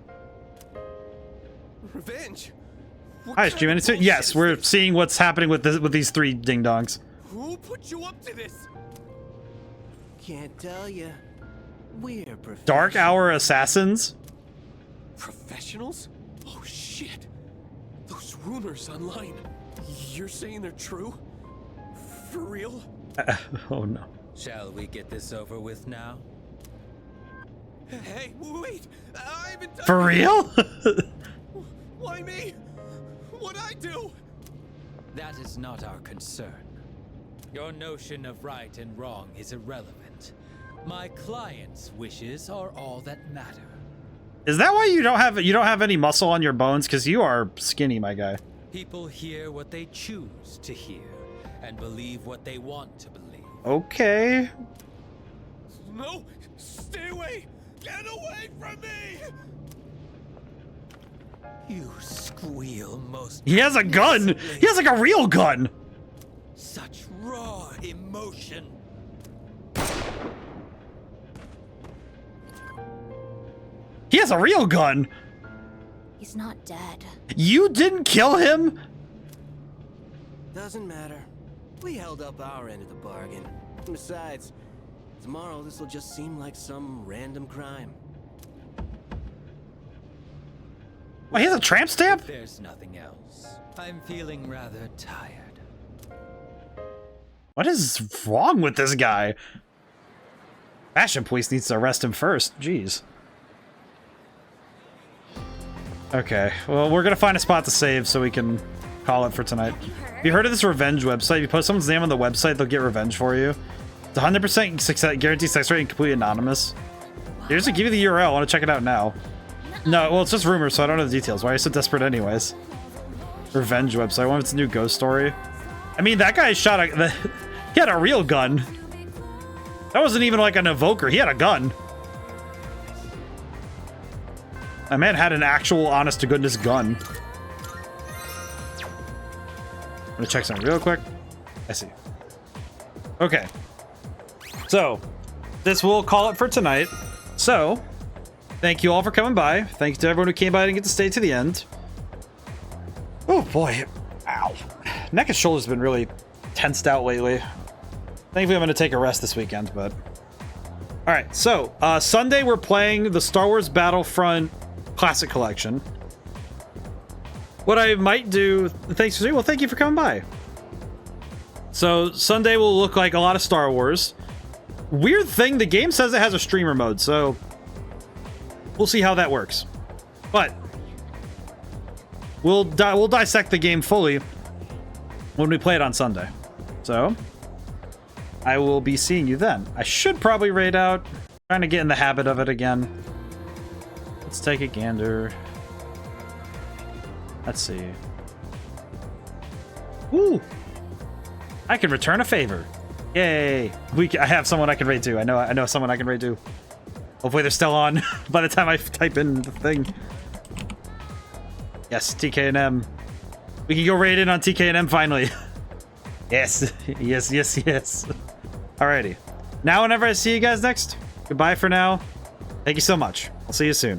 Revenge? Hi, streaming. Yes, we're seeing what's happening with these three ding-dongs. Who put you up to this? Can't tell you. We're professionals. Dark Hour Assassins? Professionals? Oh shit. Those rumors online. You're saying they're true? For real? Oh no. Shall we get this over with now? Hey, wait! I haven't done For real? Why me? What'd I do? That is not our concern. Your notion of right and wrong is irrelevant. My client's wishes are all that matter. Is that why you don't have any muscle on your bones? Because you are skinny, my guy. People hear what they choose to hear and believe what they want to believe. Okay. No! Stay away! Get away from me! You squeal most... He has a gun! He has like a real gun! Such raw emotion. He has a real gun! He's not dead. You didn't kill him? Doesn't matter. We held up our end of the bargain. Besides, tomorrow this will just seem like some random crime. Oh, he has a tramp stamp? If there's nothing else, I'm feeling rather tired. What is wrong with this guy? Fashion police needs to arrest him first. Jeez. Okay, well, we're gonna find a spot to save so we can call it for tonight. Have you heard of this revenge website? If you post someone's name on the website, they'll get revenge for you. It's 100% success, guaranteed sex rate and completely anonymous. Here's to give you the URL. I want to check it out now. No, well, it's just rumors, so I don't know the details. Why are you so desperate anyways? Revenge website. What if it's a new ghost story? I mean, that guy shot a... he had a real gun. That wasn't even like an evoker. He had a gun. That man had an actual honest-to-goodness gun. I'm gonna check something real quick. I see. Okay. So, this will call it for tonight. So, thank you all for coming by. Thanks to everyone who came by and get to stay to the end. Oh boy. Ow. Neck and shoulders have been really tensed out lately. Thankfully, I'm going to take a rest this weekend, but... Alright, so, Sunday we're playing the Star Wars Battlefront Classic Collection. What I might do... Thanks for... Well, thank you for coming by. So, Sunday will look like a lot of Star Wars. Weird thing, the game says it has a streamer mode, so... We'll see how that works. But... We'll dissect the game fully when we play it on Sunday. So... I will be seeing you then. I should probably raid out. Trying to get in the habit of it again. Let's take a gander. Let's see. Ooh! I can return a favor. Yay! I have someone I can raid to. I know someone I can raid to. Hopefully they're still on by the time I type in the thing. Yes, TK&M. We can go raid in on TK&M finally. Yes, yes, yes, yes. Alrighty. Now whenever I see you guys next, goodbye for now. Thank you so much. I'll see you soon.